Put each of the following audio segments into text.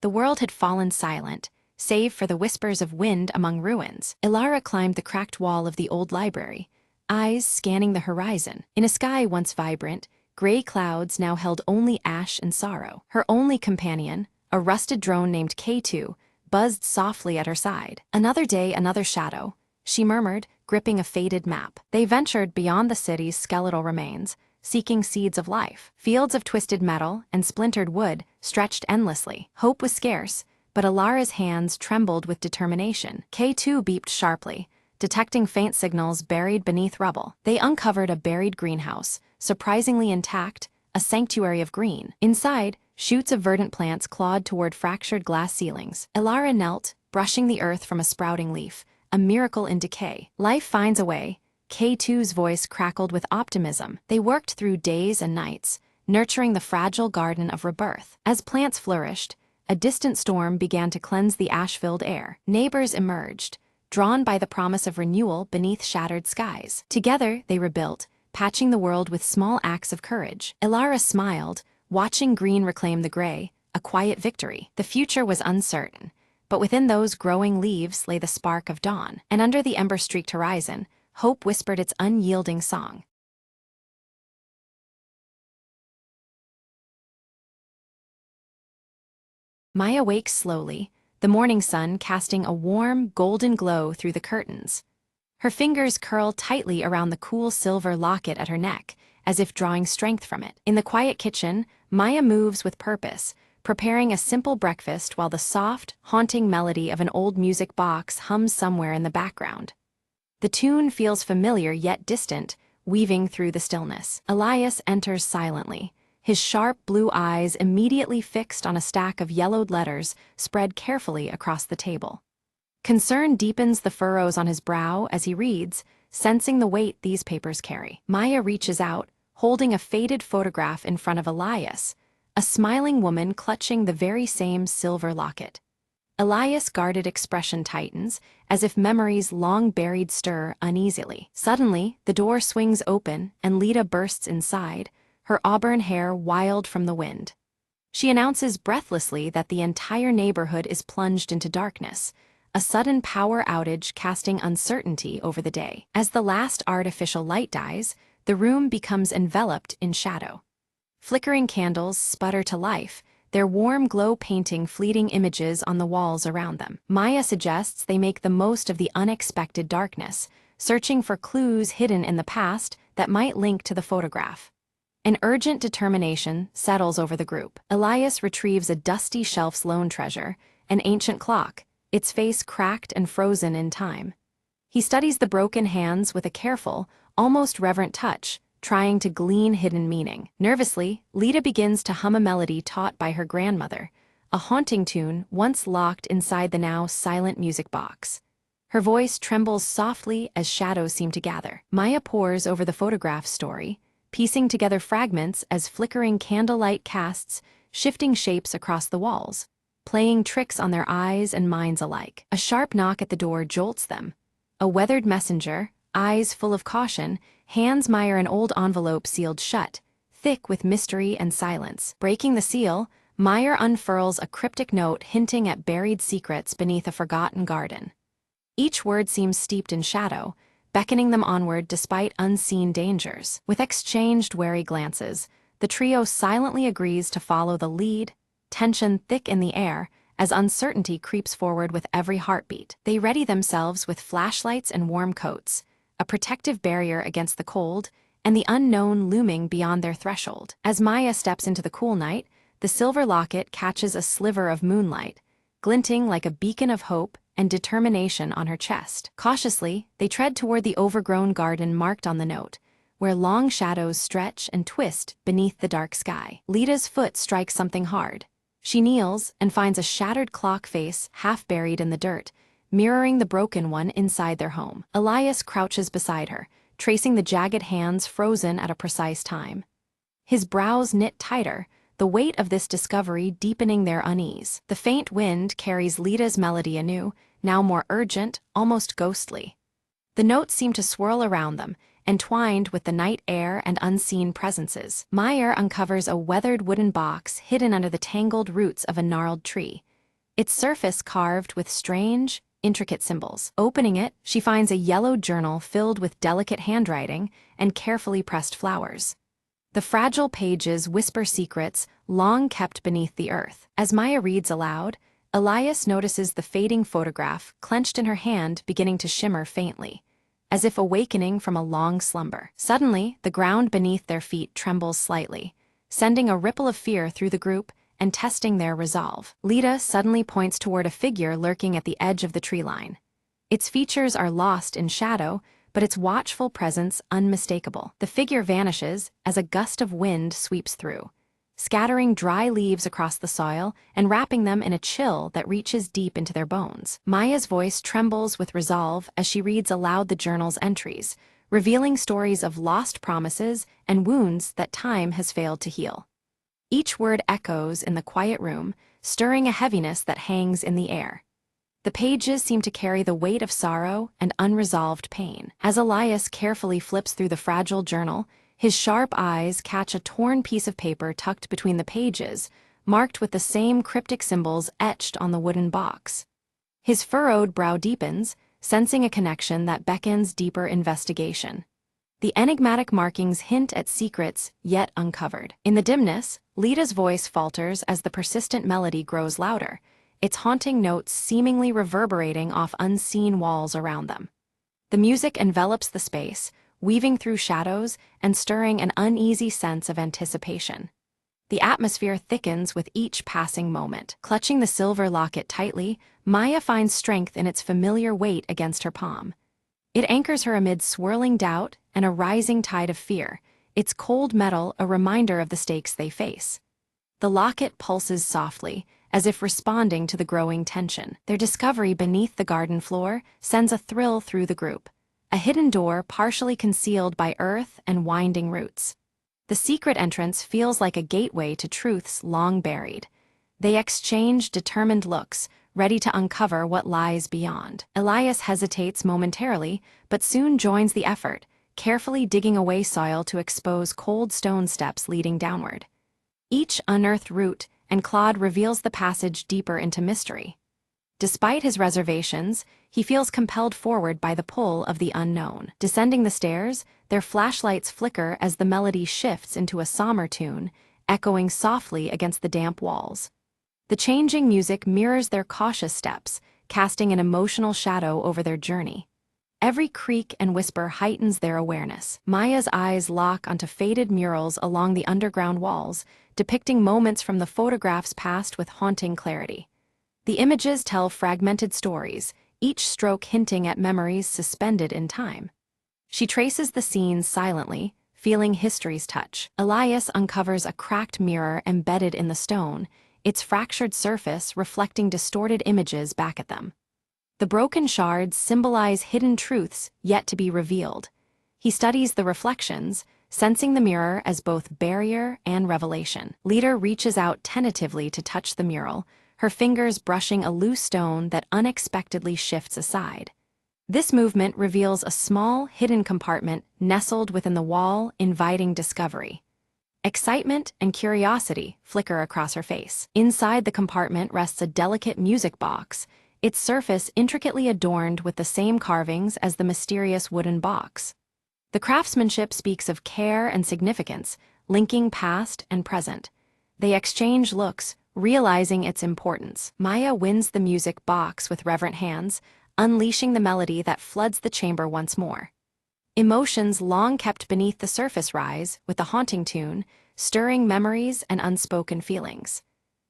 The world had fallen silent, save for the whispers of wind among ruins. Ilara climbed the cracked wall of the old library, eyes scanning the horizon. In a sky once vibrant, gray clouds now held only ash and sorrow. Her only companion, a rusted drone named K2, buzzed softly at her side. Another day, another shadow, she murmured, gripping a faded map. They ventured beyond the city's skeletal remains, seeking seeds of life. Fields of twisted metal and splintered wood stretched endlessly. Hope was scarce, but Ilara's hands trembled with determination. K2 beeped sharply, detecting faint signals buried beneath rubble. They uncovered a buried greenhouse, surprisingly intact, a sanctuary of green. Inside, shoots of verdant plants clawed toward fractured glass ceilings. Ilara knelt, brushing the earth from a sprouting leaf, a miracle in decay. Life finds a way. K2's voice crackled with optimism. They worked through days and nights, nurturing the fragile garden of rebirth. As plants flourished, a distant storm began to cleanse the ash-filled air. Neighbors emerged, drawn by the promise of renewal beneath shattered skies. Together, they rebuilt, patching the world with small acts of courage. Ilara smiled, watching green reclaim the gray, a quiet victory. The future was uncertain, but within those growing leaves lay the spark of dawn. And under the ember-streaked horizon, hope whispered its unyielding song. Maya wakes slowly, the morning sun casting a warm, golden glow through the curtains. Her fingers curl tightly around the cool silver locket at her neck, as if drawing strength from it. In the quiet kitchen, Maya moves with purpose, preparing a simple breakfast while the soft, haunting melody of an old music box hums somewhere in the background. The tune feels familiar yet distant, weaving through the stillness. Elias enters silently, his sharp blue eyes immediately fixed on a stack of yellowed letters spread carefully across the table. Concern deepens the furrows on his brow as he reads, sensing the weight these papers carry. Maya reaches out, holding a faded photograph in front of Elias, a smiling woman clutching the very same silver locket. Elias' guarded expression tightens, as if memories long buried stir uneasily. Suddenly, the door swings open and Lita bursts inside, her auburn hair wild from the wind. She announces breathlessly that the entire neighborhood is plunged into darkness, a sudden power outage casting uncertainty over the day. As the last artificial light dies, the room becomes enveloped in shadow. Flickering candles sputter to life, their warm glow painting fleeting images on the walls around them. Maya suggests they make the most of the unexpected darkness, searching for clues hidden in the past that might link to the photograph. An urgent determination settles over the group. Elias retrieves a dusty shelf's lone treasure, an ancient clock, its face cracked and frozen in time. He studies the broken hands with a careful, almost reverent touch, trying to glean hidden meaning. Nervously, Lita begins to hum a melody taught by her grandmother, a haunting tune once locked inside the now silent music box. Her voice trembles softly as shadows seem to gather. Maya pores over the photograph's story, piecing together fragments as flickering candlelight casts shifting shapes across the walls, playing tricks on their eyes and minds alike. A sharp knock at the door jolts them. A weathered messenger, eyes full of caution, hands Maya an old envelope sealed shut, thick with mystery and silence. Breaking the seal, Maya unfurls a cryptic note hinting at buried secrets beneath a forgotten garden. Each word seems steeped in shadow, beckoning them onward despite unseen dangers. With exchanged wary glances, the trio silently agrees to follow the lead, tension thick in the air, as uncertainty creeps forward with every heartbeat. They ready themselves with flashlights and warm coats, a protective barrier against the cold, and the unknown looming beyond their threshold. As Maya steps into the cool night, the silver locket catches a sliver of moonlight, glinting like a beacon of hope and determination on her chest. Cautiously, they tread toward the overgrown garden marked on the note, where long shadows stretch and twist beneath the dark sky. Lita's foot strikes something hard. She kneels and finds a shattered clock face half buried in the dirt, mirroring the broken one inside their home. Elias crouches beside her, tracing the jagged hands frozen at a precise time. His brows knit tighter, the weight of this discovery deepening their unease. The faint wind carries Lita's melody anew, now more urgent, almost ghostly. The notes seem to swirl around them, entwined with the night air and unseen presences. Maya uncovers a weathered wooden box hidden under the tangled roots of a gnarled tree, its surface carved with strange, intricate symbols. Opening it, she finds a yellow journal filled with delicate handwriting and carefully pressed flowers. The fragile pages whisper secrets long kept beneath the earth. As Maya reads aloud, Elias notices the fading photograph clenched in her hand beginning to shimmer faintly, as if awakening from a long slumber. Suddenly, the ground beneath their feet trembles slightly, sending a ripple of fear through the group and testing their resolve. Lita suddenly points toward a figure lurking at the edge of the tree line. Its features are lost in shadow, but its watchful presence unmistakable. The figure vanishes as a gust of wind sweeps through, scattering dry leaves across the soil and wrapping them in a chill that reaches deep into their bones. Maya's voice trembles with resolve as she reads aloud the journal's entries, revealing stories of lost promises and wounds that time has failed to heal. Each word echoes in the quiet room, stirring a heaviness that hangs in the air. The pages seem to carry the weight of sorrow and unresolved pain. As Elias carefully flips through the fragile journal, his sharp eyes catch a torn piece of paper tucked between the pages, marked with the same cryptic symbols etched on the wooden box. His furrowed brow deepens, sensing a connection that beckons deeper investigation. The enigmatic markings hint at secrets yet uncovered. In the dimness, Lita's voice falters as the persistent melody grows louder, its haunting notes seemingly reverberating off unseen walls around them. The music envelops the space, weaving through shadows and stirring an uneasy sense of anticipation. The atmosphere thickens with each passing moment. Clutching the silver locket tightly, Maya finds strength in its familiar weight against her palm. It anchors her amid swirling doubt and a rising tide of fear, its cold metal a reminder of the stakes they face. The locket pulses softly, as if responding to the growing tension. Their discovery beneath the garden floor sends a thrill through the group, a hidden door partially concealed by earth and winding roots. The secret entrance feels like a gateway to truths long buried. They exchange determined looks, ready to uncover what lies beyond. Elias hesitates momentarily, but soon joins the effort, carefully digging away soil to expose cold stone steps leading downward. Each unearthed root and clod reveals the passage deeper into mystery. Despite his reservations, he feels compelled forward by the pull of the unknown. Descending the stairs, their flashlights flicker as the melody shifts into a somber tune, echoing softly against the damp walls. The changing music mirrors their cautious steps, casting an emotional shadow over their journey. Every creak and whisper heightens their awareness. Maya's eyes lock onto faded murals along the underground walls, depicting moments from the photographs past with haunting clarity. The images tell fragmented stories, each stroke hinting at memories suspended in time. She traces the scenes silently, feeling history's touch. Elias uncovers a cracked mirror embedded in the stone, its fractured surface reflecting distorted images back at them. The broken shards symbolize hidden truths yet to be revealed. He studies the reflections, sensing the mirror as both barrier and revelation. Lita reaches out tentatively to touch the mural, her fingers brushing a loose stone that unexpectedly shifts aside. This movement reveals a small, hidden compartment nestled within the wall, inviting discovery. Excitement and curiosity flicker across her face. Inside the compartment rests a delicate music box, its surface intricately adorned with the same carvings as the mysterious wooden box. The craftsmanship speaks of care and significance, linking past and present. They exchange looks, realizing its importance. Maya wins the music box with reverent hands, unleashing the melody that floods the chamber once more. Emotions long kept beneath the surface rise with the haunting tune, stirring memories and unspoken feelings.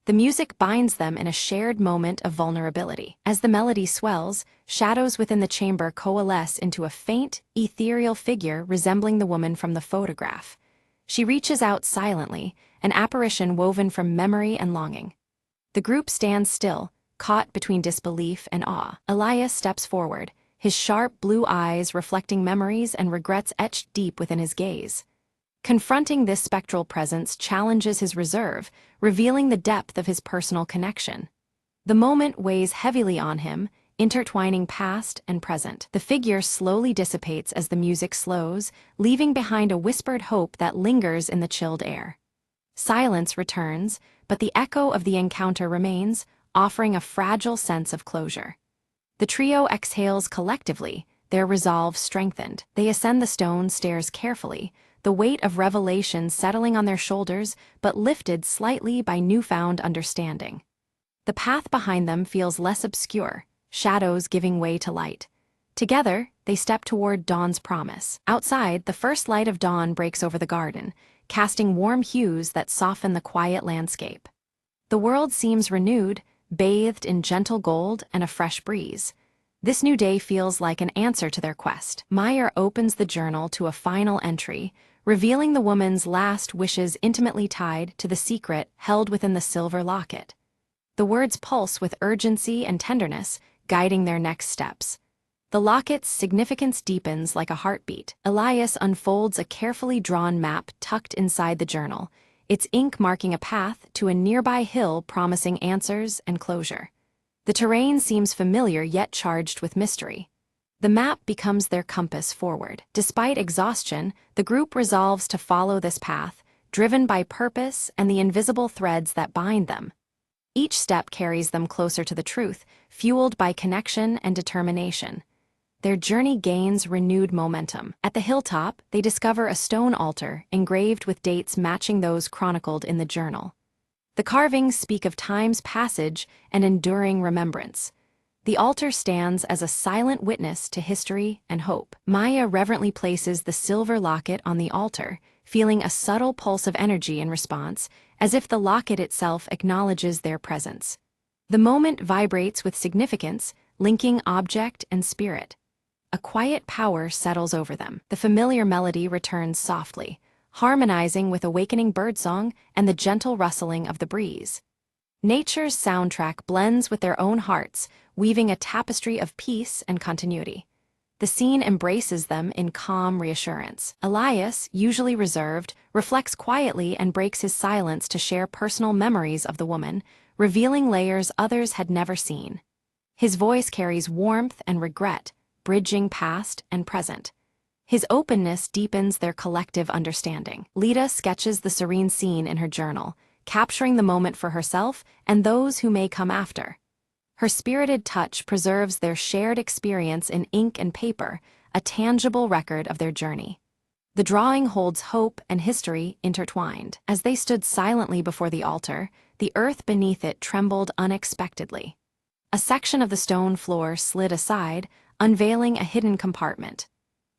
The music binds them in a shared moment of vulnerability. As the melody swells, shadows within the chamber coalesce into a faint, ethereal figure resembling the woman from the photograph. She reaches out silently, an apparition woven from memory and longing. The group stands still, caught between disbelief and awe. Elias steps forward, his sharp blue eyes reflecting memories and regrets etched deep within his gaze. Confronting this spectral presence challenges his reserve, revealing the depth of his personal connection. The moment weighs heavily on him, intertwining past and present. The figure slowly dissipates as the music slows, leaving behind a whispered hope that lingers in the chilled air. Silence returns, but the echo of the encounter remains, offering a fragile sense of closure. The trio exhales collectively, their resolve strengthened. They ascend the stone stairs carefully, the weight of revelation settling on their shoulders but lifted slightly by newfound understanding. The path behind them feels less obscure, shadows giving way to light. Together, they step toward dawn's promise. Outside, the first light of dawn breaks over the garden, casting warm hues that soften the quiet landscape. The world seems renewed, bathed in gentle gold and a fresh breeze. This new day feels like an answer to their quest. Maya opens the journal to a final entry, revealing the woman's last wishes intimately tied to the secret held within the silver locket. The words pulse with urgency and tenderness, guiding their next steps. The locket's significance deepens like a heartbeat. Elias unfolds a carefully drawn map tucked inside the journal, its ink marking a path to a nearby hill promising answers and closure. The terrain seems familiar yet charged with mystery. The map becomes their compass forward. Despite exhaustion, the group resolves to follow this path, driven by purpose and the invisible threads that bind them. Each step carries them closer to the truth, fueled by connection and determination. Their journey gains renewed momentum. At the hilltop, they discover a stone altar engraved with dates matching those chronicled in the journal. The carvings speak of time's passage and enduring remembrance. The altar stands as a silent witness to history and hope. Maya reverently places the silver locket on the altar, feeling a subtle pulse of energy in response, as if the locket itself acknowledges their presence. The moment vibrates with significance, linking object and spirit. A quiet power settles over them. The familiar melody returns softly, harmonizing with awakening birdsong and the gentle rustling of the breeze. Nature's soundtrack blends with their own hearts, weaving a tapestry of peace and continuity. The scene embraces them in calm reassurance. Elias, usually reserved, reflects quietly and breaks his silence to share personal memories of the woman, revealing layers others had never seen. His voice carries warmth and regret, bridging past and present. His openness deepens their collective understanding. Lita sketches the serene scene in her journal, capturing the moment for herself and those who may come after. Her spirited touch preserves their shared experience in ink and paper, a tangible record of their journey. The drawing holds hope and history intertwined. As they stood silently before the altar, the earth beneath it trembled unexpectedly. A section of the stone floor slid aside, unveiling a hidden compartment.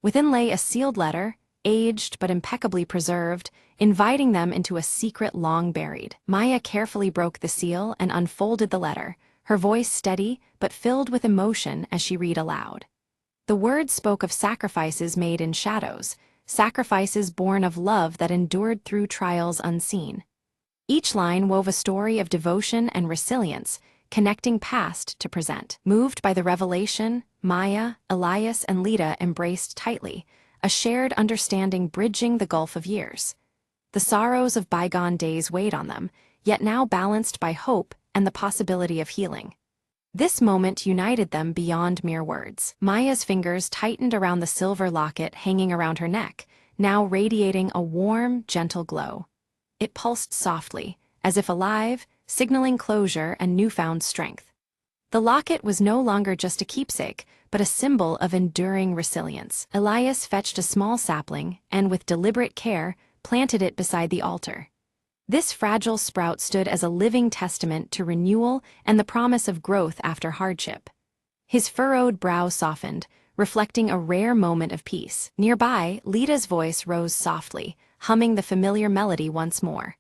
Within lay a sealed letter, aged but impeccably preserved, inviting them into a secret long buried. Maya carefully broke the seal and unfolded the letter, her voice steady but filled with emotion as she read aloud. The words spoke of sacrifices made in shadows, sacrifices born of love that endured through trials unseen. Each line wove a story of devotion and resilience, connecting past to present. Moved by the revelation, Maya, Elias, and Lita embraced tightly, a shared understanding bridging the gulf of years. The sorrows of bygone days weighed on them, yet now balanced by hope and the possibility of healing. This moment united them beyond mere words. Maya's fingers tightened around the silver locket hanging around her neck, now radiating a warm, gentle glow. It pulsed softly, as if alive, signaling closure and newfound strength. The locket was no longer just a keepsake, but a symbol of enduring resilience. Elias fetched a small sapling and, with deliberate care, planted it beside the altar. This fragile sprout stood as a living testament to renewal and the promise of growth after hardship. His furrowed brow softened, reflecting a rare moment of peace. Nearby, Lita's voice rose softly, humming the familiar melody once more.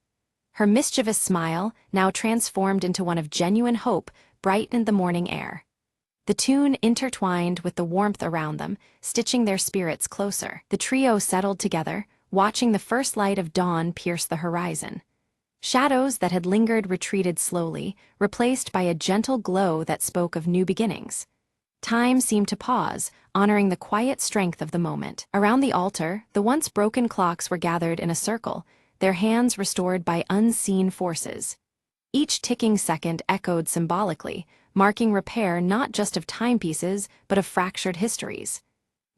Her mischievous smile, now transformed into one of genuine hope, brightened the morning air. The tune intertwined with the warmth around them, stitching their spirits closer. The trio settled together, watching the first light of dawn pierce the horizon. Shadows that had lingered retreated slowly, replaced by a gentle glow that spoke of new beginnings. Time seemed to pause, honoring the quiet strength of the moment. Around the altar, the once broken clocks were gathered in a circle, their hands restored by unseen forces. Each ticking second echoed symbolically, marking repair not just of timepieces, but of fractured histories.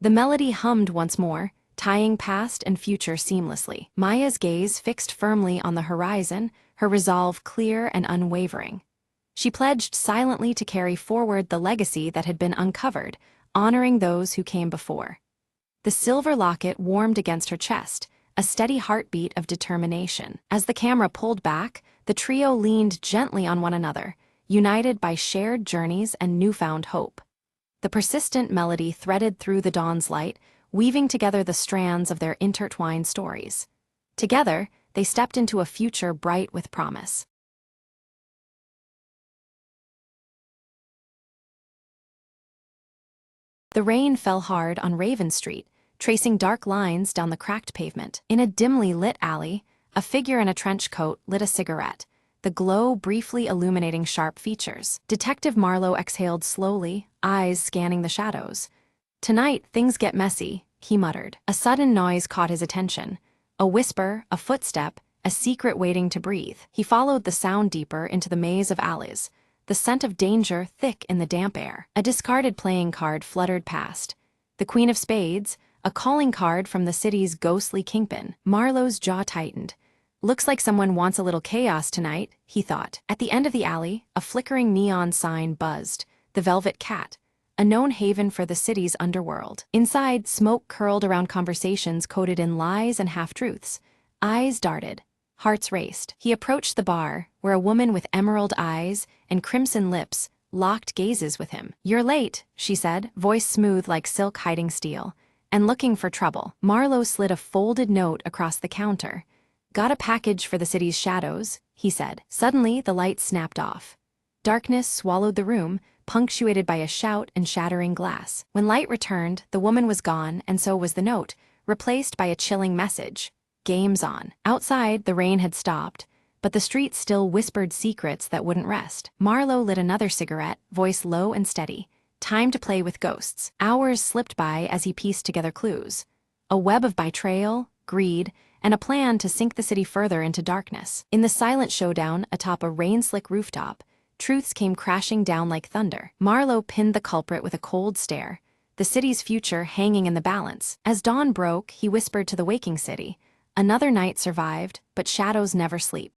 The melody hummed once more, tying past and future seamlessly. Maya's gaze fixed firmly on the horizon, her resolve clear and unwavering. She pledged silently to carry forward the legacy that had been uncovered, honoring those who came before. The silver locket warmed against her chest, a steady heartbeat of determination. As the camera pulled back, the trio leaned gently on one another, united by shared journeys and newfound hope. The persistent melody threaded through the dawn's light, weaving together the strands of their intertwined stories. Together, they stepped into a future bright with promise. The rain fell hard on Raven Street, tracing dark lines down the cracked pavement. In a dimly lit alley, a figure in a trench coat lit a cigarette, the glow briefly illuminating sharp features. Detective Marlowe exhaled slowly, eyes scanning the shadows. "Tonight, things get messy," he muttered. A sudden noise caught his attention. A whisper, a footstep, a secret waiting to breathe. He followed the sound deeper into the maze of alleys, the scent of danger thick in the damp air. A discarded playing card fluttered past. The Queen of Spades, a calling card from the city's ghostly kingpin. Marlowe's jaw tightened. "Looks like someone wants a little chaos tonight," he thought. At the end of the alley, a flickering neon sign buzzed, the Velvet Cat, a known haven for the city's underworld. Inside, smoke curled around conversations coated in lies and half-truths. Eyes darted. Hearts raced. He approached the bar, where a woman with emerald eyes and crimson lips locked gazes with him. "You're late," she said, voice smooth like silk hiding steel. "And looking for trouble." Marlowe slid a folded note across the counter. "Got a package for the city's shadows," he said. Suddenly, the light snapped off. Darkness swallowed the room, punctuated by a shout and shattering glass. When light returned, the woman was gone, and so was the note, replaced by a chilling message. "Game's on." Outside, the rain had stopped, but the street still whispered secrets that wouldn't rest. Marlowe lit another cigarette, voice low and steady. Time to play with ghosts. Hours slipped by as he pieced together clues. A web of betrayal, greed, and a plan to sink the city further into darkness. In the silent showdown atop a rain-slick rooftop, truths came crashing down like thunder. Marlowe pinned the culprit with a cold stare, the city's future hanging in the balance. As dawn broke, he whispered to the waking city, "Another night survived, but shadows never sleep."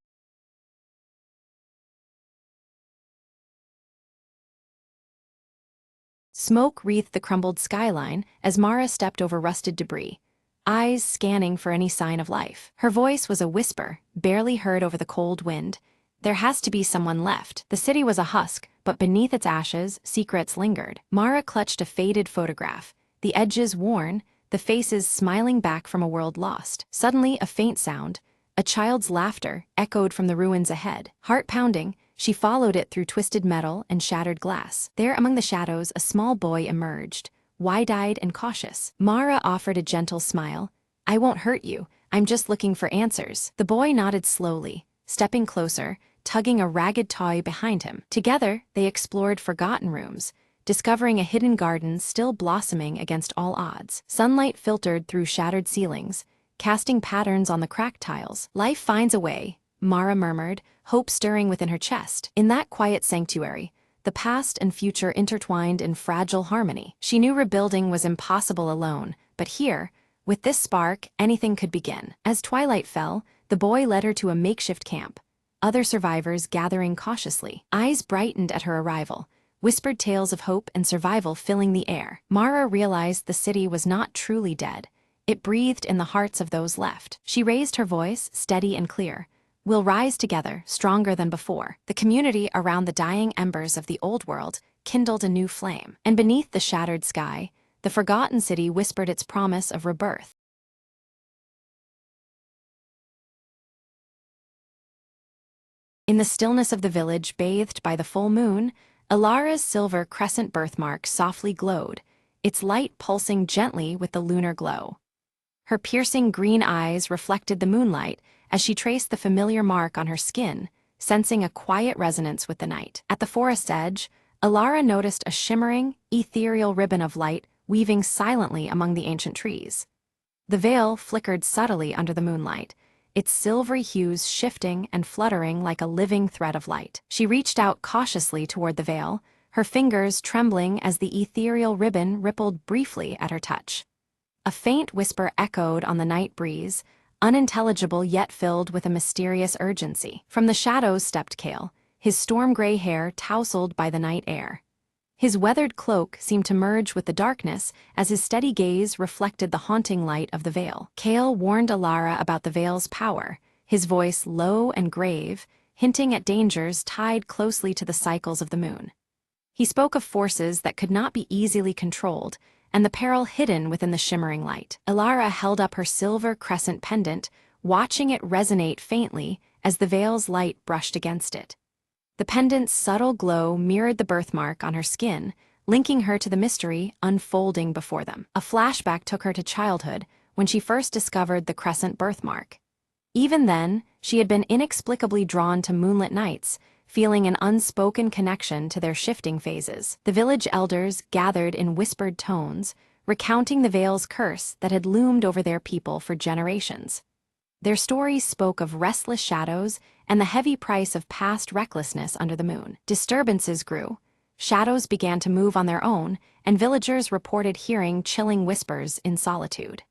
Smoke wreathed the crumbled skyline as Mara stepped over rusted debris, eyes scanning for any sign of life. Her voice was a whisper, barely heard over the cold wind. "There has to be someone left." The city was a husk, but beneath its ashes, secrets lingered. Mara clutched a faded photograph, the edges worn, the faces smiling back from a world lost. Suddenly, a faint sound, a child's laughter, echoed from the ruins ahead. Heart pounding, she followed it through twisted metal and shattered glass. There among the shadows, a small boy emerged, wide-eyed and cautious. Mara offered a gentle smile. "I won't hurt you, I'm just looking for answers." The boy nodded slowly, stepping closer, tugging a ragged toy behind him. Together, they explored forgotten rooms, discovering a hidden garden still blossoming against all odds. Sunlight filtered through shattered ceilings, casting patterns on the cracked tiles. "Life finds a way," Mara murmured, hope stirring within her chest. In that quiet sanctuary, the past and future intertwined in fragile harmony. She knew rebuilding was impossible alone, but here, with this spark, anything could begin. As twilight fell, the boy led her to a makeshift camp, other survivors gathering cautiously. Eyes brightened at her arrival, whispered tales of hope and survival filling the air. Mara realized the city was not truly dead. It breathed in the hearts of those left. She raised her voice, steady and clear. "We'll rise together, stronger than before." The community around the dying embers of the old world kindled a new flame. And beneath the shattered sky, the forgotten city whispered its promise of rebirth. In the stillness of the village bathed by the full moon, Ilara's silver crescent birthmark softly glowed, its light pulsing gently with the lunar glow. Her piercing green eyes reflected the moonlight as she traced the familiar mark on her skin, sensing a quiet resonance with the night. At the forest's edge, Ilara noticed a shimmering, ethereal ribbon of light weaving silently among the ancient trees. The veil flickered subtly under the moonlight, its silvery hues shifting and fluttering like a living thread of light. She reached out cautiously toward the veil, her fingers trembling as the ethereal ribbon rippled briefly at her touch. A faint whisper echoed on the night breeze, unintelligible yet filled with a mysterious urgency. From the shadows stepped Kale, his storm-gray hair tousled by the night air. His weathered cloak seemed to merge with the darkness as his steady gaze reflected the haunting light of the veil. Kale warned Alara about the veil's power, his voice low and grave, hinting at dangers tied closely to the cycles of the moon. He spoke of forces that could not be easily controlled, and the peril hidden within the shimmering light. Alara held up her silver crescent pendant, watching it resonate faintly as the veil's light brushed against it. The pendant's subtle glow mirrored the birthmark on her skin, linking her to the mystery unfolding before them. A flashback took her to childhood, when she first discovered the crescent birthmark. Even then, she had been inexplicably drawn to moonlit nights, feeling an unspoken connection to their shifting phases. The village elders gathered in whispered tones, recounting the veil's curse that had loomed over their people for generations. Their stories spoke of restless shadows and the heavy price of past recklessness under the moon. Disturbances grew. Shadows began to move on their own, and villagers reported hearing chilling whispers in solitude.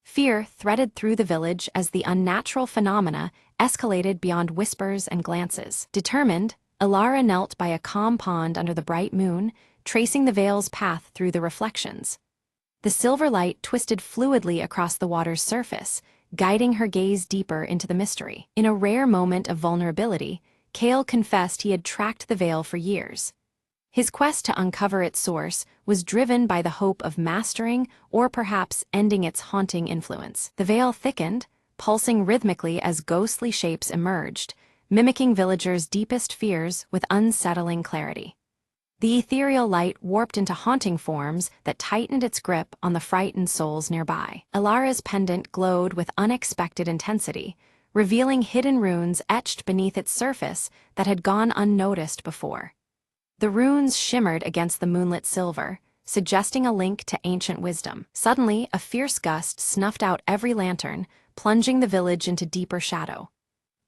Fear threaded through the village as the unnatural phenomena escalated beyond whispers and glances. Determined, Alara knelt by a calm pond under the bright moon, tracing the veil's path through the reflections. The silver light twisted fluidly across the water's surface, guiding her gaze deeper into the mystery. In a rare moment of vulnerability, Kale confessed he had tracked the veil for years. His quest to uncover its source was driven by the hope of mastering or perhaps ending its haunting influence. The veil thickened, pulsing rhythmically as ghostly shapes emerged, mimicking villagers' deepest fears with unsettling clarity. The ethereal light warped into haunting forms that tightened its grip on the frightened souls nearby. Alara's pendant glowed with unexpected intensity, revealing hidden runes etched beneath its surface that had gone unnoticed before. The runes shimmered against the moonlit silver, suggesting a link to ancient wisdom. Suddenly, a fierce gust snuffed out every lantern, plunging the village into deeper shadow.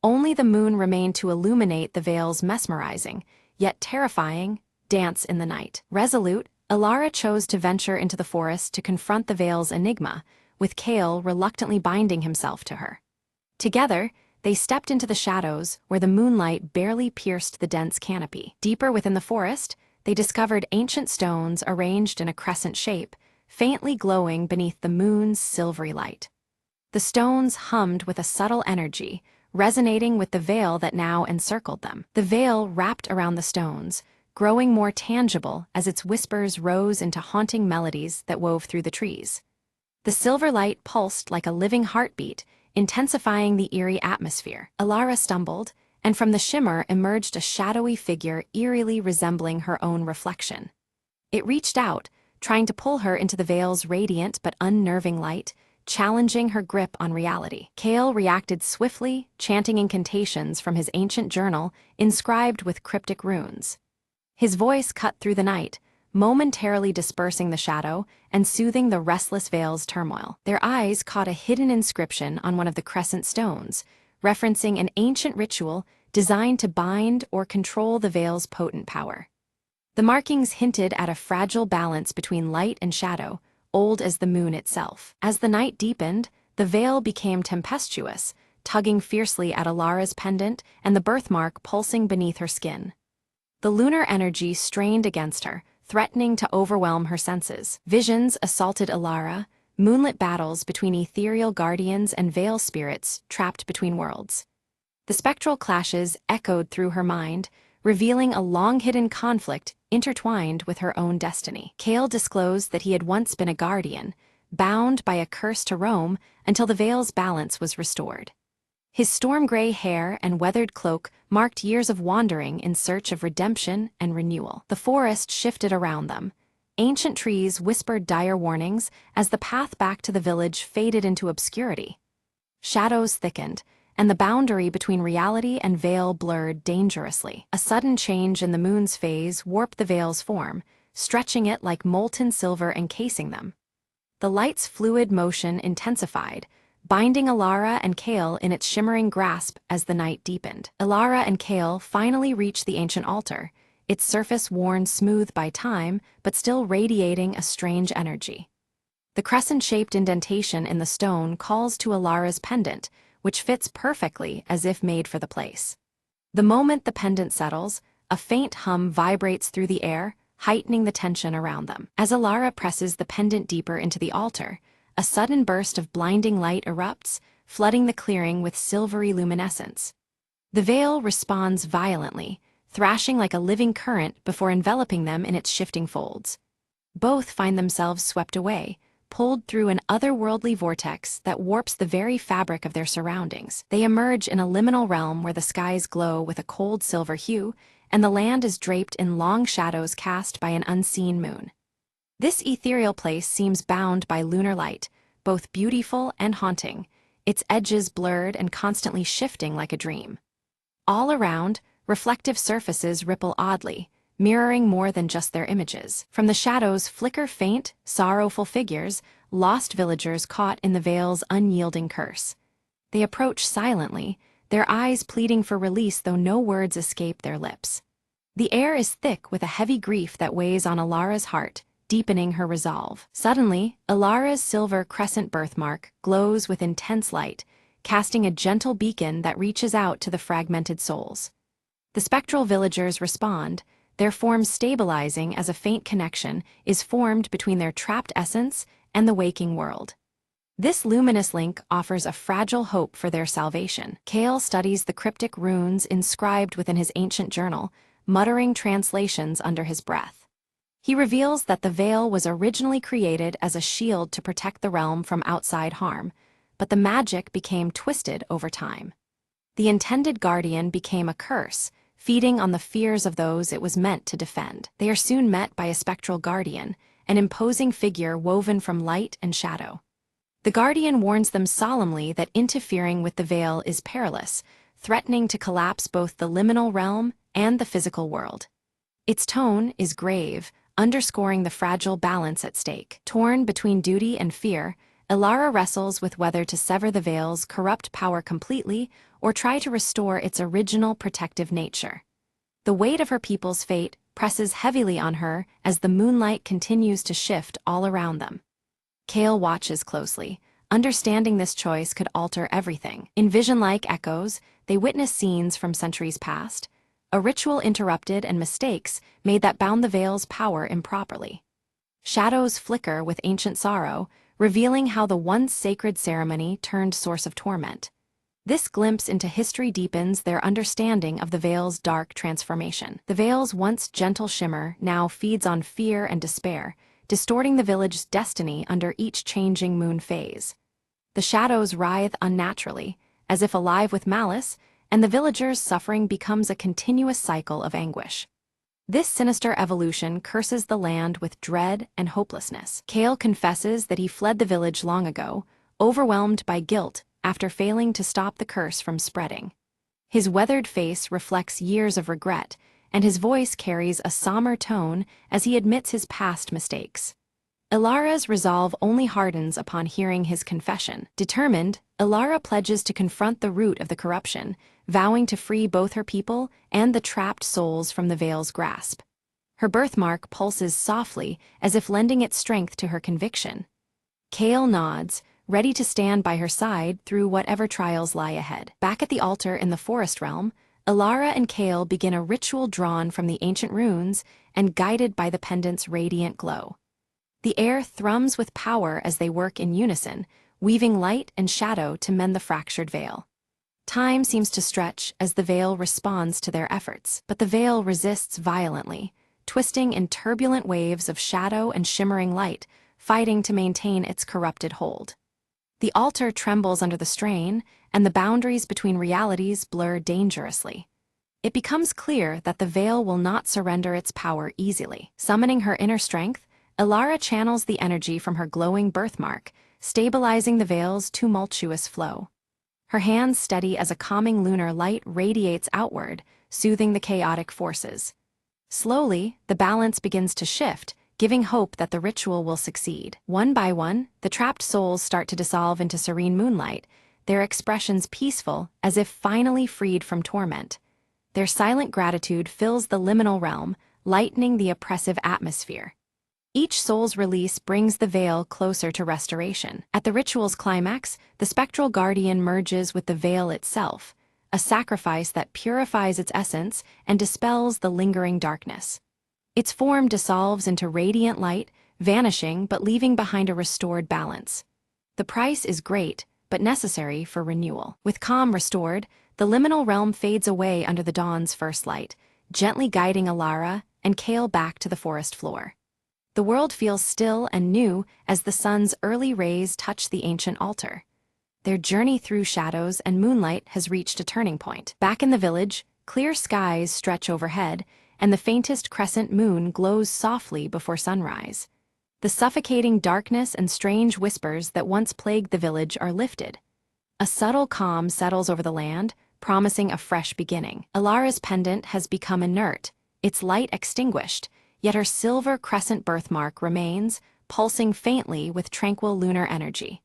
Only the moon remained to illuminate the veil's mesmerizing, yet terrifying, dance in the night. Resolute, Alara chose to venture into the forest to confront the veil's enigma, with Kale reluctantly binding himself to her. Together, they stepped into the shadows where the moonlight barely pierced the dense canopy. Deeper within the forest, they discovered ancient stones arranged in a crescent shape, faintly glowing beneath the moon's silvery light. The stones hummed with a subtle energy, resonating with the veil that now encircled them. The veil wrapped around the stones, growing more tangible as its whispers rose into haunting melodies that wove through the trees. The silver light pulsed like a living heartbeat, intensifying the eerie atmosphere. Alara stumbled, and from the shimmer emerged a shadowy figure eerily resembling her own reflection. It reached out, trying to pull her into the veil's radiant but unnerving light, challenging her grip on reality. Kale reacted swiftly, chanting incantations from his ancient journal inscribed with cryptic runes. His voice cut through the night, momentarily dispersing the shadow and soothing the restless veil's turmoil. Their eyes caught a hidden inscription on one of the crescent stones, referencing an ancient ritual designed to bind or control the veil's potent power. The markings hinted at a fragile balance between light and shadow, old as the moon itself. As the night deepened, the veil became tempestuous, tugging fiercely at Alara's pendant and the birthmark pulsing beneath her skin. The lunar energy strained against her, threatening to overwhelm her senses. Visions assaulted Alara, moonlit battles between ethereal guardians and veil spirits trapped between worlds. The spectral clashes echoed through her mind, revealing a long-hidden conflict intertwined with her own destiny. Kale disclosed that he had once been a guardian, bound by a curse to roam until the veil's balance was restored. His storm-gray hair and weathered cloak marked years of wandering in search of redemption and renewal. The forest shifted around them. Ancient trees whispered dire warnings as the path back to the village faded into obscurity. Shadows thickened, and the boundary between reality and veil blurred dangerously. A sudden change in the moon's phase warped the veil's form, stretching it like molten silver encasing them. The light's fluid motion intensified, binding Alara and Kale in its shimmering grasp as the night deepened. Alara and Kale finally reached the ancient altar, its surface worn smooth by time but still radiating a strange energy. The crescent-shaped indentation in the stone calls to Alara's pendant, which fits perfectly as if made for the place. The moment the pendant settles, a faint hum vibrates through the air, heightening the tension around them. As Alara presses the pendant deeper into the altar, a sudden burst of blinding light erupts, flooding the clearing with silvery luminescence. The veil responds violently, thrashing like a living current before enveloping them in its shifting folds. Both find themselves swept away, pulled through an otherworldly vortex that warps the very fabric of their surroundings. They emerge in a liminal realm where the skies glow with a cold silver hue, and the land is draped in long shadows cast by an unseen moon. This ethereal place seems bound by lunar light, both beautiful and haunting, its edges blurred and constantly shifting like a dream. All around, reflective surfaces ripple oddly, mirroring more than just their images. From the shadows flicker faint, sorrowful figures, lost villagers caught in the veil's unyielding curse. They approach silently, their eyes pleading for release though no words escape their lips. The air is thick with a heavy grief that weighs on Alara's heart, deepening her resolve. Suddenly, Alara's silver crescent birthmark glows with intense light, casting a gentle beacon that reaches out to the fragmented souls. The spectral villagers respond, their forms stabilizing as a faint connection is formed between their trapped essence and the waking world. This luminous link offers a fragile hope for their salvation. Kale studies the cryptic runes inscribed within his ancient journal, muttering translations under his breath. He reveals that the veil was originally created as a shield to protect the realm from outside harm, but the magic became twisted over time. The intended guardian became a curse, feeding on the fears of those it was meant to defend. They are soon met by a spectral guardian, an imposing figure woven from light and shadow. The guardian warns them solemnly that interfering with the veil is perilous, threatening to collapse both the liminal realm and the physical world. Its tone is grave, underscoring the fragile balance at stake. Torn between duty and fear, Alara wrestles with whether to sever the veil's corrupt power completely or try to restore its original protective nature. The weight of her people's fate presses heavily on her as the moonlight continues to shift all around them. Kale watches closely, understanding this choice could alter everything. In vision-like echoes, they witness scenes from centuries past, a ritual interrupted and mistakes made that bound the veil's power improperly. Shadows flicker with ancient sorrow, revealing how the once sacred ceremony turned source of torment. This glimpse into history deepens their understanding of the veil's dark transformation. The veil's once gentle shimmer now feeds on fear and despair, distorting the village's destiny under each changing moon phase. The shadows writhe unnaturally, as if alive with malice, and the villagers' suffering becomes a continuous cycle of anguish. This sinister evolution curses the land with dread and hopelessness. Kale confesses that he fled the village long ago, overwhelmed by guilt after failing to stop the curse from spreading. His weathered face reflects years of regret, and his voice carries a somber tone as he admits his past mistakes. Alara's resolve only hardens upon hearing his confession. Determined, Alara pledges to confront the root of the corruption, vowing to free both her people and the trapped souls from the veil's grasp. Her birthmark pulses softly, as if lending its strength to her conviction. Kale nods, ready to stand by her side through whatever trials lie ahead. Back at the altar in the forest realm, Alara and Kale begin a ritual drawn from the ancient runes and guided by the pendant's radiant glow. The air thrums with power as they work in unison, weaving light and shadow to mend the fractured veil. Time seems to stretch as the veil responds to their efforts, but the veil resists violently, twisting in turbulent waves of shadow and shimmering light, fighting to maintain its corrupted hold. The altar trembles under the strain, and the boundaries between realities blur dangerously. It becomes clear that the veil will not surrender its power easily. Summoning her inner strength, Alara channels the energy from her glowing birthmark, stabilizing the veil's tumultuous flow. Her hands steady as a calming lunar light radiates outward, soothing the chaotic forces. Slowly, the balance begins to shift, giving hope that the ritual will succeed. One by one, the trapped souls start to dissolve into serene moonlight, their expressions peaceful as if finally freed from torment. Their silent gratitude fills the liminal realm, lightening the oppressive atmosphere. Each soul's release brings the veil closer to restoration. At the ritual's climax, the spectral guardian merges with the veil itself, a sacrifice that purifies its essence and dispels the lingering darkness. Its form dissolves into radiant light, vanishing but leaving behind a restored balance. The price is great, but necessary for renewal. With calm restored, the liminal realm fades away under the dawn's first light, gently guiding Alara and Kale back to the forest floor. The world feels still and new as the sun's early rays touch the ancient altar. Their journey through shadows and moonlight has reached a turning point. Back in the village, clear skies stretch overhead, and the faintest crescent moon glows softly before sunrise. The suffocating darkness and strange whispers that once plagued the village are lifted. A subtle calm settles over the land, promising a fresh beginning. Alara's pendant has become inert, its light extinguished, yet her silver crescent birthmark remains, pulsing faintly with tranquil lunar energy.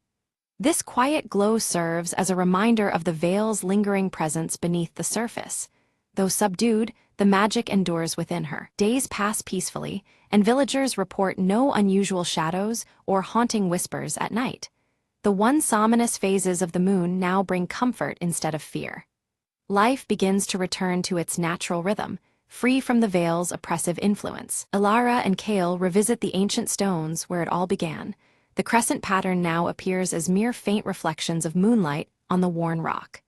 This quiet glow serves as a reminder of the veil's lingering presence beneath the surface. Though subdued, the magic endures within her. Days pass peacefully, and villagers report no unusual shadows or haunting whispers at night. The once ominous phases of the moon now bring comfort instead of fear. Life begins to return to its natural rhythm, free from the veil's oppressive influence. Alara and Kale revisit the ancient stones where it all began. The crescent pattern now appears as mere faint reflections of moonlight on the worn rock.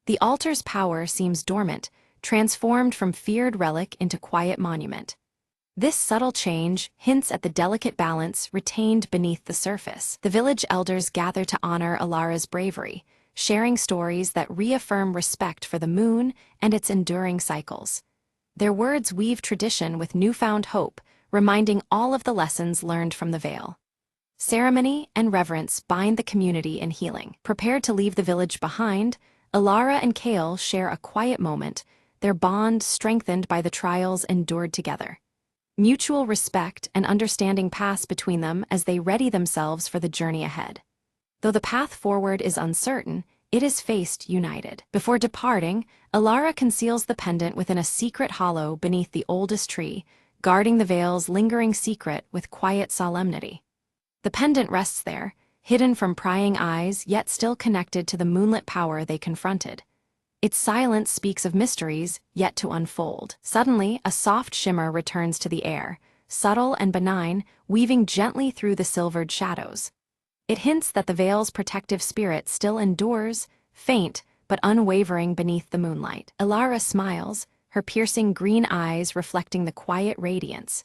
The altar's power seems dormant, transformed from feared relic into quiet monument. This subtle change hints at the delicate balance retained beneath the surface. The village elders gather to honor Alara's bravery, sharing stories that reaffirm respect for the moon and its enduring cycles. Their words weave tradition with newfound hope, reminding all of the lessons learned from the veil. Ceremony and reverence bind the community in healing. Prepared to leave the village behind, Alara and Kale share a quiet moment, their bond strengthened by the trials endured together. Mutual respect and understanding pass between them as they ready themselves for the journey ahead. Though the path forward is uncertain, it is faced united. Before departing, Alara conceals the pendant within a secret hollow beneath the oldest tree, guarding the veil's lingering secret with quiet solemnity. The pendant rests there, hidden from prying eyes yet still connected to the moonlit power they confronted. Its silence speaks of mysteries yet to unfold. Suddenly, a soft shimmer returns to the air, subtle and benign, weaving gently through the silvered shadows. It hints that the veil's protective spirit still endures, faint but unwavering beneath the moonlight. Alara smiles, her piercing green eyes reflecting the quiet radiance.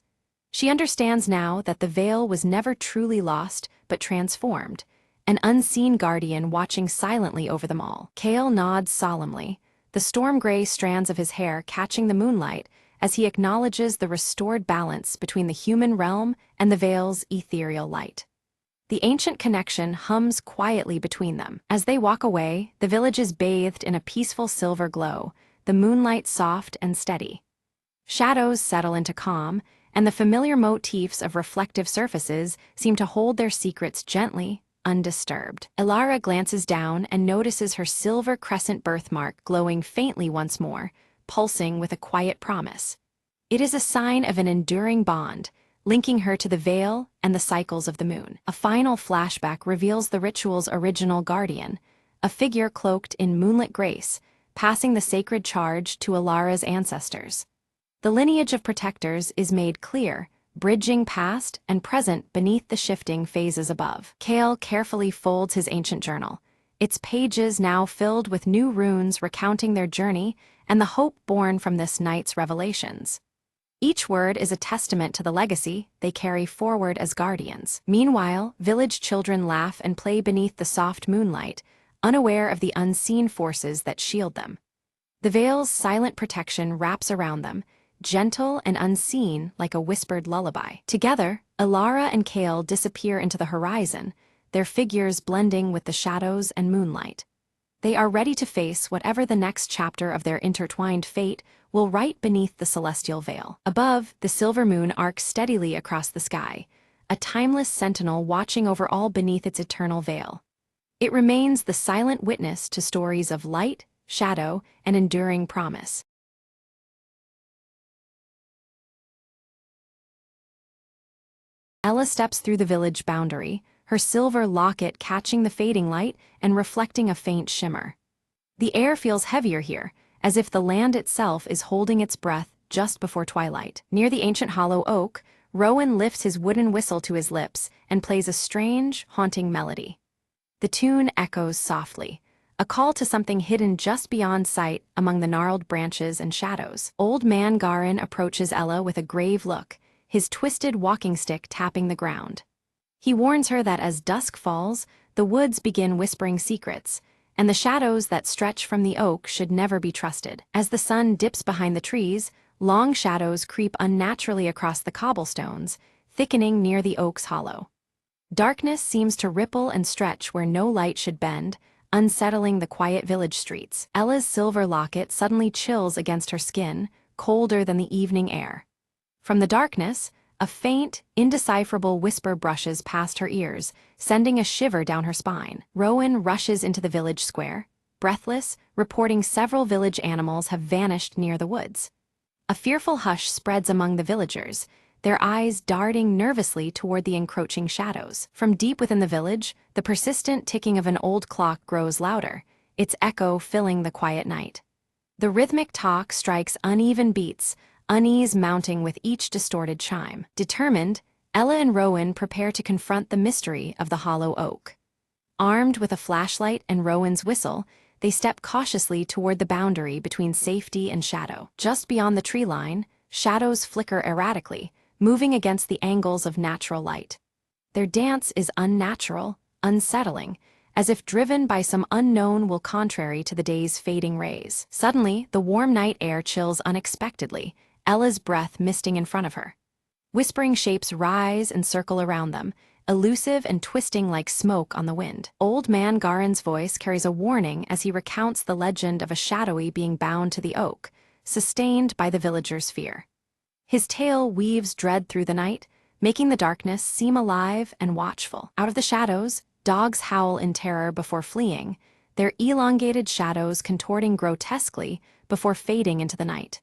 She understands now that the veil was never truly lost but transformed, an unseen guardian watching silently over them all. Kale nods solemnly, the storm-gray strands of his hair catching the moonlight as he acknowledges the restored balance between the human realm and the veil's ethereal light. The ancient connection hums quietly between them. As they walk away, the village is bathed in a peaceful silver glow, the moonlight soft and steady. Shadows settle into calm, and the familiar motifs of reflective surfaces seem to hold their secrets gently, undisturbed. Alara glances down and notices her silver crescent birthmark glowing faintly once more, pulsing with a quiet promise. It is a sign of an enduring bond, linking her to the veil and the cycles of the moon. A final flashback reveals the ritual's original guardian, a figure cloaked in moonlit grace, passing the sacred charge to Alara's ancestors. The lineage of protectors is made clear, bridging past and present beneath the shifting phases above. Kale carefully folds his ancient journal, its pages now filled with new runes recounting their journey and the hope born from this night's revelations. Each word is a testament to the legacy they carry forward as guardians. Meanwhile, village children laugh and play beneath the soft moonlight, unaware of the unseen forces that shield them. The veil's silent protection wraps around them, gentle and unseen like a whispered lullaby. Together, Alara and Kale disappear into the horizon, their figures blending with the shadows and moonlight. They are ready to face whatever the next chapter of their intertwined fate will write beneath the celestial veil. Above, the silver moon arcs steadily across the sky, a timeless sentinel watching over all beneath its eternal veil. It remains the silent witness to stories of light, shadow, and enduring promise. Ella steps through the village boundary, her silver locket catching the fading light and reflecting a faint shimmer. The air feels heavier here, as if the land itself is holding its breath just before twilight. Near the ancient hollow oak, Rowan lifts his wooden whistle to his lips and plays a strange, haunting melody. The tune echoes softly, a call to something hidden just beyond sight among the gnarled branches and shadows. Old Man Garin approaches Ella with a grave look, his twisted walking stick tapping the ground. He warns her that as dusk falls, the woods begin whispering secrets, and the shadows that stretch from the oak should never be trusted. As the sun dips behind the trees, long shadows creep unnaturally across the cobblestones, thickening near the oak's hollow. Darkness seems to ripple and stretch where no light should bend, unsettling the quiet village streets. Ella's silver locket suddenly chills against her skin, colder than the evening air. From the darkness, a faint, indecipherable whisper brushes past her ears, sending a shiver down her spine. Rowan rushes into the village square, breathless, reporting several village animals have vanished near the woods. A fearful hush spreads among the villagers, their eyes darting nervously toward the encroaching shadows. From deep within the village, the persistent ticking of an old clock grows louder, its echo filling the quiet night. The rhythmic talk strikes uneven beats, unease mounting with each distorted chime. Determined, Ella and Rowan prepare to confront the mystery of the hollow oak. Armed with a flashlight and Rowan's whistle, they step cautiously toward the boundary between safety and shadow. Just beyond the tree line, shadows flicker erratically, moving against the angles of natural light. Their dance is unnatural, unsettling, as if driven by some unknown will contrary to the day's fading rays. Suddenly, the warm night air chills unexpectedly, Ella's breath misting in front of her. Whispering shapes rise and circle around them, elusive and twisting like smoke on the wind. Old Man Garin's voice carries a warning as he recounts the legend of a shadowy being bound to the oak, sustained by the villagers' fear. His tale weaves dread through the night, making the darkness seem alive and watchful. Out of the shadows, dogs howl in terror before fleeing, their elongated shadows contorting grotesquely before fading into the night.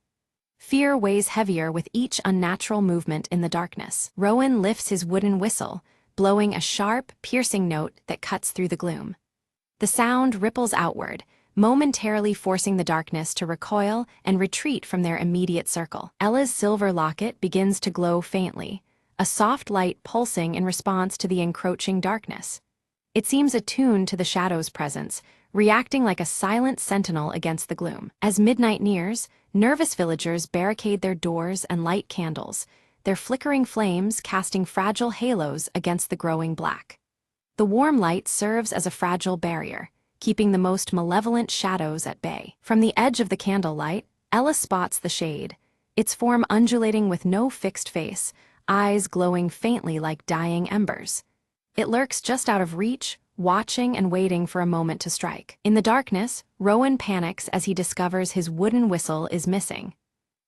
Fear weighs heavier with each unnatural movement in the darkness. Rowan lifts his wooden whistle, blowing a sharp, piercing note that cuts through the gloom. The sound ripples outward, momentarily forcing the darkness to recoil and retreat from their immediate circle. Ella's silver locket begins to glow faintly, a soft light pulsing in response to the encroaching darkness. It seems attuned to the shadow's presence, reacting like a silent sentinel against the gloom. As midnight nears, nervous villagers barricade their doors and light candles, their flickering flames casting fragile halos against the growing black. The warm light serves as a fragile barrier, keeping the most malevolent shadows at bay. From the edge of the candlelight, Ella spots the shade, its form undulating with no fixed face, eyes glowing faintly like dying embers. It lurks just out of reach, watching and waiting for a moment to strike. In the darkness, Rowan panics as he discovers his wooden whistle is missing.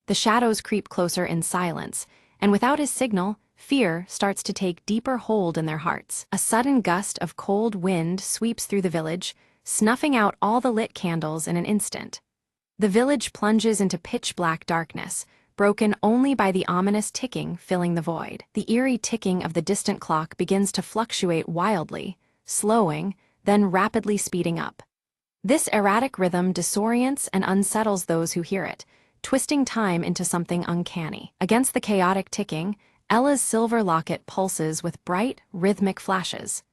The shadows creep closer in silence, and without his signal, fear starts to take deeper hold in their hearts. A sudden gust of cold wind sweeps through the village, snuffing out all the lit candles in an instant. The village plunges into pitch-black darkness, broken only by the ominous ticking filling the void. The eerie ticking of the distant clock begins to fluctuate wildly, slowing, then rapidly speeding up. This erratic rhythm disorients and unsettles those who hear it, twisting time into something uncanny. Against the chaotic ticking, Ella's silver locket pulses with bright, rhythmic flashes.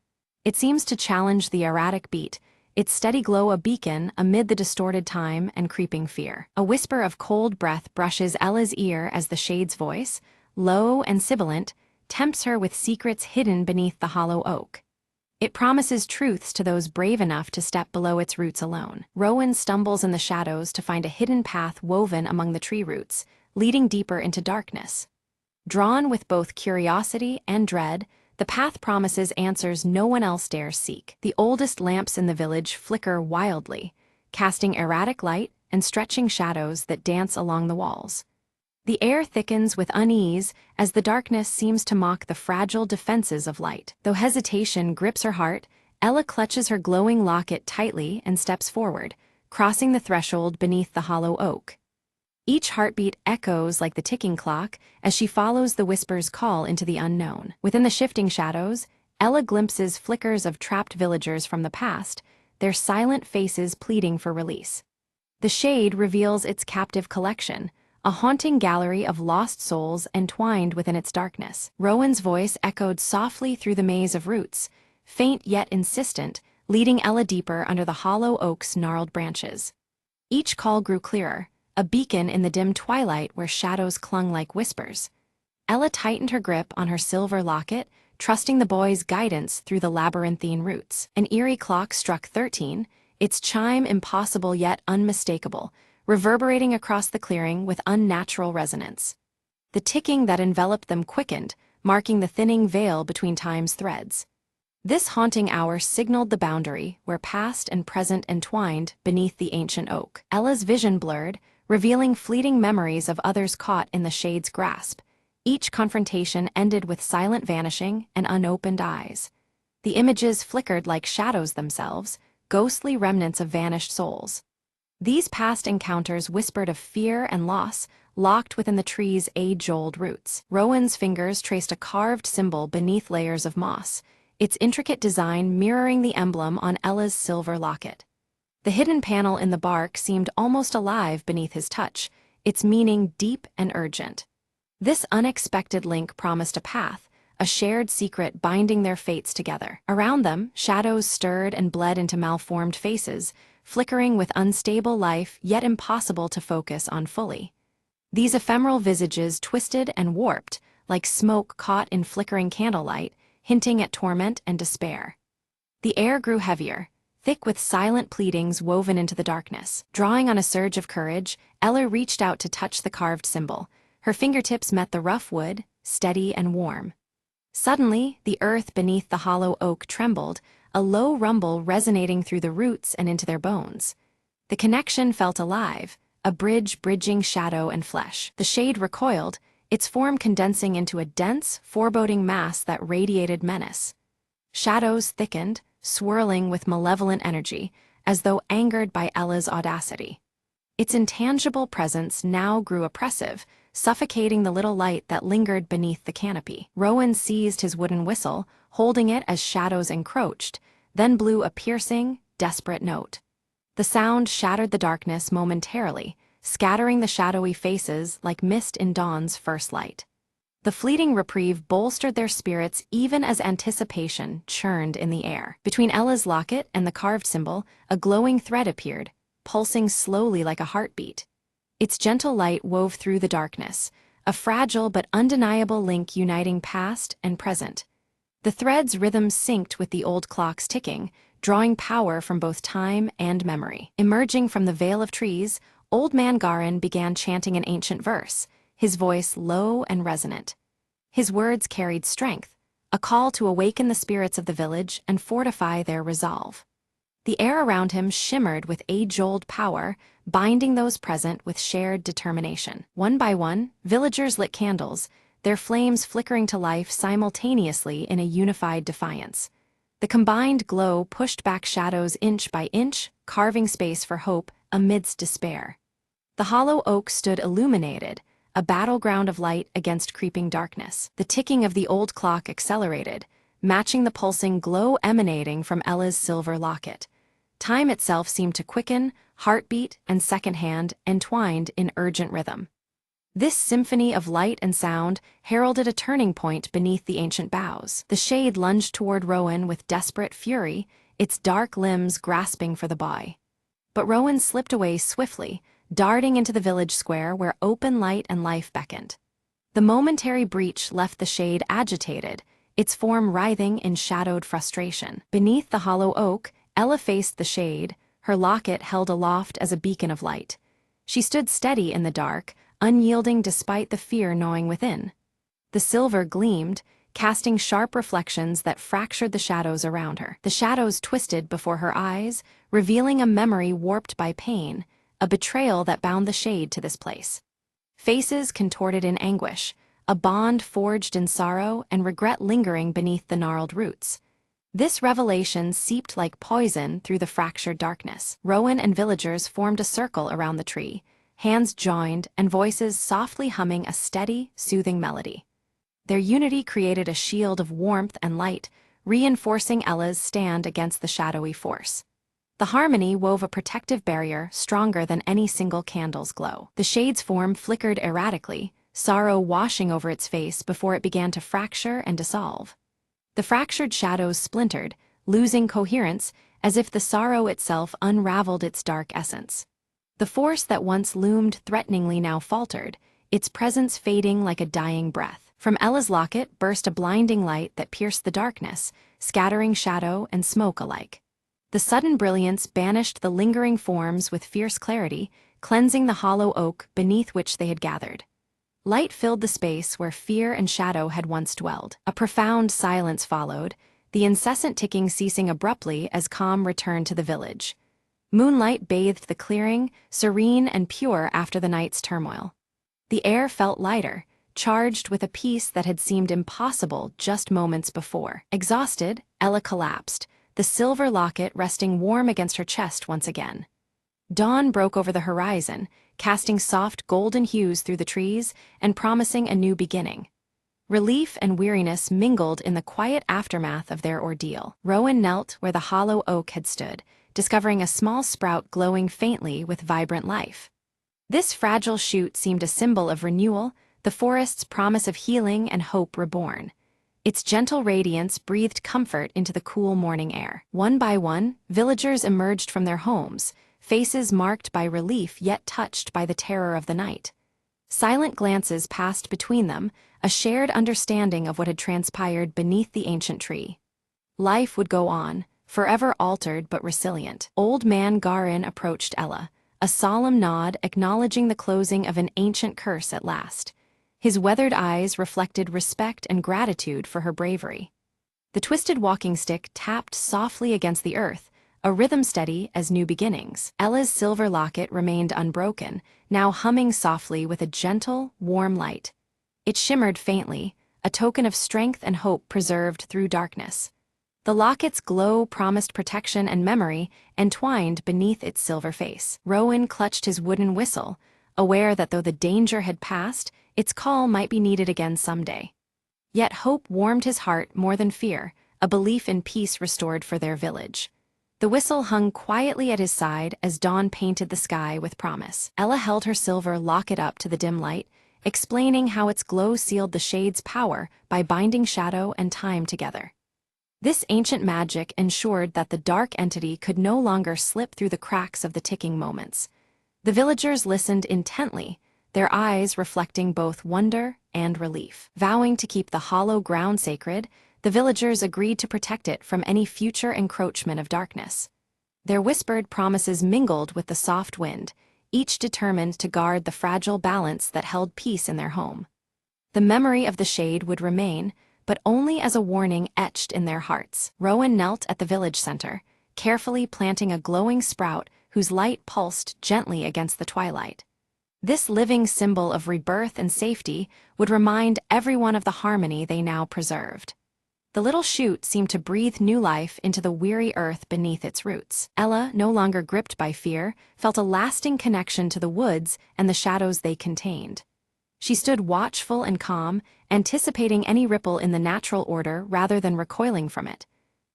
It seems to challenge the erratic beat, its steady glow a beacon amid the distorted time and creeping fear. A whisper of cold breath brushes Ella's ear as the shade's voice, low and sibilant, tempts her with secrets hidden beneath the hollow oak. It promises truths to those brave enough to step below its roots alone. Rowan stumbles in the shadows to find a hidden path woven among the tree roots, leading deeper into darkness. Drawn with both curiosity and dread, the path promises answers no one else dares seek. The oldest lamps in the village flicker wildly, casting erratic light and stretching shadows that dance along the walls. The air thickens with unease as the darkness seems to mock the fragile defenses of light. Though hesitation grips her heart, Ella clutches her glowing locket tightly and steps forward, crossing the threshold beneath the hollow oak. Each heartbeat echoes like the ticking clock as she follows the whisper's call into the unknown. Within the shifting shadows, Ella glimpses flickers of trapped villagers from the past, their silent faces pleading for release. The shade reveals its captive collection, a haunting gallery of lost souls entwined within its darkness. Rowan's voice echoed softly through the maze of roots, faint yet insistent, leading Ella deeper under the hollow oak's gnarled branches. Each call grew clearer, a beacon in the dim twilight where shadows clung like whispers. Ella tightened her grip on her silver locket, trusting the boy's guidance through the labyrinthine roots. An eerie clock struck 13, its chime impossible yet unmistakable, reverberating across the clearing with unnatural resonance. The ticking that enveloped them quickened, marking the thinning veil between time's threads. This haunting hour signaled the boundary where past and present entwined beneath the ancient oak. Ella's vision blurred, revealing fleeting memories of others caught in the shade's grasp. Each confrontation ended with silent vanishing and unopened eyes. The images flickered like shadows themselves, ghostly remnants of vanished souls. These past encounters whispered of fear and loss, locked within the tree's age-old roots. Rowan's fingers traced a carved symbol beneath layers of moss, its intricate design mirroring the emblem on Ella's silver locket. The hidden panel in the bark seemed almost alive beneath his touch, its meaning deep and urgent. This unexpected link promised a path, a shared secret binding their fates together. Around them, shadows stirred and bled into malformed faces, flickering with unstable life yet impossible to focus on fully. These ephemeral visages twisted and warped, like smoke caught in flickering candlelight, hinting at torment and despair. The air grew heavier, thick with silent pleadings woven into the darkness. Drawing on a surge of courage, Ella reached out to touch the carved symbol. Her fingertips met the rough wood, steady and warm. Suddenly, the earth beneath the hollow oak trembled, a low rumble resonating through the roots and into their bones. The connection felt alive, a bridge bridging shadow and flesh. The shade recoiled, its form condensing into a dense, foreboding mass that radiated menace. Shadows thickened, swirling with malevolent energy, as though angered by Ella's audacity. Its intangible presence now grew oppressive, suffocating the little light that lingered beneath the canopy. Rowan seized his wooden whistle, holding it as shadows encroached, then blew a piercing, desperate note. The sound shattered the darkness momentarily, scattering the shadowy faces like mist in dawn's first light. The fleeting reprieve bolstered their spirits even as anticipation churned in the air. Between Ella's locket and the carved symbol, a glowing thread appeared, pulsing slowly like a heartbeat. Its gentle light wove through the darkness, a fragile but undeniable link uniting past and present. The thread's rhythm synced with the old clock's ticking, drawing power from both time and memory. Emerging from the veil of trees, Old Man Garin began chanting an ancient verse, his voice low and resonant. His words carried strength, a call to awaken the spirits of the village and fortify their resolve. The air around him shimmered with age-old power, binding those present with shared determination. One by one, villagers lit candles, their flames flickering to life simultaneously in a unified defiance. The combined glow pushed back shadows inch by inch, carving space for hope amidst despair. The hollow oak stood illuminated, a battleground of light against creeping darkness. The ticking of the old clock accelerated, matching the pulsing glow emanating from Ella's silver locket. Time itself seemed to quicken, heartbeat and second hand entwined in urgent rhythm. This symphony of light and sound heralded a turning point beneath the ancient boughs. The shade lunged toward Rowan with desperate fury, its dark limbs grasping for the boy. But Rowan slipped away swiftly, darting into the village square where open light and life beckoned. The momentary breach left the shade agitated, its form writhing in shadowed frustration. Beneath the hollow oak, Ella faced the shade, her locket held aloft as a beacon of light. She stood steady in the dark, unyielding despite the fear gnawing within. The silver gleamed, casting sharp reflections that fractured the shadows around her. The shadows twisted before her eyes, revealing a memory warped by pain, a betrayal that bound the shade to this place. Faces contorted in anguish, a bond forged in sorrow and regret lingering beneath the gnarled roots. This revelation seeped like poison through the fractured darkness. Rowan and villagers formed a circle around the tree, hands joined and voices softly humming a steady, soothing melody. Their unity created a shield of warmth and light, reinforcing Ella's stand against the shadowy force. The harmony wove a protective barrier stronger than any single candle's glow. The shade's form flickered erratically, sorrow washing over its face before it began to fracture and dissolve. The fractured shadows splintered, losing coherence, as if the sorrow itself unraveled its dark essence. The force that once loomed threateningly now faltered, its presence fading like a dying breath. From Ella's locket burst a blinding light that pierced the darkness, scattering shadow and smoke alike. The sudden brilliance banished the lingering forms with fierce clarity, cleansing the hollow oak beneath which they had gathered. Light filled the space where fear and shadow had once dwelled. A profound silence followed, the incessant ticking ceasing abruptly as calm returned to the village. Moonlight bathed the clearing, serene and pure after the night's turmoil. The air felt lighter, charged with a peace that had seemed impossible just moments before. Exhausted, Ella collapsed, the silver locket resting warm against her chest once again. Dawn broke over the horizon, casting soft golden hues through the trees and promising a new beginning. Relief and weariness mingled in the quiet aftermath of their ordeal. Rowan knelt where the hollow oak had stood, discovering a small sprout glowing faintly with vibrant life. This fragile shoot seemed a symbol of renewal, the forest's promise of healing and hope reborn. Its gentle radiance breathed comfort into the cool morning air. One by one, villagers emerged from their homes, faces marked by relief yet touched by the terror of the night. Silent glances passed between them, a shared understanding of what had transpired beneath the ancient tree. Life would go on, forever altered but resilient. Old Man Garin approached Ella, a solemn nod acknowledging the closing of an ancient curse at last. His weathered eyes reflected respect and gratitude for her bravery. The twisted walking stick tapped softly against the earth, a rhythm steady as new beginnings. Ella's silver locket remained unbroken, now humming softly with a gentle, warm light. It shimmered faintly, a token of strength and hope preserved through darkness. The locket's glow promised protection and memory entwined beneath its silver face. Rowan clutched his wooden whistle, aware that though the danger had passed, its call might be needed again someday. Yet hope warmed his heart more than fear, a belief in peace restored for their village. The whistle hung quietly at his side as dawn painted the sky with promise. Ella held her silver locket up to the dim light, explaining how its glow sealed the shade's power by binding shadow and time together. This ancient magic ensured that the dark entity could no longer slip through the cracks of the ticking moments. The villagers listened intently, their eyes reflecting both wonder and relief. Vowing to keep the hollow ground sacred, the villagers agreed to protect it from any future encroachment of darkness. Their whispered promises mingled with the soft wind, each determined to guard the fragile balance that held peace in their home. The memory of the shade would remain, but only as a warning etched in their hearts. Rowan knelt at the village center, carefully planting a glowing sprout whose light pulsed gently against the twilight. This living symbol of rebirth and safety would remind everyone of the harmony they now preserved. The little shoot seemed to breathe new life into the weary earth beneath its roots. Ella, no longer gripped by fear, felt a lasting connection to the woods and the shadows they contained. She stood watchful and calm, anticipating any ripple in the natural order rather than recoiling from it.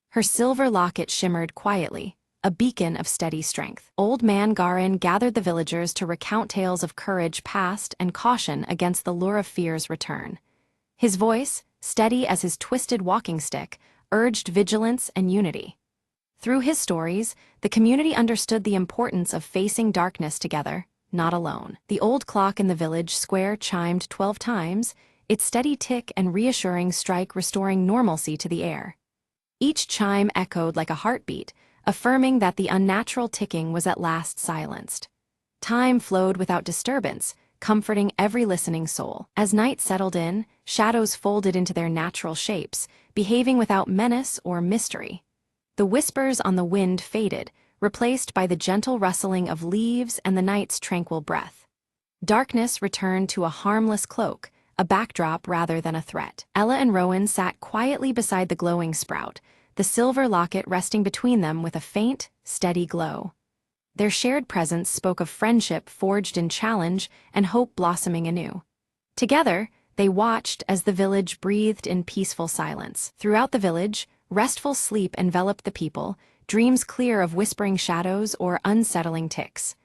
Her silver locket shimmered quietly, a beacon of steady strength. Old Man Garin gathered the villagers to recount tales of courage past and caution against the lure of fear's return. His voice, steady as his twisted walking stick, urged vigilance and unity. Through his stories, the community understood the importance of facing darkness together, not alone. The old clock in the village square chimed 12 times, its steady tick and reassuring strike restoring normalcy to the air. Each chime echoed like a heartbeat, affirming that the unnatural ticking was at last silenced. Time flowed without disturbance, comforting every listening soul. As night settled in, shadows folded into their natural shapes, behaving without menace or mystery. The whispers on the wind faded, replaced by the gentle rustling of leaves and the night's tranquil breath. Darkness returned to a harmless cloak, a backdrop rather than a threat. Ella and Rowan sat quietly beside the glowing sprout, the silver locket resting between them with a faint, steady glow. Their shared presence spoke of friendship forged in challenge and hope blossoming anew. Together, they watched as the village breathed in peaceful silence. Throughout the village, restful sleep enveloped the people, dreams clear of whispering shadows or unsettling ticks.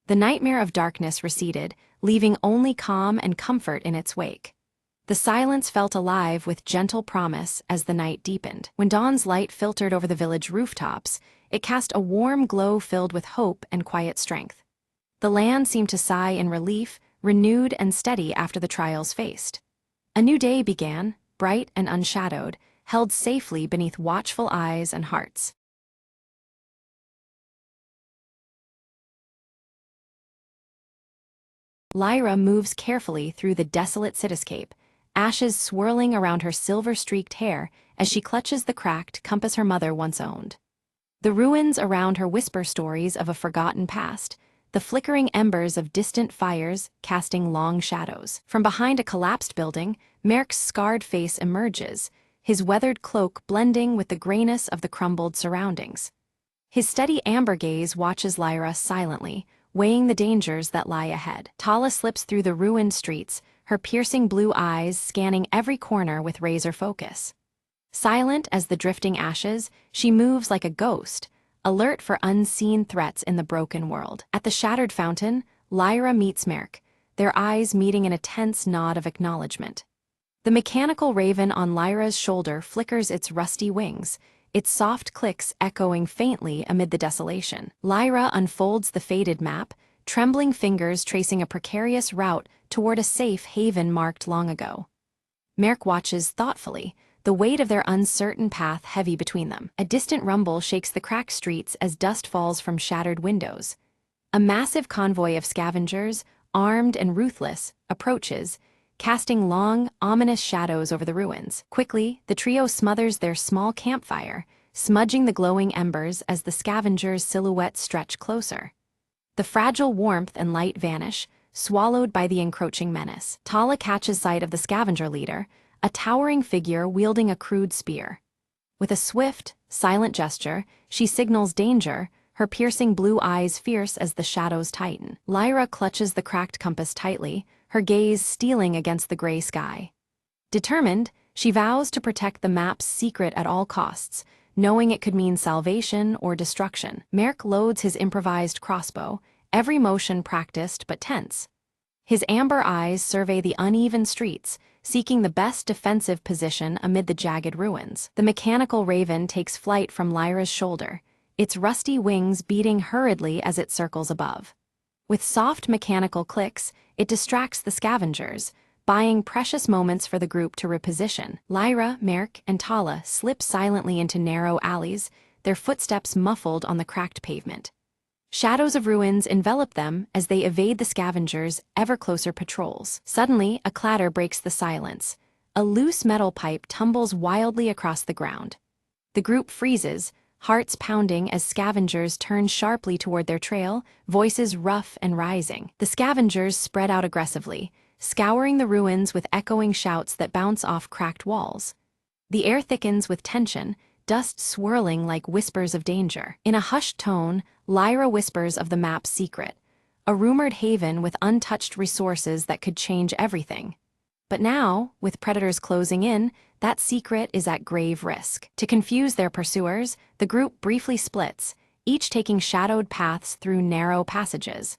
The nightmare of darkness receded, leaving only calm and comfort in its wake. The silence felt alive with gentle promise as the night deepened. When dawn's light filtered over the village rooftops, it cast a warm glow filled with hope and quiet strength. The land seemed to sigh in relief, renewed and steady after the trials faced. A new day began, bright and unshadowed, held safely beneath watchful eyes and hearts. Lyra moves carefully through the desolate cityscape, ashes swirling around her silver-streaked hair as she clutches the cracked compass her mother once owned. The ruins around her whisper stories of a forgotten past, the flickering embers of distant fires casting long shadows. From behind a collapsed building, Merk's scarred face emerges, his weathered cloak blending with the grayness of the crumbled surroundings. His steady amber gaze watches Lyra silently, weighing the dangers that lie ahead. Tala slips through the ruined streets, her piercing blue eyes scanning every corner with razor focus. Silent as the drifting ashes, she moves like a ghost, alert for unseen threats in the broken world. At the shattered fountain, Lyra meets Merk, their eyes meeting in a tense nod of acknowledgement. The mechanical raven on Lyra's shoulder flickers its rusty wings, its soft clicks echoing faintly amid the desolation. Lyra unfolds the faded map, trembling fingers tracing a precarious route toward a safe haven marked long ago. Merk watches thoughtfully, the weight of their uncertain path heavy between them. A distant rumble shakes the cracked streets as dust falls from shattered windows. A massive convoy of scavengers, armed and ruthless, approaches, casting long, ominous shadows over the ruins. Quickly, the trio smothers their small campfire, smudging the glowing embers as the scavengers' silhouettes stretch closer. The fragile warmth and light vanish, swallowed by the encroaching menace. Tala catches sight of the scavenger leader, a towering figure wielding a crude spear. With a swift, silent gesture, she signals danger, her piercing blue eyes fierce as the shadows tighten. Lyra clutches the cracked compass tightly, her gaze stealing against the gray sky. Determined, she vows to protect the map's secret at all costs, knowing it could mean salvation or destruction. Merk loads his improvised crossbow, every motion practiced but tense. His amber eyes survey the uneven streets, seeking the best defensive position amid the jagged ruins. The mechanical raven takes flight from Lyra's shoulder, its rusty wings beating hurriedly as it circles above. With soft mechanical clicks, it distracts the scavengers, buying precious moments for the group to reposition. Lyra, Merk, and Tala slip silently into narrow alleys, their footsteps muffled on the cracked pavement. Shadows of ruins envelop them as they evade the scavengers' ever-closer patrols. Suddenly, a clatter breaks the silence. A loose metal pipe tumbles wildly across the ground. The group freezes, hearts pounding as scavengers turn sharply toward their trail, voices rough and rising. The scavengers spread out aggressively, scouring the ruins with echoing shouts that bounce off cracked walls. The air thickens with tension, dust swirling like whispers of danger. In a hushed tone, Lyra whispers of the map's secret, a rumored haven with untouched resources that could change everything. But now, with predators closing in, that secret is at grave risk. To confuse their pursuers, the group briefly splits, each taking shadowed paths through narrow passages.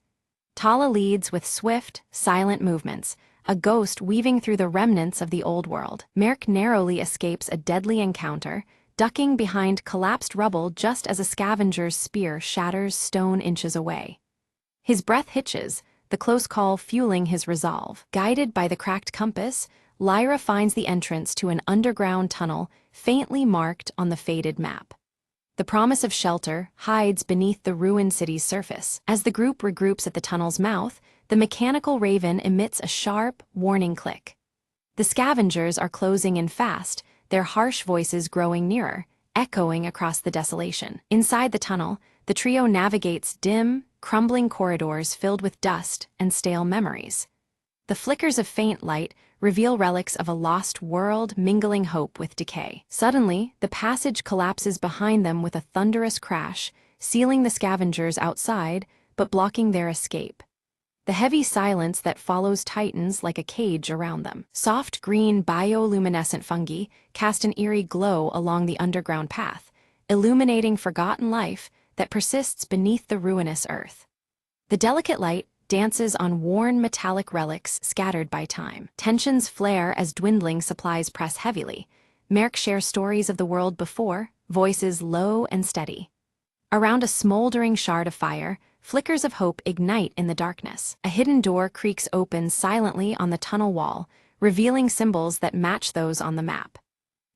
Tala leads with swift, silent movements, a ghost weaving through the remnants of the old world. Merk narrowly escapes a deadly encounter, ducking behind collapsed rubble just as a scavenger's spear shatters stone inches away. His breath hitches, the close call fueling his resolve. Guided by the cracked compass, Lyra finds the entrance to an underground tunnel faintly marked on the faded map. The promise of shelter hides beneath the ruined city's surface. As the group regroups at the tunnel's mouth, the mechanical raven emits a sharp, warning click. The scavengers are closing in fast, their harsh voices growing nearer, echoing across the desolation. Inside the tunnel, the trio navigates dim, crumbling corridors filled with dust and stale memories. The flickers of faint light reveal relics of a lost world mingling hope with decay. Suddenly, the passage collapses behind them with a thunderous crash, sealing the scavengers outside, but blocking their escape. The heavy silence that follows tightens like a cage around them. Soft green bioluminescent fungi cast an eerie glow along the underground path, illuminating forgotten life that persists beneath the ruinous earth. The delicate light dances on worn metallic relics scattered by time. Tensions flare as dwindling supplies press heavily. Merc shares stories of the world before, voices low and steady. Around a smoldering shard of fire, flickers of hope ignite in the darkness. A hidden door creaks open silently on the tunnel wall, revealing symbols that match those on the map.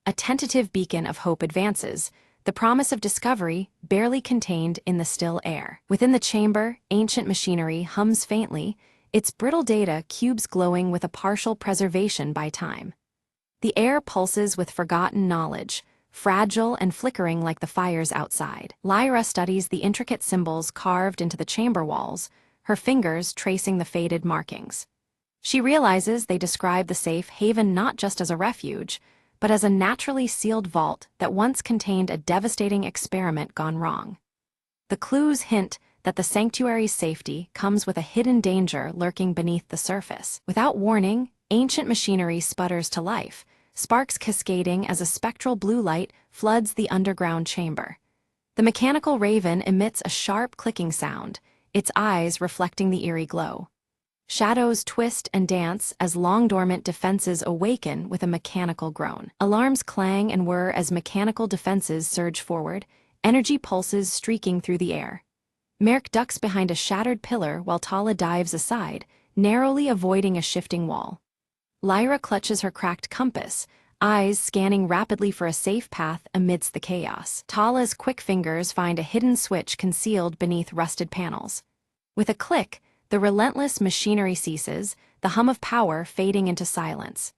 A tentative beacon of hope advances, the promise of discovery barely contained in the still air. Within the chamber, ancient machinery hums faintly, its brittle data cubes glowing with a partial preservation by time. The air pulses with forgotten knowledge, fragile and flickering like the fires outside. Lyra studies the intricate symbols carved into the chamber walls, her fingers tracing the faded markings. She realizes they describe the safe haven not just as a refuge, but as a naturally sealed vault that once contained a devastating experiment gone wrong. The clues hint that the sanctuary's safety comes with a hidden danger lurking beneath the surface. Without warning, ancient machinery sputters to life, sparks cascading as a spectral blue light floods the underground chamber. The mechanical raven emits a sharp clicking sound, its eyes reflecting the eerie glow. Shadows twist and dance as long-dormant defenses awaken with a mechanical groan. Alarms clang and whir as mechanical defenses surge forward, energy pulses streaking through the air. Merc ducks behind a shattered pillar while Tala dives aside, narrowly avoiding a shifting wall. Lyra clutches her cracked compass, eyes scanning rapidly for a safe path amidst the chaos. Tala's quick fingers find a hidden switch concealed beneath rusted panels. With a click, the relentless machinery ceases, the hum of power fading into silence.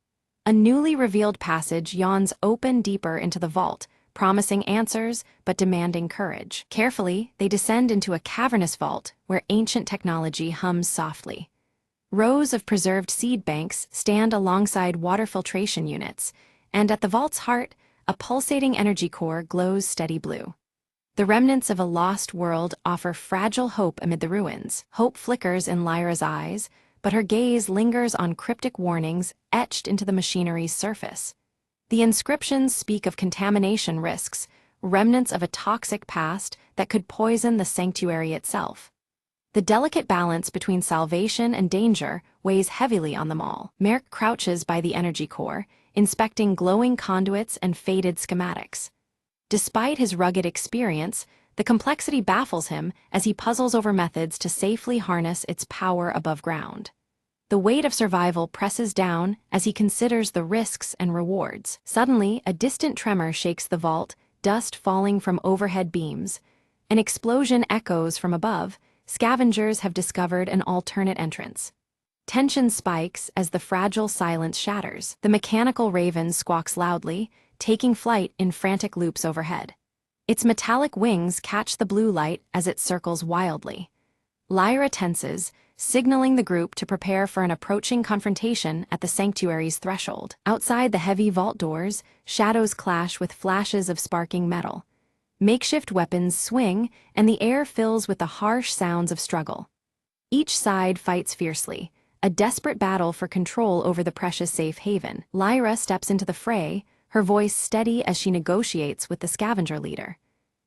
A newly revealed passage yawns open deeper into the vault, promising answers but demanding courage. Carefully, they descend into a cavernous vault where ancient technology hums softly. Rows of preserved seed banks stand alongside water filtration units, and at the vault's heart, a pulsating energy core glows steady blue. The remnants of a lost world offer fragile hope amid the ruins. Hope flickers in Lyra's eyes, but her gaze lingers on cryptic warnings etched into the machinery's surface. The inscriptions speak of contamination risks, remnants of a toxic past that could poison the sanctuary itself. The delicate balance between salvation and danger weighs heavily on them all. Merc crouches by the energy core, inspecting glowing conduits and faded schematics. Despite his rugged experience, the complexity baffles him as he puzzles over methods to safely harness its power above ground. The weight of survival presses down as he considers the risks and rewards. Suddenly, a distant tremor shakes the vault, dust falling from overhead beams. An explosion echoes from above. Scavengers have discovered an alternate entrance. Tension spikes as the fragile silence shatters. The mechanical raven squawks loudly, taking flight in frantic loops overhead. Its metallic wings catch the blue light as it circles wildly. Lyra tenses, signaling the group to prepare for an approaching confrontation at the sanctuary's threshold. Outside the heavy vault doors, shadows clash with flashes of sparking metal. Makeshift weapons swing, and the air fills with the harsh sounds of struggle. Each side fights fiercely, a desperate battle for control over the precious safe haven. Lyra steps into the fray, her voice steady as she negotiates with the scavenger leader.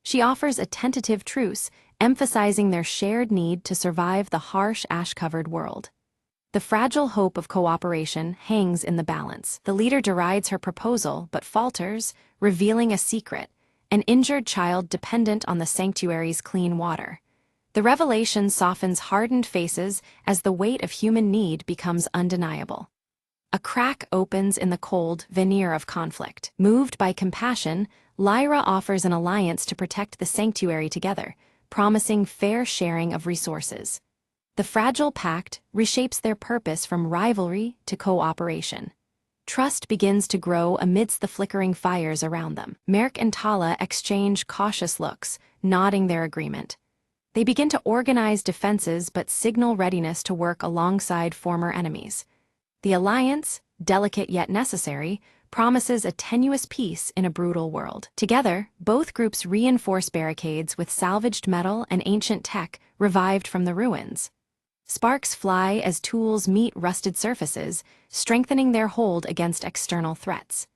She offers a tentative truce, emphasizing their shared need to survive the harsh ash-covered world. The fragile hope of cooperation hangs in the balance. The leader derides her proposal but falters, revealing a secret: an injured child dependent on the sanctuary's clean water. The revelation softens hardened faces as the weight of human need becomes undeniable. A crack opens in the cold veneer of conflict. Moved by compassion, Lyra offers an alliance to protect the sanctuary together, promising fair sharing of resources. The fragile pact reshapes their purpose from rivalry to cooperation. Trust begins to grow amidst the flickering fires around them. Merc and Tala exchange cautious looks, nodding their agreement. They begin to organize defenses but signal readiness to work alongside former enemies. The alliance, delicate yet necessary, promises a tenuous peace in a brutal world. Together, both groups reinforce barricades with salvaged metal and ancient tech revived from the ruins. Sparks fly as tools meet rusted surfaces, strengthening their hold against external threats.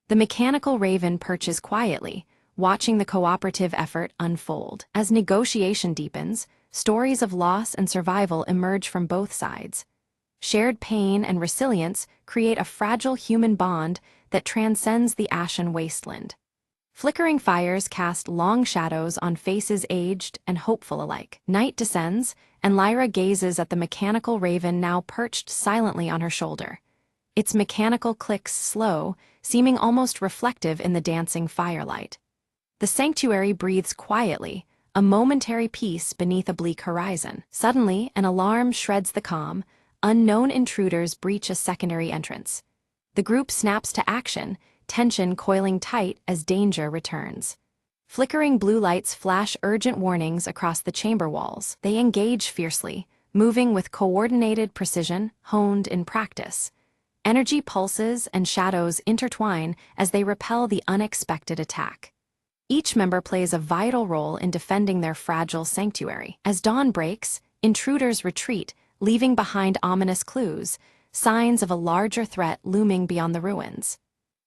The mechanical raven perches quietly, watching the cooperative effort unfold. As negotiation deepens, stories of loss and survival emerge from both sides. Shared pain and resilience create a fragile human bond that transcends the ashen wasteland. Flickering fires cast long shadows on faces aged and hopeful alike. Night descends, and Lyra gazes at the mechanical raven now perched silently on her shoulder. Its mechanical clicks slow, seeming almost reflective in the dancing firelight. The sanctuary breathes quietly, a momentary peace beneath a bleak horizon. Suddenly, an alarm shreds the calm. Unknown intruders breach a secondary entrance. The group snaps to action, tension coiling tight as danger returns. Flickering blue lights flash urgent warnings across the chamber walls. They engage fiercely, moving with coordinated precision, honed in practice. Energy pulses and shadows intertwine as they repel the unexpected attack. Each member plays a vital role in defending their fragile sanctuary. As dawn breaks, intruders retreat, leaving behind ominous clues, signs of a larger threat looming beyond the ruins.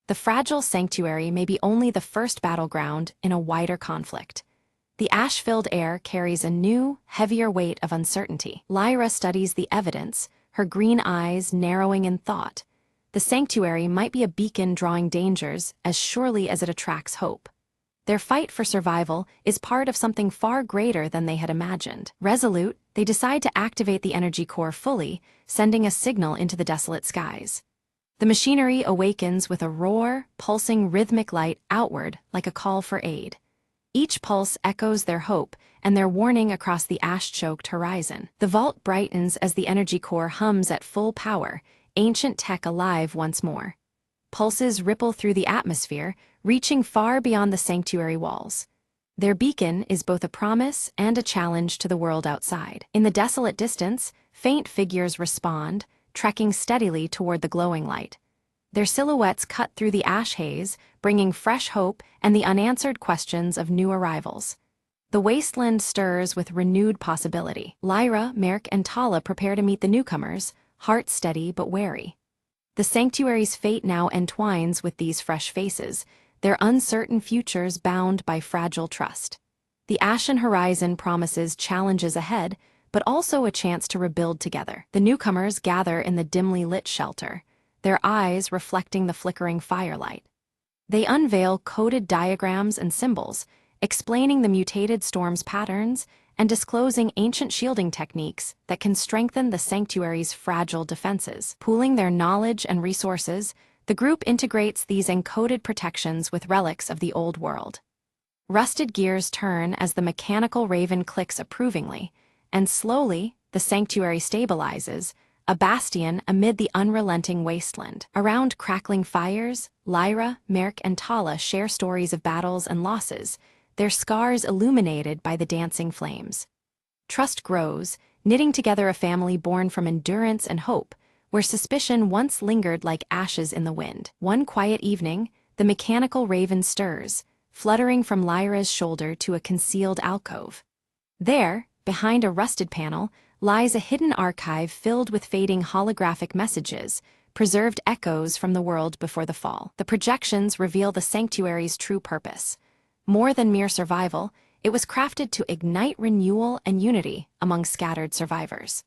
The fragile sanctuary may be only the first battleground in a wider conflict. The ash-filled air carries a new, heavier weight of uncertainty. Lyra studies the evidence, her green eyes narrowing in thought. The sanctuary might be a beacon drawing dangers as surely as it attracts hope. Their fight for survival is part of something far greater than they had imagined. Resolute, they decide to activate the energy core fully, sending a signal into the desolate skies. The machinery awakens with a roar, pulsing rhythmic light outward like a call for aid. Each pulse echoes their hope and their warning across the ash-choked horizon. The vault brightens as the energy core hums at full power, ancient tech alive once more. Pulses ripple through the atmosphere, reaching far beyond the sanctuary walls. Their beacon is both a promise and a challenge to the world outside. In the desolate distance, faint figures respond, trekking steadily toward the glowing light. Their silhouettes cut through the ash haze, bringing fresh hope and the unanswered questions of new arrivals. The wasteland stirs with renewed possibility. Lyra, Merk, and Tala prepare to meet the newcomers, heart steady but wary. The sanctuary's fate now entwines with these fresh faces, their uncertain futures bound by fragile trust. The ashen horizon promises challenges ahead, but also a chance to rebuild together. The newcomers gather in the dimly lit shelter, their eyes reflecting the flickering firelight. They unveil coded diagrams and symbols, explaining the mutated storm's patterns and disclosing ancient shielding techniques that can strengthen the sanctuary's fragile defenses. Pooling their knowledge and resources, the group integrates these encoded protections with relics of the old world. Rusted gears turn as the mechanical raven clicks approvingly, and slowly, the sanctuary stabilizes, a bastion amid the unrelenting wasteland. Around crackling fires, Lyra, Merk, and Tala share stories of battles and losses, their scars illuminated by the dancing flames. Trust grows, knitting together a family born from endurance and hope, where suspicion once lingered like ashes in the wind. One quiet evening, the mechanical raven stirs, fluttering from Lyra's shoulder to a concealed alcove. There, behind a rusted panel, lies a hidden archive filled with fading holographic messages, preserved echoes from the world before the fall. The projections reveal the sanctuary's true purpose. More than mere survival, it was crafted to ignite renewal and unity among scattered survivors.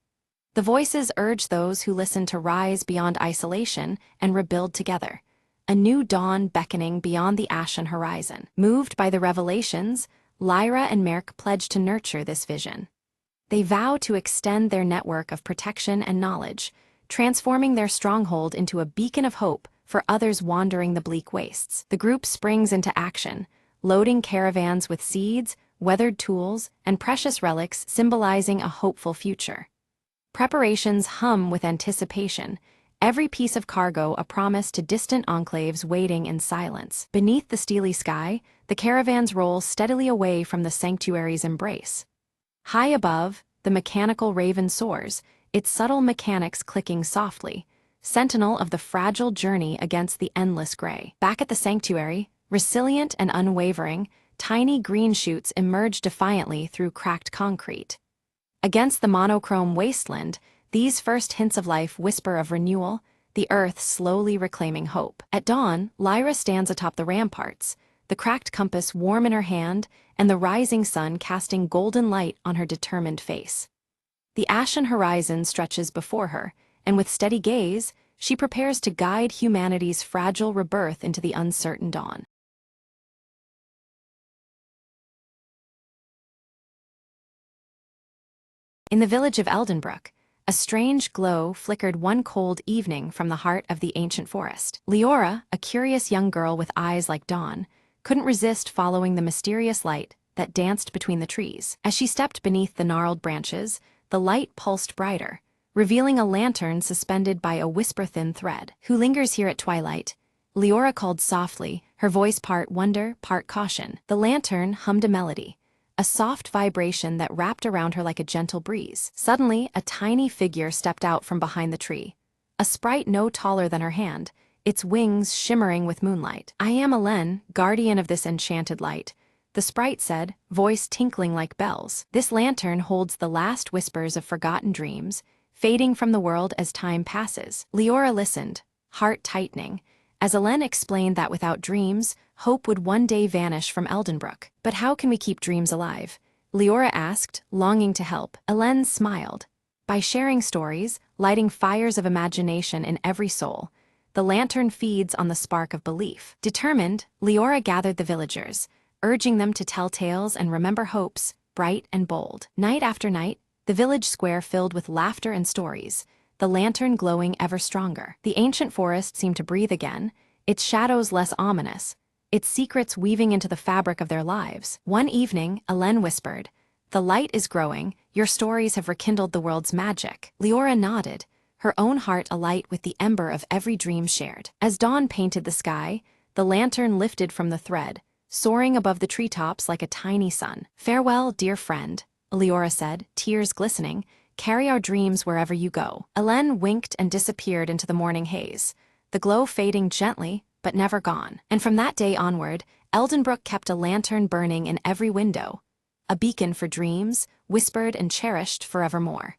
The voices urge those who listen to rise beyond isolation and rebuild together, a new dawn beckoning beyond the ashen horizon. Moved by the revelations, Lyra and Merk pledge to nurture this vision. They vow to extend their network of protection and knowledge, transforming their stronghold into a beacon of hope for others wandering the bleak wastes. The group springs into action, loading caravans with seeds, weathered tools, and precious relics symbolizing a hopeful future. Preparations hum with anticipation, every piece of cargo a promise to distant enclaves waiting in silence. Beneath the steely sky, the caravans roll steadily away from the sanctuary's embrace. High above, the mechanical raven soars, its subtle mechanics clicking softly, sentinel of the fragile journey against the endless gray. Back at the sanctuary, resilient and unwavering, tiny green shoots emerge defiantly through cracked concrete. Against the monochrome wasteland, these first hints of life whisper of renewal, the earth slowly reclaiming hope. At dawn, Lyra stands atop the ramparts, the cracked compass warm in her hand and the rising sun casting golden light on her determined face. The ashen horizon stretches before her, and with steady gaze, she prepares to guide humanity's fragile rebirth into the uncertain dawn. In the village of Eldenbrook, a strange glow flickered one cold evening from the heart of the ancient forest. Leora, a curious young girl with eyes like dawn, couldn't resist following the mysterious light that danced between the trees. As she stepped beneath the gnarled branches, the light pulsed brighter, revealing a lantern suspended by a whisper-thin thread. "Who lingers here at twilight?" Leora called softly, her voice part wonder, part caution. The lantern hummed a melody, a soft vibration that wrapped around her like a gentle breeze. Suddenly, a tiny figure stepped out from behind the tree, a sprite no taller than her hand, its wings shimmering with moonlight. "I am Elen, guardian of this enchanted light," the sprite said, voice tinkling like bells. "This lantern holds the last whispers of forgotten dreams, fading from the world as time passes." Leora listened, heart tightening, as Elen explained that without dreams, hope would one day vanish from Eldenbrook. "But how can we keep dreams alive?" Leora asked, longing to help. Elen smiled. "By sharing stories, lighting fires of imagination in every soul. The lantern feeds on the spark of belief." Determined, Leora gathered the villagers, urging them to tell tales and remember hopes, bright and bold. Night after night, the village square filled with laughter and stories, the lantern glowing ever stronger. The ancient forest seemed to breathe again, its shadows less ominous, its secrets weaving into the fabric of their lives. One evening, Elen whispered, "The light is growing, your stories have rekindled the world's magic." Leora nodded, her own heart alight with the ember of every dream shared. As dawn painted the sky, the lantern lifted from the thread, soaring above the treetops like a tiny sun. "Farewell, dear friend," Leora said, tears glistening. "Carry our dreams wherever you go." Elen winked and disappeared into the morning haze, the glow fading gently, but never gone. And from that day onward, Eldenbrook kept a lantern burning in every window, a beacon for dreams, whispered and cherished forevermore.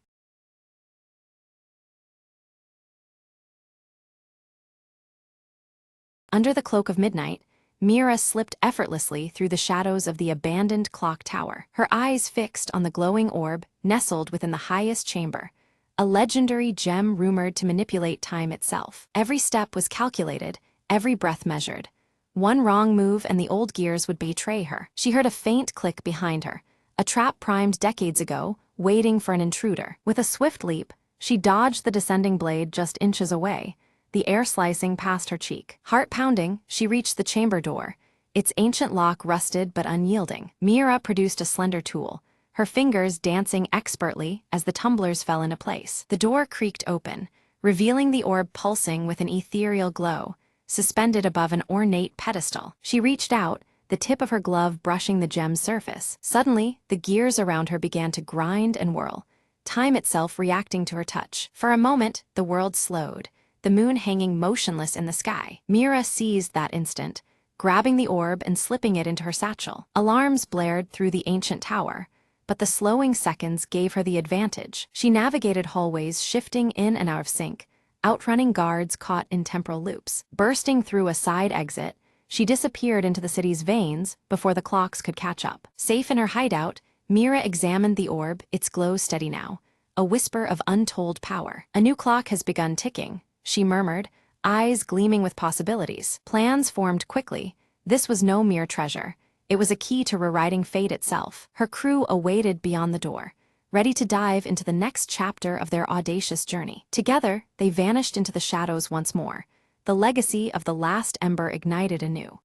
Under the cloak of midnight, Mira slipped effortlessly through the shadows of the abandoned clock tower, her eyes fixed on the glowing orb nestled within the highest chamber, a legendary gem rumored to manipulate time itself. Every step was calculated, every breath measured. One wrong move and the old gears would betray her. She heard a faint click behind her, a trap primed decades ago, waiting for an intruder. With a swift leap, she dodged the descending blade just inches away, the air slicing past her cheek. Heart pounding, she reached the chamber door, its ancient lock rusted but unyielding. Mira produced a slender tool, her fingers dancing expertly as the tumblers fell into place. The door creaked open, revealing the orb pulsing with an ethereal glow, suspended above an ornate pedestal. She reached out, the tip of her glove brushing the gem's surface. Suddenly, the gears around her began to grind and whirl, time itself reacting to her touch. For a moment, the world slowed, the moon hanging motionless in the sky. Mira seized that instant, grabbing the orb and slipping it into her satchel. Alarms blared through the ancient tower, but the slowing seconds gave her the advantage. She navigated hallways shifting in and out of sync, outrunning guards caught in temporal loops. Bursting through a side exit, she disappeared into the city's veins before the clocks could catch up. Safe in her hideout, Mira examined the orb, its glow steady now, a whisper of untold power. "A new clock has begun ticking," she murmured, eyes gleaming with possibilities. Plans formed quickly. This was no mere treasure. It was a key to rewriting fate itself. Her crew awaited beyond the door, ready to dive into the next chapter of their audacious journey. Together, they vanished into the shadows once more, the legacy of the last ember ignited anew.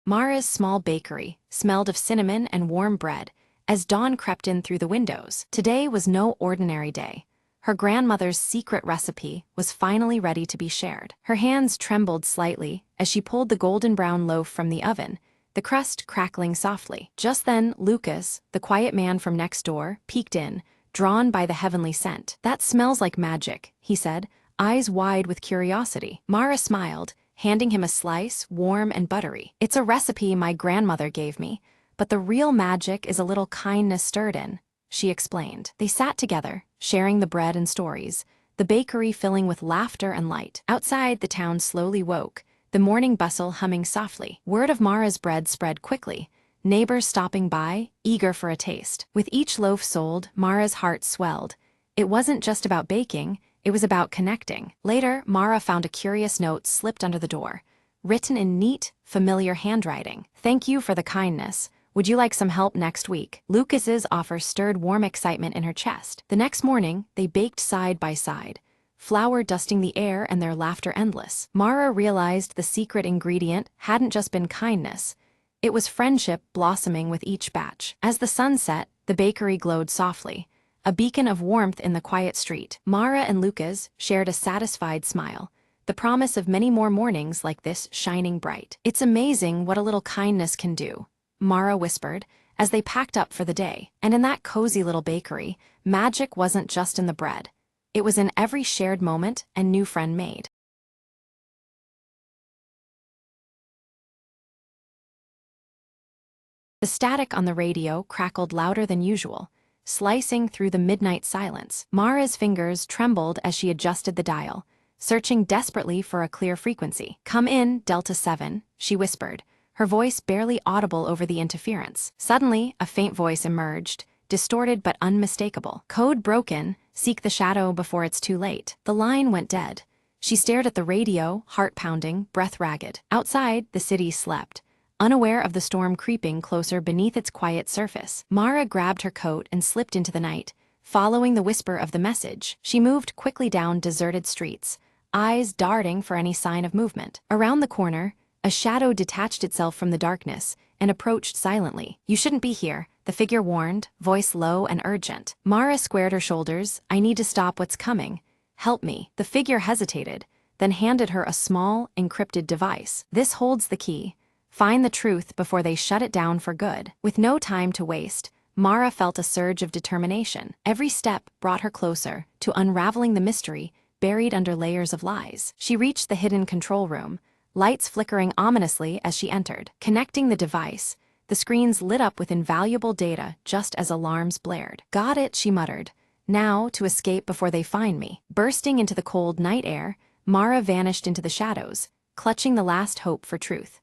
Mara's small bakery smelled of cinnamon and warm bread as dawn crept in through the windows. Today was no ordinary day. Her grandmother's secret recipe was finally ready to be shared. Her hands trembled slightly as she pulled the golden brown loaf from the oven, the crust crackling softly. Just then, Lucas, the quiet man from next door, peeked in, drawn by the heavenly scent. "That smells like magic," he said, eyes wide with curiosity. Mara smiled, handing him a slice, warm and buttery. "It's a recipe my grandmother gave me, but the real magic is a little kindness stirred in," she explained. They sat together, sharing the bread and stories, the bakery filling with laughter and light. Outside, the town slowly woke, the morning bustle humming softly. Word of Mara's bread spread quickly, neighbors stopping by, eager for a taste. With each loaf sold, Mara's heart swelled. It wasn't just about baking, it was about connecting. Later, Mara found a curious note slipped under the door, written in neat, familiar handwriting. "Thank you for the kindness. Would you like some help next week?" Lucas's offer stirred warm excitement in her chest. The next morning, they baked side by side, flour dusting the air and their laughter endless. Mara realized the secret ingredient hadn't just been kindness. It was friendship blossoming with each batch. As the sun set, the bakery glowed softly, a beacon of warmth in the quiet street. Mara and Lucas shared a satisfied smile, the promise of many more mornings like this shining bright. "It's amazing what a little kindness can do," Mara whispered, as they packed up for the day. And in that cozy little bakery, magic wasn't just in the bread. It was in every shared moment and new friend made. The static on the radio crackled louder than usual, slicing through the midnight silence. Mara's fingers trembled as she adjusted the dial, searching desperately for a clear frequency. "Come in, Delta 7, she whispered, her voice barely audible over the interference. Suddenly, a faint voice emerged, distorted but unmistakable. "Code broken, seek the shadow before it's too late." The line went dead. She stared at the radio, heart pounding, breath ragged. Outside, the city slept, unaware of the storm creeping closer beneath its quiet surface. Mara grabbed her coat and slipped into the night, following the whisper of the message. She moved quickly down deserted streets, eyes darting for any sign of movement. Around the corner, a shadow detached itself from the darkness and approached silently. "You shouldn't be here," the figure warned, voice low and urgent. Mara squared her shoulders. "I need to stop what's coming. Help me." The figure hesitated, then handed her a small, encrypted device. "This holds the key. Find the truth before they shut it down for good." With no time to waste, Mara felt a surge of determination. Every step brought her closer to unraveling the mystery buried under layers of lies. She reached the hidden control room, lights flickering ominously as she entered. Connecting the device, the screens lit up with invaluable data just as alarms blared. "Got it," she muttered. "Now to escape before they find me." Bursting into the cold night air, Mara vanished into the shadows, clutching the last hope for truth.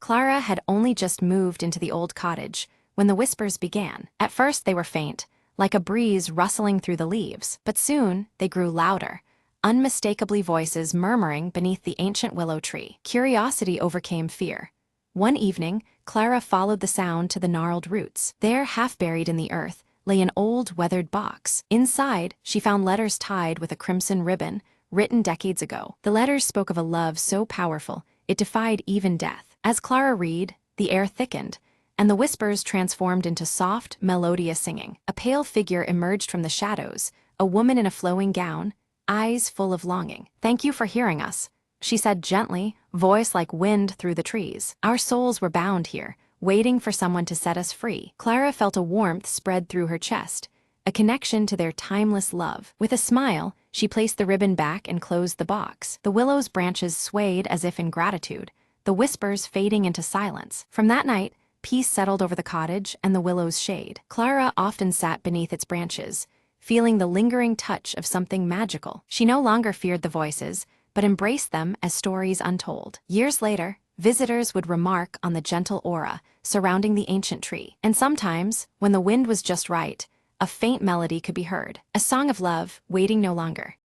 Clara had only just moved into the old cottage when the whispers began. At first they were faint, like a breeze rustling through the leaves, but soon they grew louder, unmistakably voices murmuring beneath the ancient willow tree. Curiosity overcame fear. One evening, Clara followed the sound to the gnarled roots. There, half buried in the earth, lay an old, weathered box. Inside, she found letters tied with a crimson ribbon, written decades ago. The letters spoke of a love so powerful, it defied even death. As Clara read, the air thickened, and the whispers transformed into soft, melodious singing. A pale figure emerged from the shadows, a woman in a flowing gown, eyes full of longing. "Thank you for hearing us," she said gently, voice like wind through the trees. "Our souls were bound here, waiting for someone to set us free." Clara felt a warmth spread through her chest, a connection to their timeless love. With a smile, she placed the ribbon back and closed the box. The willow's branches swayed as if in gratitude, the whispers fading into silence. From that night, peace settled over the cottage and the willow's shade. Clara often sat beneath its branches, feeling the lingering touch of something magical. She no longer feared the voices, but embraced them as stories untold. Years later, visitors would remark on the gentle aura surrounding the ancient tree. And sometimes, when the wind was just right, a faint melody could be heard, a song of love waiting no longer.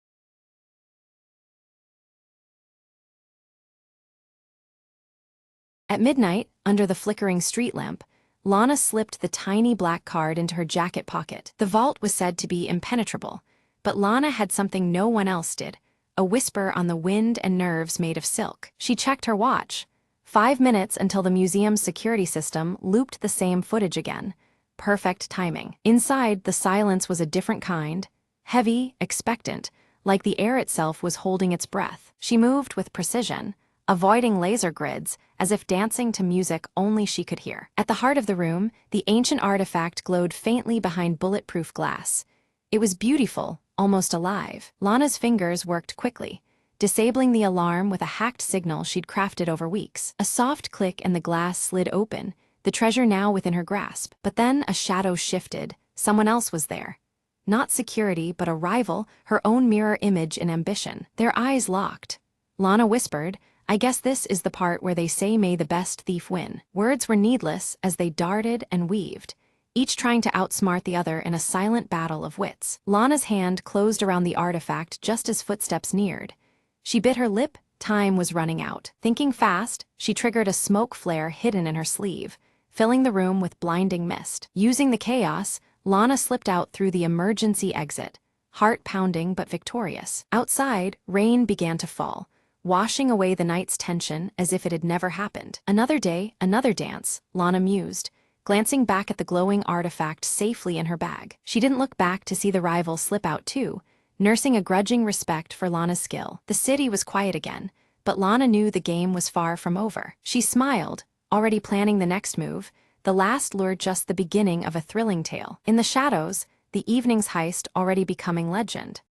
At midnight, under the flickering street lamp, Lana slipped the tiny black card into her jacket pocket. The vault was said to be impenetrable, but Lana had something no one else did, a whisper on the wind and nerves made of silk. She checked her watch. 5 minutes until the museum's security system looped the same footage again. Perfect timing. Inside, the silence was a different kind, heavy, expectant, like the air itself was holding its breath. She moved with precision, avoiding laser grids, as if dancing to music only she could hear. At the heart of the room, the ancient artifact glowed faintly behind bulletproof glass. It was beautiful, almost alive. Lana's fingers worked quickly, disabling the alarm with a hacked signal she'd crafted over weeks. A soft click and the glass slid open, the treasure now within her grasp. But then a shadow shifted. Someone else was there. Not security, but a rival, her own mirror image in ambition. Their eyes locked. Lana whispered, "I guess this is the part where they say may the best thief win." Words were needless as they darted and weaved, each trying to outsmart the other in a silent battle of wits. Lana's hand closed around the artifact just as footsteps neared. She bit her lip. Time was running out. Thinking fast, she triggered a smoke flare hidden in her sleeve, filling the room with blinding mist. Using the chaos, Lana slipped out through the emergency exit, heart pounding but victorious. Outside, rain began to fall, washing away the night's tension as if it had never happened. Another day, another dance, Lana mused, glancing back at the glowing artifact safely in her bag. She didn't look back to see the rival slip out too, nursing a grudging respect for Lana's skill. The city was quiet again, but Lana knew the game was far from over. She smiled, already planning the next move, the last lure just the beginning of a thrilling tale. In the shadows, the evening's heist already becoming legend.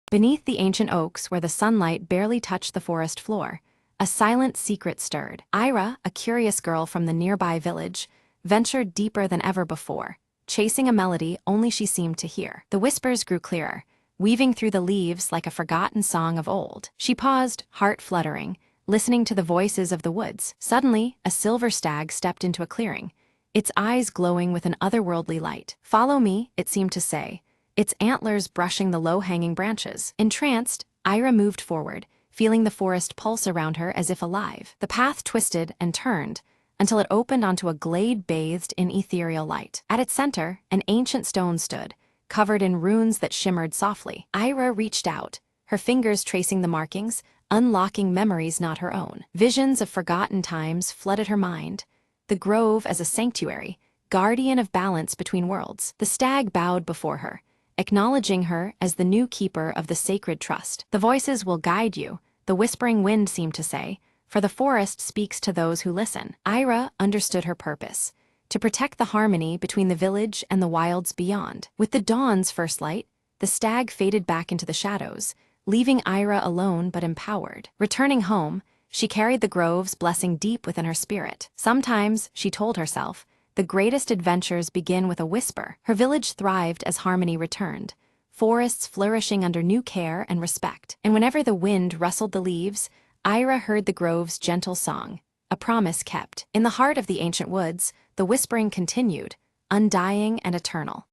Beneath the ancient oaks where the sunlight barely touched the forest floor, a silent secret stirred. Ira, a curious girl from the nearby village, ventured deeper than ever before, chasing a melody only she seemed to hear. The whispers grew clearer, weaving through the leaves like a forgotten song of old. She paused, heart fluttering, listening to the voices of the woods. Suddenly, a silver stag stepped into a clearing, its eyes glowing with an otherworldly light. "Follow me," it seemed to say, its antlers brushing the low-hanging branches. Entranced, Ira moved forward, feeling the forest pulse around her as if alive. The path twisted and turned, until it opened onto a glade bathed in ethereal light. At its center, an ancient stone stood, covered in runes that shimmered softly. Ira reached out, her fingers tracing the markings, unlocking memories not her own. Visions of forgotten times flooded her mind, the grove as a sanctuary, guardian of balance between worlds. The stag bowed before her, acknowledging her as the new keeper of the sacred trust. "The voices will guide you," the whispering wind seemed to say, "for the forest speaks to those who listen." Ira understood her purpose, to protect the harmony between the village and the wilds beyond. With the dawn's first light, the stag faded back into the shadows, leaving Ira alone but empowered. Returning home, she carried the grove's blessing deep within her spirit. Sometimes, she told herself, the greatest adventures begin with a whisper. Her village thrived as harmony returned, forests flourishing under new care and respect. And whenever the wind rustled the leaves, Ira heard the grove's gentle song, a promise kept. In the heart of the ancient woods, the whispering continued, undying and eternal.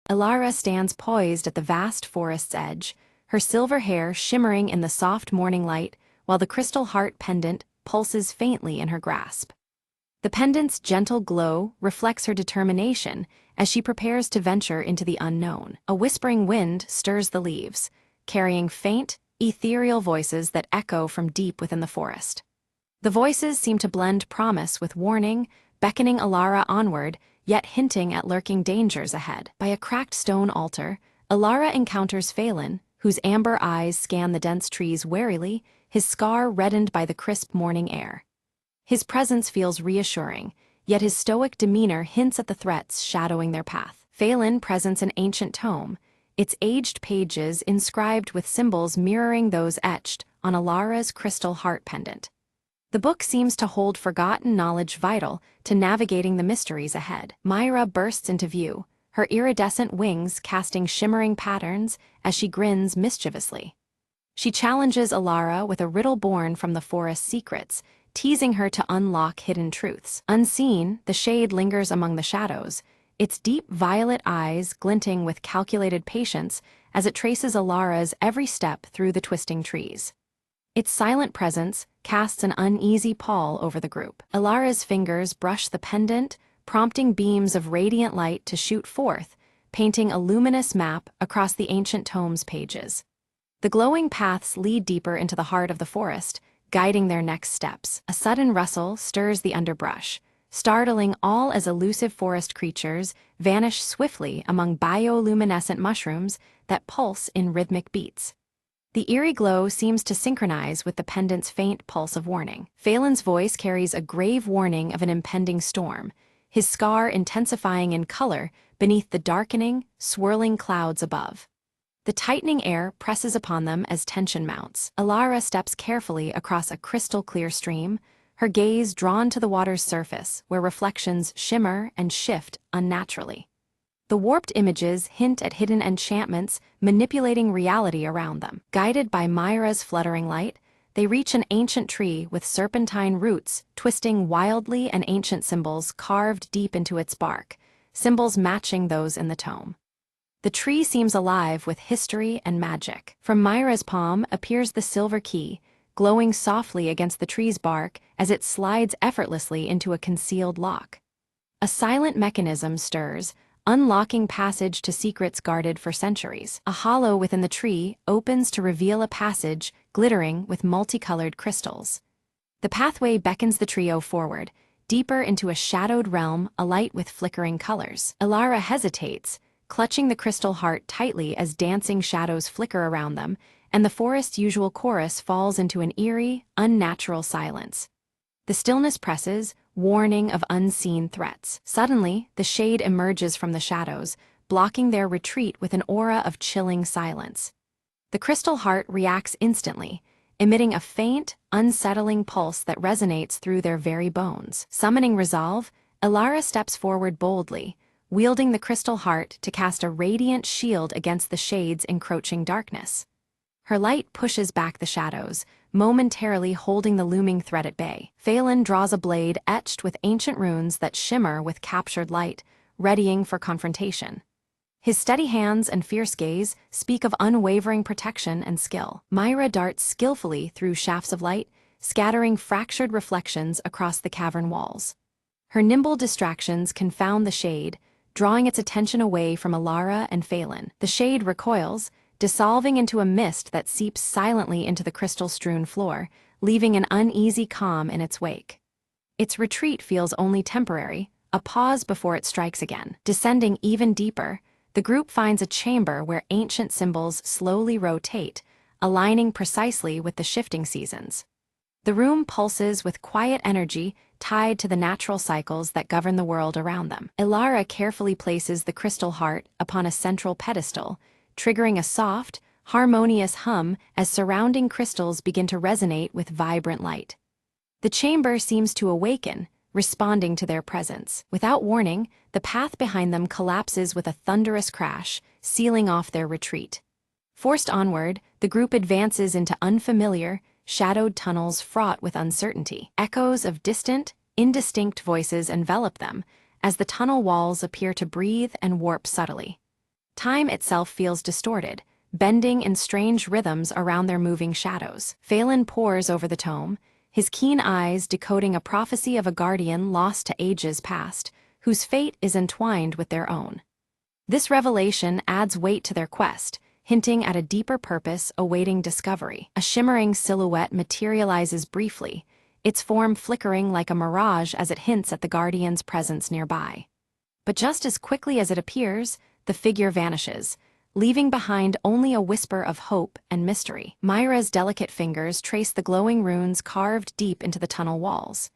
Ilara stands poised at the vast forest's edge, her silver hair shimmering in the soft morning light, while the crystal heart pendant pulses faintly in her grasp. The pendant's gentle glow reflects her determination as she prepares to venture into the unknown. A whispering wind stirs the leaves, carrying faint, ethereal voices that echo from deep within the forest. The voices seem to blend promise with warning, beckoning Ilara onward, yet hinting at lurking dangers ahead. By a cracked stone altar, Ilara encounters Phelan, whose amber eyes scan the dense trees warily, his scar reddened by the crisp morning air. His presence feels reassuring, yet his stoic demeanor hints at the threats shadowing their path. Phelan presents an ancient tome, its aged pages inscribed with symbols mirroring those etched on Ilara's crystal heart pendant. The book seems to hold forgotten knowledge vital to navigating the mysteries ahead. Myra bursts into view, her iridescent wings casting shimmering patterns as she grins mischievously. She challenges Ilara with a riddle born from the forest's secrets, teasing her to unlock hidden truths. Unseen, the shade lingers among the shadows, its deep violet eyes glinting with calculated patience as it traces Ilara's every step through the twisting trees. Its silent presence casts an uneasy pall over the group. Ilara's fingers brush the pendant, prompting beams of radiant light to shoot forth, painting a luminous map across the ancient tome's pages. The glowing paths lead deeper into the heart of the forest, guiding their next steps. A sudden rustle stirs the underbrush, startling all as elusive forest creatures vanish swiftly among bioluminescent mushrooms that pulse in rhythmic beats. The eerie glow seems to synchronize with the pendant's faint pulse of warning. Phelan's voice carries a grave warning of an impending storm, his scar intensifying in color beneath the darkening, swirling clouds above. The tightening air presses upon them as tension mounts. Alara steps carefully across a crystal-clear stream, her gaze drawn to the water's surface, where reflections shimmer and shift unnaturally. The warped images hint at hidden enchantments manipulating reality around them. Guided by Myra's fluttering light, they reach an ancient tree with serpentine roots twisting wildly and ancient symbols carved deep into its bark, symbols matching those in the tome. The tree seems alive with history and magic. From Myra's palm appears the silver key, glowing softly against the tree's bark as it slides effortlessly into a concealed lock. A silent mechanism stirs, unlocking passage to secrets guarded for centuries. A hollow within the tree opens to reveal a passage glittering with multicolored crystals. The pathway beckons the trio forward, deeper into a shadowed realm alight with flickering colors. Alara hesitates, clutching the crystal heart tightly as dancing shadows flicker around them, and the forest's usual chorus falls into an eerie, unnatural silence. The stillness presses, warning of unseen threats. Suddenly, the shade emerges from the shadows, blocking their retreat with an aura of chilling silence. The crystal heart reacts instantly, emitting a faint, unsettling pulse that resonates through their very bones. Summoning resolve, Alara steps forward boldly, wielding the crystal heart to cast a radiant shield against the shade's encroaching darkness. Her light pushes back the shadows, momentarily holding the looming threat at bay. Phelan draws a blade etched with ancient runes that shimmer with captured light, readying for confrontation. His steady hands and fierce gaze speak of unwavering protection and skill. Myra darts skillfully through shafts of light, scattering fractured reflections across the cavern walls. Her nimble distractions confound the shade, drawing its attention away from Alara and Phelan. The shade recoils, dissolving into a mist that seeps silently into the crystal-strewn floor, leaving an uneasy calm in its wake. Its retreat feels only temporary, a pause before it strikes again. Descending even deeper, the group finds a chamber where ancient symbols slowly rotate, aligning precisely with the shifting seasons. The room pulses with quiet energy tied to the natural cycles that govern the world around them. Alara carefully places the crystal heart upon a central pedestal, triggering a soft, harmonious hum as surrounding crystals begin to resonate with vibrant light. The chamber seems to awaken, responding to their presence. Without warning, the path behind them collapses with a thunderous crash, sealing off their retreat. Forced onward, the group advances into unfamiliar, shadowed tunnels fraught with uncertainty. Echoes of distant, indistinct voices envelop them, as the tunnel walls appear to breathe and warp subtly. Time itself feels distorted, bending in strange rhythms around their moving shadows. Phelan pores over the tome, his keen eyes decoding a prophecy of a guardian lost to ages past, whose fate is entwined with their own. This revelation adds weight to their quest, hinting at a deeper purpose awaiting discovery. A shimmering silhouette materializes briefly, its form flickering like a mirage as it hints at the guardian's presence nearby. But just as quickly as it appears, the figure vanishes, leaving behind only a whisper of hope and mystery. Myra's delicate fingers trace the glowing runes carved deep into the tunnel walls.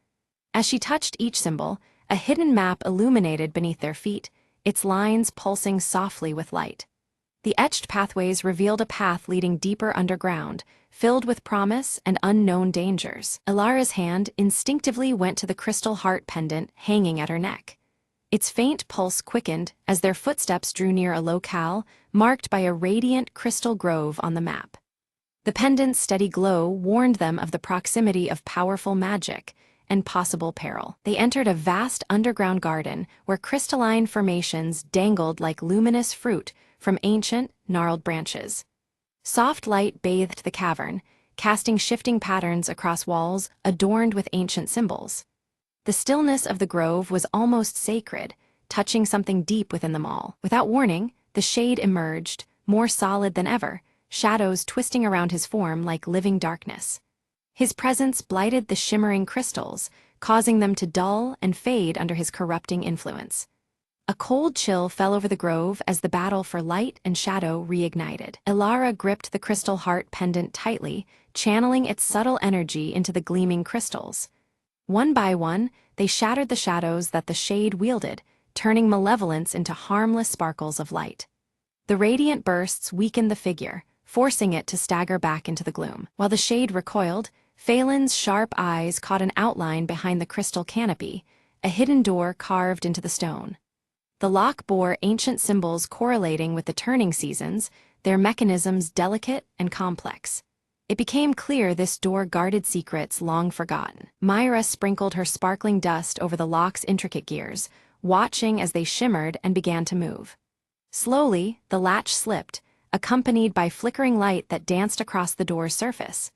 As she touched each symbol, a hidden map illuminated beneath their feet, its lines pulsing softly with light. The etched pathways revealed a path leading deeper underground, filled with promise and unknown dangers. Alara's hand instinctively went to the crystal heart pendant hanging at her neck. Its faint pulse quickened as their footsteps drew near a locale marked by a radiant crystal grove on the map. The pendant's steady glow warned them of the proximity of powerful magic and possible peril. They entered a vast underground garden where crystalline formations dangled like luminous fruit from ancient, gnarled branches. Soft light bathed the cavern, casting shifting patterns across walls adorned with ancient symbols. The stillness of the grove was almost sacred, touching something deep within them all. Without warning, the shade emerged, more solid than ever, shadows twisting around his form like living darkness. His presence blighted the shimmering crystals, causing them to dull and fade under his corrupting influence. A cold chill fell over the grove as the battle for light and shadow reignited. Alara gripped the crystal heart pendant tightly, channeling its subtle energy into the gleaming crystals. One by one, they shattered the shadows that the shade wielded, turning malevolence into harmless sparkles of light. The radiant bursts weakened the figure, forcing it to stagger back into the gloom. While the shade recoiled, Phelan's sharp eyes caught an outline behind the crystal canopy, a hidden door carved into the stone. The lock bore ancient symbols correlating with the turning seasons, their mechanisms delicate and complex. It became clear this door guarded secrets long forgotten. Myra sprinkled her sparkling dust over the lock's intricate gears, watching as they shimmered and began to move. Slowly, the latch slipped, accompanied by flickering light that danced across the door's surface.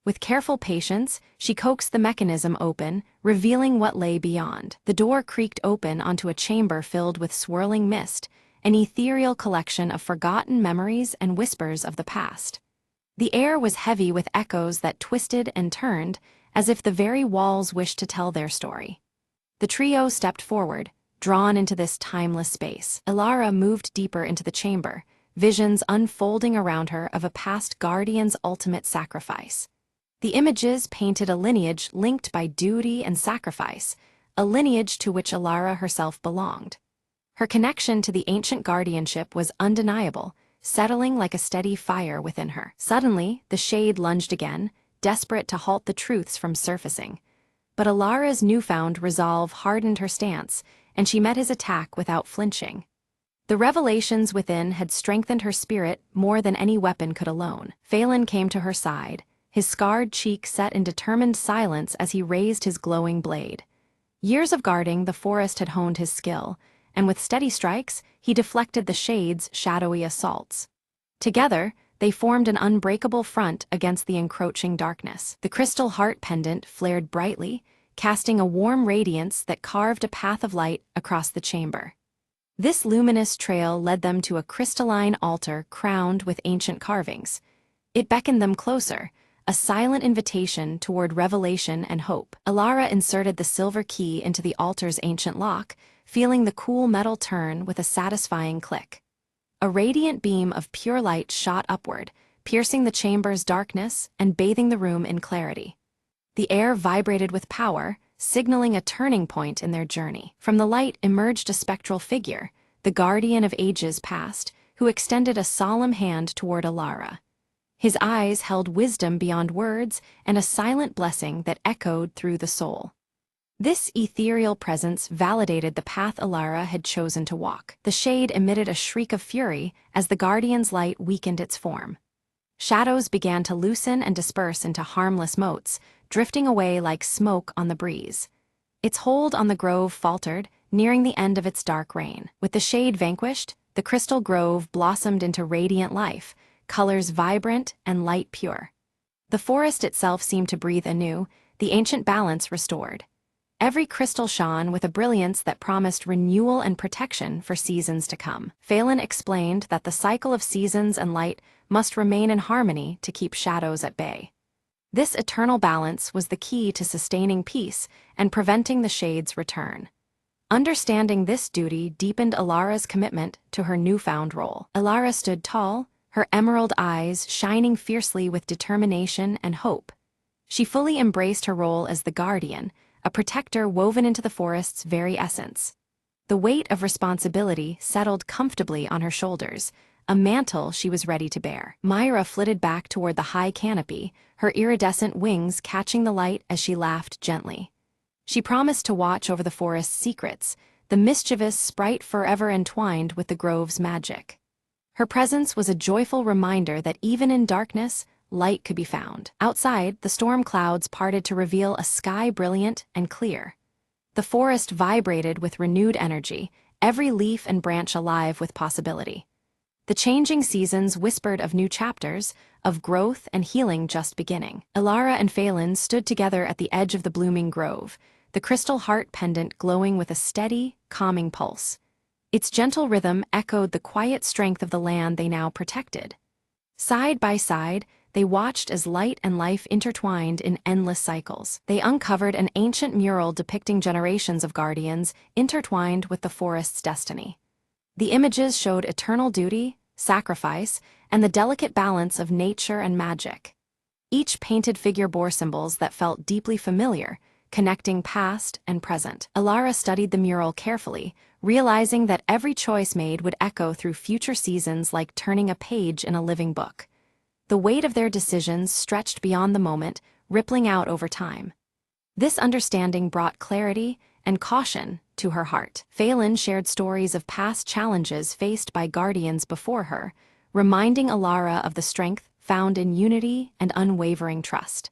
With careful patience, she coaxed the mechanism open, revealing what lay beyond. The door creaked open onto a chamber filled with swirling mist, an ethereal collection of forgotten memories and whispers of the past. The air was heavy with echoes that twisted and turned, as if the very walls wished to tell their story. The trio stepped forward, drawn into this timeless space. Elara moved deeper into the chamber, visions unfolding around her of a past guardian's ultimate sacrifice. The images painted a lineage linked by duty and sacrifice, a lineage to which Elara herself belonged. Her connection to the ancient guardianship was undeniable, settling like a steady fire within her. Suddenly, the shade lunged again, desperate to halt the truths from surfacing. But Elara's newfound resolve hardened her stance, and she met his attack without flinching. The revelations within had strengthened her spirit more than any weapon could alone. Phelan came to her side, his scarred cheek set in determined silence as he raised his glowing blade. Years of guarding the forest had honed his skill, and with steady strikes, he deflected the shade's shadowy assaults. Together, they formed an unbreakable front against the encroaching darkness. The crystal heart pendant flared brightly, casting a warm radiance that carved a path of light across the chamber. This luminous trail led them to a crystalline altar crowned with ancient carvings. It beckoned them closer, a silent invitation toward revelation and hope. Elara inserted the silver key into the altar's ancient lock, feeling the cool metal turn with a satisfying click. A radiant beam of pure light shot upward, piercing the chamber's darkness and bathing the room in clarity. The air vibrated with power, signaling a turning point in their journey. From the light emerged a spectral figure, the guardian of ages past, who extended a solemn hand toward Elara. His eyes held wisdom beyond words and a silent blessing that echoed through the soul. This ethereal presence validated the path Elara had chosen to walk. The shade emitted a shriek of fury as the guardian's light weakened its form. Shadows began to loosen and disperse into harmless motes, drifting away like smoke on the breeze. Its hold on the grove faltered, nearing the end of its dark reign. With the shade vanquished, the crystal grove blossomed into radiant life, colors vibrant and light pure. The forest itself seemed to breathe anew, the ancient balance restored. Every crystal shone with a brilliance that promised renewal and protection for seasons to come. Phelan explained that the cycle of seasons and light must remain in harmony to keep shadows at bay. This eternal balance was the key to sustaining peace and preventing the shade's return. Understanding this duty deepened Elara's commitment to her newfound role. Elara stood tall, her emerald eyes shining fiercely with determination and hope. She fully embraced her role as the guardian, a protector woven into the forest's very essence. The weight of responsibility settled comfortably on her shoulders, a mantle she was ready to bear. Myra flitted back toward the high canopy, her iridescent wings catching the light as she laughed gently. She promised to watch over the forest's secrets, the mischievous sprite forever entwined with the grove's magic. Her presence was a joyful reminder that even in darkness, light could be found. Outside, the storm clouds parted to reveal a sky brilliant and clear. The forest vibrated with renewed energy, every leaf and branch alive with possibility. The changing seasons whispered of new chapters, of growth and healing just beginning. Elara and Phelan stood together at the edge of the blooming grove, the crystal heart pendant glowing with a steady, calming pulse. Its gentle rhythm echoed the quiet strength of the land they now protected. Side by side, they watched as light and life intertwined in endless cycles. They uncovered an ancient mural depicting generations of guardians intertwined with the forest's destiny. The images showed eternal duty, sacrifice, and the delicate balance of nature and magic. Each painted figure bore symbols that felt deeply familiar, connecting past and present. Alara studied the mural carefully, realizing that every choice made would echo through future seasons like turning a page in a living book. The weight of their decisions stretched beyond the moment, rippling out over time. This understanding brought clarity and caution to her heart. Phelan shared stories of past challenges faced by guardians before her, reminding Alara of the strength found in unity and unwavering trust.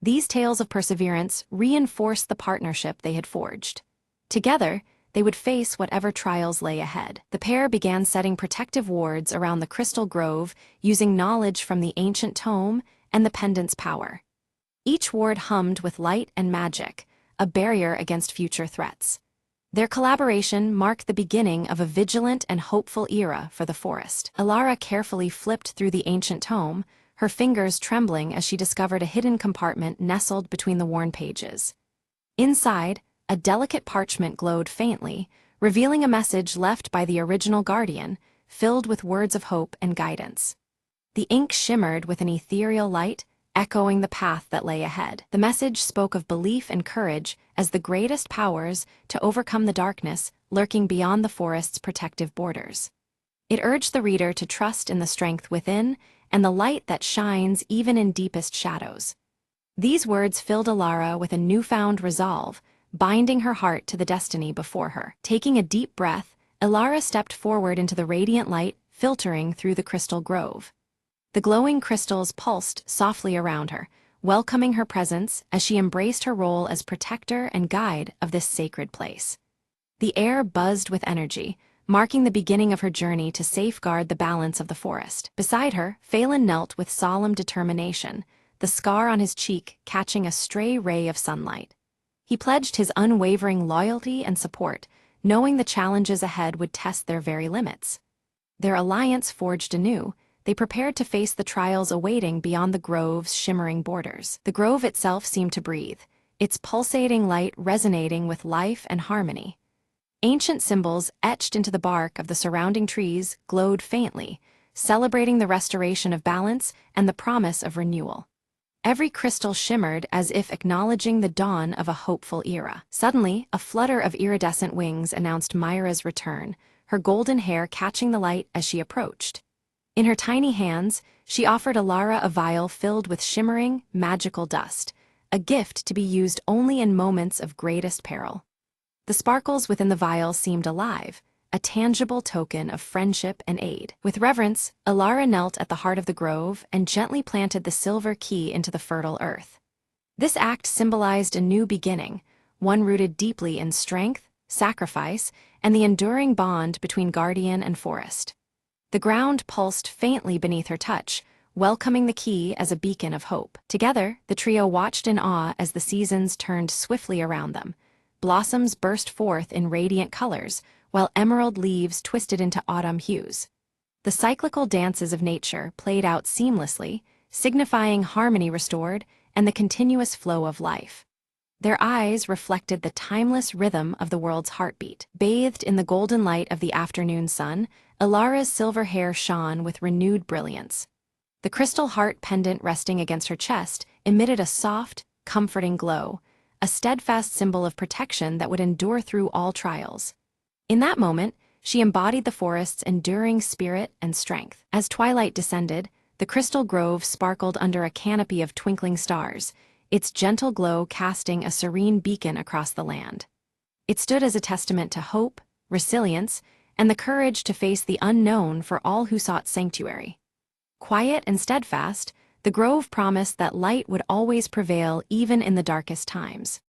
These tales of perseverance reinforced the partnership they had forged. Together, they would face whatever trials lay ahead. The pair began setting protective wards around the crystal grove, using knowledge from the ancient tome and the pendant's power. Each ward hummed with light and magic, a barrier against future threats. Their collaboration marked the beginning of a vigilant and hopeful era for the forest. Alara carefully flipped through the ancient tome, her fingers trembling as she discovered a hidden compartment nestled between the worn pages. Inside, a delicate parchment glowed faintly, revealing a message left by the original guardian, filled with words of hope and guidance. The ink shimmered with an ethereal light, echoing the path that lay ahead. The message spoke of belief and courage as the greatest powers to overcome the darkness lurking beyond the forest's protective borders. It urged the reader to trust in the strength within and the light that shines even in deepest shadows. These words filled Alara with a newfound resolve, binding her heart to the destiny before her. Taking a deep breath, Alara stepped forward into the radiant light filtering through the crystal grove. The glowing crystals pulsed softly around her, welcoming her presence as she embraced her role as protector and guide of this sacred place. The air buzzed with energy, marking the beginning of her journey to safeguard the balance of the forest. Beside her, Phelan knelt with solemn determination, the scar on his cheek catching a stray ray of sunlight. He pledged his unwavering loyalty and support, knowing the challenges ahead would test their very limits. Their alliance forged anew, they prepared to face the trials awaiting beyond the grove's shimmering borders. The grove itself seemed to breathe, its pulsating light resonating with life and harmony. Ancient symbols etched into the bark of the surrounding trees glowed faintly, celebrating the restoration of balance and the promise of renewal. Every crystal shimmered as if acknowledging the dawn of a hopeful era. Suddenly, a flutter of iridescent wings announced Myra's return, her golden hair catching the light as she approached. In her tiny hands, she offered Alara a vial filled with shimmering, magical dust, a gift to be used only in moments of greatest peril. The sparkles within the vial seemed alive, a tangible token of friendship and aid. With reverence, Alara knelt at the heart of the grove and gently planted the silver key into the fertile earth. This act symbolized a new beginning, one rooted deeply in strength, sacrifice, and the enduring bond between guardian and forest. The ground pulsed faintly beneath her touch, welcoming the key as a beacon of hope. Together, the trio watched in awe as the seasons turned swiftly around them. Blossoms burst forth in radiant colors, while emerald leaves twisted into autumn hues. The cyclical dances of nature played out seamlessly, signifying harmony restored and the continuous flow of life. Their eyes reflected the timeless rhythm of the world's heartbeat. Bathed in the golden light of the afternoon sun, Alara's silver hair shone with renewed brilliance. The crystal heart pendant resting against her chest emitted a soft, comforting glow, a steadfast symbol of protection that would endure through all trials. In that moment, she embodied the forest's enduring spirit and strength. As twilight descended, the crystal grove sparkled under a canopy of twinkling stars, its gentle glow casting a serene beacon across the land. It stood as a testament to hope, resilience, and the courage to face the unknown for all who sought sanctuary. Quiet and steadfast, the grove promised that light would always prevail even in the darkest times.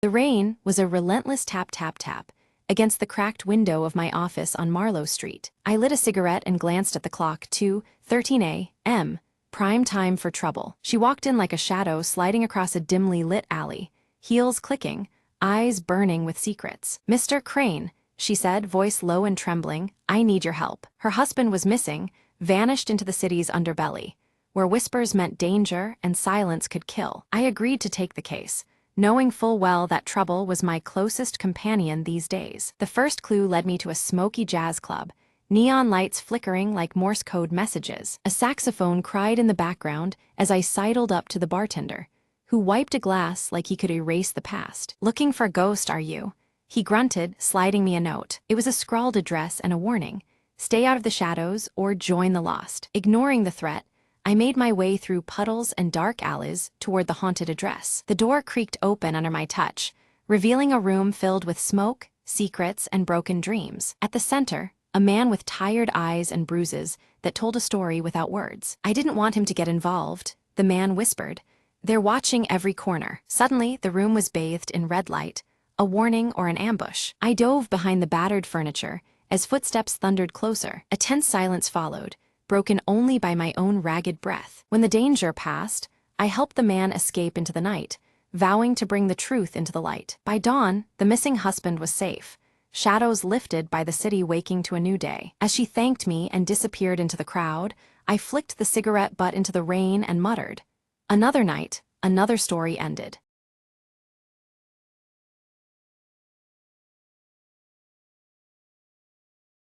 The rain was a relentless tap-tap-tap against the cracked window of my office on Marlowe Street. I lit a cigarette and glanced at the clock. 2:13 a.m., prime time for trouble. She walked in like a shadow sliding across a dimly lit alley, heels clicking, eyes burning with secrets. "Mr. Crane," she said, voice low and trembling, "I need your help." Her husband was missing, vanished into the city's underbelly, where whispers meant danger and silence could kill. I agreed to take the case, knowing full well that trouble was my closest companion these days. The first clue led me to a smoky jazz club, neon lights flickering like Morse code messages. A saxophone cried in the background as I sidled up to the bartender, who wiped a glass like he could erase the past. "Looking for a ghost, are you?" he grunted, sliding me a note. It was a scrawled address and a warning: stay out of the shadows or join the lost. Ignoring the threat, I made my way through puddles and dark alleys toward the haunted address. The door creaked open under my touch, revealing a room filled with smoke, secrets, and broken dreams. At the center, a man with tired eyes and bruises that told a story without words. "I didn't want him to get involved," the man whispered. "They're watching every corner." Suddenly, the room was bathed in red light, a warning or an ambush. I dove behind the battered furniture as footsteps thundered closer. A tense silence followed, broken only by my own ragged breath. When the danger passed, I helped the man escape into the night, vowing to bring the truth into the light. By dawn, the missing husband was safe, shadows lifted by the city waking to a new day. As she thanked me and disappeared into the crowd, I flicked the cigarette butt into the rain and muttered, "Another night, another story ended."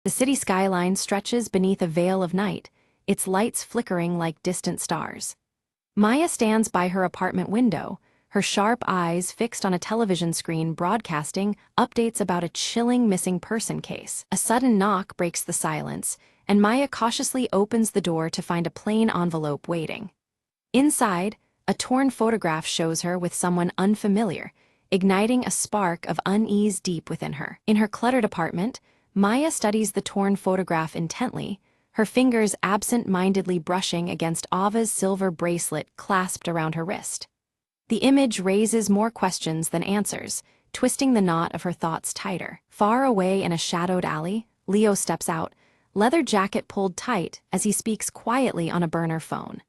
The city skyline stretches beneath a veil of night, its lights flickering like distant stars. Maya stands by her apartment window, her sharp eyes fixed on a television screen broadcasting updates about a chilling missing person case. A sudden knock breaks the silence, and Maya cautiously opens the door to find a plain envelope waiting. Inside, a torn photograph shows her with someone unfamiliar, igniting a spark of unease deep within her. In her cluttered apartment, Maya studies the torn photograph intently, her fingers absent-mindedly brushing against Ava's silver bracelet clasped around her wrist. The image raises more questions than answers, twisting the knot of her thoughts tighter. Far away in a shadowed alley, Leo steps out, leather jacket pulled tight as he speaks quietly on a burner phone.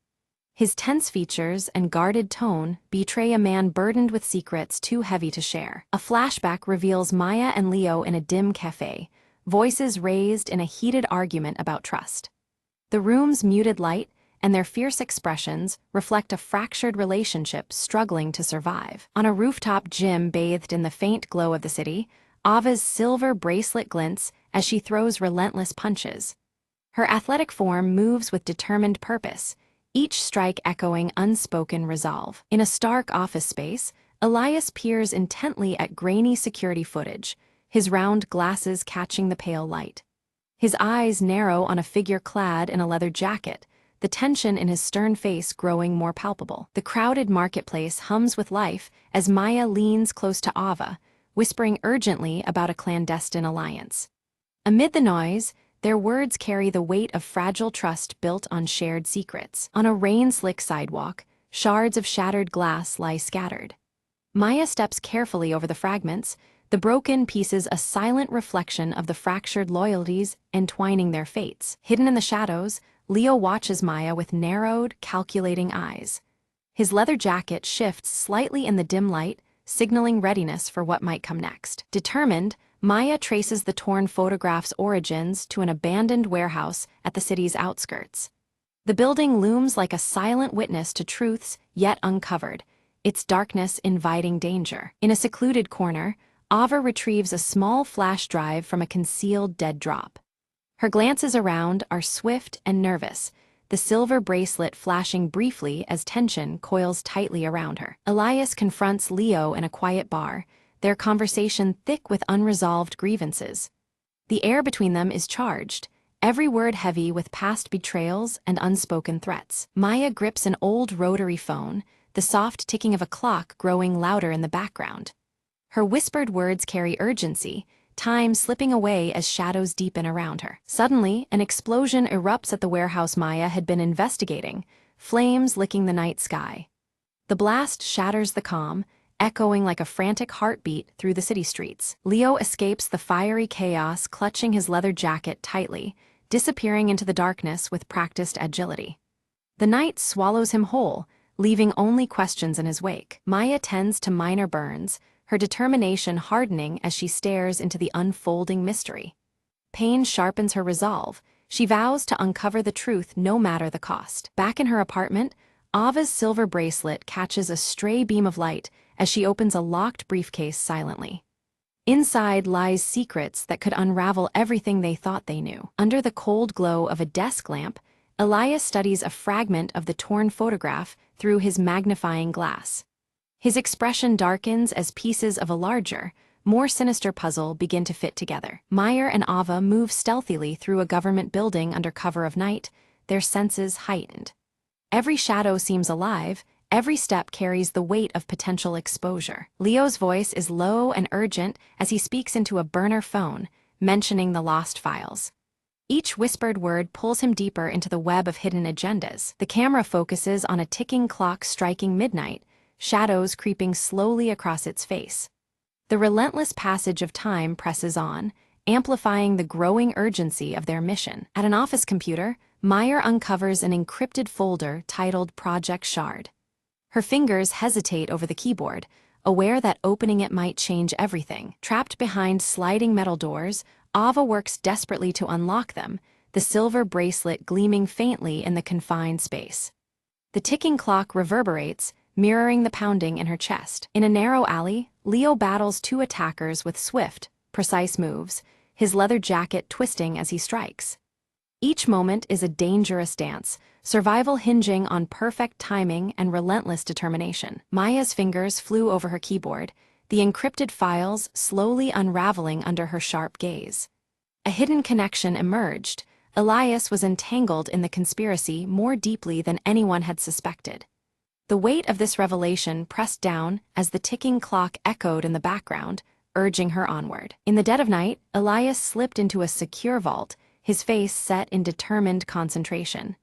His tense features and guarded tone betray a man burdened with secrets too heavy to share. A flashback reveals Maya and Leo in a dim cafe, voices raised in a heated argument about trust. The room's muted light and their fierce expressions reflect a fractured relationship struggling to survive. On a rooftop gym bathed in the faint glow of the city, Ava's silver bracelet glints as she throws relentless punches. Her athletic form moves with determined purpose, each strike echoing unspoken resolve. In a stark office space, Elias peers intently at grainy security footage, his round glasses catching the pale light. His eyes narrow on a figure clad in a leather jacket, the tension in his stern face growing more palpable. The crowded marketplace hums with life as Maya leans close to Ava, whispering urgently about a clandestine alliance. Amid the noise, their words carry the weight of fragile trust built on shared secrets. On a rain-slick sidewalk, shards of shattered glass lie scattered. Maya steps carefully over the fragments, the broken pieces a silent reflection of the fractured loyalties entwining their fates. Hidden in the shadows, Leo watches Maya with narrowed, calculating eyes. His leather jacket shifts slightly in the dim light, signaling readiness for what might come next. Determined, Maya traces the torn photograph's origins to an abandoned warehouse at the city's outskirts. The building looms like a silent witness to truths yet uncovered, its darkness inviting danger. In a secluded corner, Ava retrieves a small flash drive from a concealed dead drop. Her glances around are swift and nervous, the silver bracelet flashing briefly as tension coils tightly around her. Elias confronts Leo in a quiet bar, their conversation thick with unresolved grievances. The air between them is charged, every word heavy with past betrayals and unspoken threats. Maya grips an old rotary phone, the soft ticking of a clock growing louder in the background. Her whispered words carry urgency, time slipping away as shadows deepen around her. Suddenly, an explosion erupts at the warehouse Maya had been investigating, flames licking the night sky. The blast shatters the calm, echoing like a frantic heartbeat through the city streets. Leo escapes the fiery chaos, clutching his leather jacket tightly, disappearing into the darkness with practiced agility. The night swallows him whole, leaving only questions in his wake. Maya tends to minor burns, her determination hardening as she stares into the unfolding mystery. Pain sharpens her resolve. She vows to uncover the truth no matter the cost. Back in her apartment, Ava's silver bracelet catches a stray beam of light as she opens a locked briefcase silently. Inside lies secrets that could unravel everything they thought they knew. Under the cold glow of a desk lamp, Elias studies a fragment of the torn photograph through his magnifying glass. His expression darkens as pieces of a larger, more sinister puzzle begin to fit together. Meyer and Ava move stealthily through a government building under cover of night, their senses heightened. Every shadow seems alive, every step carries the weight of potential exposure. Leo's voice is low and urgent as he speaks into a burner phone, mentioning the lost files. Each whispered word pulls him deeper into the web of hidden agendas. The camera focuses on a ticking clock striking midnight, shadows creeping slowly across its face. The relentless passage of time presses on, amplifying the growing urgency of their mission. At an office computer, Meyer uncovers an encrypted folder titled Project Shard. Her fingers hesitate over the keyboard, aware that opening it might change everything. Trapped behind sliding metal doors, Ava works desperately to unlock them, the silver bracelet gleaming faintly in the confined space. The ticking clock reverberates, mirroring the pounding in her chest. In a narrow alley, Leo battles two attackers with swift, precise moves, his leather jacket twisting as he strikes. Each moment is a dangerous dance, survival hinging on perfect timing and relentless determination. Maya's fingers flew over her keyboard, the encrypted files slowly unraveling under her sharp gaze. A hidden connection emerged. Elias was entangled in the conspiracy more deeply than anyone had suspected. The weight of this revelation pressed down as the ticking clock echoed in the background, urging her onward. In the dead of night, Elias slipped into a secure vault, his face set in determined concentration.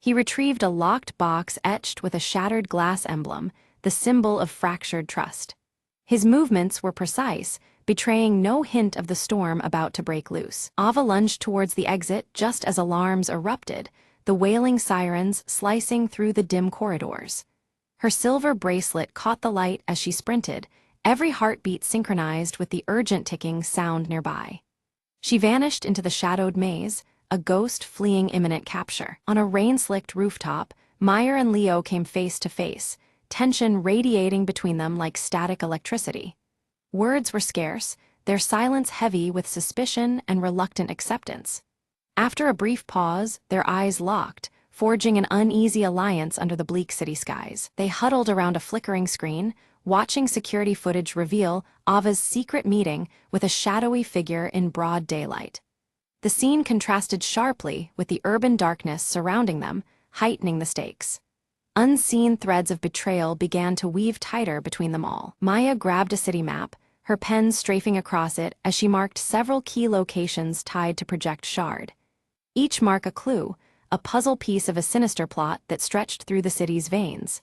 He retrieved a locked box etched with a shattered glass emblem, the symbol of fractured trust. His movements were precise, betraying no hint of the storm about to break loose. Ava lunged towards the exit just as alarms erupted, the wailing sirens slicing through the dim corridors. Her silver bracelet caught the light as she sprinted, every heartbeat synchronized with the urgent ticking sound nearby. She vanished into the shadowed maze, a ghost fleeing imminent capture. On a rain-slicked rooftop, Meyer and Leo came face to face, tension radiating between them like static electricity. Words were scarce, their silence heavy with suspicion and reluctant acceptance. After a brief pause, their eyes locked, forging an uneasy alliance under the bleak city skies. They huddled around a flickering screen, watching security footage reveal Ava's secret meeting with a shadowy figure in broad daylight. The scene contrasted sharply with the urban darkness surrounding them, heightening the stakes. Unseen threads of betrayal began to weave tighter between them all. Maya grabbed a city map, her pen strafing across it as she marked several key locations tied to Project Shard. Each mark a clue, a puzzle piece of a sinister plot that stretched through the city's veins.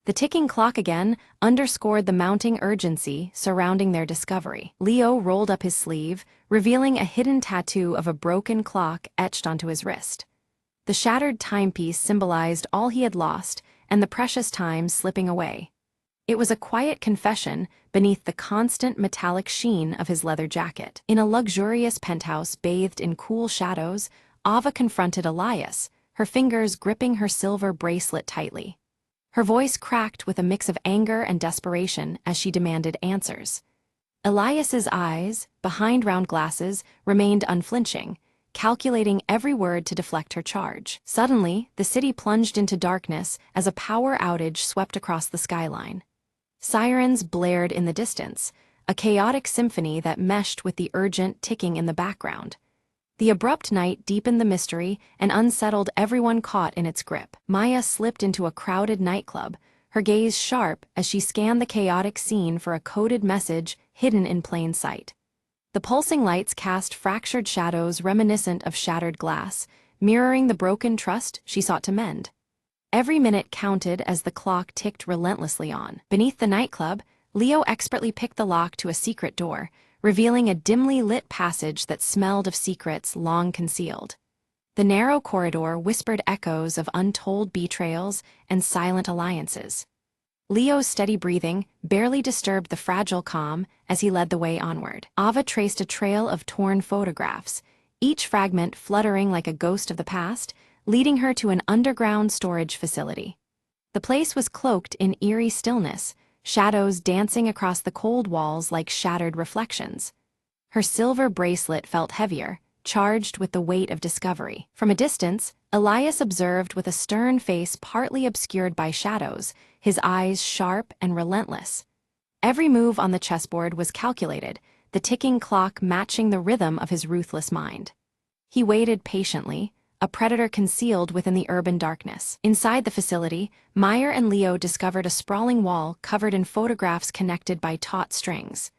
The ticking clock again underscored the mounting urgency surrounding their discovery. Leo rolled up his sleeve, revealing a hidden tattoo of a broken clock etched onto his wrist. The shattered timepiece symbolized all he had lost and the precious time slipping away. It was a quiet confession beneath the constant metallic sheen of his leather jacket. In a luxurious penthouse bathed in cool shadows, Ava confronted Elias, her fingers gripping her silver bracelet tightly. Her voice cracked with a mix of anger and desperation as she demanded answers. Elias's eyes, behind round glasses, remained unflinching, calculating every word to deflect her charge. Suddenly, the city plunged into darkness as a power outage swept across the skyline. Sirens blared in the distance, a chaotic symphony that meshed with the urgent ticking in the background. The abrupt night deepened the mystery and unsettled everyone caught in its grip. Maya slipped into a crowded nightclub, her gaze sharp as she scanned the chaotic scene for a coded message hidden in plain sight. The pulsing lights cast fractured shadows reminiscent of shattered glass, mirroring the broken trust she sought to mend. Every minute counted as the clock ticked relentlessly on. Beneath the nightclub, Leo expertly picked the lock to a secret door, revealing a dimly lit passage that smelled of secrets long concealed. The narrow corridor whispered echoes of untold betrayals and silent alliances. Leo's steady breathing barely disturbed the fragile calm as he led the way onward. Ava traced a trail of torn photographs, each fragment fluttering like a ghost of the past, leading her to an underground storage facility. The place was cloaked in eerie stillness, shadows dancing across the cold walls like shattered reflections. Her silver bracelet felt heavier, charged with the weight of discovery. From a distance, Elias observed with a stern face partly obscured by shadows, his eyes sharp and relentless. Every move on the chessboard was calculated, the ticking clock matching the rhythm of his ruthless mind. He waited patiently, a predator concealed within the urban darkness. Inside the facility, Meyer and Leo discovered a sprawling wall covered in photographs connected by taut strings.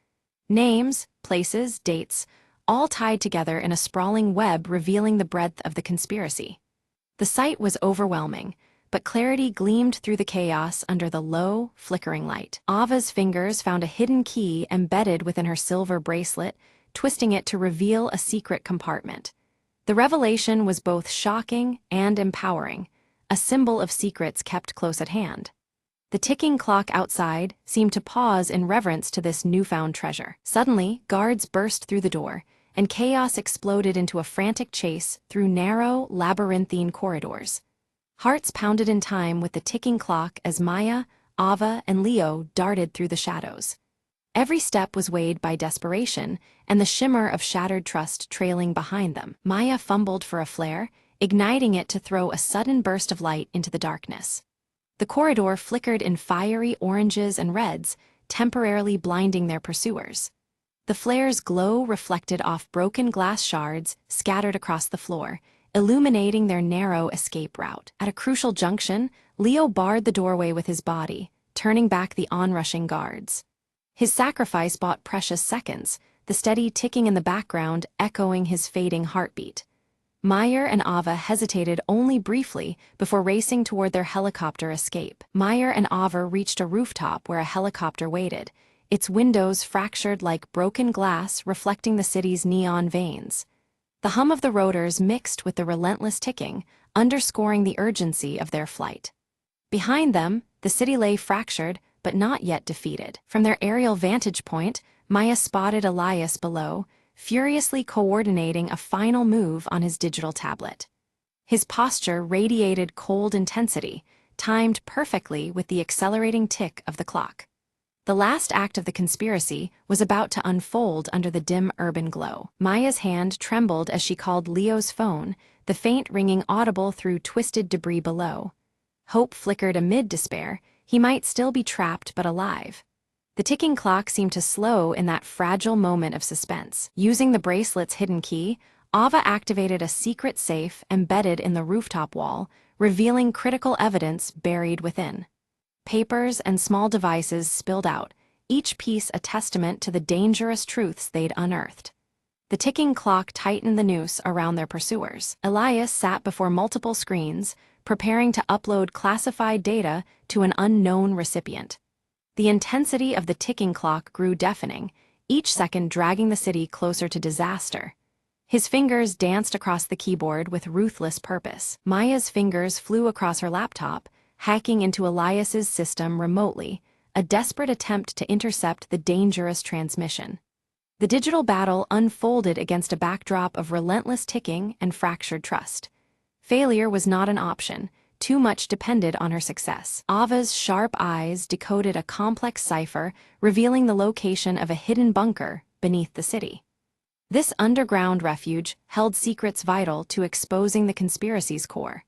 Names, places, dates, all tied together in a sprawling web revealing the breadth of the conspiracy. The sight was overwhelming, but clarity gleamed through the chaos under the low, flickering light. Ava's fingers found a hidden key embedded within her silver bracelet, twisting it to reveal a secret compartment. The revelation was both shocking and empowering, a symbol of secrets kept close at hand. The ticking clock outside seemed to pause in reverence to this newfound treasure. Suddenly, guards burst through the door, and chaos exploded into a frantic chase through narrow, labyrinthine corridors. Hearts pounded in time with the ticking clock as Maya, Ava, and Leo darted through the shadows. Every step was weighed by desperation, and the shimmer of shattered trust trailing behind them. Maya fumbled for a flare, igniting it to throw a sudden burst of light into the darkness. The corridor flickered in fiery oranges and reds, temporarily blinding their pursuers. The flare's glow reflected off broken glass shards scattered across the floor, illuminating their narrow escape route. At a crucial junction, Leo barred the doorway with his body, turning back the onrushing guards. His sacrifice bought precious seconds, the steady ticking in the background echoing his fading heartbeat. Meyer and Ava hesitated only briefly before racing toward their helicopter escape. Meyer and Ava reached a rooftop where a helicopter waited, its windows fractured like broken glass reflecting the city's neon veins. The hum of the rotors mixed with the relentless ticking, underscoring the urgency of their flight. Behind them, the city lay fractured, but not yet defeated. From their aerial vantage point, Maya spotted Elias below, furiously coordinating a final move on his digital tablet. His posture radiated cold intensity, timed perfectly with the accelerating tick of the clock. The last act of the conspiracy was about to unfold under the dim urban glow. Maya's hand trembled as she called Leo's phone, the faint ringing audible through twisted debris below. Hope flickered amid despair. He might still be trapped but alive. The ticking clock seemed to slow in that fragile moment of suspense. Using the bracelet's hidden key, Ava activated a secret safe embedded in the rooftop wall, revealing critical evidence buried within. Papers and small devices spilled out, each piece a testament to the dangerous truths they'd unearthed. The ticking clock tightened the noose around their pursuers. Elias sat before multiple screens, preparing to upload classified data to an unknown recipient. The intensity of the ticking clock grew deafening, each second dragging the city closer to disaster. His fingers danced across the keyboard with ruthless purpose. Maya's fingers flew across her laptop, hacking into Elias's system remotely, a desperate attempt to intercept the dangerous transmission. The digital battle unfolded against a backdrop of relentless ticking and fractured trust. Failure was not an option. Too much depended on her success. Ava's sharp eyes decoded a complex cipher, revealing the location of a hidden bunker beneath the city. This underground refuge held secrets vital to exposing the conspiracy's core.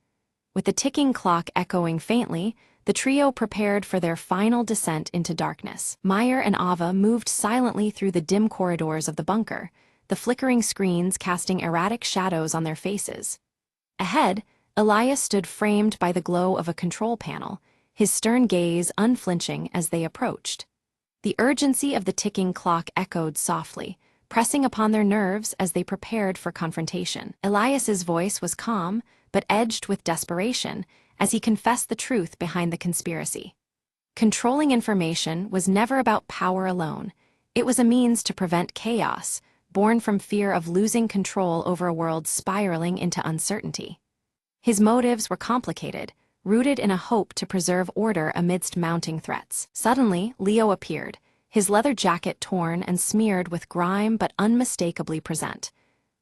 With the ticking clock echoing faintly, the trio prepared for their final descent into darkness. Meyer and Ava moved silently through the dim corridors of the bunker, the flickering screens casting erratic shadows on their faces. Ahead, Elias stood framed by the glow of a control panel, his stern gaze unflinching as they approached. The urgency of the ticking clock echoed softly, pressing upon their nerves as they prepared for confrontation. Elias's voice was calm, but edged with desperation, as he confessed the truth behind the conspiracy. Controlling information was never about power alone. It was a means to prevent chaos, born from fear of losing control over a world spiraling into uncertainty. His motives were complicated, rooted in a hope to preserve order amidst mounting threats. Suddenly, Leo appeared, his leather jacket torn and smeared with grime but unmistakably present.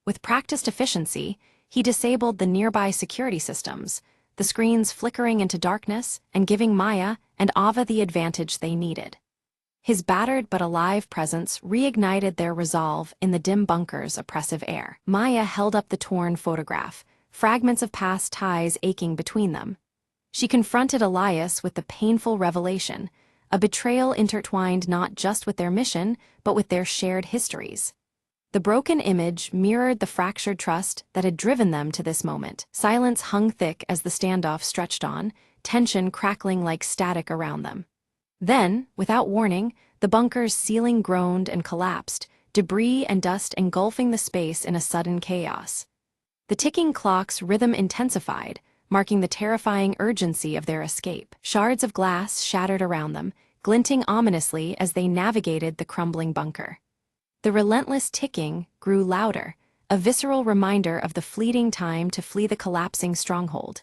With practiced efficiency, he disabled the nearby security systems, the screens flickering into darkness and giving Maya and Ava the advantage they needed. His battered but alive presence reignited their resolve in the dim bunker's oppressive air. Maya held up the torn photograph, fragments of past ties aching between them. She confronted Elias with the painful revelation, a betrayal intertwined not just with their mission, but with their shared histories. The broken image mirrored the fractured trust that had driven them to this moment. Silence hung thick as the standoff stretched on, tension crackling like static around them. Then, without warning, the bunker's ceiling groaned and collapsed, debris and dust engulfing the space in a sudden chaos. The ticking clock's rhythm intensified, marking the terrifying urgency of their escape. Shards of glass shattered around them, glinting ominously as they navigated the crumbling bunker. The relentless ticking grew louder, a visceral reminder of the fleeting time to flee the collapsing stronghold.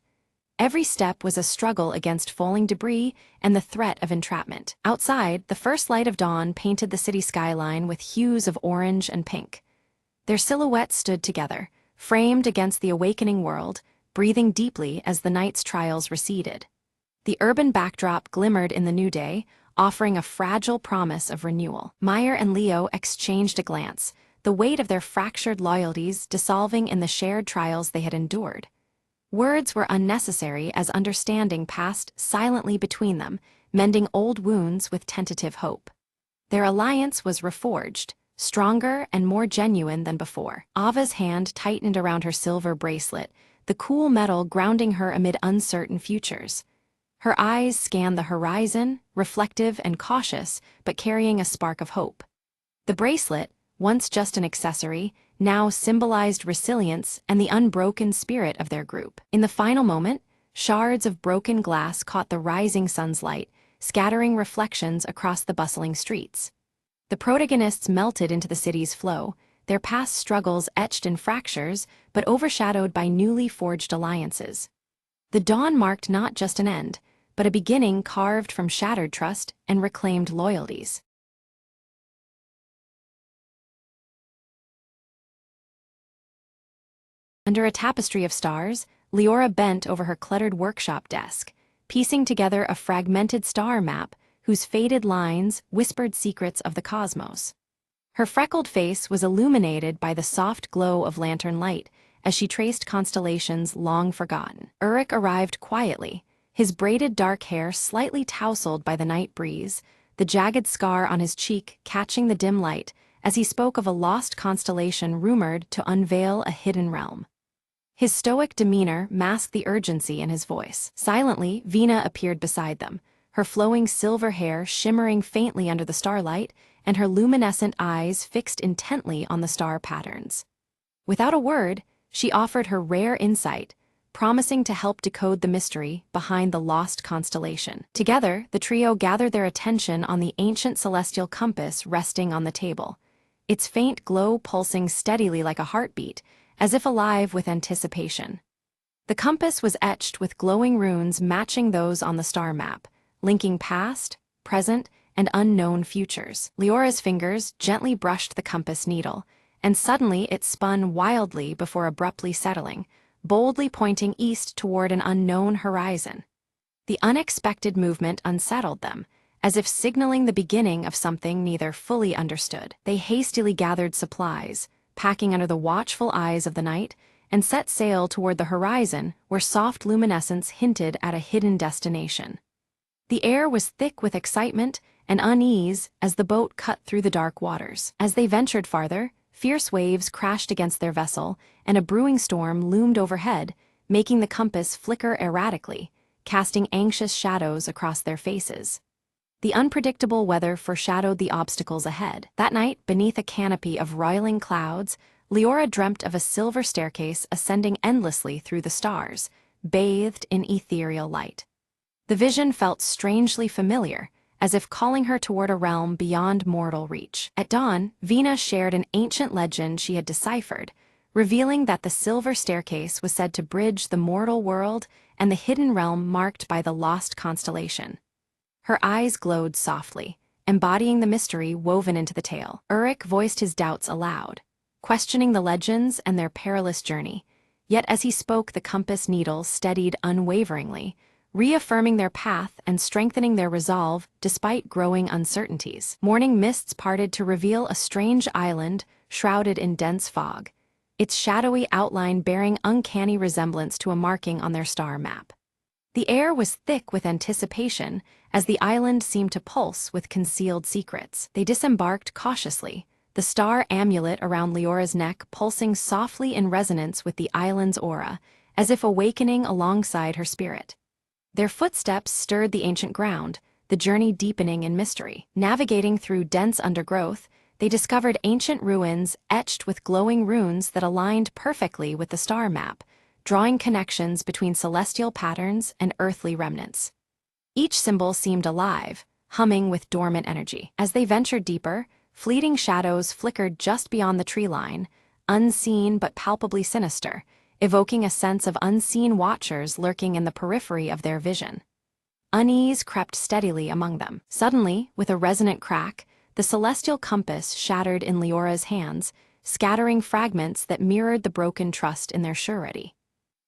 Every step was a struggle against falling debris and the threat of entrapment. Outside, the first light of dawn painted the city skyline with hues of orange and pink. Their silhouettes stood together, framed against the awakening world, breathing deeply as the night's trials receded. The urban backdrop glimmered in the new day, offering a fragile promise of renewal. Meyer and Leo exchanged a glance, the weight of their fractured loyalties dissolving in the shared trials they had endured. Words were unnecessary as understanding passed silently between them, mending old wounds with tentative hope. Their alliance was reforged, stronger and more genuine than before. Ava's hand tightened around her silver bracelet, the cool metal grounding her amid uncertain futures. Her eyes scanned the horizon, reflective and cautious, but carrying a spark of hope. The bracelet, once just an accessory, now symbolized resilience and the unbroken spirit of their group. In the final moment, shards of broken glass caught the rising sun's light, scattering reflections across the bustling streets. The protagonists melted into the city's flow, their past struggles etched in fractures, but overshadowed by newly forged alliances. The dawn marked not just an end, but a beginning carved from shattered trust and reclaimed loyalties. Under a tapestry of stars, Leora bent over her cluttered workshop desk, piecing together a fragmented star map whose faded lines whispered secrets of the cosmos. Her freckled face was illuminated by the soft glow of lantern light as she traced constellations long forgotten. Uruk arrived quietly, his braided dark hair slightly tousled by the night breeze, the jagged scar on his cheek catching the dim light as he spoke of a lost constellation rumored to unveil a hidden realm. His stoic demeanor masked the urgency in his voice. Silently, Vina appeared beside them, her flowing silver hair shimmering faintly under the starlight and her luminescent eyes fixed intently on the star patterns. Without a word, she offered her rare insight, promising to help decode the mystery behind the lost constellation. Together, the trio gathered their attention on the ancient celestial compass resting on the table, its faint glow pulsing steadily like a heartbeat, as if alive with anticipation. The compass was etched with glowing runes matching those on the star map, linking past, present, and unknown futures. Leora's fingers gently brushed the compass needle, and suddenly it spun wildly before abruptly settling, boldly pointing east toward an unknown horizon. The unexpected movement unsettled them, as if signaling the beginning of something neither fully understood. They hastily gathered supplies, packing under the watchful eyes of the night, and set sail toward the horizon where soft luminescence hinted at a hidden destination. The air was thick with excitement and unease as the boat cut through the dark waters. As they ventured farther, fierce waves crashed against their vessel, and a brewing storm loomed overhead, making the compass flicker erratically, casting anxious shadows across their faces. The unpredictable weather foreshadowed the obstacles ahead. That night, beneath a canopy of roiling clouds, Leora dreamt of a silver staircase ascending endlessly through the stars, bathed in ethereal light. The vision felt strangely familiar, as if calling her toward a realm beyond mortal reach. At dawn, Vina shared an ancient legend she had deciphered, revealing that the silver staircase was said to bridge the mortal world and the hidden realm marked by the lost constellation. Her eyes glowed softly, embodying the mystery woven into the tale. Uruk voiced his doubts aloud, questioning the legends and their perilous journey, yet as he spoke the compass needle steadied unwaveringly, reaffirming their path and strengthening their resolve despite growing uncertainties. Morning mists parted to reveal a strange island shrouded in dense fog, its shadowy outline bearing uncanny resemblance to a marking on their star map. The air was thick with anticipation, as the island seemed to pulse with concealed secrets. They disembarked cautiously, the star amulet around Leora's neck pulsing softly in resonance with the island's aura, as if awakening alongside her spirit. Their footsteps stirred the ancient ground, the journey deepening in mystery. Navigating through dense undergrowth, they discovered ancient ruins etched with glowing runes that aligned perfectly with the star map, drawing connections between celestial patterns and earthly remnants. Each symbol seemed alive, humming with dormant energy. As they ventured deeper, fleeting shadows flickered just beyond the tree line, unseen but palpably sinister, evoking a sense of unseen watchers lurking in the periphery of their vision. Unease crept steadily among them. Suddenly, with a resonant crack, the celestial compass shattered in Leora's hands, scattering fragments that mirrored the broken trust in their surety.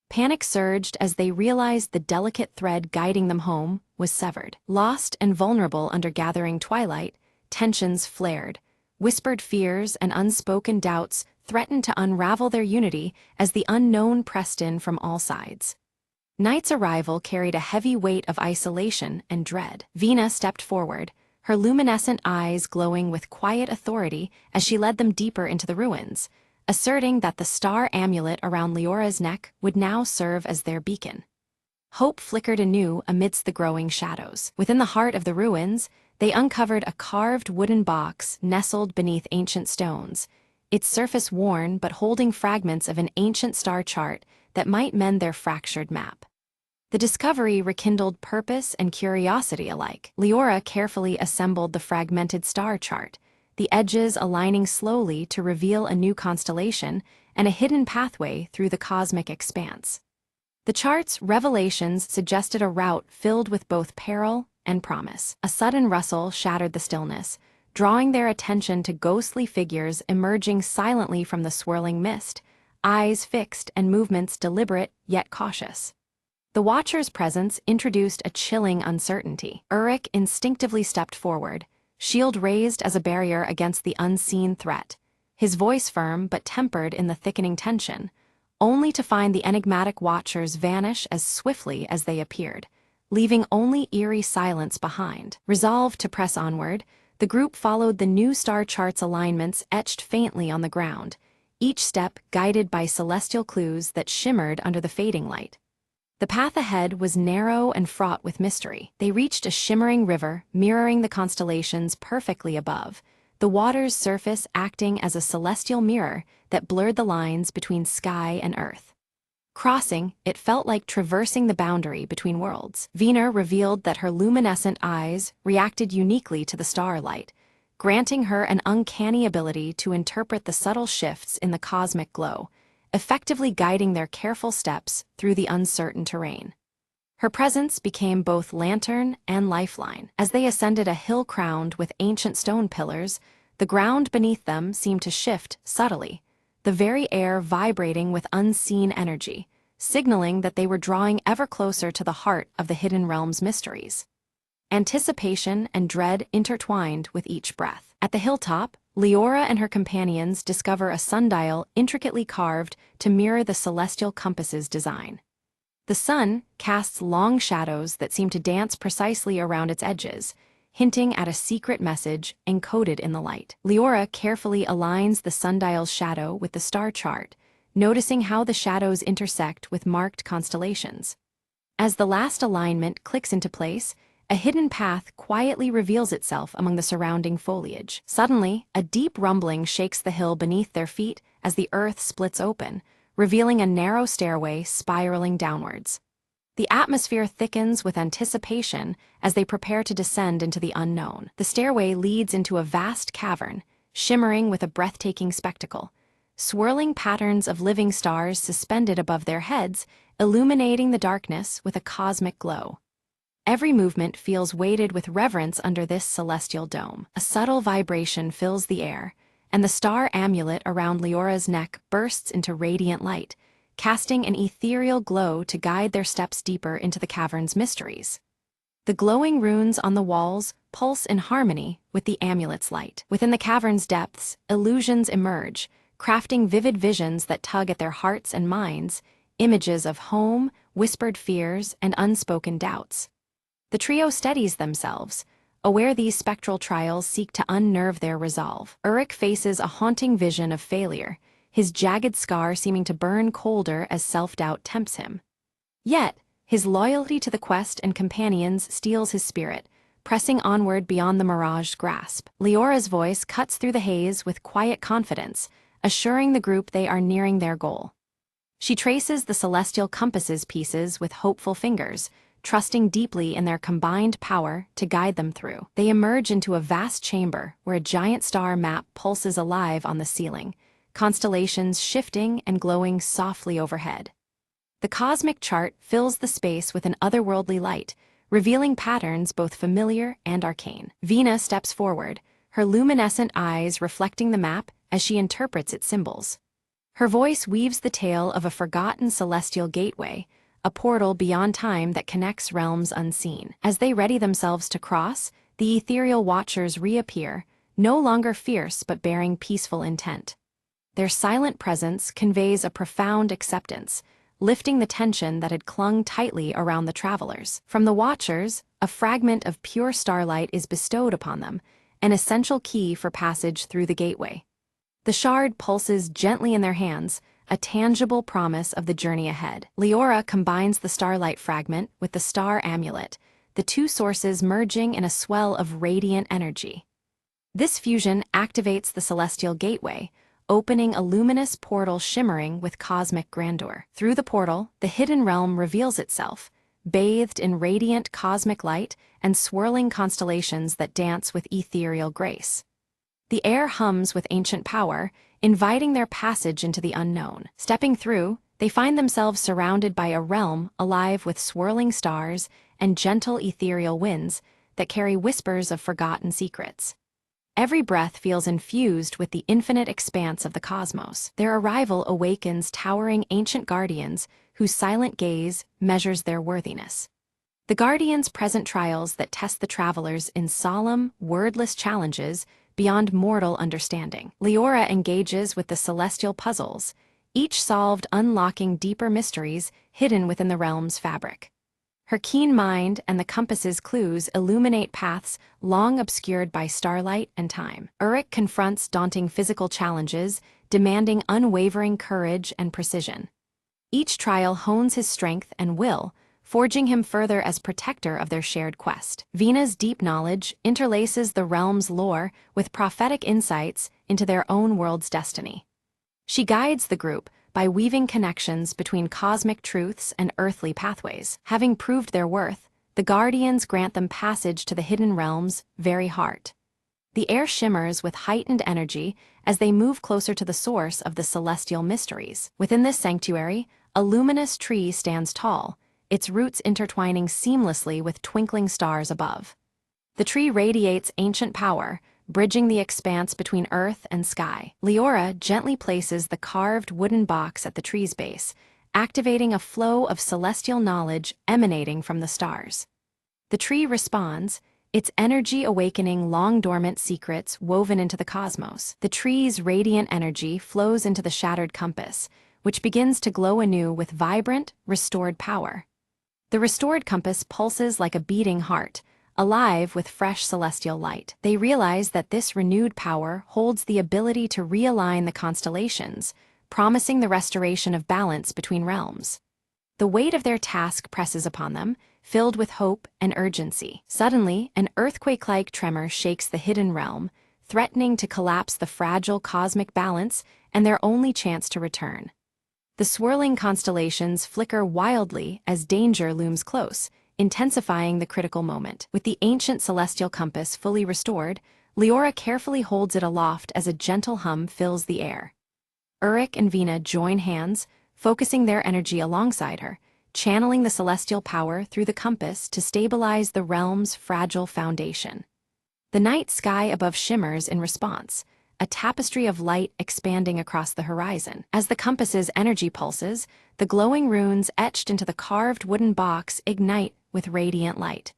Panic surged as they realized the delicate thread guiding them home was severed. Lost and vulnerable under gathering twilight, tensions flared. Whispered fears and unspoken doubts threatened to unravel their unity as the unknown pressed in from all sides. Night's arrival carried a heavy weight of isolation and dread. Vina stepped forward, her luminescent eyes glowing with quiet authority as she led them deeper into the ruins, asserting that the star amulet around Leora's neck would now serve as their beacon. Hope flickered anew amidst the growing shadows. Within the heart of the ruins, they uncovered a carved wooden box nestled beneath ancient stones, its surface worn but holding fragments of an ancient star chart that might mend their fractured map. The discovery rekindled purpose and curiosity alike. Leora carefully assembled the fragmented star chart, the edges aligning slowly to reveal a new constellation and a hidden pathway through the cosmic expanse. The chart's revelations suggested a route filled with both peril and promise. A sudden rustle shattered the stillness, drawing their attention to ghostly figures emerging silently from the swirling mist, eyes fixed and movements deliberate yet cautious. The Watcher's presence introduced a chilling uncertainty. Uruk instinctively stepped forward, shield raised as a barrier against the unseen threat, his voice firm but tempered in the thickening tension, only to find the enigmatic Watchers vanish as swiftly as they appeared, leaving only eerie silence behind. Resolved to press onward, the group followed the new star chart's alignments etched faintly on the ground, each step guided by celestial clues that shimmered under the fading light. The path ahead was narrow and fraught with mystery. They reached a shimmering river mirroring the constellations perfectly above, the water's surface acting as a celestial mirror that blurred the lines between sky and earth. Crossing, it felt like traversing the boundary between worlds. Vina revealed that her luminescent eyes reacted uniquely to the starlight, granting her an uncanny ability to interpret the subtle shifts in the cosmic glow, effectively guiding their careful steps through the uncertain terrain. Her presence became both lantern and lifeline. As they ascended a hill crowned with ancient stone pillars, the ground beneath them seemed to shift subtly, the very air vibrating with unseen energy, signaling that they were drawing ever closer to the heart of the hidden realm's mysteries. Anticipation and dread intertwined with each breath. At the hilltop, Leora and her companions discover a sundial intricately carved to mirror the celestial compass's design. The sun casts long shadows that seem to dance precisely around its edges, hinting at a secret message encoded in the light. Leora carefully aligns the sundial's shadow with the star chart, noticing how the shadows intersect with marked constellations. As the last alignment clicks into place, a hidden path quietly reveals itself among the surrounding foliage. Suddenly, a deep rumbling shakes the hill beneath their feet as the earth splits open, revealing a narrow stairway spiraling downwards. The atmosphere thickens with anticipation as they prepare to descend into the unknown. The stairway leads into a vast cavern, shimmering with a breathtaking spectacle. Swirling patterns of living stars suspended above their heads, illuminating the darkness with a cosmic glow. Every movement feels weighted with reverence under this celestial dome. A subtle vibration fills the air, and the star amulet around Leora's neck bursts into radiant light, casting an ethereal glow to guide their steps deeper into the cavern's mysteries. The glowing runes on the walls pulse in harmony with the amulet's light. Within the cavern's depths, illusions emerge, crafting vivid visions that tug at their hearts and minds, images of home, whispered fears, and unspoken doubts. The trio steadies themselves, aware these spectral trials seek to unnerve their resolve. Uruk faces a haunting vision of failure, his jagged scar seeming to burn colder as self-doubt tempts him. Yet, his loyalty to the quest and companions steels his spirit, pressing onward beyond the mirage's grasp. Leora's voice cuts through the haze with quiet confidence, assuring the group they are nearing their goal. She traces the celestial compass's pieces with hopeful fingers, trusting deeply in their combined power to guide them through. They emerge into a vast chamber where a giant star map pulses alive on the ceiling, constellations shifting and glowing softly overhead. The cosmic chart fills the space with an otherworldly light, revealing patterns both familiar and arcane. Vina steps forward, her luminescent eyes reflecting the map as she interprets its symbols. Her voice weaves the tale of a forgotten celestial gateway, a portal beyond time that connects realms unseen. As they ready themselves to cross, the ethereal watchers reappear, no longer fierce but bearing peaceful intent. Their silent presence conveys a profound acceptance, lifting the tension that had clung tightly around the travelers. From the watchers, a fragment of pure starlight is bestowed upon them, an essential key for passage through the gateway. The shard pulses gently in their hands, a tangible promise of the journey ahead. Leora combines the starlight fragment with the star amulet, the two sources merging in a swell of radiant energy. This fusion activates the celestial gateway, opening a luminous portal shimmering with cosmic grandeur. Through the portal, the hidden realm reveals itself, bathed in radiant cosmic light and swirling constellations that dance with ethereal grace. The air hums with ancient power, inviting their passage into the unknown. Stepping through, they find themselves surrounded by a realm alive with swirling stars and gentle ethereal winds that carry whispers of forgotten secrets. Every breath feels infused with the infinite expanse of the cosmos. Their arrival awakens towering ancient guardians whose silent gaze measures their worthiness. The guardians present trials that test the travelers in solemn, wordless challenges beyond mortal understanding. Leora engages with the celestial puzzles, each solved unlocking deeper mysteries hidden within the realm's fabric. Her keen mind and the compass's clues illuminate paths long obscured by starlight and time. Uruk confronts daunting physical challenges, demanding unwavering courage and precision. Each trial hones his strength and will, forging him further as protector of their shared quest. Vina's deep knowledge interlaces the realm's lore with prophetic insights into their own world's destiny. She guides the group by weaving connections between cosmic truths and earthly pathways. Having proved their worth, the guardians grant them passage to the hidden realm's very heart. The air shimmers with heightened energy as they move closer to the source of the celestial mysteries. Within this sanctuary, a luminous tree stands tall, its roots intertwining seamlessly with twinkling stars above. The tree radiates ancient power, bridging the expanse between earth and sky. Leora gently places the carved wooden box at the tree's base, activating a flow of celestial knowledge emanating from the stars. The tree responds, its energy awakening long-dormant secrets woven into the cosmos. The tree's radiant energy flows into the shattered compass, which begins to glow anew with vibrant, restored power. The restored compass pulses like a beating heart, alive with fresh celestial light. They realize that this renewed power holds the ability to realign the constellations, promising the restoration of balance between realms. The weight of their task presses upon them, filled with hope and urgency. Suddenly, an earthquake-like tremor shakes the hidden realm, threatening to collapse the fragile cosmic balance and their only chance to return. The swirling constellations flicker wildly as danger looms close, intensifying the critical moment. With the ancient celestial compass fully restored, Leora carefully holds it aloft as a gentle hum fills the air. Uruk and Vina join hands, focusing their energy alongside her, channeling the celestial power through the compass to stabilize the realm's fragile foundation. The night sky above shimmers in response, a tapestry of light expanding across the horizon. As the compass's energy pulses, the glowing runes etched into the carved wooden box ignite with radiant light.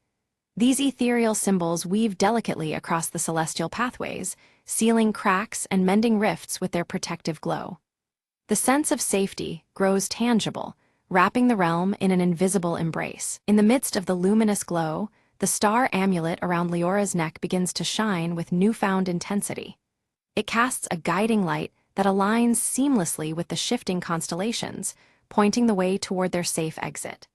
These ethereal symbols weave delicately across the celestial pathways, sealing cracks and mending rifts with their protective glow. The sense of safety grows tangible, wrapping the realm in an invisible embrace. In the midst of the luminous glow, the star amulet around Leora's neck begins to shine with newfound intensity. It casts a guiding light that aligns seamlessly with the shifting constellations, pointing the way toward their safe exit.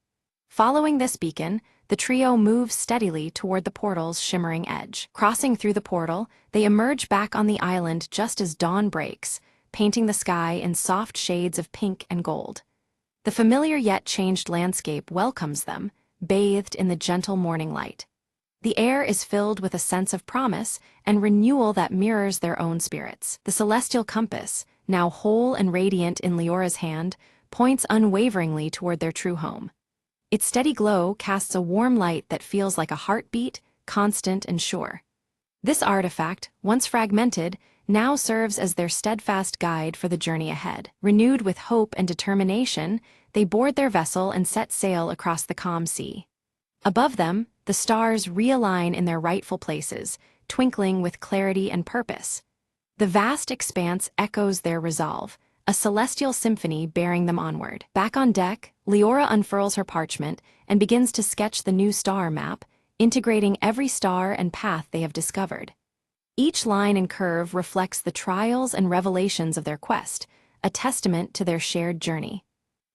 Following this beacon, the trio moves steadily toward the portal's shimmering edge. Crossing through the portal, they emerge back on the island just as dawn breaks, painting the sky in soft shades of pink and gold. The familiar yet changed landscape welcomes them, bathed in the gentle morning light. The air is filled with a sense of promise and renewal that mirrors their own spirits. The celestial compass, now whole and radiant in Leora's hand, points unwaveringly toward their true home. Its steady glow casts a warm light that feels like a heartbeat, constant and sure. This artifact, once fragmented, now serves as their steadfast guide for the journey ahead. Renewed with hope and determination, they board their vessel and set sail across the calm sea. Above them, the stars realign in their rightful places, twinkling with clarity and purpose. The vast expanse echoes their resolve, a celestial symphony bearing them onward. Back on deck, Leora unfurls her parchment and begins to sketch the new star map, integrating every star and path they have discovered. Each line and curve reflects the trials and revelations of their quest, a testament to their shared journey.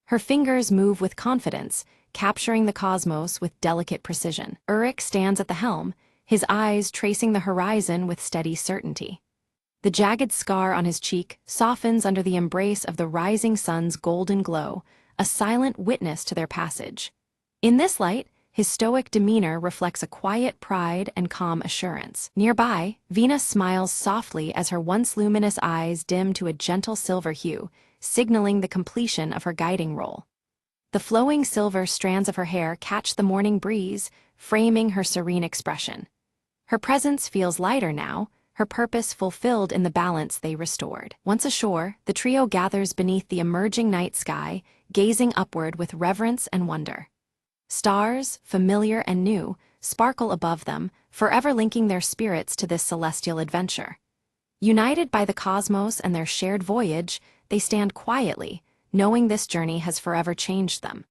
Her fingers move with confidence, capturing the cosmos with delicate precision. Uruk stands at the helm, his eyes tracing the horizon with steady certainty. The jagged scar on his cheek softens under the embrace of the rising sun's golden glow, a silent witness to their passage. In this light, his stoic demeanor reflects a quiet pride and calm assurance. Nearby, Venus smiles softly as her once luminous eyes dim to a gentle silver hue, signaling the completion of her guiding role. The flowing silver strands of her hair catch the morning breeze, framing her serene expression. Her presence feels lighter now, her purpose fulfilled in the balance they restored. Once ashore, the trio gathers beneath the emerging night sky, gazing upward with reverence and wonder. Stars, familiar and new, sparkle above them, forever linking their spirits to this celestial adventure. United by the cosmos and their shared voyage, they stand quietly, knowing this journey has forever changed them.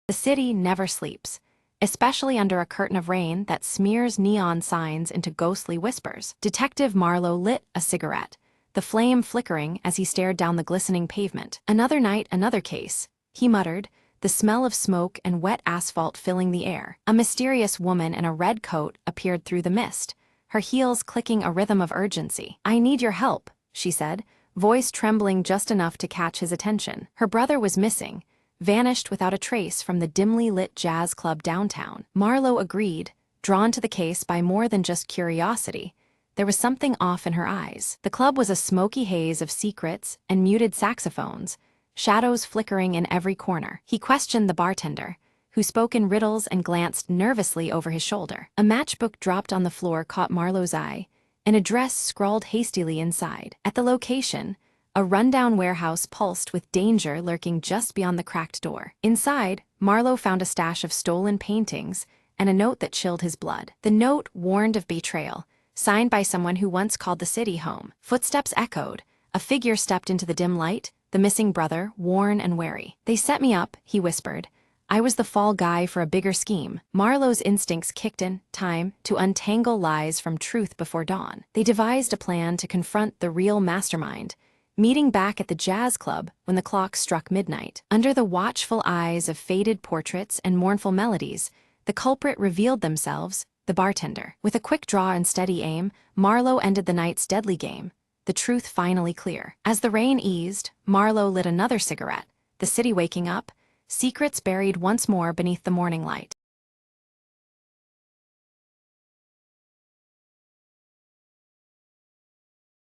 The city never sleeps, especially under a curtain of rain that smears neon signs into ghostly whispers. Detective Marlowe lit a cigarette, the flame flickering as he stared down the glistening pavement. Another night, another case, he muttered, the smell of smoke and wet asphalt filling the air. A mysterious woman in a red coat appeared through the mist, her heels clicking a rhythm of urgency. "I need your help," she said, voice trembling just enough to catch his attention. Her brother was missing, vanished without a trace from the dimly lit jazz club downtown. Marlowe agreed, drawn to the case by more than just curiosity. There was something off in her eyes. The club was a smoky haze of secrets and muted saxophones, shadows flickering in every corner. He questioned the bartender, who spoke in riddles and glanced nervously over his shoulder. A matchbook dropped on the floor caught Marlowe's eye, an address scrawled hastily inside. At the location, a rundown warehouse pulsed with danger lurking just beyond the cracked door. Inside, Marlowe found a stash of stolen paintings and a note that chilled his blood. The note warned of betrayal, signed by someone who once called the city home. Footsteps echoed. A figure stepped into the dim light, the missing brother, worn and wary. "They set me up," he whispered. "I was the fall guy for a bigger scheme." Marlowe's instincts kicked in, time to untangle lies from truth before dawn. They devised a plan to confront the real mastermind, meeting back at the jazz club when the clock struck midnight. Under the watchful eyes of faded portraits and mournful melodies, the culprit revealed themselves, the bartender. With a quick draw and steady aim, Marlowe ended the night's deadly game, the truth finally clear. As the rain eased, Marlowe lit another cigarette, the city waking up, secrets buried once more beneath the morning light.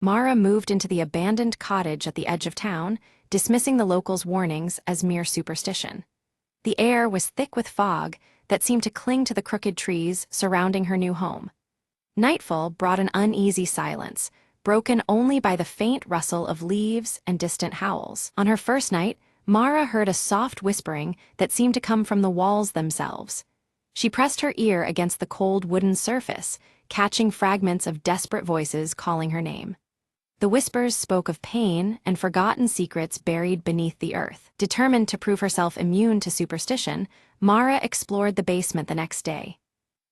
Mara moved into the abandoned cottage at the edge of town, dismissing the locals' warnings as mere superstition. The air was thick with fog, that seemed to cling to the crooked trees surrounding her new home. Nightfall brought an uneasy silence, broken only by the faint rustle of leaves and distant howls. On her first night, Mara heard a soft whispering that seemed to come from the walls themselves. She pressed her ear against the cold wooden surface, catching fragments of desperate voices calling her name. The whispers spoke of pain and forgotten secrets buried beneath the earth. Determined to prove herself immune to superstition, Mara explored the basement the next day.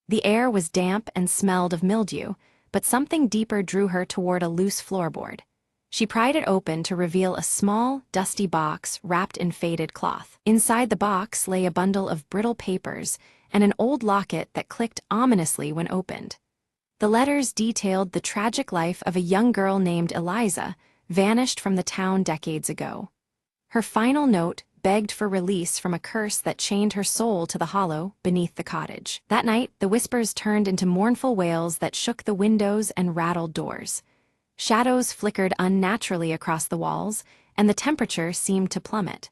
The air was damp and smelled of mildew, but something deeper drew her toward a loose floorboard. She pried it open to reveal a small, dusty box wrapped in faded cloth. Inside the box lay a bundle of brittle papers and an old locket that clicked ominously when opened. The letters detailed the tragic life of a young girl named Eliza, vanished from the town decades ago. Her final note begged for release from a curse that chained her soul to the hollow beneath the cottage. That night, the whispers turned into mournful wails that shook the windows and rattled doors. Shadows flickered unnaturally across the walls, and the temperature seemed to plummet.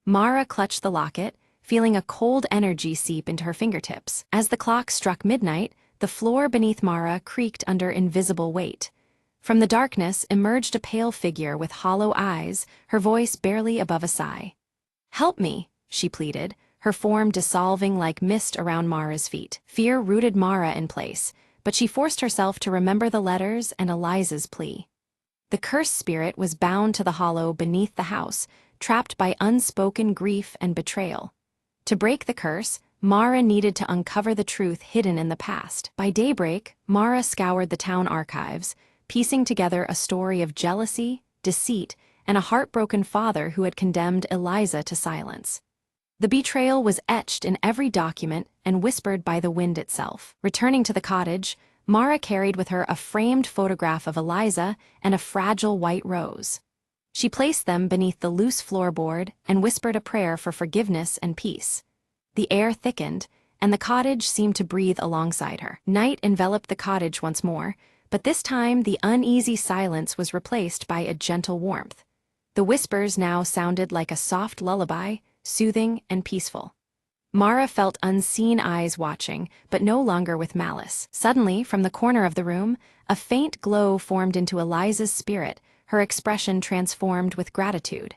Mara clutched the locket, feeling a cold energy seep into her fingertips. As the clock struck midnight, the floor beneath Mara creaked under invisible weight. From the darkness emerged a pale figure with hollow eyes, her voice barely above a sigh. "Help me," she pleaded, her form dissolving like mist around Mara's feet. Fear rooted Mara in place, but she forced herself to remember the letters and Eliza's plea. The cursed spirit was bound to the hollow beneath the house, trapped by unspoken grief and betrayal. To break the curse, Mara needed to uncover the truth hidden in the past. By daybreak, Mara scoured the town archives, piecing together a story of jealousy, deceit, and a heartbroken father who had condemned Eliza to silence. The betrayal was etched in every document and whispered by the wind itself. Returning to the cottage, Mara carried with her a framed photograph of Eliza and a fragile white rose. She placed them beneath the loose floorboard and whispered a prayer for forgiveness and peace. The air thickened, and the cottage seemed to breathe alongside her. Night enveloped the cottage once more, but this time the uneasy silence was replaced by a gentle warmth. The whispers now sounded like a soft lullaby, soothing and peaceful. Mara felt unseen eyes watching, but no longer with malice. Suddenly, from the corner of the room, a faint glow formed into Eliza's spirit, her expression transformed with gratitude.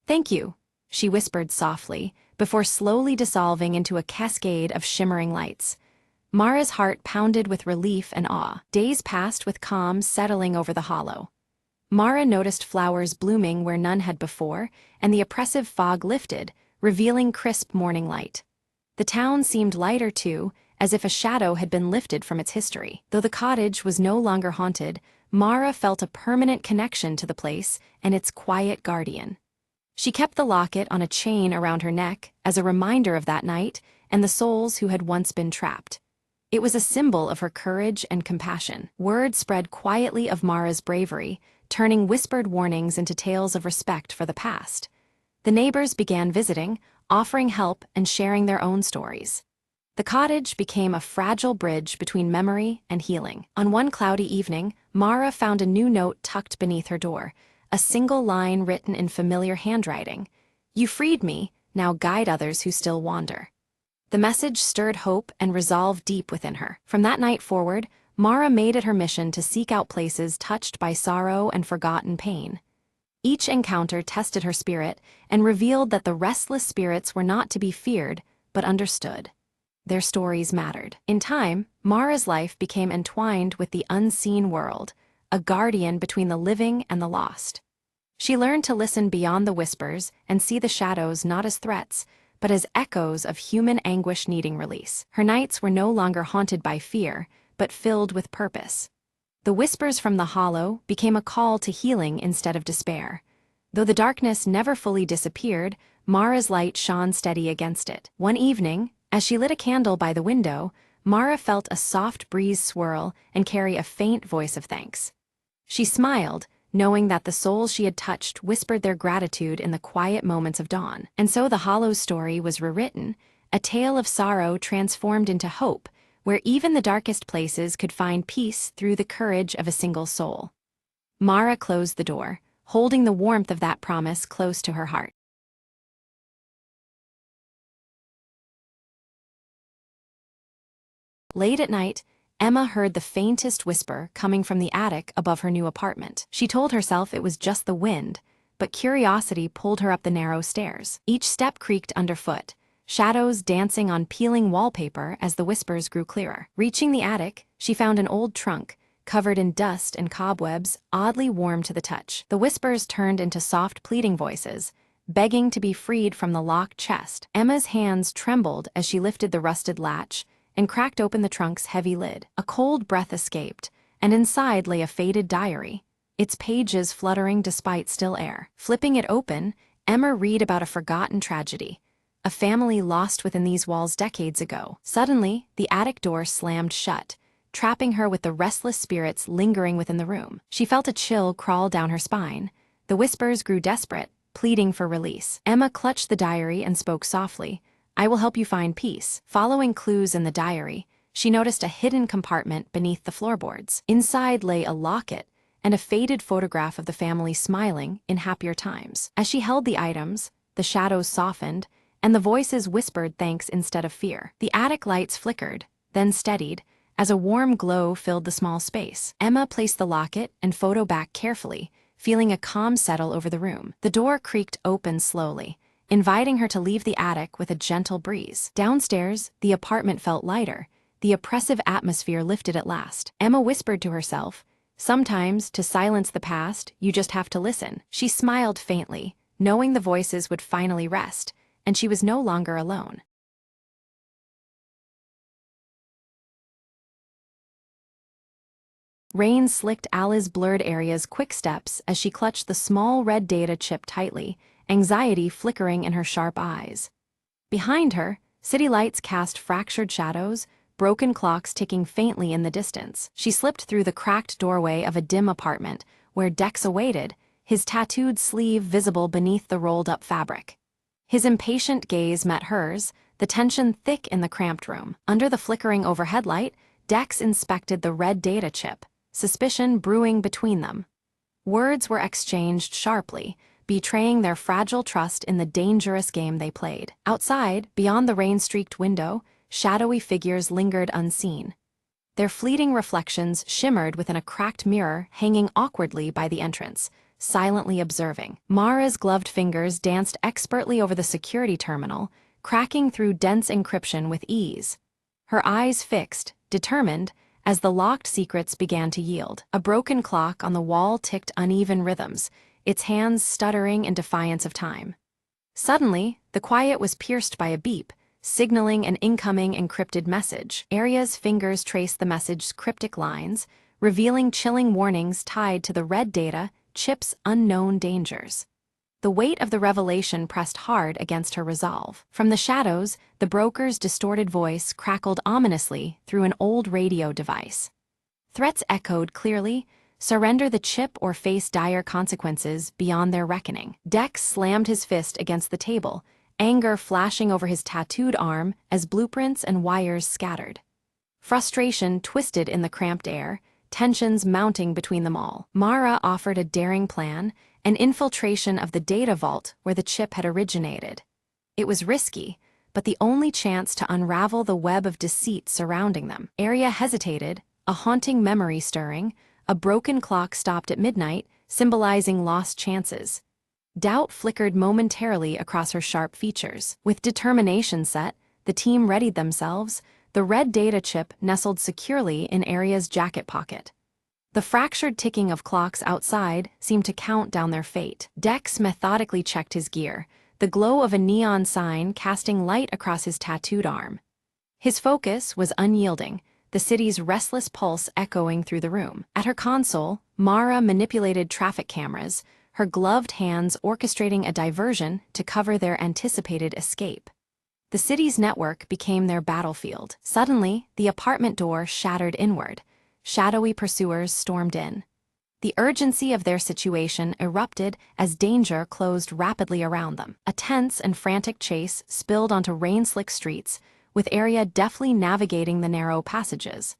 "Thank you," she whispered softly, before slowly dissolving into a cascade of shimmering lights. Mara's heart pounded with relief and awe. Days passed with calm settling over the hollow. Mara noticed flowers blooming where none had before, and the oppressive fog lifted, revealing crisp morning light. The town seemed lighter too, as if a shadow had been lifted from its history. Though the cottage was no longer haunted, Mara felt a permanent connection to the place and its quiet guardian. She kept the locket on a chain around her neck as a reminder of that night and the souls who had once been trapped. It was a symbol of her courage and compassion. Word spread quietly of Mara's bravery, turning whispered warnings into tales of respect for the past. The neighbors began visiting, offering help and sharing their own stories. The cottage became a fragile bridge between memory and healing. On one cloudy evening, Mara found a new note tucked beneath her door, a single line written in familiar handwriting. "You freed me, now guide others who still wander." The message stirred hope and resolve deep within her. From that night forward, Mara made it her mission to seek out places touched by sorrow and forgotten pain. Each encounter tested her spirit and revealed that the restless spirits were not to be feared, but understood. Their stories mattered. In time, Mara's life became entwined with the unseen world, a guardian between the living and the lost. She learned to listen beyond the whispers and see the shadows not as threats, but as echoes of human anguish needing release. Her nights were no longer haunted by fear, but filled with purpose. The whispers from the hollow became a call to healing instead of despair. Though the darkness never fully disappeared, Mara's light shone steady against it. One evening, as she lit a candle by the window, Mara felt a soft breeze swirl and carry a faint voice of thanks. She smiled, knowing that the souls she had touched whispered their gratitude in the quiet moments of dawn. And so the hollow's story was rewritten, a tale of sorrow transformed into hope, where even the darkest places could find peace through the courage of a single soul. Mara closed the door, holding the warmth of that promise close to her heart. Late at night, Emma heard the faintest whisper coming from the attic above her new apartment. She told herself it was just the wind, but curiosity pulled her up the narrow stairs. Each step creaked underfoot, shadows dancing on peeling wallpaper as the whispers grew clearer. Reaching the attic, she found an old trunk, covered in dust and cobwebs, oddly warm to the touch. The whispers turned into soft pleading voices, begging to be freed from the locked chest. Emma's hands trembled as she lifted the rusted latch and cracked open the trunk's heavy lid. A cold breath escaped, and inside lay a faded diary, its pages fluttering despite still air. Flipping it open, Emma read about a forgotten tragedy, a family lost within these walls decades ago. Suddenly, the attic door slammed shut, trapping her with the restless spirits lingering within the room. She felt a chill crawl down her spine. The whispers grew desperate, pleading for release. Emma clutched the diary and spoke softly, "I will help you find peace." Following clues in the diary, she noticed a hidden compartment beneath the floorboards. Inside lay a locket and a faded photograph of the family smiling in happier times. As she held the items, the shadows softened, and the voices whispered thanks instead of fear. The attic lights flickered, then steadied, as a warm glow filled the small space. Emma placed the locket and photo back carefully, feeling a calm settle over the room. The door creaked open slowly, inviting her to leave the attic with a gentle breeze. Downstairs, the apartment felt lighter. The oppressive atmosphere lifted at last. Emma whispered to herself, "Sometimes, to silence the past, you just have to listen." She smiled faintly, knowing the voices would finally rest, and she was no longer alone. Rain slicked Alice's blurred areas quick steps as she clutched the small red data chip tightly, anxiety flickering in her sharp eyes. Behind her, city lights cast fractured shadows, broken clocks ticking faintly in the distance. She slipped through the cracked doorway of a dim apartment, where Dex awaited, his tattooed sleeve visible beneath the rolled-up fabric. His impatient gaze met hers, the tension thick in the cramped room. Under the flickering overhead light, Dex inspected the red data chip, suspicion brewing between them. Words were exchanged sharply, betraying their fragile trust in the dangerous game they played. Outside, beyond the rain-streaked window, shadowy figures lingered unseen. Their fleeting reflections shimmered within a cracked mirror hanging awkwardly by the entrance, silently observing. Mara's gloved fingers danced expertly over the security terminal, cracking through dense encryption with ease. Her eyes fixed, determined, as the locked secrets began to yield. A broken clock on the wall ticked uneven rhythms, its hands stuttering in defiance of time. Suddenly, the quiet was pierced by a beep, signaling an incoming encrypted message. Aria's fingers traced the message's cryptic lines, revealing chilling warnings tied to the red data chip's unknown dangers. The weight of the revelation pressed hard against her resolve. From the shadows, the broker's distorted voice crackled ominously through an old radio device. Threats echoed clearly: surrender the chip or face dire consequences beyond their reckoning. Dex slammed his fist against the table, anger flashing over his tattooed arm as blueprints and wires scattered. Frustration twisted in the cramped air, tensions mounting between them all. Mara offered a daring plan, an infiltration of the data vault where the chip had originated. It was risky, but the only chance to unravel the web of deceit surrounding them. Aria hesitated, a haunting memory stirring. A broken clock stopped at midnight, symbolizing lost chances. Doubt flickered momentarily across her sharp features. With determination set, the team readied themselves, the red data chip nestled securely in Aria's jacket pocket. The fractured ticking of clocks outside seemed to count down their fate. Dex methodically checked his gear, the glow of a neon sign casting light across his tattooed arm. His focus was unyielding, the city's restless pulse echoing through the room. At her console, Mara manipulated traffic cameras, her gloved hands orchestrating a diversion to cover their anticipated escape. The city's network became their battlefield. Suddenly, the apartment door shattered inward. Shadowy pursuers stormed in. The urgency of their situation erupted as danger closed rapidly around them. A tense and frantic chase spilled onto rain-slick streets, with Aria deftly navigating the narrow passages.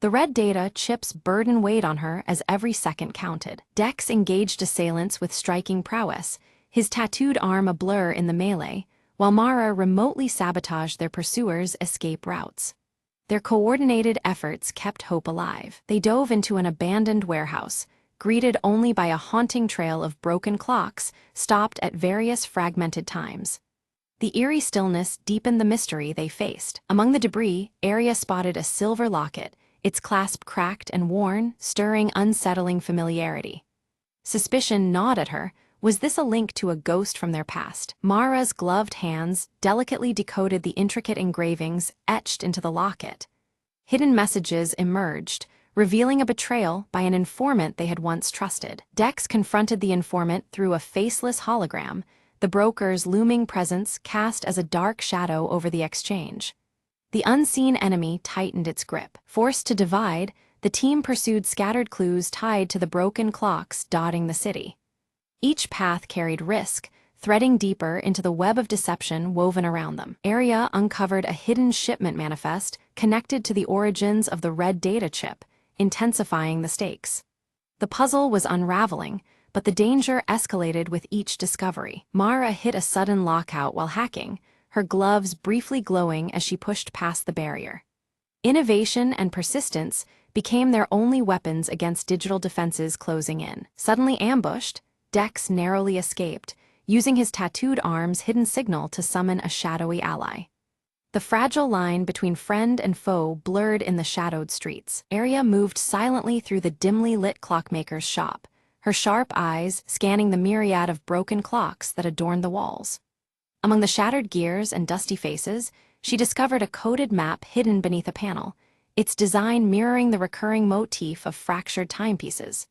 The red data chip's burden weighed on her as every second counted. Dex engaged assailants with striking prowess, his tattooed arm a blur in the melee, while Mara remotely sabotaged their pursuers' escape routes. Their coordinated efforts kept hope alive. They dove into an abandoned warehouse, greeted only by a haunting trail of broken clocks stopped at various fragmented times. The eerie stillness deepened the mystery they faced. Among the debris, Arya spotted a silver locket, its clasp cracked and worn, stirring unsettling familiarity. Suspicion gnawed at her. Was this a link to a ghost from their past? Mara's gloved hands delicately decoded the intricate engravings etched into the locket. Hidden messages emerged, revealing a betrayal by an informant they had once trusted. Dex confronted the informant through a faceless hologram, the broker's looming presence cast as a dark shadow over the exchange. The unseen enemy tightened its grip. Forced to divide, the team pursued scattered clues tied to the broken clocks dotting the city. Each path carried risk, threading deeper into the web of deception woven around them. Arya uncovered a hidden shipment manifest connected to the origins of the red data chip, intensifying the stakes. The puzzle was unraveling, but the danger escalated with each discovery. Mara hit a sudden lockout while hacking, her gloves briefly glowing as she pushed past the barrier. Innovation and persistence became their only weapons against digital defenses closing in. Suddenly ambushed, Dex narrowly escaped, using his tattooed arm's hidden signal to summon a shadowy ally. The fragile line between friend and foe blurred in the shadowed streets. Arya moved silently through the dimly lit clockmaker's shop, her sharp eyes scanning the myriad of broken clocks that adorned the walls. Among the shattered gears and dusty faces, she discovered a coded map hidden beneath a panel, its design mirroring the recurring motif of fractured timepieces.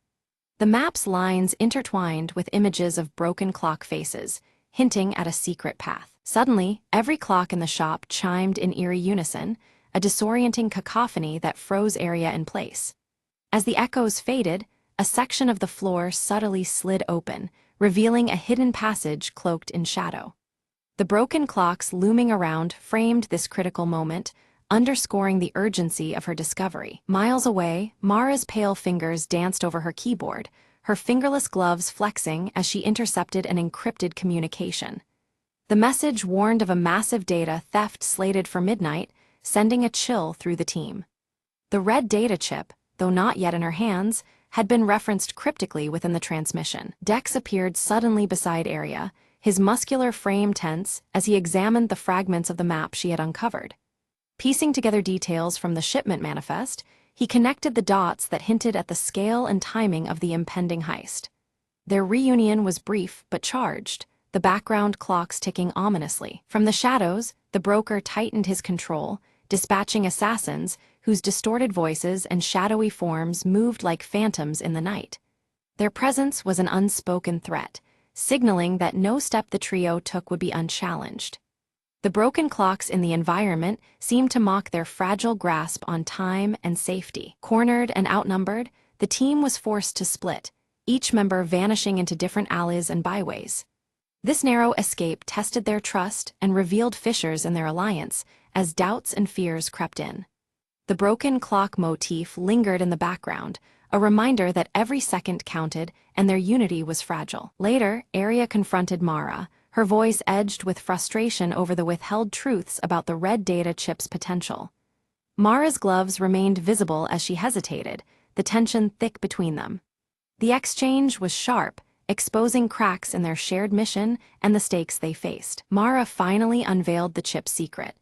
The map's lines intertwined with images of broken clock faces, hinting at a secret path. Suddenly, every clock in the shop chimed in eerie unison, a disorienting cacophony that froze Arya in place. As the echoes faded, a section of the floor subtly slid open, revealing a hidden passage cloaked in shadow. The broken clocks looming around framed this critical moment, underscoring the urgency of her discovery. Miles away, Mara's pale fingers danced over her keyboard, her fingerless gloves flexing as she intercepted an encrypted communication. The message warned of a massive data theft slated for midnight, sending a chill through the team. The red data chip, though not yet in her hands, had been referenced cryptically within the transmission. Dex appeared suddenly beside Arya, his muscular frame tense as he examined the fragments of the map she had uncovered. Piecing together details from the shipment manifest, he connected the dots that hinted at the scale and timing of the impending heist. Their reunion was brief but charged, the background clocks ticking ominously. From the shadows, the broker tightened his control, dispatching assassins whose distorted voices and shadowy forms moved like phantoms in the night. Their presence was an unspoken threat, signaling that no step the trio took would be unchallenged. The broken clocks in the environment seemed to mock their fragile grasp on time and safety. Cornered and outnumbered, the team was forced to split, each member vanishing into different alleys and byways. This narrow escape tested their trust and revealed fissures in their alliance as doubts and fears crept in. The broken clock motif lingered in the background, a reminder that every second counted and their unity was fragile. Later, Arya confronted Mara, her voice edged with frustration over the withheld truths about the red data chip's potential. Mara's gloves remained visible as she hesitated, the tension thick between them. The exchange was sharp, exposing cracks in their shared mission and the stakes they faced. Mara finally unveiled the chip's secret.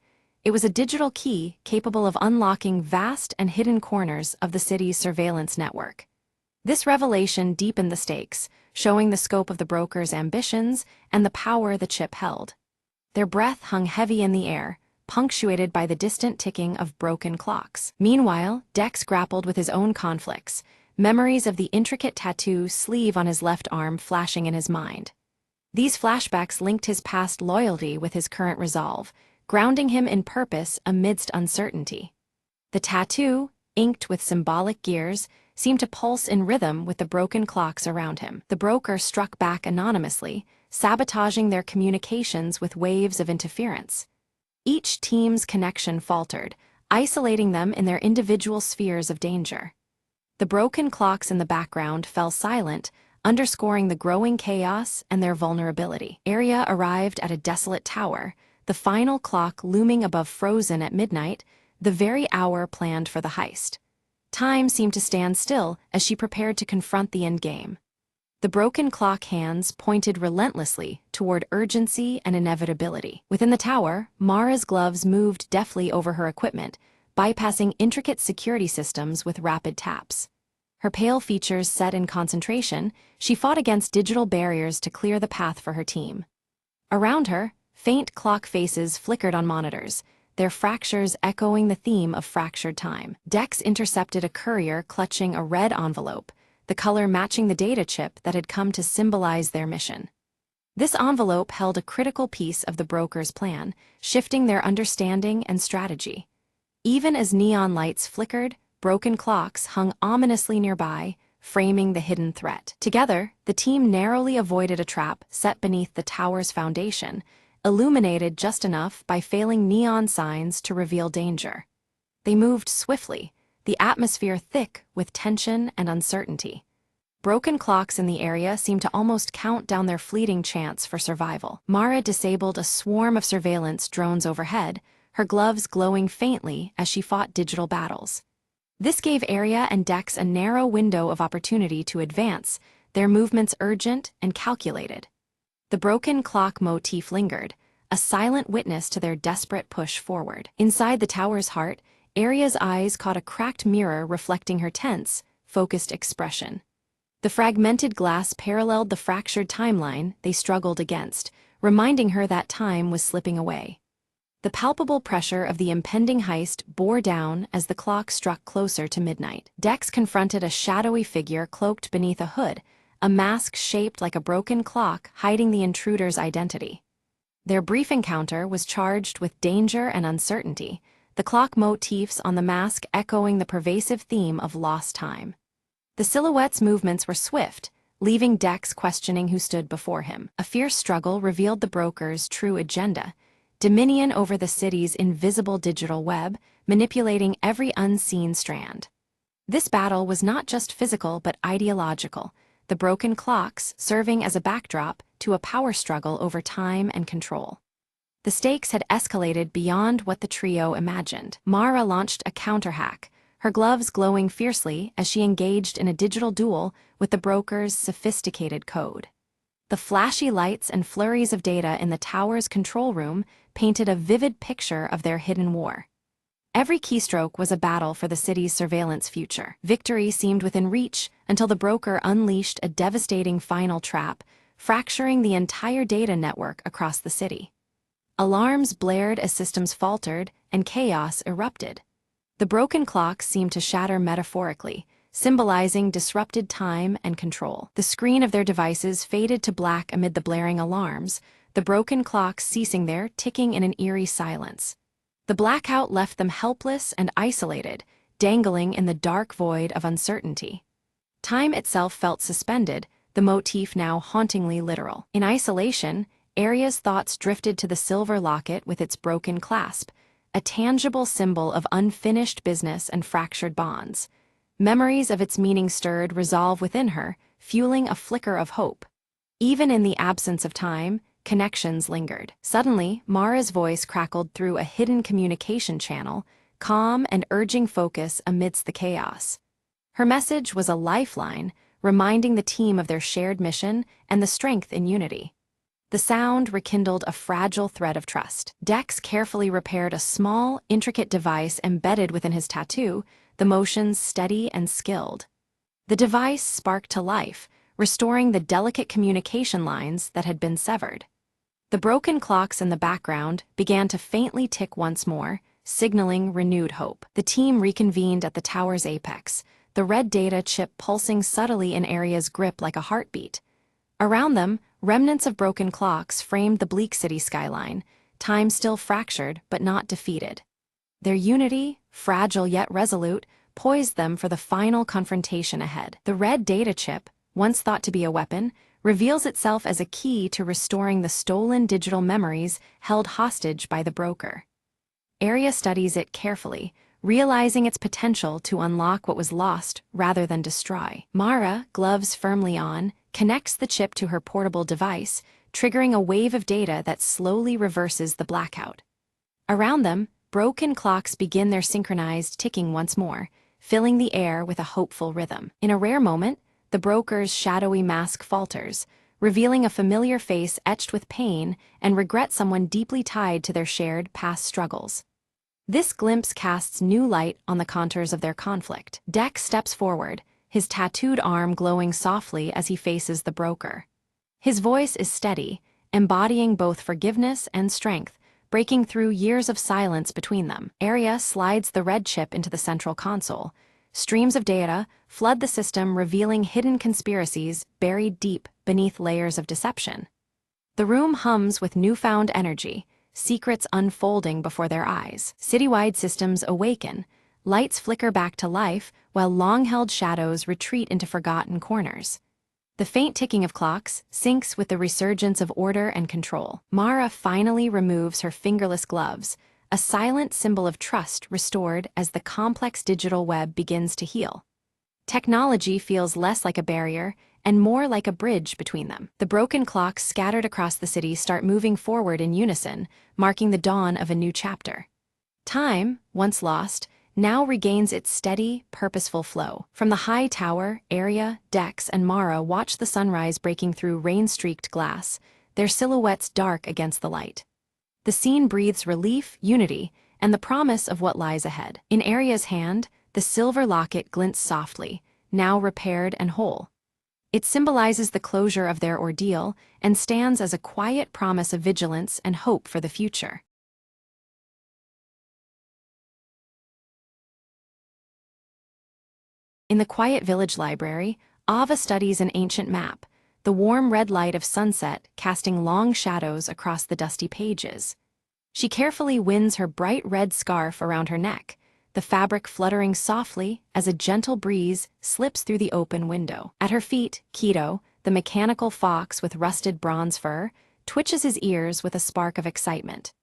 It was a digital key capable of unlocking vast and hidden corners of the city's surveillance network. This revelation deepened the stakes, showing the scope of the broker's ambitions and the power the chip held. Their breath hung heavy in the air, punctuated by the distant ticking of broken clocks. Meanwhile, Dex grappled with his own conflicts, memories of the intricate tattoo sleeve on his left arm flashing in his mind. These flashbacks linked his past loyalty with his current resolve, grounding him in purpose amidst uncertainty. The tattoo, inked with symbolic gears, seemed to pulse in rhythm with the broken clocks around him. The broker struck back anonymously, sabotaging their communications with waves of interference. Each team's connection faltered, isolating them in their individual spheres of danger. The broken clocks in the background fell silent, underscoring the growing chaos and their vulnerability. Arya arrived at a desolate tower, the final clock looming above Frozen at midnight, the very hour planned for the heist. Time seemed to stand still as she prepared to confront the endgame. The broken clock hands pointed relentlessly toward urgency and inevitability. Within the tower, Mara's gloves moved deftly over her equipment, bypassing intricate security systems with rapid taps. Her pale features set in concentration, she fought against digital barriers to clear the path for her team. Around her, faint clock faces flickered on monitors, their fractures echoing the theme of fractured time. Dex intercepted a courier clutching a red envelope, the color matching the data chip that had come to symbolize their mission. This envelope held a critical piece of the broker's plan, shifting their understanding and strategy. Even as neon lights flickered, broken clocks hung ominously nearby, framing the hidden threat. Together, the team narrowly avoided a trap set beneath the tower's foundation, illuminated just enough by failing neon signs to reveal danger. They moved swiftly, the atmosphere thick with tension and uncertainty. Broken clocks in the area seemed to almost count down their fleeting chance for survival. Mara disabled a swarm of surveillance drones overhead, her gloves glowing faintly as she fought digital battles. This gave Arya and Dex a narrow window of opportunity to advance, their movements urgent and calculated. The broken clock motif lingered, a silent witness to their desperate push forward. Inside the tower's heart, Arya's eyes caught a cracked mirror reflecting her tense, focused expression. The fragmented glass paralleled the fractured timeline they struggled against, reminding her that time was slipping away. The palpable pressure of the impending heist bore down as the clock struck closer to midnight. Dex confronted a shadowy figure cloaked beneath a hood, a mask shaped like a broken clock hiding the intruder's identity. Their brief encounter was charged with danger and uncertainty, the clock motifs on the mask echoing the pervasive theme of lost time. The silhouette's movements were swift, leaving Dex questioning who stood before him. A fierce struggle revealed the broker's true agenda: dominion over the city's invisible digital web, manipulating every unseen strand. This battle was not just physical but ideological, the broken clocks serving as a backdrop to a power struggle over time and control. The stakes had escalated beyond what the trio imagined. Mara launched a counter-hack, her gloves glowing fiercely as she engaged in a digital duel with the broker's sophisticated code. The flashy lights and flurries of data in the tower's control room painted a vivid picture of their hidden war. Every keystroke was a battle for the city's surveillance future. Victory seemed within reach until the broker unleashed a devastating final trap, fracturing the entire data network across the city. Alarms blared as systems faltered and chaos erupted. The broken clocks seemed to shatter metaphorically, symbolizing disrupted time and control. The screen of their devices faded to black amid the blaring alarms, the broken clocks ceasing their ticking in an eerie silence. The blackout left them helpless and isolated, dangling in the dark void of uncertainty. Time itself felt suspended, the motif now hauntingly literal. In isolation, Arya's thoughts drifted to the silver locket with its broken clasp, a tangible symbol of unfinished business and fractured bonds. Memories of its meaning stirred resolve within her, fueling a flicker of hope. Even in the absence of time, connections lingered. Suddenly, Mara's voice crackled through a hidden communication channel, calm and urging focus amidst the chaos. Her message was a lifeline, reminding the team of their shared mission and the strength in unity. The sound rekindled a fragile thread of trust. Dex carefully repaired a small, intricate device embedded within his tattoo, the motions steady and skilled. The device sparked to life, restoring the delicate communication lines that had been severed. The broken clocks in the background began to faintly tick once more, signaling renewed hope. The team reconvened at the tower's apex, the red data chip pulsing subtly in Arya's grip like a heartbeat. Around them, remnants of broken clocks framed the bleak city skyline, time still fractured but not defeated. Their unity, fragile yet resolute, poised them for the final confrontation ahead. The red data chip, once thought to be a weapon, reveals itself as a key to restoring the stolen digital memories held hostage by the broker. Arya studies it carefully, realizing its potential to unlock what was lost rather than destroy. Mara, gloves firmly on, connects the chip to her portable device, triggering a wave of data that slowly reverses the blackout. Around them, broken clocks begin their synchronized ticking once more, filling the air with a hopeful rhythm. In a rare moment, the broker's shadowy mask falters, revealing a familiar face etched with pain and regret, someone deeply tied to their shared past struggles. This glimpse casts new light on the contours of their conflict. Dex steps forward, his tattooed arm glowing softly as he faces the broker. His voice is steady, embodying both forgiveness and strength, breaking through years of silence between them. Arya slides the red chip into the central console. Streams of data flood the system, revealing hidden conspiracies buried deep beneath layers of deception. The room hums with newfound energy, secrets unfolding before their eyes. Citywide systems awaken, lights flicker back to life while long-held shadows retreat into forgotten corners. The faint ticking of clocks syncs with the resurgence of order and control. Mara finally removes her fingerless gloves, a silent symbol of trust restored as the complex digital web begins to heal. Technology feels less like a barrier and more like a bridge between them. The broken clocks scattered across the city start moving forward in unison, marking the dawn of a new chapter. Time, once lost, now regains its steady, purposeful flow. From the high tower, Arya, Dex, and Mara watch the sunrise breaking through rain-streaked glass, their silhouettes dark against the light. The scene breathes relief, unity, and the promise of what lies ahead. In Arya's hand, the silver locket glints softly, now repaired and whole. It symbolizes the closure of their ordeal and stands as a quiet promise of vigilance and hope for the future. In the quiet village library, Ava studies an ancient map, the warm red light of sunset casting long shadows across the dusty pages. She carefully winds her bright red scarf around her neck, the fabric fluttering softly as a gentle breeze slips through the open window. At her feet, Keto, the mechanical fox with rusted bronze fur, twitches his ears with a spark of excitement.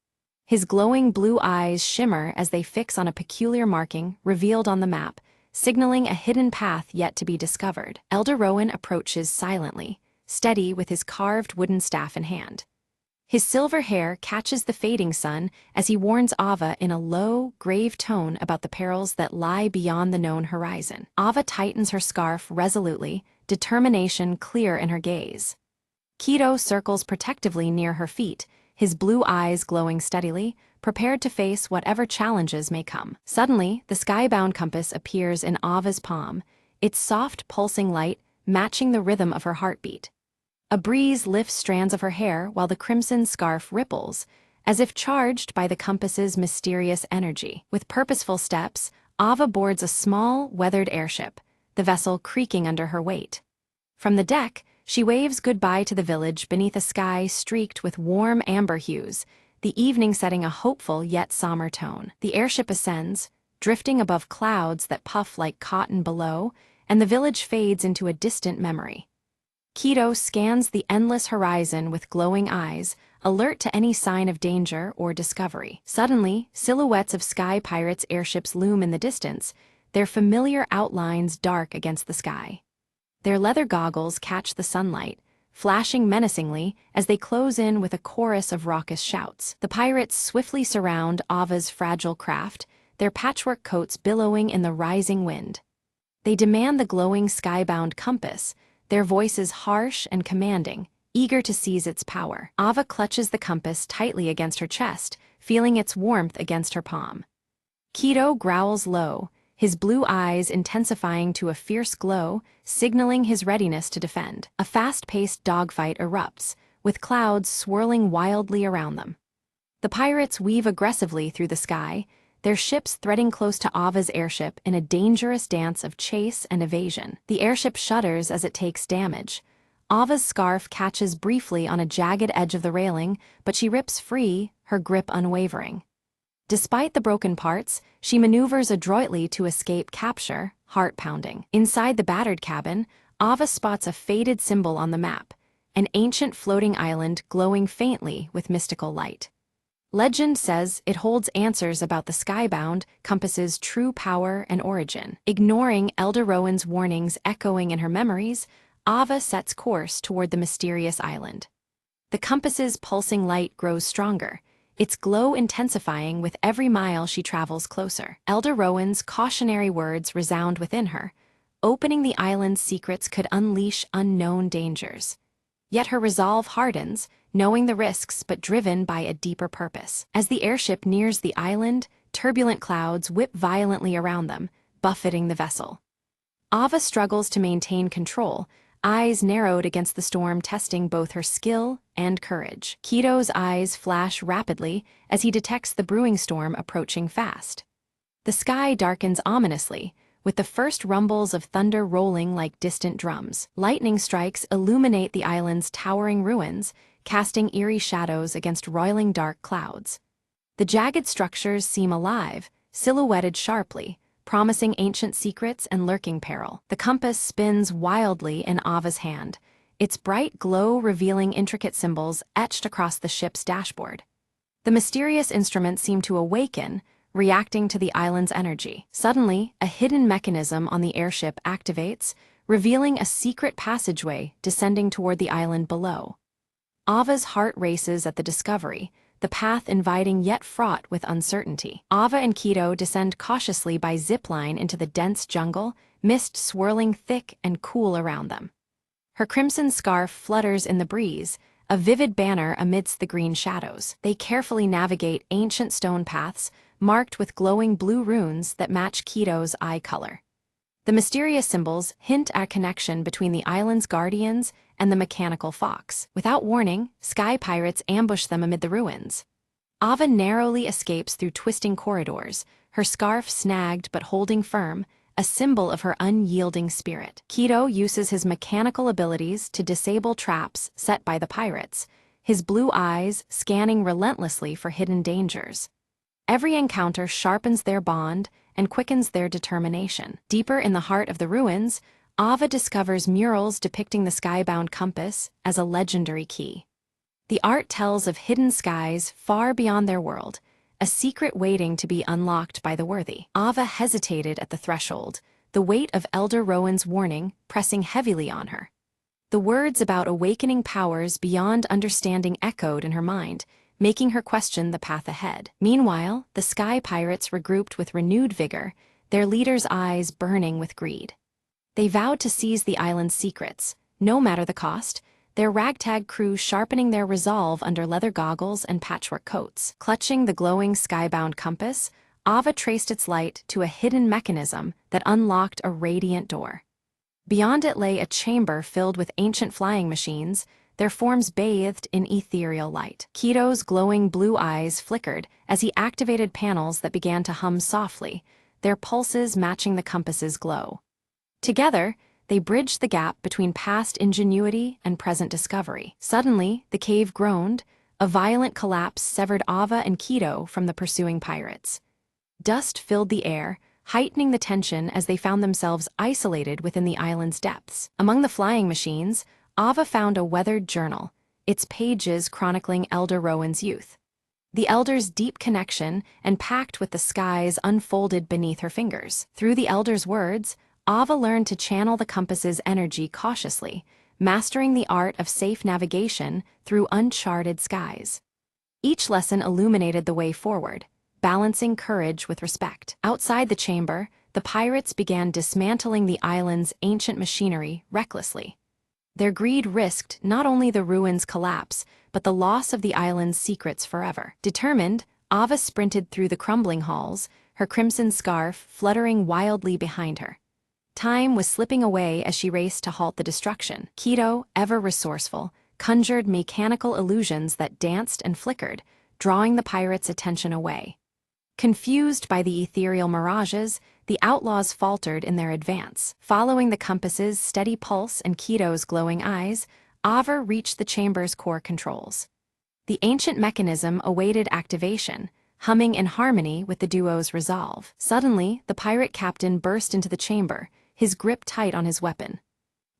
His glowing blue eyes shimmer as they fix on a peculiar marking revealed on the map, signaling a hidden path yet to be discovered. Elder Rowan approaches silently, steady with his carved wooden staff in hand. His silver hair catches the fading sun as he warns Ava in a low, grave tone about the perils that lie beyond the known horizon. Ava tightens her scarf resolutely, determination clear in her gaze. Keto circles protectively near her feet, his blue eyes glowing steadily, prepared to face whatever challenges may come. Suddenly, the skybound compass appears in Ava's palm, its soft, pulsing light matching the rhythm of her heartbeat. A breeze lifts strands of her hair while the crimson scarf ripples, as if charged by the compass's mysterious energy. With purposeful steps, Ava boards a small, weathered airship, the vessel creaking under her weight. From the deck, she waves goodbye to the village beneath a sky streaked with warm amber hues, the evening setting a hopeful yet somber tone. The airship ascends, drifting above clouds that puff like cotton below, and the village fades into a distant memory. Keto scans the endless horizon with glowing eyes, alert to any sign of danger or discovery. Suddenly, silhouettes of sky pirates' airships loom in the distance, their familiar outlines dark against the sky. Their leather goggles catch the sunlight, flashing menacingly as they close in with a chorus of raucous shouts. The pirates swiftly surround Ava's fragile craft, their patchwork coats billowing in the rising wind. They demand the glowing skybound compass, their voices harsh and commanding, eager to seize its power. Ava clutches the compass tightly against her chest, feeling its warmth against her palm. Keto growls low, his blue eyes intensifying to a fierce glow, signaling his readiness to defend. A fast-paced dogfight erupts, with clouds swirling wildly around them. The pirates weave aggressively through the sky, their ships threading close to Ava's airship in a dangerous dance of chase and evasion. The airship shudders as it takes damage. Ava's scarf catches briefly on a jagged edge of the railing, but she rips free, her grip unwavering. Despite the broken parts, she maneuvers adroitly to escape capture, heart-pounding. Inside the battered cabin, Ava spots a faded symbol on the map, an ancient floating island glowing faintly with mystical light. Legend says it holds answers about the skybound compass's true power and origin. Ignoring Elder Rowan's warnings echoing in her memories, Ava sets course toward the mysterious island. The compass's pulsing light grows stronger, its glow intensifying with every mile she travels closer. Elder Rowan's cautionary words resound within her. Opening the island's secrets could unleash unknown dangers. Yet her resolve hardens, knowing the risks but driven by a deeper purpose. As the airship nears the island, turbulent clouds whip violently around them, buffeting the vessel. Ava struggles to maintain control, eyes narrowed against the storm, testing both her skill and courage. Keto's eyes flash rapidly as he detects the brewing storm approaching fast. The sky darkens ominously, with the first rumbles of thunder rolling like distant drums. Lightning strikes illuminate the island's towering ruins, casting eerie shadows against roiling dark clouds. The jagged structures seem alive, silhouetted sharply, promising ancient secrets and lurking peril. The compass spins wildly in Ava's hand, its bright glow revealing intricate symbols etched across the ship's dashboard. The mysterious instruments seem to awaken, reacting to the island's energy. Suddenly, a hidden mechanism on the airship activates, revealing a secret passageway descending toward the island below. Ava's heart races at the discovery, the path inviting yet fraught with uncertainty. Ava and Keto descend cautiously by zipline into the dense jungle, mist swirling thick and cool around them. Her crimson scarf flutters in the breeze, a vivid banner amidst the green shadows. They carefully navigate ancient stone paths, marked with glowing blue runes that match Keto's eye color. The mysterious symbols hint at a connection between the island's guardians and the mechanical fox. Without warning, sky pirates ambush them amid the ruins. Ava narrowly escapes through twisting corridors, her scarf snagged but holding firm, a symbol of her unyielding spirit. Keto uses his mechanical abilities to disable traps set by the pirates, his blue eyes scanning relentlessly for hidden dangers. Every encounter sharpens their bond and quickens their determination. Deeper in the heart of the ruins, Ava discovers murals depicting the skybound compass as a legendary key. The art tells of hidden skies far beyond their world, a secret waiting to be unlocked by the worthy. Ava hesitated at the threshold, the weight of Elder Rowan's warning pressing heavily on her. The words about awakening powers beyond understanding echoed in her mind, making her question the path ahead. Meanwhile, the sky pirates regrouped with renewed vigor, their leader's eyes burning with greed. They vowed to seize the island's secrets, no matter the cost, their ragtag crew sharpening their resolve under leather goggles and patchwork coats. Clutching the glowing skybound compass, Ava traced its light to a hidden mechanism that unlocked a radiant door. Beyond it lay a chamber filled with ancient flying machines, their forms bathed in ethereal light. Keto's glowing blue eyes flickered as he activated panels that began to hum softly, their pulses matching the compass's glow. Together, they bridged the gap between past ingenuity and present discovery. Suddenly, the cave groaned, a violent collapse severed Ava and Keto from the pursuing pirates. Dust filled the air, heightening the tension as they found themselves isolated within the island's depths. Among the flying machines, Ava found a weathered journal, its pages chronicling Elder Rowan's youth. The Elder's deep connection and pact with the skies unfolded beneath her fingers. Through the Elder's words, Ava learned to channel the compass's energy cautiously, mastering the art of safe navigation through uncharted skies. Each lesson illuminated the way forward, balancing courage with respect. Outside the chamber, the pirates began dismantling the island's ancient machinery recklessly. Their greed risked not only the ruins' collapse, but the loss of the island's secrets forever. Determined, Ava sprinted through the crumbling halls, her crimson scarf fluttering wildly behind her. Time was slipping away as she raced to halt the destruction. Keto, ever resourceful, conjured mechanical illusions that danced and flickered, drawing the pirates' attention away. Confused by the ethereal mirages, the outlaws faltered in their advance. Following the compass's steady pulse and Keto's glowing eyes, Ava reached the chamber's core controls. The ancient mechanism awaited activation, humming in harmony with the duo's resolve. Suddenly, the pirate captain burst into the chamber, his grip tight on his weapon.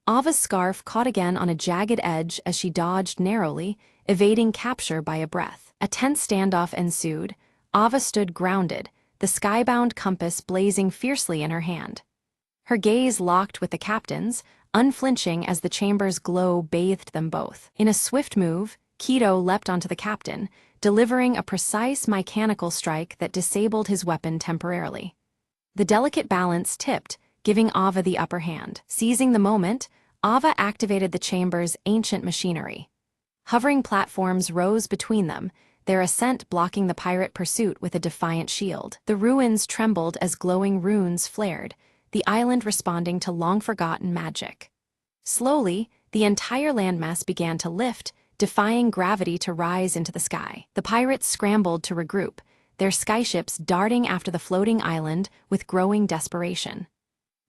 Ava's scarf caught again on a jagged edge as she dodged narrowly, evading capture by a breath. A tense standoff ensued. Ava stood grounded, the skybound compass blazing fiercely in her hand. Her gaze locked with the captain's, unflinching as the chamber's glow bathed them both. In a swift move, Keto leapt onto the captain, delivering a precise mechanical strike that disabled his weapon temporarily. The delicate balance tipped, giving Ava the upper hand. Seizing the moment, Ava activated the chamber's ancient machinery. Hovering platforms rose between them, their ascent blocking the pirate pursuit with a defiant shield. The ruins trembled as glowing runes flared, the island responding to long-forgotten magic. Slowly, the entire landmass began to lift, defying gravity to rise into the sky. The pirates scrambled to regroup, their skyships darting after the floating island with growing desperation.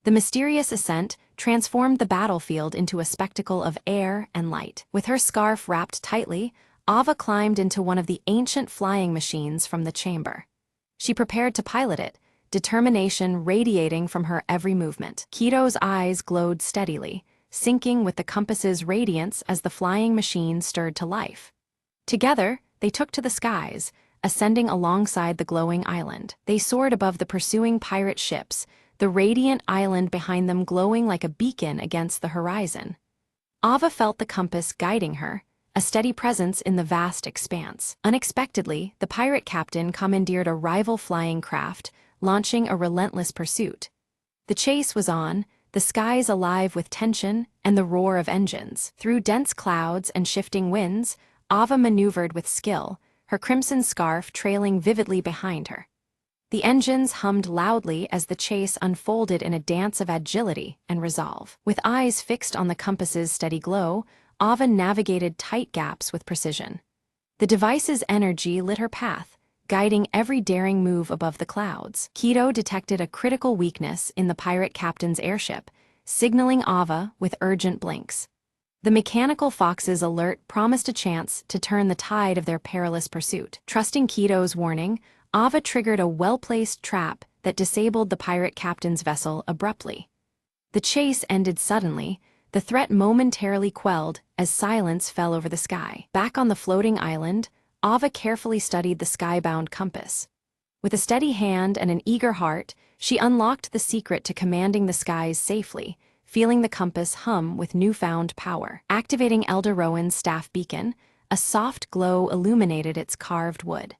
The mysterious ascent transformed the battlefield into a spectacle of air and light. With her scarf wrapped tightly, Ava climbed into one of the ancient flying machines from the chamber. She prepared to pilot it, determination radiating from her every movement. Keto's eyes glowed steadily, syncing with the compass's radiance as the flying machine stirred to life. Together, they took to the skies, ascending alongside the glowing island. They soared above the pursuing pirate ships, the radiant island behind them glowing like a beacon against the horizon. Ava felt the compass guiding her, a steady presence in the vast expanse. Unexpectedly, the pirate captain commandeered a rival flying craft, launching a relentless pursuit. The chase was on, the skies alive with tension and the roar of engines. Through dense clouds and shifting winds, Ava maneuvered with skill, her crimson scarf trailing vividly behind her. The engines hummed loudly as the chase unfolded in a dance of agility and resolve. With eyes fixed on the compass's steady glow, Ava navigated tight gaps with precision. The device's energy lit her path, guiding every daring move above the clouds. Keto detected a critical weakness in the pirate captain's airship, signaling Ava with urgent blinks. The mechanical fox's alert promised a chance to turn the tide of their perilous pursuit. Trusting Keto's warning, Ava triggered a well-placed trap that disabled the pirate captain's vessel abruptly. The chase ended suddenly, the threat momentarily quelled as silence fell over the sky. Back on the floating island, Ava carefully studied the skybound compass. With a steady hand and an eager heart, she unlocked the secret to commanding the skies safely, feeling the compass hum with newfound power. Activating Elder Rowan's staff beacon, a soft glow illuminated its carved wood.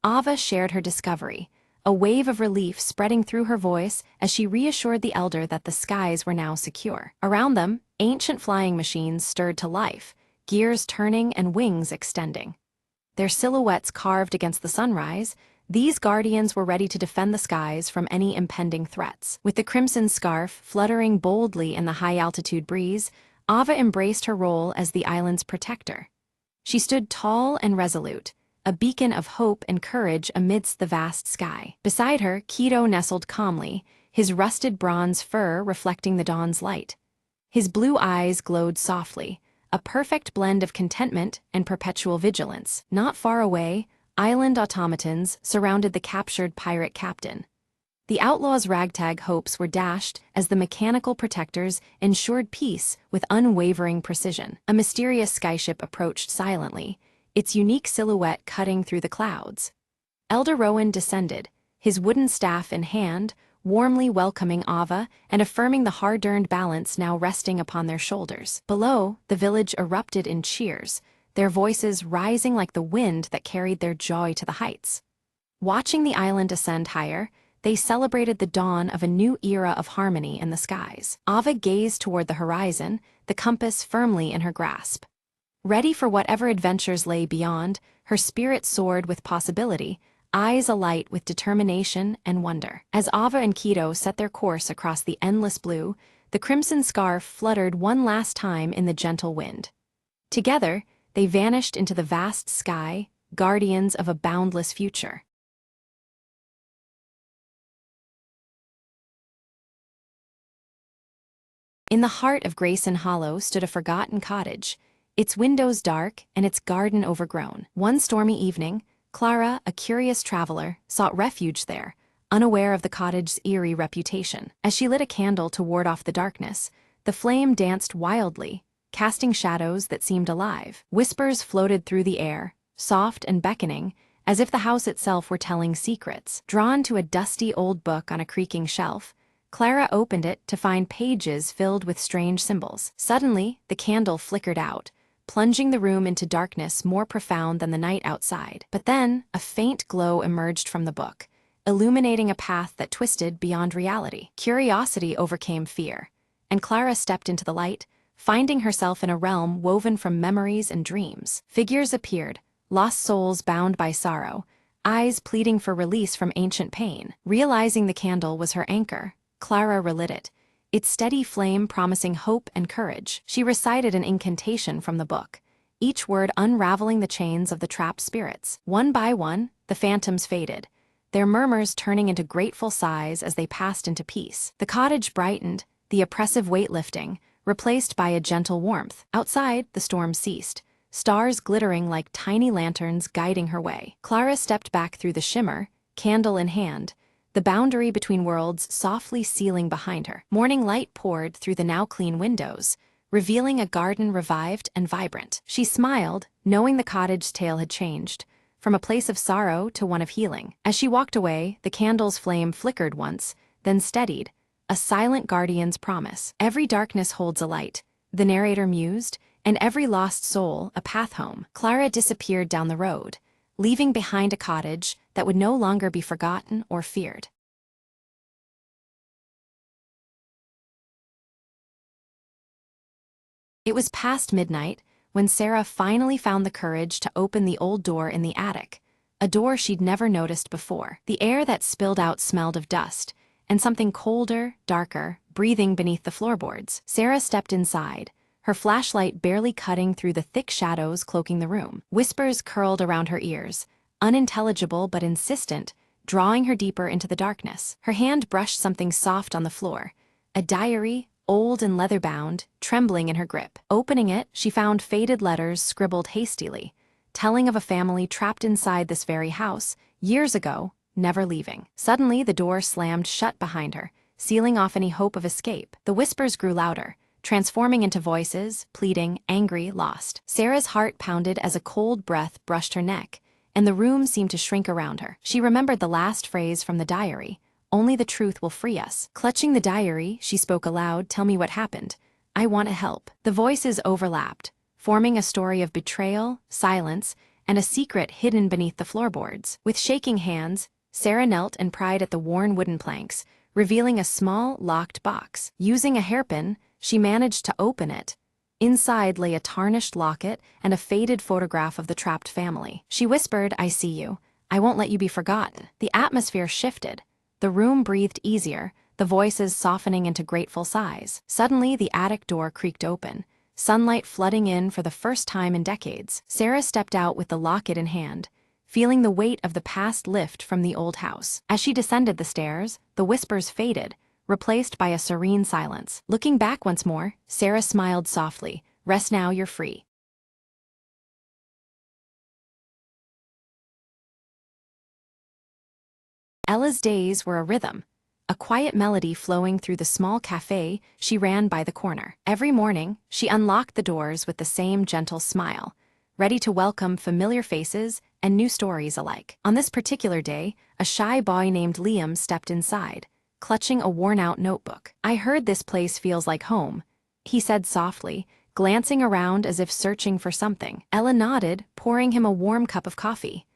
Ava shared her discovery, a wave of relief spreading through her voice as she reassured the elder that the skies were now secure. Around them, ancient flying machines stirred to life, gears turning and wings extending. Their silhouettes carved against the sunrise, these guardians were ready to defend the skies from any impending threats. With the crimson scarf fluttering boldly in the high-altitude breeze, Ava embraced her role as the island's protector. She stood tall and resolute, a beacon of hope and courage amidst the vast sky. Beside her, Keto nestled calmly, his rusted bronze fur reflecting the dawn's light. His blue eyes glowed softly, a perfect blend of contentment and perpetual vigilance. Not far away, island automatons surrounded the captured pirate captain. The outlaws' ragtag hopes were dashed as the mechanical protectors ensured peace with unwavering precision. A mysterious skyship approached silently, its unique silhouette cutting through the clouds. Elder Rowan descended, his wooden staff in hand, warmly welcoming Ava and affirming the hard-earned balance now resting upon their shoulders. Below, the village erupted in cheers, their voices rising like the wind that carried their joy to the heights. Watching the island ascend higher, they celebrated the dawn of a new era of harmony in the skies. Ava gazed toward the horizon, the compass firmly in her grasp. Ready for whatever adventures lay beyond, her spirit soared with possibility, eyes alight with determination and wonder. As Ava and Keto set their course across the endless blue, the crimson scarf fluttered one last time in the gentle wind. Together, they vanished into the vast sky, guardians of a boundless future. In the heart of Grayson Hollow stood a forgotten cottage, its windows dark and its garden overgrown. One stormy evening, Clara, a curious traveler, sought refuge there, unaware of the cottage's eerie reputation. As she lit a candle to ward off the darkness, the flame danced wildly, casting shadows that seemed alive. Whispers floated through the air, soft and beckoning, as if the house itself were telling secrets. Drawn to a dusty old book on a creaking shelf, Clara opened it to find pages filled with strange symbols. Suddenly, the candle flickered out, plunging the room into darkness more profound than the night outside. But then, a faint glow emerged from the book, illuminating a path that twisted beyond reality. Curiosity overcame fear, and Clara stepped into the light, finding herself in a realm woven from memories and dreams. Figures appeared, lost souls bound by sorrow, eyes pleading for release from ancient pain. Realizing the candle was her anchor, Clara relit it, its steady flame promising hope and courage. She recited an incantation from the book, each word unraveling the chains of the trapped spirits. One by one, the phantoms faded, their murmurs turning into grateful sighs as they passed into peace. The cottage brightened, the oppressive weight lifting, replaced by a gentle warmth. Outside, the storm ceased, stars glittering like tiny lanterns guiding her way. Clara stepped back through the shimmer, candle in hand, the boundary between worlds softly sealing behind her. Morning light poured through the now clean windows, revealing a garden revived and vibrant. She smiled, knowing the cottage's tale had changed, from a place of sorrow to one of healing. As she walked away, the candle's flame flickered once, then steadied, a silent guardian's promise. Every darkness holds a light, the narrator mused, and every lost soul a path home. Clara disappeared down the road, leaving behind a cottage that would no longer be forgotten or feared. It was past midnight when Sarah finally found the courage to open the old door in the attic, a door she'd never noticed before. The air that spilled out smelled of dust, and something colder, darker, breathing beneath the floorboards. Sarah stepped inside, her flashlight barely cutting through the thick shadows cloaking the room. Whispers curled around her ears, unintelligible but insistent, drawing her deeper into the darkness. Her hand brushed something soft on the floor, a diary, old and leather-bound, trembling in her grip. Opening it, she found faded letters scribbled hastily, telling of a family trapped inside this very house, years ago, never leaving. Suddenly, the door slammed shut behind her, sealing off any hope of escape. The whispers grew louder, transforming into voices, pleading, angry, lost. Sarah's heart pounded as a cold breath brushed her neck, and the room seemed to shrink around her. She remembered the last phrase from the diary, "Only the truth will free us." Clutching the diary, she spoke aloud, "Tell me what happened. I want to help." The voices overlapped, forming a story of betrayal, silence, and a secret hidden beneath the floorboards. With shaking hands, Sarah knelt and pried at the worn wooden planks, revealing a small, locked box. Using a hairpin, she managed to open it. Inside lay a tarnished locket and a faded photograph of the trapped family. She whispered, "I see you. I won't let you be forgotten." The atmosphere shifted. The room breathed easier, the voices softening into grateful sighs. Suddenly, the attic door creaked open, sunlight flooding in for the first time in decades. Sarah stepped out with the locket in hand, feeling the weight of the past lift from the old house. As she descended the stairs, the whispers faded, replaced by a serene silence. Looking back once more, Sarah smiled softly. "Rest now, you're free." Ella's days were a rhythm, a quiet melody flowing through the small cafe she ran by the corner. Every morning, she unlocked the doors with the same gentle smile, ready to welcome familiar faces and new stories alike. On this particular day, a shy boy named Liam stepped inside, clutching a worn-out notebook. "I heard this place feels like home," he said softly, glancing around as if searching for something. Ella nodded, pouring him a warm cup of coffee.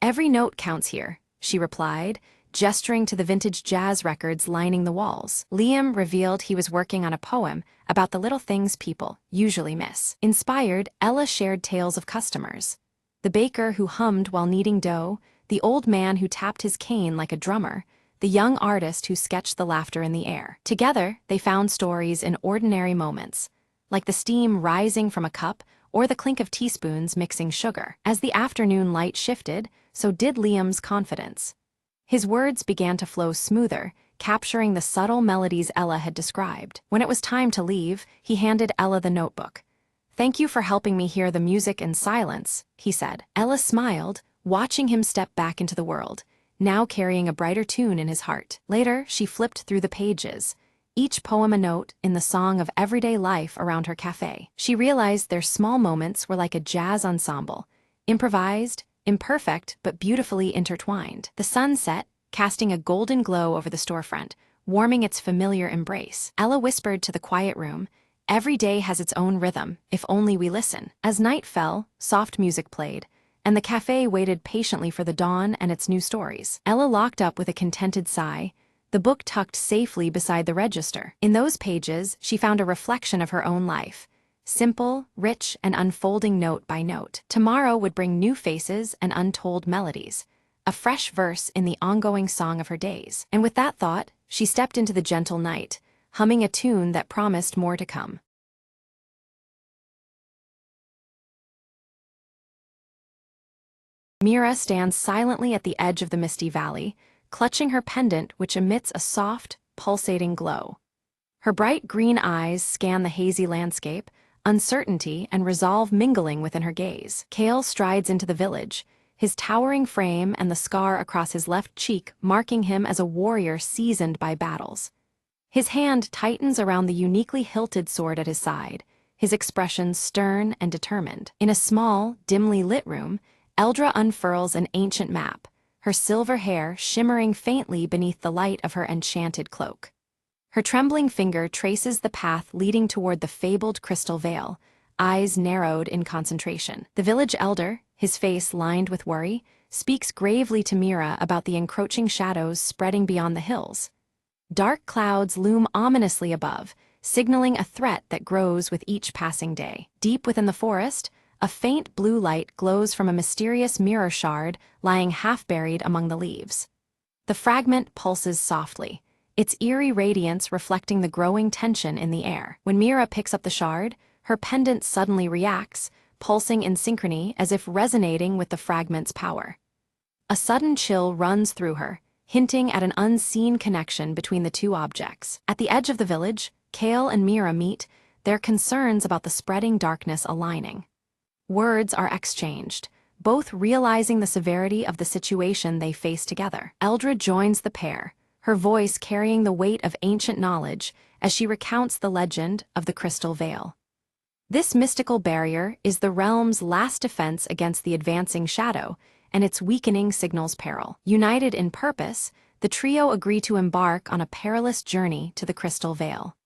"Every note counts here," she replied, gesturing to the vintage jazz records lining the walls. Liam revealed he was working on a poem about the little things people usually miss. Inspired, Ella shared tales of customers. The baker who hummed while kneading dough, the old man who tapped his cane like a drummer, the young artist who sketched the laughter in the air. Together, they found stories in ordinary moments, like the steam rising from a cup or the clink of teaspoons mixing sugar. As the afternoon light shifted, so did Liam's confidence. His words began to flow smoother, capturing the subtle melodies Ella had described. When it was time to leave, he handed Ella the notebook. "Thank you for helping me hear the music in silence," he said. Ella smiled, watching him step back into the world, now carrying a brighter tune in his heart. Later, she flipped through the pages, each poem a note in the song of everyday life around her cafe. She realized their small moments were like a jazz ensemble, improvised, imperfect but beautifully intertwined. The sun set, casting a golden glow over the storefront, warming its familiar embrace. Ella whispered to the quiet room, Every day has its own rhythm, if only we listen. As night fell, soft music played, and the cafe waited patiently for the dawn and its new stories. Ella locked up with a contented sigh, the book tucked safely beside the register. In those pages, she found a reflection of her own life, simple, rich, and unfolding note by note. Tomorrow would bring new faces and untold melodies, a fresh verse in the ongoing song of her days. And with that thought, she stepped into the gentle night, humming a tune that promised more to come. Mira stands silently at the edge of the misty valley, clutching her pendant which emits a soft, pulsating glow. Her bright green eyes scan the hazy landscape, uncertainty and resolve mingling within her gaze. Kale strides into the village, his towering frame and the scar across his left cheek marking him as a warrior seasoned by battles. His hand tightens around the uniquely hilted sword at his side, his expression stern and determined. In a small, dimly lit room, Eldra unfurls an ancient map, her silver hair shimmering faintly beneath the light of her enchanted cloak. Her trembling finger traces the path leading toward the fabled crystal veil, eyes narrowed in concentration. The village elder, his face lined with worry, speaks gravely to Mira about the encroaching shadows spreading beyond the hills. Dark clouds loom ominously above, signaling a threat that grows with each passing day. Deep within the forest, a faint blue light glows from a mysterious mirror shard lying half-buried among the leaves. The fragment pulses softly, its eerie radiance reflecting the growing tension in the air. When Mira picks up the shard, her pendant suddenly reacts, pulsing in synchrony as if resonating with the fragment's power. A sudden chill runs through her, hinting at an unseen connection between the two objects. At the edge of the village, Kale and Mira meet, their concerns about the spreading darkness aligning. Words are exchanged, both realizing the severity of the situation they face together. Eldra joins the pair, her voice carrying the weight of ancient knowledge as she recounts the legend of the Crystal Veil. This mystical barrier is the realm's last defense against the advancing shadow, and its weakening signals peril. United in purpose, the trio agree to embark on a perilous journey to the Crystal Veil.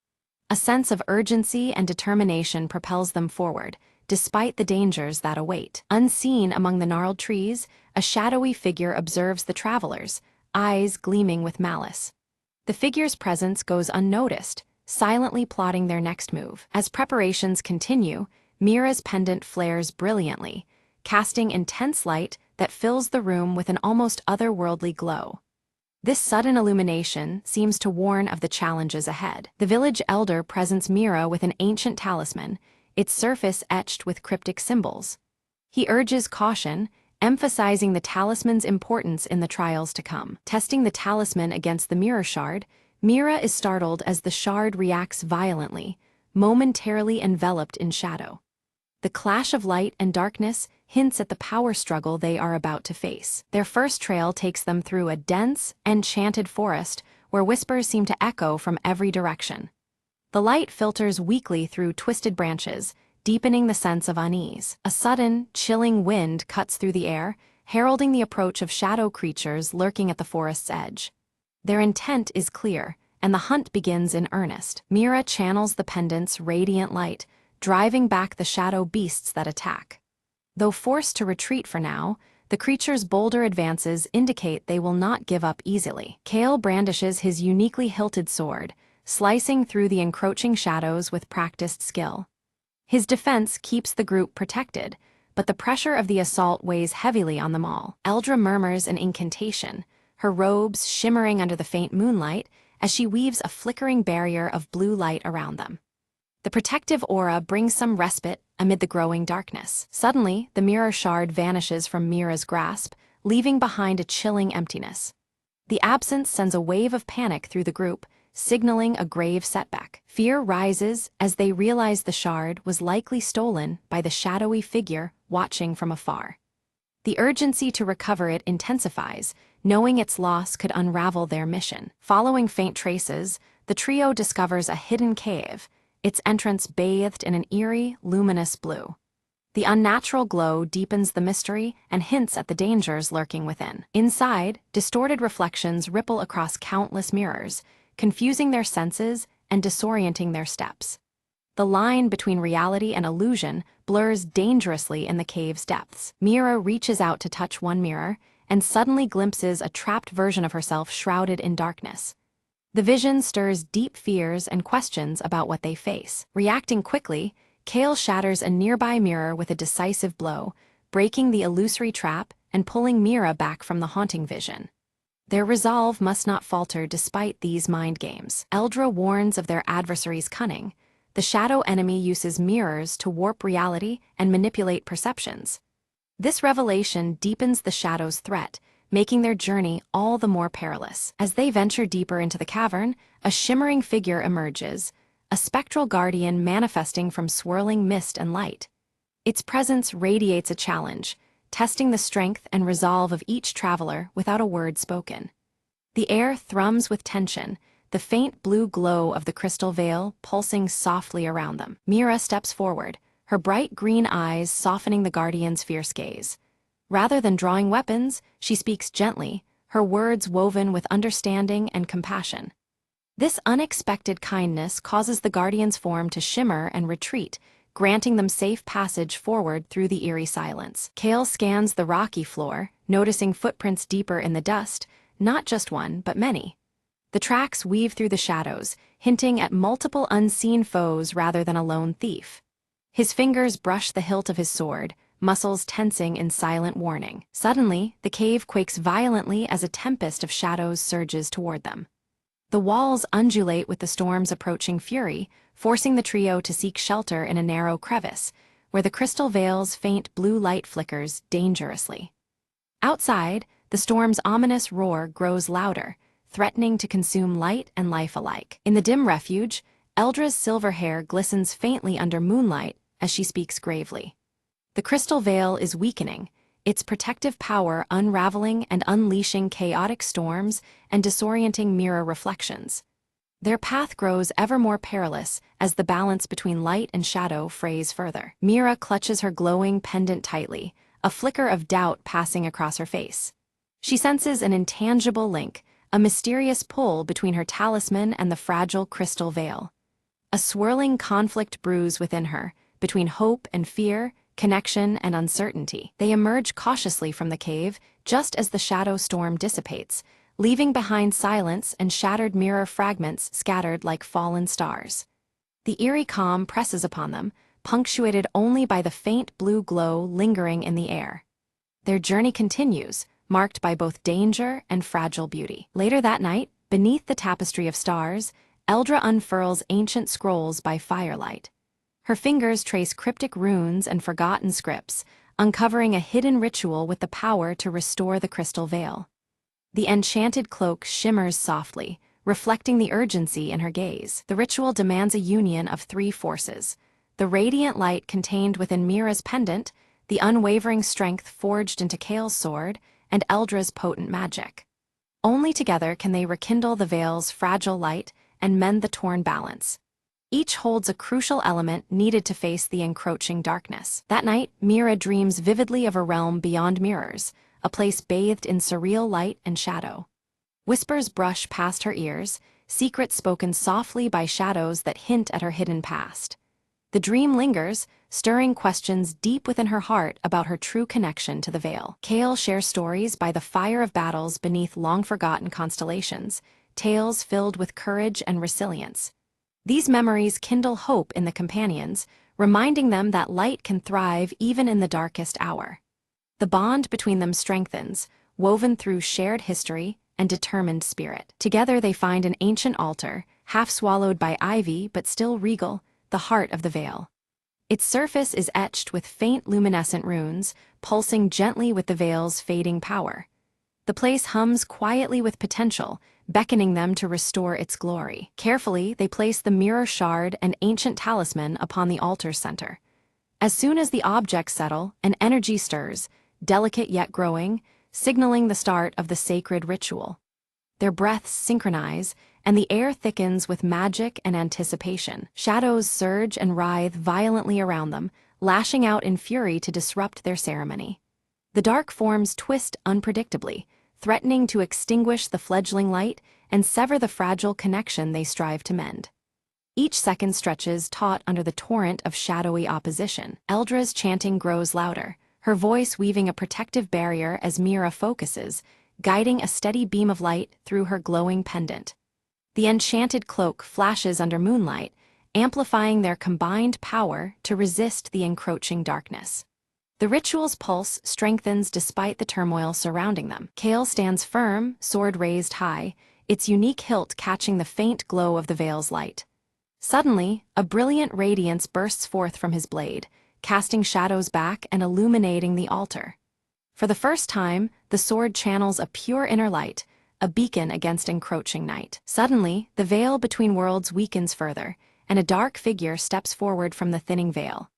A sense of urgency and determination propels them forward, despite the dangers that await. Unseen among the gnarled trees, a shadowy figure observes the travelers, eyes gleaming with malice. The figure's presence goes unnoticed, silently plotting their next move. As preparations continue, Mira's pendant flares brilliantly, casting intense light that fills the room with an almost otherworldly glow. This sudden illumination seems to warn of the challenges ahead. The village elder presents Mira with an ancient talisman, its surface etched with cryptic symbols. He urges caution, emphasizing the talisman's importance in the trials to come. Testing the talisman against the mirror shard, Mira is startled as the shard reacts violently, momentarily enveloped in shadow. The clash of light and darkness hints at the power struggle they are about to face. Their first trail takes them through a dense, enchanted forest where whispers seem to echo from every direction. The light filters weakly through twisted branches, deepening the sense of unease. A sudden, chilling wind cuts through the air, heralding the approach of shadow creatures lurking at the forest's edge. Their intent is clear, and the hunt begins in earnest. Mira channels the pendant's radiant light, driving back the shadow beasts that attack. Though forced to retreat for now, the creature's bolder advances indicate they will not give up easily. Kale brandishes his uniquely hilted sword, slicing through the encroaching shadows with practiced skill. His defense keeps the group protected, but the pressure of the assault weighs heavily on them all. Eldra murmurs an incantation, her robes shimmering under the faint moonlight as she weaves a flickering barrier of blue light around them. The protective aura brings some respite amid the growing darkness. Suddenly, the mirror shard vanishes from Mira's grasp, leaving behind a chilling emptiness. The absence sends a wave of panic through the group, signaling a grave setback. Fear rises as they realize the shard was likely stolen by the shadowy figure watching from afar. The urgency to recover it intensifies, knowing its loss could unravel their mission. Following faint traces, the trio discovers a hidden cave, its entrance bathed in an eerie, luminous blue. The unnatural glow deepens the mystery and hints at the dangers lurking within. Inside, distorted reflections ripple across countless mirrors, confusing their senses and disorienting their steps. The line between reality and illusion blurs dangerously in the cave's depths. Mira reaches out to touch one mirror and suddenly glimpses a trapped version of herself shrouded in darkness. The vision stirs deep fears and questions about what they face. Reacting quickly, Kale shatters a nearby mirror with a decisive blow, breaking the illusory trap and pulling Mira back from the haunting vision. Their resolve must not falter despite these mind games. Eldra warns of their adversary's cunning. The shadow enemy uses mirrors to warp reality and manipulate perceptions. This revelation deepens the shadow's threat, making their journey all the more perilous. As they venture deeper into the cavern, a shimmering figure emerges, a spectral guardian manifesting from swirling mist and light. Its presence radiates a challenge, testing the strength and resolve of each traveler without a word spoken. The air thrums with tension, the faint blue glow of the crystal veil pulsing softly around them. Mira steps forward, her bright green eyes softening the guardian's fierce gaze. Rather than drawing weapons, she speaks gently, her words woven with understanding and compassion. This unexpected kindness causes the guardian's form to shimmer and retreat, granting them safe passage forward through the eerie silence. Kale scans the rocky floor, noticing footprints deeper in the dust, not just one, but many. The tracks weave through the shadows, hinting at multiple unseen foes rather than a lone thief. His fingers brush the hilt of his sword, muscles tensing in silent warning. Suddenly, the cave quakes violently as a tempest of shadows surges toward them. The walls undulate with the storm's approaching fury, forcing the trio to seek shelter in a narrow crevice, where the crystal veil's faint blue light flickers dangerously. Outside, the storm's ominous roar grows louder, threatening to consume light and life alike. In the dim refuge, Eldra's silver hair glistens faintly under moonlight as she speaks gravely. The crystal veil is weakening, its protective power unraveling and unleashing chaotic storms and disorienting mirror reflections. Their path grows ever more perilous as the balance between light and shadow frays further. Mira clutches her glowing pendant tightly, a flicker of doubt passing across her face. She senses an intangible link, a mysterious pull between her talisman and the fragile crystal veil. A swirling conflict brews within her, between hope and fear, connection and uncertainty. They emerge cautiously from the cave just as the shadow storm dissipates, leaving behind silence and shattered mirror fragments scattered like fallen stars. The eerie calm presses upon them, punctuated only by the faint blue glow lingering in the air. Their journey continues, marked by both danger and fragile beauty. Later that night, beneath the tapestry of stars, Eldra unfurls ancient scrolls by firelight. Her fingers trace cryptic runes and forgotten scripts, uncovering a hidden ritual with the power to restore the crystal veil. The enchanted cloak shimmers softly, reflecting the urgency in her gaze. The ritual demands a union of three forces: the radiant light contained within Mira's pendant, the unwavering strength forged into Kale's sword, and Eldra's potent magic. Only together can they rekindle the veil's fragile light and mend the torn balance. Each holds a crucial element needed to face the encroaching darkness. That night, Mira dreams vividly of a realm beyond mirrors, a place bathed in surreal light and shadow. Whispers brush past her ears, secrets spoken softly by shadows that hint at her hidden past. The dream lingers, stirring questions deep within her heart about her true connection to the veil. Kale shares stories by the fire of battles beneath long-forgotten constellations, tales filled with courage and resilience. These memories kindle hope in the companions, reminding them that light can thrive even in the darkest hour. The bond between them strengthens, woven through shared history and determined spirit. Together they find an ancient altar, half swallowed by ivy but still regal, the heart of the veil. Its surface is etched with faint luminescent runes, pulsing gently with the veil's fading power. The place hums quietly with potential, beckoning them to restore its glory. Carefully, they place the mirror shard and ancient talisman upon the altar's center. As soon as the objects settle, an energy stirs, delicate yet growing, signaling the start of the sacred ritual. Their breaths synchronize, and the air thickens with magic and anticipation. Shadows surge and writhe violently around them, lashing out in fury to disrupt their ceremony. The dark forms twist unpredictably, threatening to extinguish the fledgling light and sever the fragile connection they strive to mend. Each second stretches taut under the torrent of shadowy opposition. Eldra's chanting grows louder, her voice weaving a protective barrier as Mira focuses, guiding a steady beam of light through her glowing pendant. The enchanted cloak flashes under moonlight, amplifying their combined power to resist the encroaching darkness. The ritual's pulse strengthens despite the turmoil surrounding them. Kale stands firm, sword raised high, its unique hilt catching the faint glow of the veil's light. Suddenly, a brilliant radiance bursts forth from his blade, casting shadows back and illuminating the altar. For the first time, the sword channels a pure inner light, a beacon against encroaching night. Suddenly, the veil between worlds weakens further, and a dark figure steps forward from the thinning veil.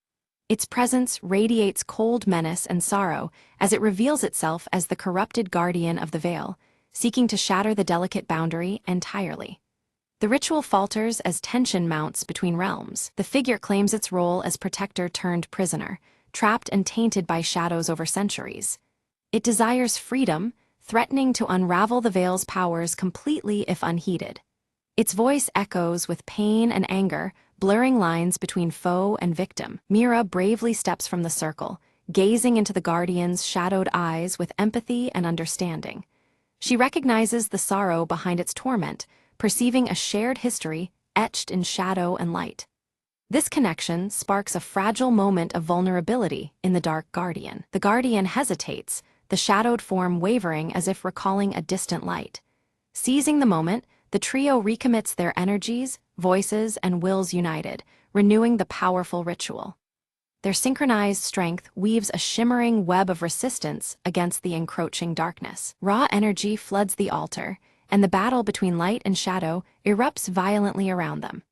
Its presence radiates cold menace and sorrow as it reveals itself as the corrupted guardian of the veil, seeking to shatter the delicate boundary entirely. The ritual falters as tension mounts between realms. The figure claims its role as protector turned prisoner, trapped and tainted by shadows over centuries. It desires freedom, threatening to unravel the veil's powers completely if unheeded. Its voice echoes with pain and anger, blurring lines between foe and victim. Mira bravely steps from the circle, gazing into the guardian's shadowed eyes with empathy and understanding. She recognizes the sorrow behind its torment, perceiving a shared history etched in shadow and light. This connection sparks a fragile moment of vulnerability in the dark guardian. The guardian hesitates, the shadowed form wavering as if recalling a distant light. Seizing the moment, the trio recommits their energies, voices, and wills united, renewing the powerful ritual. Their synchronized strength weaves a shimmering web of resistance against the encroaching darkness. Raw energy floods the altar, and the battle between light and shadow erupts violently around them.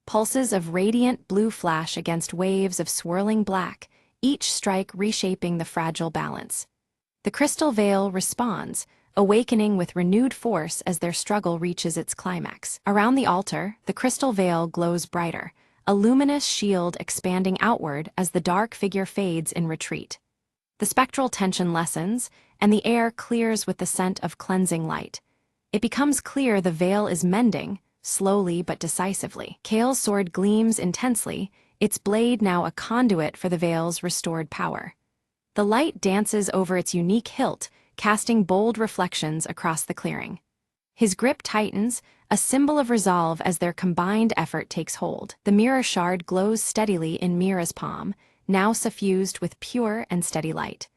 Pulses of radiant blue flash against waves of swirling black, each strike reshaping the fragile balance. The crystal veil responds, awakening with renewed force as their struggle reaches its climax. Around the altar, the crystal veil glows brighter, a luminous shield expanding outward as the dark figure fades in retreat. The spectral tension lessens, and the air clears with the scent of cleansing light. It becomes clear the veil is mending, slowly but decisively. Kale's sword gleams intensely, its blade now a conduit for the veil's restored power. The light dances over its unique hilt, casting bold reflections across the clearing. His grip tightens, a symbol of resolve as their combined effort takes hold. The mirror shard glows steadily in Mira's palm, now suffused with pure and steady light.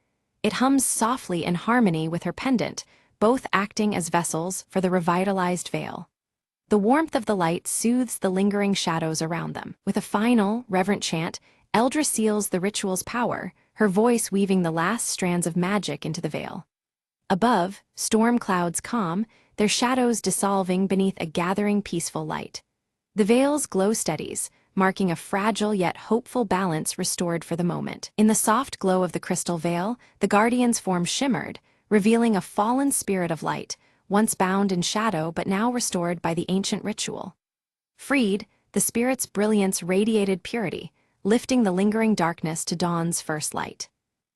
It hums softly in harmony with her pendant, both acting as vessels for the revitalized veil. The warmth of the light soothes the lingering shadows around them. With a final, reverent chant, Eldra seals the ritual's power, her voice weaving the last strands of magic into the veil. Above, storm clouds calm, their shadows dissolving beneath a gathering peaceful light. The veil's glow steadies, marking a fragile yet hopeful balance restored for the moment. In the soft glow of the crystal veil, the guardian's form shimmered, revealing a fallen spirit of light, once bound in shadow but now restored by the ancient ritual. Freed, the spirit's brilliance radiated purity, lifting the lingering darkness to dawn's first light.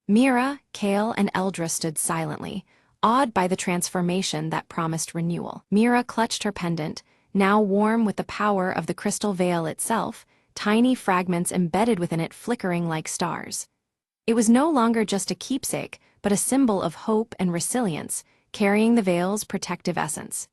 Mira, Kale, and Eldra stood silently, awed by the transformation that promised renewal. Mira clutched her pendant, now warm with the power of the crystal veil itself, tiny fragments embedded within it flickering like stars. It was no longer just a keepsake, but a symbol of hope and resilience, carrying the veil's protective essence.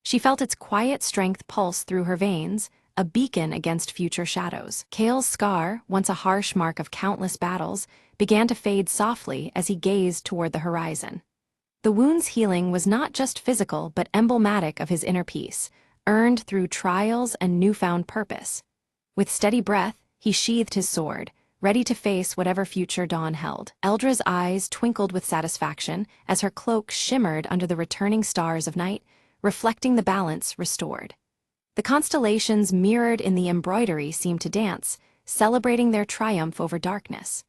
She felt its quiet strength pulse through her veins, a beacon against future shadows. Kale's scar, once a harsh mark of countless battles, began to fade softly as he gazed toward the horizon. The wound's healing was not just physical but emblematic of his inner peace, earned through trials and newfound purpose. With steady breath, he sheathed his sword, ready to face whatever future dawn held. Eldra's eyes twinkled with satisfaction as her cloak shimmered under the returning stars of night, reflecting the balance restored. The constellations mirrored in the embroidery seemed to dance, celebrating their triumph over darkness.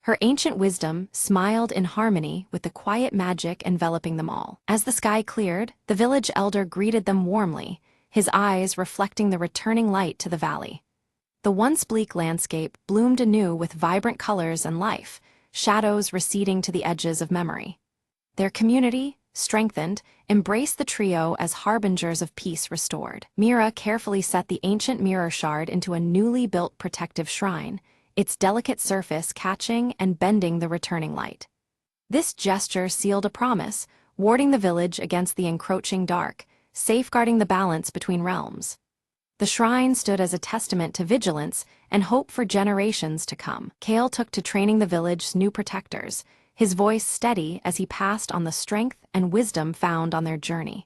Her ancient wisdom smiled in harmony with the quiet magic enveloping them all. As the sky cleared, the village elder greeted them warmly, his eyes reflecting the returning light to the valley. The once bleak landscape bloomed anew with vibrant colors and life, shadows receding to the edges of memory. Their community, strengthened, embraced the trio as harbingers of peace restored. Mira carefully set the ancient mirror shard into a newly built protective shrine, its delicate surface catching and bending the returning light. This gesture sealed a promise, warding the village against the encroaching dark, safeguarding the balance between realms. The shrine stood as a testament to vigilance and hope for generations to come. Kale took to training the village's new protectors, his voice steady as he passed on the strength and wisdom found on their journey.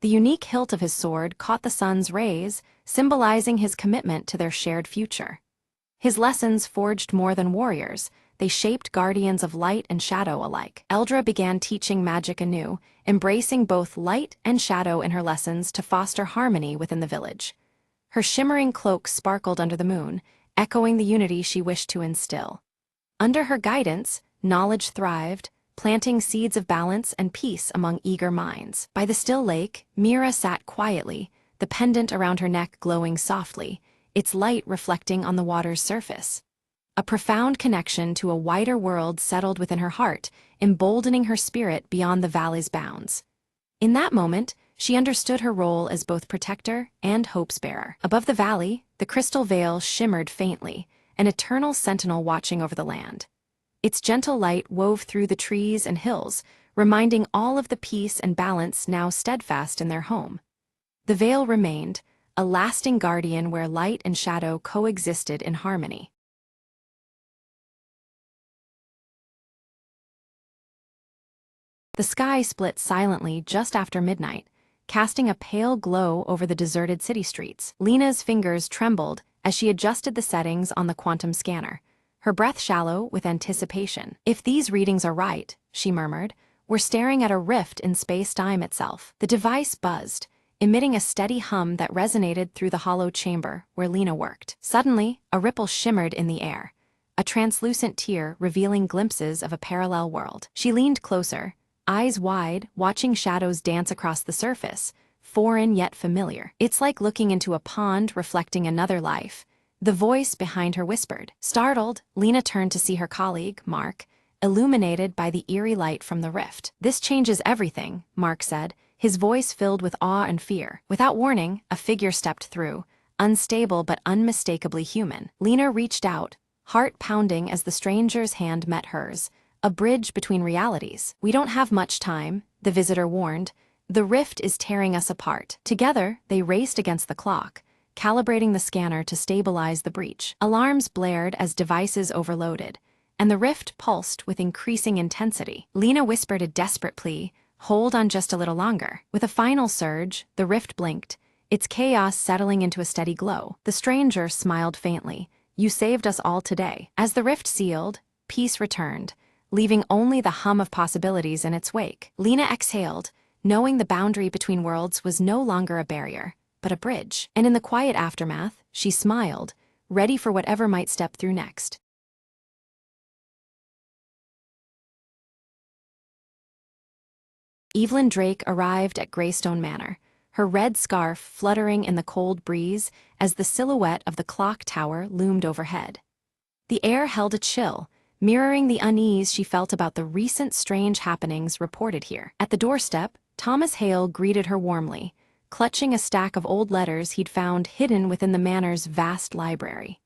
The unique hilt of his sword caught the sun's rays, symbolizing his commitment to their shared future. His lessons forged more than warriors, they shaped guardians of light and shadow alike. Eldra began teaching magic anew, embracing both light and shadow in her lessons to foster harmony within the village. Her shimmering cloak sparkled under the moon, echoing the unity she wished to instill. Under her guidance, knowledge thrived, planting seeds of balance and peace among eager minds. By the still lake, Mira sat quietly, the pendant around her neck glowing softly, its light reflecting on the water's surface. A profound connection to a wider world settled within her heart, emboldening her spirit beyond the valley's bounds. In that moment, she understood her role as both protector and hope's bearer. Above the valley, the crystal veil shimmered faintly, an eternal sentinel watching over the land. Its gentle light wove through the trees and hills, reminding all of the peace and balance now steadfast in their home. The veil remained, a lasting guardian where light and shadow coexisted in harmony. The sky split silently just after midnight, casting a pale glow over the deserted city streets. Lena's fingers trembled as she adjusted the settings on the quantum scanner, her breath shallow with anticipation. If these readings are right, she murmured, we're staring at a rift in space-time itself. The device buzzed, emitting a steady hum that resonated through the hollow chamber where Lena worked. Suddenly, a ripple shimmered in the air, a translucent tear revealing glimpses of a parallel world. She leaned closer, eyes wide, watching shadows dance across the surface, foreign yet familiar. It's like looking into a pond reflecting another life, the voice behind her whispered. Startled, Lena turned to see her colleague, Mark, illuminated by the eerie light from the rift. This changes everything, Mark said, his voice filled with awe and fear. Without warning, a figure stepped through, unstable but unmistakably human. Lena reached out, heart pounding as the stranger's hand met hers, a bridge between realities. We don't have much time, the visitor warned. The rift is tearing us apart. Together, they raced against the clock, calibrating the scanner to stabilize the breach. Alarms blared as devices overloaded, and the rift pulsed with increasing intensity. Lena whispered a desperate plea, hold on just a little longer. With a final surge, the rift blinked, its chaos settling into a steady glow. The stranger smiled faintly. You saved us all today. As the rift sealed, peace returned, leaving only the hum of possibilities in its wake. Lena exhaled, knowing the boundary between worlds was no longer a barrier, but a bridge. And in the quiet aftermath, she smiled, ready for whatever might step through next. Evelyn Drake arrived at Greystone Manor, her red scarf fluttering in the cold breeze as the silhouette of the clock tower loomed overhead. The air held a chill, mirroring the unease she felt about the recent strange happenings reported here. At the doorstep, Thomas Hale greeted her warmly, clutching a stack of old letters he'd found hidden within the manor's vast library.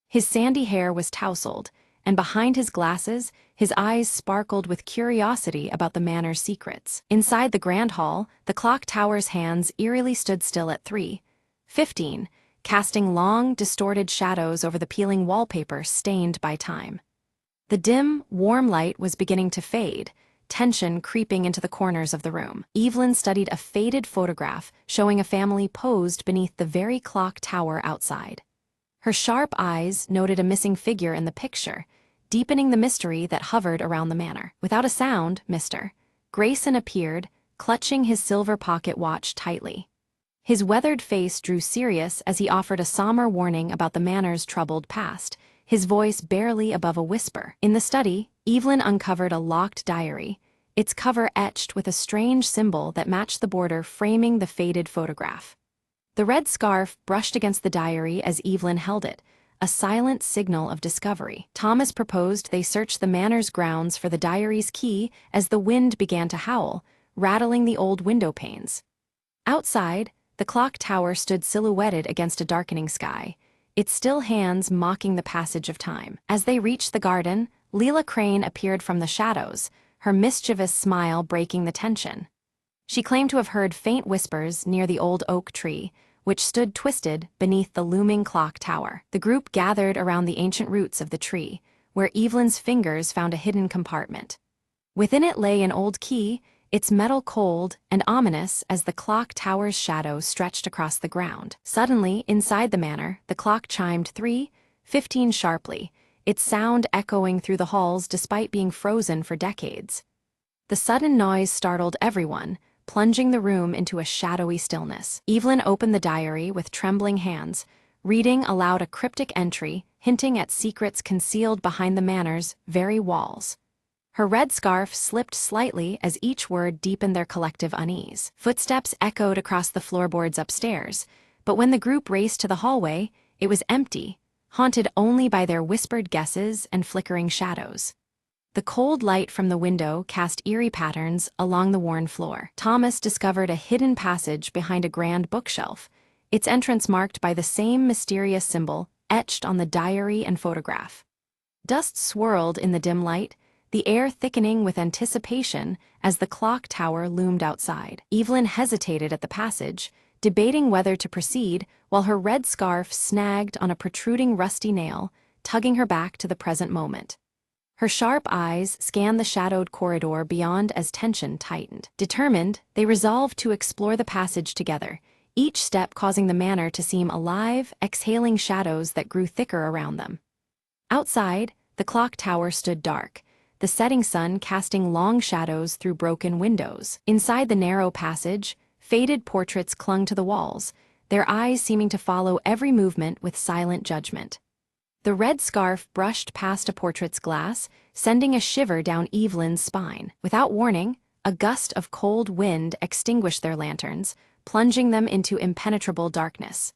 His sandy hair was tousled, and behind his glasses, his eyes sparkled with curiosity about the manor's secrets. Inside the grand hall, the clock tower's hands eerily stood still at 3:15, casting long, distorted shadows over the peeling wallpaper stained by time. The dim, warm light was beginning to fade, tension creeping into the corners of the room. Evelyn studied a faded photograph showing a family posed beneath the very clock tower outside. Her sharp eyes noted a missing figure in the picture, deepening the mystery that hovered around the manor. Without a sound, Mr. Grayson appeared, clutching his silver pocket watch tightly. His weathered face drew serious as he offered a somber warning about the manor's troubled past, his voice barely above a whisper. In the study, Evelyn uncovered a locked diary, its cover etched with a strange symbol that matched the border framing the faded photograph. The red scarf brushed against the diary as Evelyn held it, a silent signal of discovery. Thomas proposed they search the manor's grounds for the diary's key as the wind began to howl, rattling the old window panes. Outside, the clock tower stood silhouetted against a darkening sky, its still hands mocking the passage of time. As they reached the garden, Leela Crane appeared from the shadows, her mischievous smile breaking the tension. She claimed to have heard faint whispers near the old oak tree, which stood twisted beneath the looming clock tower. The group gathered around the ancient roots of the tree, where Evelyn's fingers found a hidden compartment. Within it lay an old key, its metal cold and ominous as the clock tower's shadow stretched across the ground. Suddenly, inside the manor, the clock chimed 3:15 sharply, its sound echoing through the halls despite being frozen for decades. The sudden noise startled everyone, plunging the room into a shadowy stillness. Evelyn opened the diary with trembling hands, reading aloud a cryptic entry hinting at secrets concealed behind the manor's very walls. Her red scarf slipped slightly as each word deepened their collective unease. Footsteps echoed across the floorboards upstairs, but when the group raced to the hallway, it was empty, haunted only by their whispered guesses and flickering shadows. The cold light from the window cast eerie patterns along the worn floor. Thomas discovered a hidden passage behind a grand bookshelf, its entrance marked by the same mysterious symbol etched on the diary and photograph. Dust swirled in the dim light, the air thickening with anticipation as the clock tower loomed outside. Evelyn hesitated at the passage, debating whether to proceed while her red scarf snagged on a protruding rusty nail, tugging her back to the present moment. Her sharp eyes scanned the shadowed corridor beyond as tension tightened. Determined, they resolved to explore the passage together, each step causing the manor to seem alive, exhaling shadows that grew thicker around them. Outside, the clock tower stood dark, the setting sun casting long shadows through broken windows. Inside the narrow passage, faded portraits clung to the walls, their eyes seeming to follow every movement with silent judgment. The red scarf brushed past a portrait's glass, sending a shiver down Evelyn's spine. Without warning, a gust of cold wind extinguished their lanterns, plunging them into impenetrable darkness.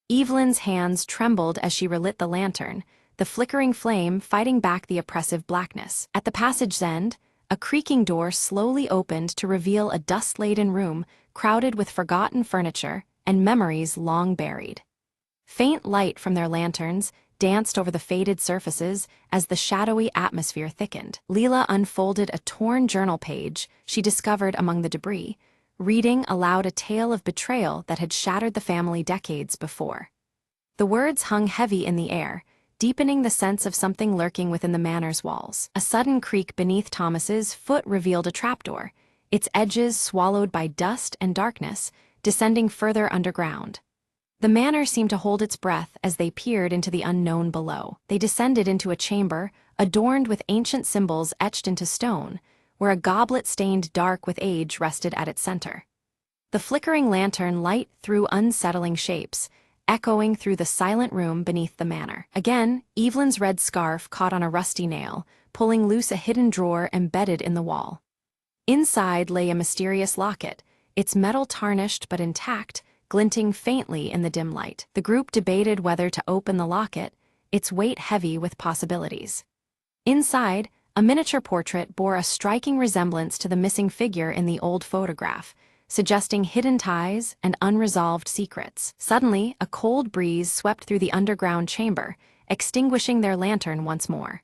Evelyn's hands trembled as she relit the lantern, the flickering flame fighting back the oppressive blackness. At the passage's end, a creaking door slowly opened to reveal a dust-laden room crowded with forgotten furniture and memories long buried. Faint light from their lanterns danced over the faded surfaces as the shadowy atmosphere thickened. Leela unfolded a torn journal page she discovered among the debris, reading aloud a tale of betrayal that had shattered the family decades before. The words hung heavy in the air, deepening the sense of something lurking within the manor's walls. A sudden creak beneath Thomas's foot revealed a trapdoor, its edges swallowed by dust and darkness, descending further underground. The manor seemed to hold its breath as they peered into the unknown below. They descended into a chamber, adorned with ancient symbols etched into stone, where a goblet stained dark with age rested at its center. The flickering lantern light threw unsettling shapes, echoing through the silent room beneath the manor. Again, Evelyn's red scarf caught on a rusty nail, pulling loose a hidden drawer embedded in the wall. Inside lay a mysterious locket, its metal tarnished but intact, glinting faintly in the dim light. The group debated whether to open the locket, its weight heavy with possibilities. Inside, a miniature portrait bore a striking resemblance to the missing figure in the old photograph, suggesting hidden ties and unresolved secrets. Suddenly, a cold breeze swept through the underground chamber, extinguishing their lantern once more.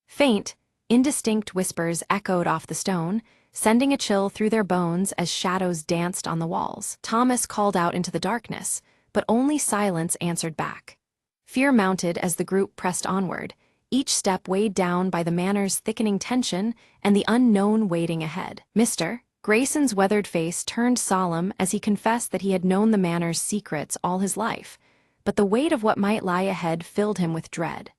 Faint, indistinct whispers echoed off the stone, sending a chill through their bones as shadows danced on the walls. Thomas called out into the darkness, but only silence answered back. Fear mounted as the group pressed onward, each step weighed down by the manor's thickening tension and the unknown waiting ahead. Mr. Grayson's weathered face turned solemn as he confessed that he had known the manor's secrets all his life, but the weight of what might lie ahead filled him with dread.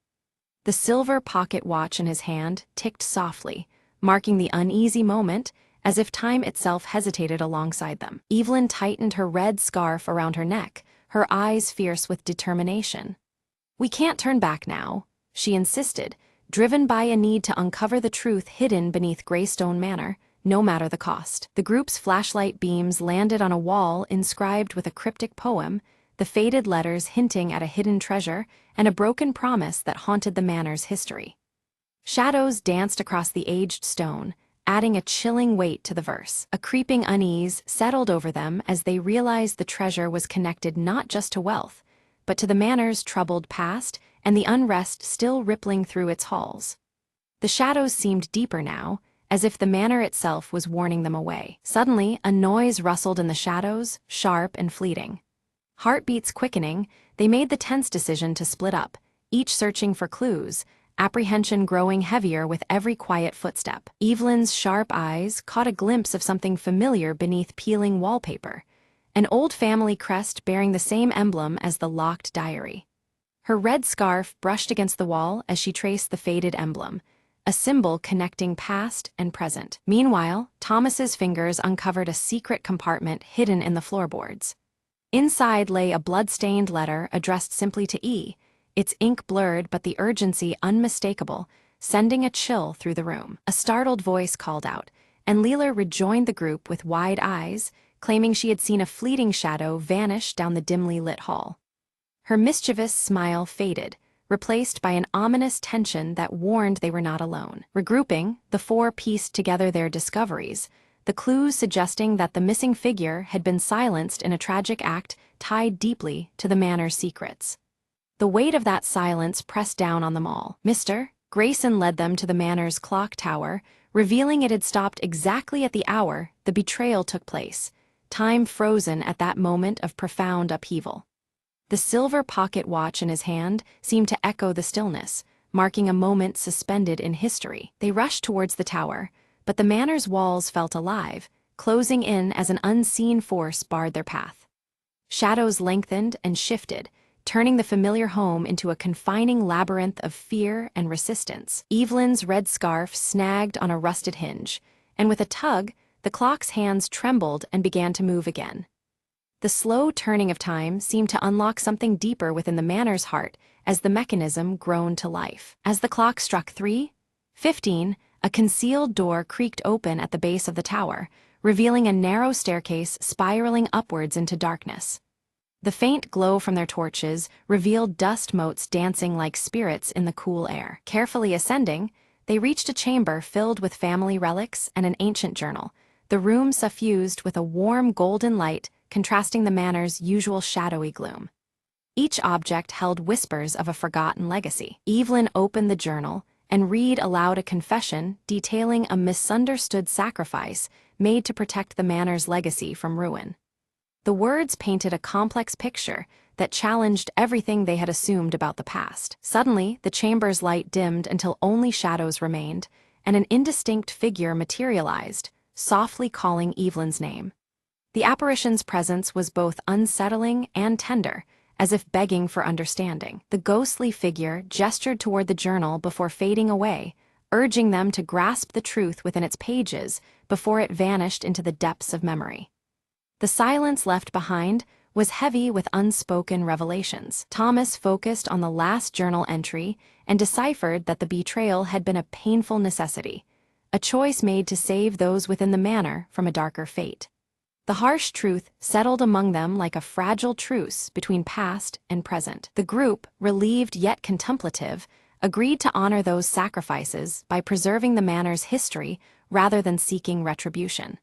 The silver pocket watch in his hand ticked softly, marking the uneasy moment, as if time itself hesitated alongside them. Evelyn tightened her red scarf around her neck, her eyes fierce with determination. "We can't turn back now," she insisted, driven by a need to uncover the truth hidden beneath Greystone Manor, no matter the cost. The group's flashlight beams landed on a wall inscribed with a cryptic poem, the faded letters hinting at a hidden treasure and a broken promise that haunted the manor's history. Shadows danced across the aged stone, adding a chilling weight to the verse. A creeping unease settled over them as they realized the treasure was connected not just to wealth, but to the manor's troubled past and the unrest still rippling through its halls. The shadows seemed deeper now, as if the manor itself was warning them away. Suddenly, a noise rustled in the shadows, sharp and fleeting. Heartbeats quickening, they made the tense decision to split up, each searching for clues, apprehension growing heavier with every quiet footstep. Evelyn's sharp eyes caught a glimpse of something familiar beneath peeling wallpaper, an old family crest bearing the same emblem as the locked diary. Her red scarf brushed against the wall as she traced the faded emblem, a symbol connecting past and present. Meanwhile, Thomas's fingers uncovered a secret compartment hidden in the floorboards. Inside lay a blood-stained letter addressed simply to E, its ink blurred but the urgency unmistakable, sending a chill through the room. A startled voice called out, and Leela rejoined the group with wide eyes, claiming she had seen a fleeting shadow vanish down the dimly lit hall. Her mischievous smile faded, replaced by an ominous tension that warned they were not alone. Regrouping, the four pieced together their discoveries, the clues suggesting that the missing figure had been silenced in a tragic act tied deeply to the manor's secrets. The weight of that silence pressed down on them all. Mr. Grayson led them to the manor's clock tower, revealing it had stopped exactly at the hour the betrayal took place, time frozen at that moment of profound upheaval. The silver pocket watch in his hand seemed to echo the stillness, marking a moment suspended in history. They rushed towards the tower, but the manor's walls felt alive, closing in as an unseen force barred their path. Shadows lengthened and shifted, turning the familiar home into a confining labyrinth of fear and resistance. Evelyn's red scarf snagged on a rusted hinge, and with a tug, the clock's hands trembled and began to move again. The slow turning of time seemed to unlock something deeper within the manor's heart as the mechanism groaned to life. As the clock struck 3:15, a concealed door creaked open at the base of the tower, revealing a narrow staircase spiraling upwards into darkness. The faint glow from their torches revealed dust motes dancing like spirits in the cool air. Carefully ascending, they reached a chamber filled with family relics and an ancient journal, the room suffused with a warm golden light contrasting the manor's usual shadowy gloom. Each object held whispers of a forgotten legacy. Evelyn opened the journal and read aloud a confession detailing a misunderstood sacrifice made to protect the manor's legacy from ruin. The words painted a complex picture that challenged everything they had assumed about the past. Suddenly, the chamber's light dimmed until only shadows remained, and an indistinct figure materialized, softly calling Evelyn's name. The apparition's presence was both unsettling and tender, as if begging for understanding. The ghostly figure gestured toward the journal before fading away, urging them to grasp the truth within its pages before it vanished into the depths of memory. The silence left behind was heavy with unspoken revelations. Thomas focused on the last journal entry and deciphered that the betrayal had been a painful necessity, a choice made to save those within the manor from a darker fate. The harsh truth settled among them like a fragile truce between past and present. The group, relieved yet contemplative, agreed to honor those sacrifices by preserving the manor's history rather than seeking retribution.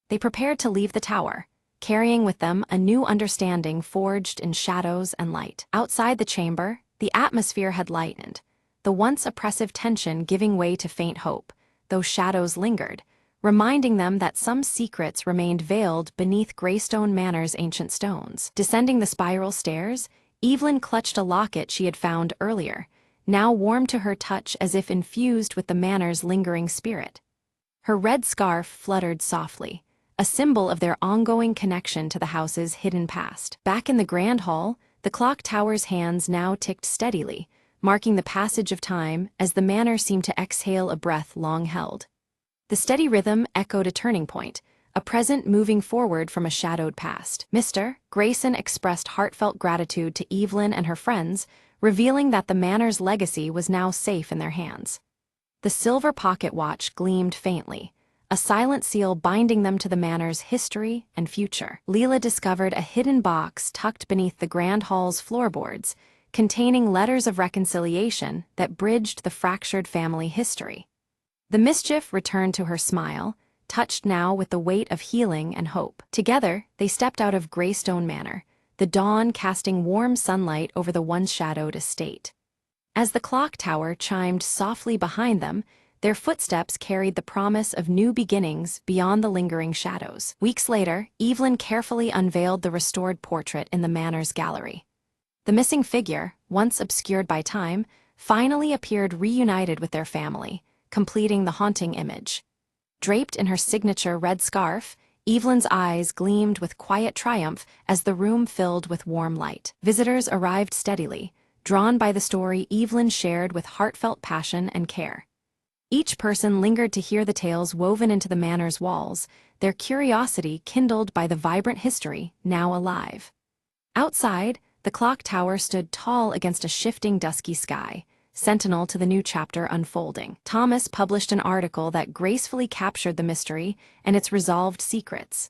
They prepared to leave the tower, carrying with them a new understanding forged in shadows and light. Outside the chamber, the atmosphere had lightened, the once oppressive tension giving way to faint hope, though shadows lingered, reminding them that some secrets remained veiled beneath Greystone Manor's ancient stones. Descending the spiral stairs, Evelyn clutched a locket she had found earlier, now warm to her touch as if infused with the manor's lingering spirit. Her red scarf fluttered softly, a symbol of their ongoing connection to the house's hidden past. Back in the grand hall, the clock tower's hands now ticked steadily, marking the passage of time as the manor seemed to exhale a breath long held. The steady rhythm echoed a turning point, a present moving forward from a shadowed past. Mr. Grayson expressed heartfelt gratitude to Evelyn and her friends, revealing that the manor's legacy was now safe in their hands. The silver pocket watch gleamed faintly, a silent seal binding them to the manor's history and future. Leela discovered a hidden box tucked beneath the grand hall's floorboards, containing letters of reconciliation that bridged the fractured family history. The mischief returned to her smile, touched now with the weight of healing and hope. Together, they stepped out of Greystone Manor, the dawn casting warm sunlight over the once-shadowed estate. As the clock tower chimed softly behind them, their footsteps carried the promise of new beginnings beyond the lingering shadows. Weeks later, Evelyn carefully unveiled the restored portrait in the manor's gallery. The missing figure, once obscured by time, finally appeared reunited with their family, completing the haunting image. Draped in her signature red scarf, Evelyn's eyes gleamed with quiet triumph as the room filled with warm light. Visitors arrived steadily, drawn by the story Evelyn shared with heartfelt passion and care. Each person lingered to hear the tales woven into the manor's walls, their curiosity kindled by the vibrant history now alive. Outside, the clock tower stood tall against a shifting dusky sky, sentinel to the new chapter unfolding. Thomas published an article that gracefully captured the mystery and its resolved secrets.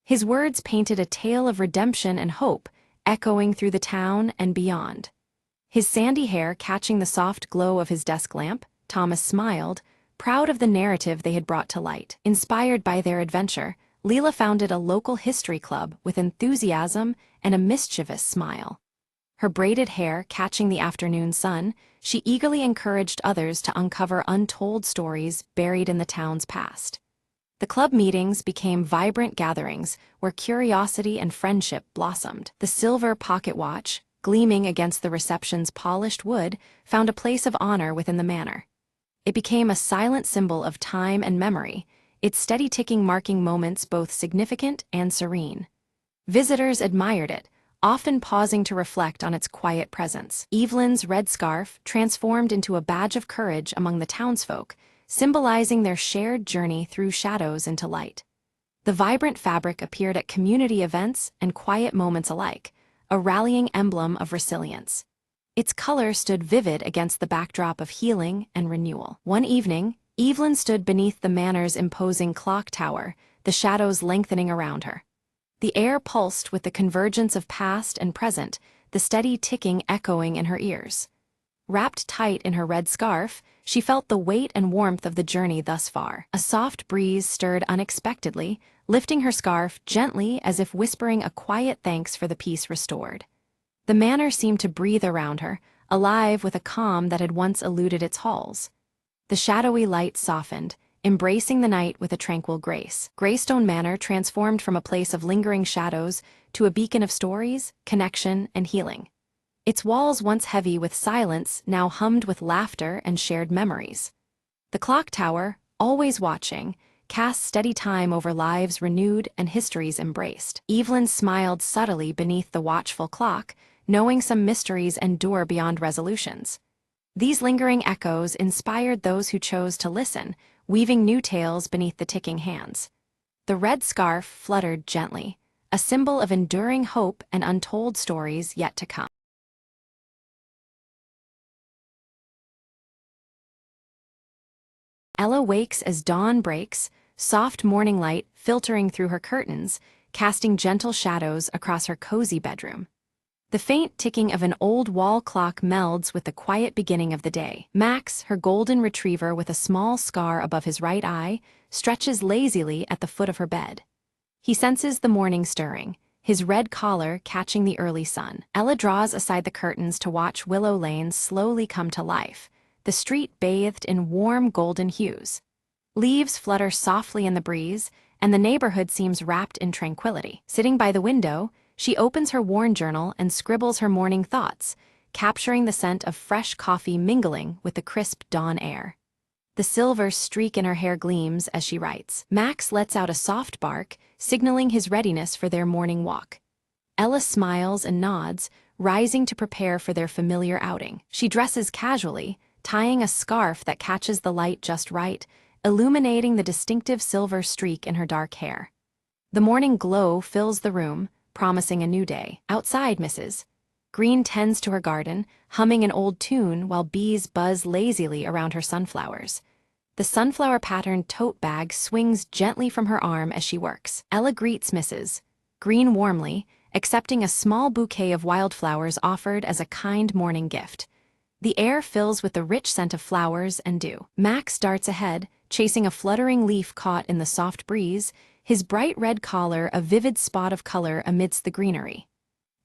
His words painted a tale of redemption and hope, echoing through the town and beyond. His sandy hair catching the soft glow of his desk lamp, Thomas smiled, proud of the narrative they had brought to light. Inspired by their adventure, Leela founded a local history club with enthusiasm and a mischievous smile. Her braided hair catching the afternoon sun, she eagerly encouraged others to uncover untold stories buried in the town's past. The club meetings became vibrant gatherings where curiosity and friendship blossomed. The silver pocket watch, gleaming against the reception's polished wood, found a place of honor within the manor. It became a silent symbol of time and memory, its steady ticking marking moments both significant and serene. Visitors admired it, often pausing to reflect on its quiet presence. Evelyn's red scarf transformed into a badge of courage among the townsfolk, symbolizing their shared journey through shadows into light. The vibrant fabric appeared at community events and quiet moments alike, a rallying emblem of resilience. Its color stood vivid against the backdrop of healing and renewal. One evening, Evelyn stood beneath the manor's imposing clock tower, the shadows lengthening around her. The air pulsed with the convergence of past and present, the steady ticking echoing in her ears. Wrapped tight in her red scarf, she felt the weight and warmth of the journey thus far. A soft breeze stirred unexpectedly, lifting her scarf gently as if whispering a quiet thanks for the peace restored. The manor seemed to breathe around her, alive with a calm that had once eluded its halls. The shadowy light softened, embracing the night with a tranquil grace. Greystone Manor transformed from a place of lingering shadows to a beacon of stories, connection, and healing. Its walls, once heavy with silence, now hummed with laughter and shared memories. The clock tower, always watching, cast steady time over lives renewed and histories embraced. Evelyn smiled subtly beneath the watchful clock, knowing some mysteries endure beyond resolutions. These lingering echoes inspired those who chose to listen, weaving new tales beneath the ticking hands. The red scarf fluttered gently, a symbol of enduring hope and untold stories yet to come. Ella wakes as dawn breaks, soft morning light filtering through her curtains, casting gentle shadows across her cozy bedroom. The faint ticking of an old wall clock melds with the quiet beginning of the day. Max, her golden retriever with a small scar above his right eye, stretches lazily at the foot of her bed. He senses the morning stirring, his red collar catching the early sun. Ella draws aside the curtains to watch Willow Lane slowly come to life, the street bathed in warm golden hues. Leaves flutter softly in the breeze, and the neighborhood seems wrapped in tranquility. Sitting by the window, she opens her worn journal and scribbles her morning thoughts, capturing the scent of fresh coffee mingling with the crisp dawn air. The silver streak in her hair gleams as she writes. Max lets out a soft bark, signaling his readiness for their morning walk. Ella smiles and nods, rising to prepare for their familiar outing. She dresses casually, tying a scarf that catches the light just right, illuminating the distinctive silver streak in her dark hair. The morning glow fills the room, promising a new day. Outside, Mrs. Green tends to her garden, humming an old tune while bees buzz lazily around her sunflowers. The sunflower-patterned tote bag swings gently from her arm as she works. Ella greets Mrs. Green warmly, accepting a small bouquet of wildflowers offered as a kind morning gift. The air fills with the rich scent of flowers and dew. Max darts ahead, chasing a fluttering leaf caught in the soft breeze, his bright red collar a vivid spot of color amidst the greenery.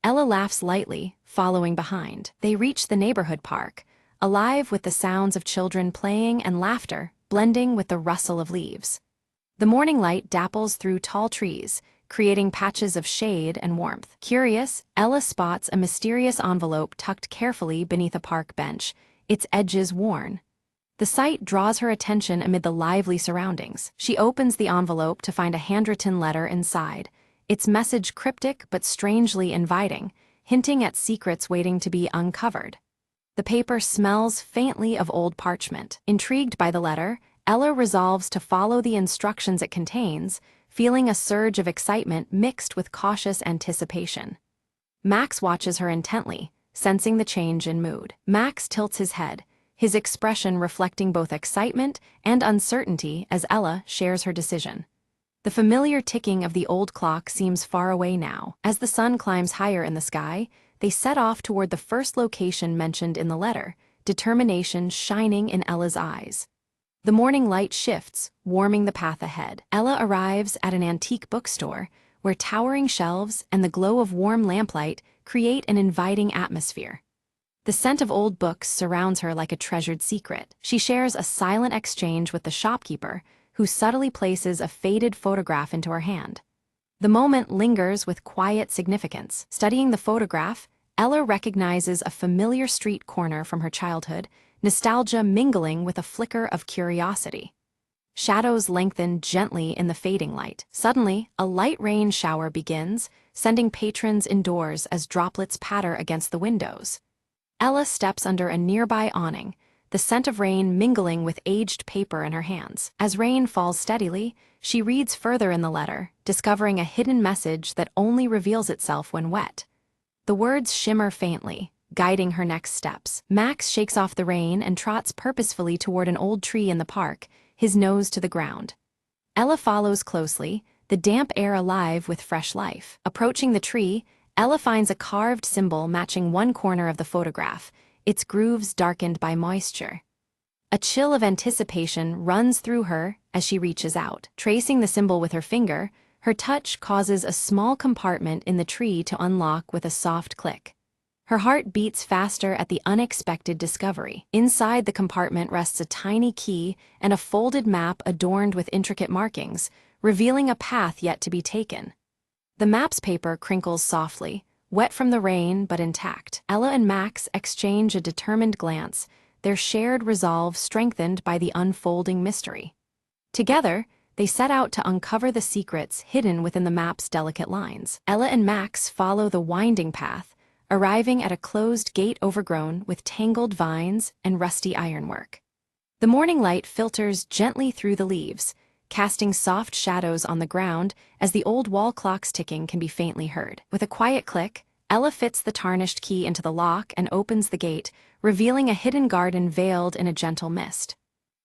Ella laughs lightly, following behind. They reach the neighborhood park, alive with the sounds of children playing and laughter, blending with the rustle of leaves. The morning light dapples through tall trees, creating patches of shade and warmth. Curious, Ella spots a mysterious envelope tucked carefully beneath a park bench, its edges worn. The sight draws her attention amid the lively surroundings. She opens the envelope to find a handwritten letter inside, its message cryptic but strangely inviting, hinting at secrets waiting to be uncovered. The paper smells faintly of old parchment. Intrigued by the letter, Ella resolves to follow the instructions it contains, feeling a surge of excitement mixed with cautious anticipation. Max watches her intently, sensing the change in mood. Max tilts his head, his expression reflecting both excitement and uncertainty as Ella shares her decision. The familiar ticking of the old clock seems far away now. As the sun climbs higher in the sky, they set off toward the first location mentioned in the letter, determination shining in Ella's eyes. The morning light shifts, warming the path ahead. Ella arrives at an antique bookstore, where towering shelves and the glow of warm lamplight create an inviting atmosphere. The scent of old books surrounds her like a treasured secret. She shares a silent exchange with the shopkeeper, who subtly places a faded photograph into her hand. The moment lingers with quiet significance. Studying the photograph, Ella recognizes a familiar street corner from her childhood, nostalgia mingling with a flicker of curiosity. Shadows lengthen gently in the fading light. Suddenly, a light rain shower begins, sending patrons indoors as droplets patter against the windows. Ella steps under a nearby awning, the scent of rain mingling with aged paper in her hands. As rain falls steadily, she reads further in the letter, discovering a hidden message that only reveals itself when wet. The words shimmer faintly, guiding her next steps. Max shakes off the rain and trots purposefully toward an old tree in the park, his nose to the ground. Ella follows closely, the damp air alive with fresh life. Approaching the tree, Ella finds a carved symbol matching one corner of the photograph, its grooves darkened by moisture. A chill of anticipation runs through her as she reaches out. Tracing the symbol with her finger, her touch causes a small compartment in the tree to unlock with a soft click. Her heart beats faster at the unexpected discovery. Inside the compartment rests a tiny key and a folded map adorned with intricate markings, revealing a path yet to be taken. The map's paper crinkles softly, wet from the rain but intact. Ella and Max exchange a determined glance, their shared resolve strengthened by the unfolding mystery. Together, they set out to uncover the secrets hidden within the map's delicate lines. Ella and Max follow the winding path, arriving at a closed gate overgrown with tangled vines and rusty ironwork. The morning light filters gently through the leaves, casting soft shadows on the ground as the old wall clock's ticking can be faintly heard. With a quiet click, Ella fits the tarnished key into the lock and opens the gate, revealing a hidden garden veiled in a gentle mist.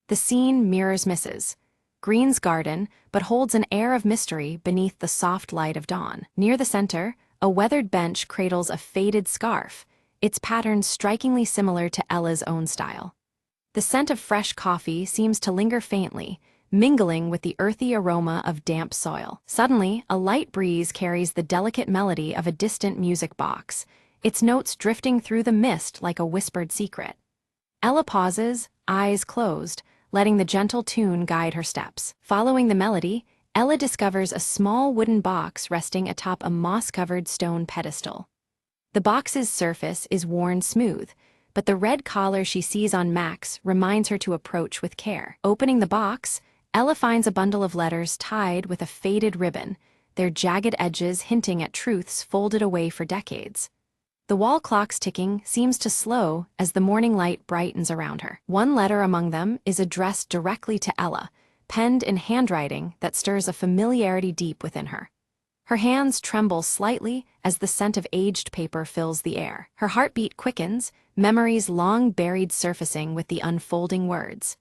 The scene mirrors Mrs. Green's garden, but holds an air of mystery beneath the soft light of dawn. Near the center, a weathered bench cradles a faded scarf, its pattern strikingly similar to Ella's own style. The scent of fresh coffee seems to linger faintly, mingling with the earthy aroma of damp soil. Suddenly, a light breeze carries the delicate melody of a distant music box, its notes drifting through the mist like a whispered secret. Ella pauses, eyes closed, letting the gentle tune guide her steps. Following the melody, Ella discovers a small wooden box resting atop a moss-covered stone pedestal. The box's surface is worn smooth, but the red collar she sees on Max reminds her to approach with care. Opening the box, Ella finds a bundle of letters tied with a faded ribbon, their jagged edges hinting at truths folded away for decades. The wall clock's ticking seems to slow as the morning light brightens around her. One letter among them is addressed directly to Ella, penned in handwriting that stirs a familiarity deep within her. Her hands tremble slightly as the scent of aged paper fills the air. Her heartbeat quickens, memories long buried surfacing with the unfolding words.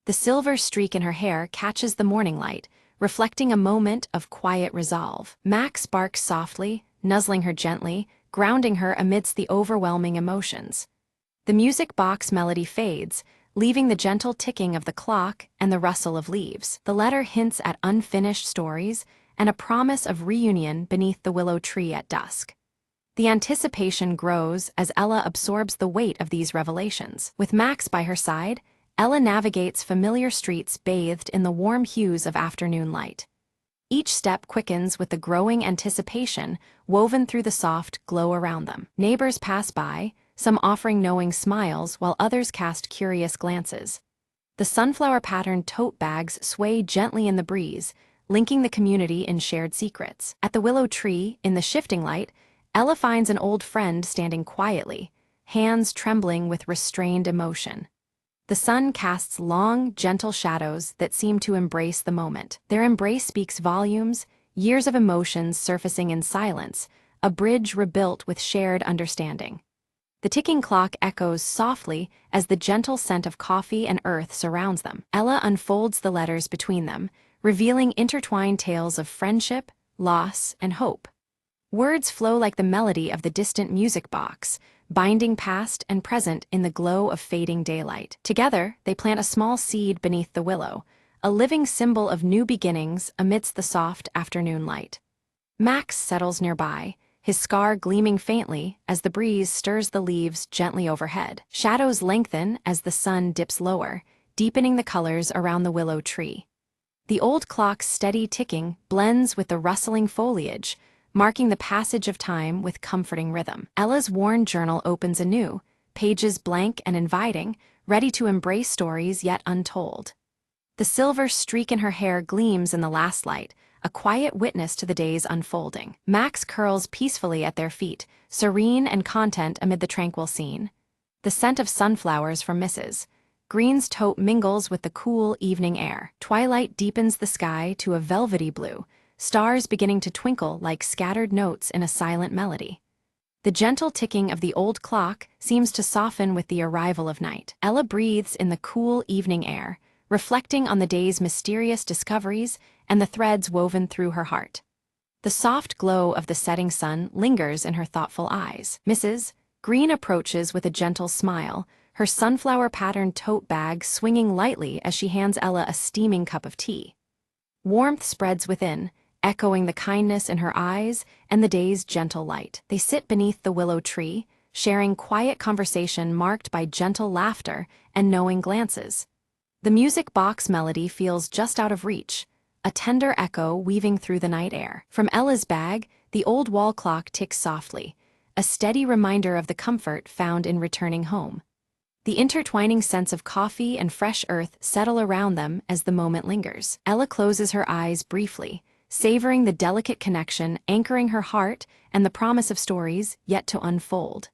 The silver streak in her hair catches the morning light, reflecting a moment of quiet resolve. Max barks softly, nuzzling her gently, grounding her amidst the overwhelming emotions. The music box melody fades, leaving the gentle ticking of the clock and the rustle of leaves. The letter hints at unfinished stories and a promise of reunion beneath the willow tree at dusk. The anticipation grows as Ella absorbs the weight of these revelations. With Max by her side, Ella navigates familiar streets bathed in the warm hues of afternoon light. Each step quickens with the growing anticipation woven through the soft glow around them. Neighbors pass by, some offering knowing smiles while others cast curious glances. The sunflower-patterned tote bags sway gently in the breeze, linking the community in shared secrets. At the willow tree, in the shifting light, Ella finds an old friend standing quietly, hands trembling with restrained emotion. The sun casts long, gentle shadows that seem to embrace the moment. Their embrace speaks volumes, years of emotions surfacing in silence, a bridge rebuilt with shared understanding. The ticking clock echoes softly as the gentle scent of coffee and earth surrounds them. Ella unfolds the letters between them, revealing intertwined tales of friendship, loss, and hope. Words flow like the melody of the distant music box, binding past and present in the glow of fading daylight. Together, they plant a small seed beneath the willow, a living symbol of new beginnings amidst the soft afternoon light. Max settles nearby, his scar gleaming faintly as the breeze stirs the leaves gently overhead. Shadows lengthen as the sun dips lower, deepening the colors around the willow tree. The old clock's steady ticking blends with the rustling foliage, marking the passage of time with comforting rhythm. Ella's worn journal opens anew, pages blank and inviting, ready to embrace stories yet untold. The silver streak in her hair gleams in the last light, a quiet witness to the day's unfolding. Max curls peacefully at their feet, serene and content amid the tranquil scene. The scent of sunflowers from Mrs. Green's tote mingles with the cool evening air. Twilight deepens the sky to a velvety blue, stars beginning to twinkle like scattered notes in a silent melody. The gentle ticking of the old clock seems to soften with the arrival of night. Ella breathes in the cool evening air, reflecting on the day's mysterious discoveries and the threads woven through her heart. The soft glow of the setting sun lingers in her thoughtful eyes. Mrs. Green approaches with a gentle smile, her sunflower-patterned tote bag swinging lightly as she hands Ella a steaming cup of tea. Warmth spreads within, echoing the kindness in her eyes and the day's gentle light. They sit beneath the willow tree, sharing quiet conversation marked by gentle laughter and knowing glances. The music box melody feels just out of reach, a tender echo weaving through the night air. From Ella's bag, the old wall clock ticks softly, a steady reminder of the comfort found in returning home. The intertwining scents of coffee and fresh earth settle around them as the moment lingers. Ella closes her eyes briefly, savoring the delicate connection anchoring her heart and the promise of stories yet to unfold.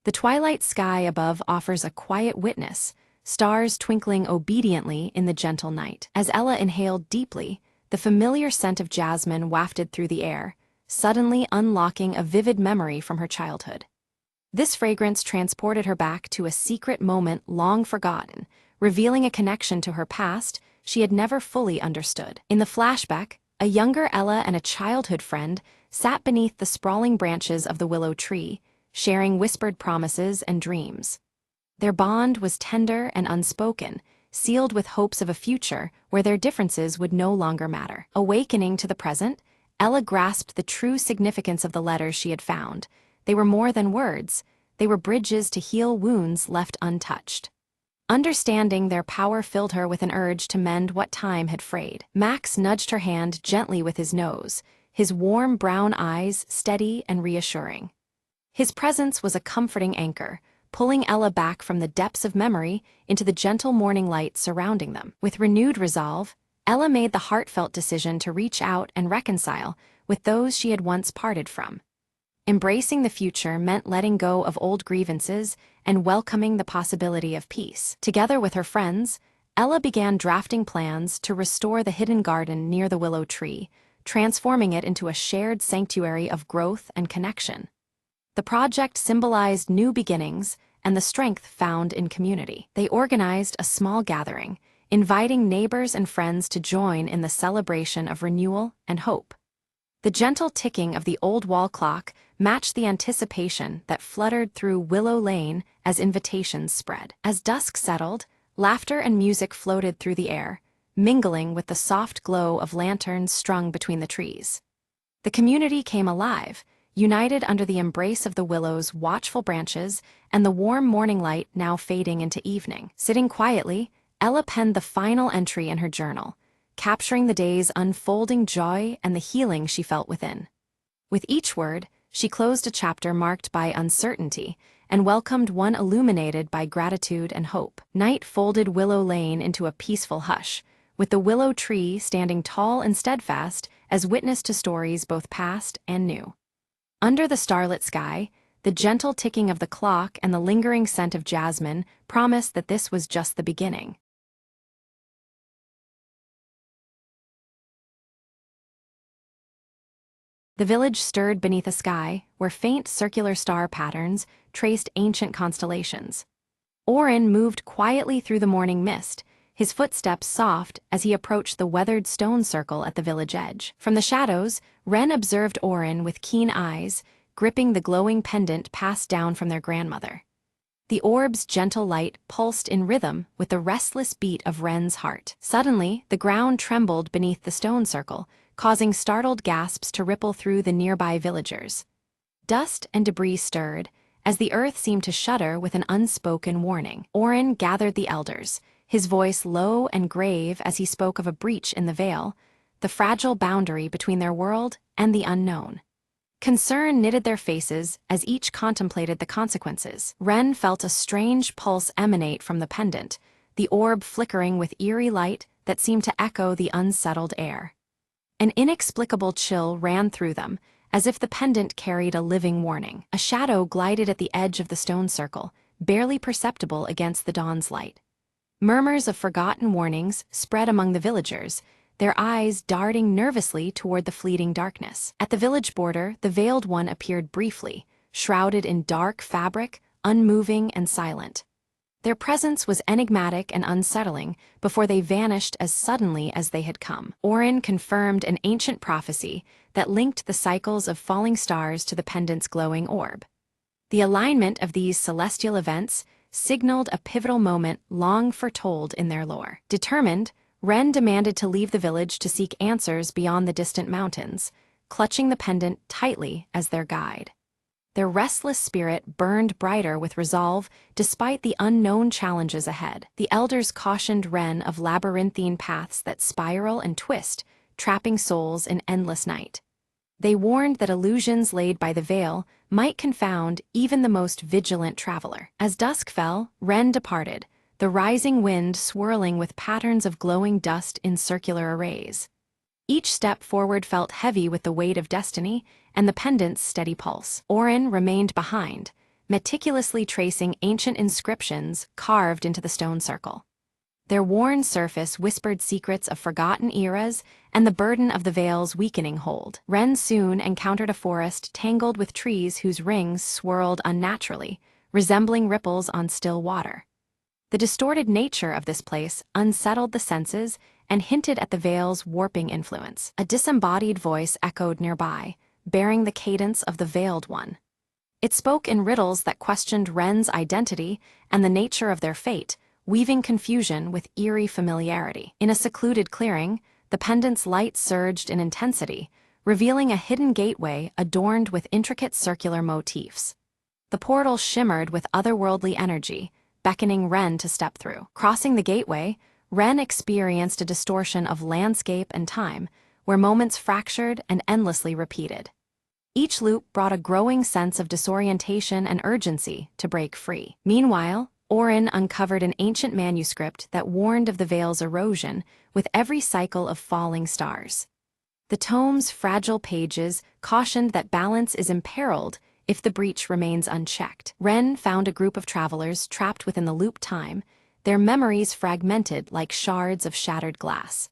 The twilight sky above offers a quiet witness, stars twinkling obediently in the gentle night. As Ella inhaled deeply, the familiar scent of jasmine wafted through the air, suddenly unlocking a vivid memory from her childhood. This fragrance transported her back to a secret moment long forgotten, revealing a connection to her past she had never fully understood. In the flashback, a younger Ella and a childhood friend sat beneath the sprawling branches of the willow tree, sharing whispered promises and dreams. Their bond was tender and unspoken, sealed with hopes of a future where their differences would no longer matter. Awakening to the present, Ella grasped the true significance of the letters she had found. They were more than words, they were bridges to heal wounds left untouched. Understanding their power filled her with an urge to mend what time had frayed. Max nudged her hand gently with his nose, his warm brown eyes steady and reassuring. His presence was a comforting anchor, pulling Ella back from the depths of memory into the gentle morning light surrounding them. With renewed resolve, Ella made the heartfelt decision to reach out and reconcile with those she had once parted from. Embracing the future meant letting go of old grievances and welcoming the possibility of peace. Together with her friends, Ella began drafting plans to restore the hidden garden near the willow tree, transforming it into a shared sanctuary of growth and connection. The project symbolized new beginnings and the strength found in community. They organized a small gathering, inviting neighbors and friends to join in the celebration of renewal and hope. The gentle ticking of the old wall clock matched the anticipation that fluttered through Willow Lane as invitations spread. As dusk settled, Laughter and music floated through the air, mingling with the soft glow of lanterns strung between the trees. The community came alive, united under the embrace of the willow's watchful branches and the warm morning light now fading into evening. Sitting quietly, Ella penned the final entry in her journal, capturing the day's unfolding joy and the healing she felt within. With each word, she closed a chapter marked by uncertainty and welcomed one illuminated by gratitude and hope. Night folded Willow Lane into a peaceful hush, with the willow tree standing tall and steadfast as witness to stories both past and new. Under the starlit sky, the gentle ticking of the clock and the lingering scent of jasmine promised that this was just the beginning. The village stirred beneath a sky where faint circular star patterns traced ancient constellations. Orin moved quietly through the morning mist, his footsteps soft as he approached the weathered stone circle at the village edge. From the shadows, Wren observed Orin with keen eyes, gripping the glowing pendant passed down from their grandmother. The orb's gentle light pulsed in rhythm with the restless beat of Wren's heart. Suddenly, the ground trembled beneath the stone circle, causing startled gasps to ripple through the nearby villagers. Dust and debris stirred, as the earth seemed to shudder with an unspoken warning. Orin gathered the elders, his voice low and grave as he spoke of a breach in the veil, the fragile boundary between their world and the unknown. Concern knitted their faces as each contemplated the consequences. Wren felt a strange pulse emanate from the pendant, the orb flickering with eerie light that seemed to echo the unsettled air. An inexplicable chill ran through them, as if the pendant carried a living warning. A shadow glided at the edge of the stone circle, barely perceptible against the dawn's light. Murmurs of forgotten warnings spread among the villagers, their eyes darting nervously toward the fleeting darkness. At the village border, the Veiled One appeared briefly, shrouded in dark fabric, unmoving and silent. Their presence was enigmatic and unsettling before they vanished as suddenly as they had come. Orin confirmed an ancient prophecy that linked the cycles of falling stars to the pendant's glowing orb. The alignment of these celestial events signaled a pivotal moment long foretold in their lore. Determined, Wren demanded to leave the village to seek answers beyond the distant mountains, clutching the pendant tightly as their guide. Their restless spirit burned brighter with resolve despite the unknown challenges ahead. The elders cautioned Wren of labyrinthine paths that spiral and twist, trapping souls in endless night. They warned that illusions laid by the veil might confound even the most vigilant traveler. As dusk fell, Wren departed, the rising wind swirling with patterns of glowing dust in circular arrays. Each step forward felt heavy with the weight of destiny and the pendant's steady pulse. Orin remained behind, meticulously tracing ancient inscriptions carved into the stone circle. Their worn surface whispered secrets of forgotten eras and the burden of the veil's weakening hold. Wren soon encountered a forest tangled with trees whose rings swirled unnaturally, resembling ripples on still water. The distorted nature of this place unsettled the senses and hinted at the veil's warping influence. A disembodied voice echoed nearby, bearing the cadence of the Veiled One. It spoke in riddles that questioned Wren's identity and the nature of their fate, weaving confusion with eerie familiarity. In a secluded clearing, the pendant's light surged in intensity, revealing a hidden gateway adorned with intricate circular motifs. The portal shimmered with otherworldly energy, beckoning Wren to step through. Crossing the gateway, Wren experienced a distortion of landscape and time, where moments fractured and endlessly repeated. Each loop brought a growing sense of disorientation and urgency to break free. Meanwhile, Orin uncovered an ancient manuscript that warned of the veil's erosion with every cycle of falling stars. The tome's fragile pages cautioned that balance is imperiled if the breach remains unchecked. Wren found a group of travelers trapped within the loop time, their memories fragmented like shards of shattered glass.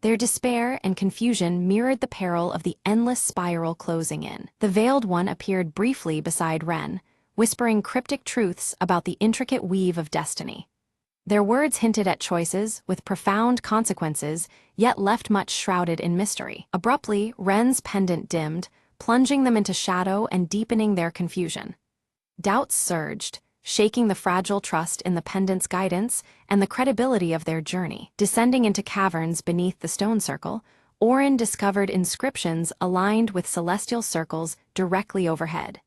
Their despair and confusion mirrored the peril of the endless spiral closing in. The Veiled One appeared briefly beside Wren, whispering cryptic truths about the intricate weave of destiny. Their words hinted at choices with profound consequences, yet left much shrouded in mystery. Abruptly, Wren's pendant dimmed, plunging them into shadow and deepening their confusion. Doubts surged, shaking the fragile trust in the pendant's guidance and the credibility of their journey. Descending into caverns beneath the stone circle, Orin discovered inscriptions aligned with celestial circles directly overhead.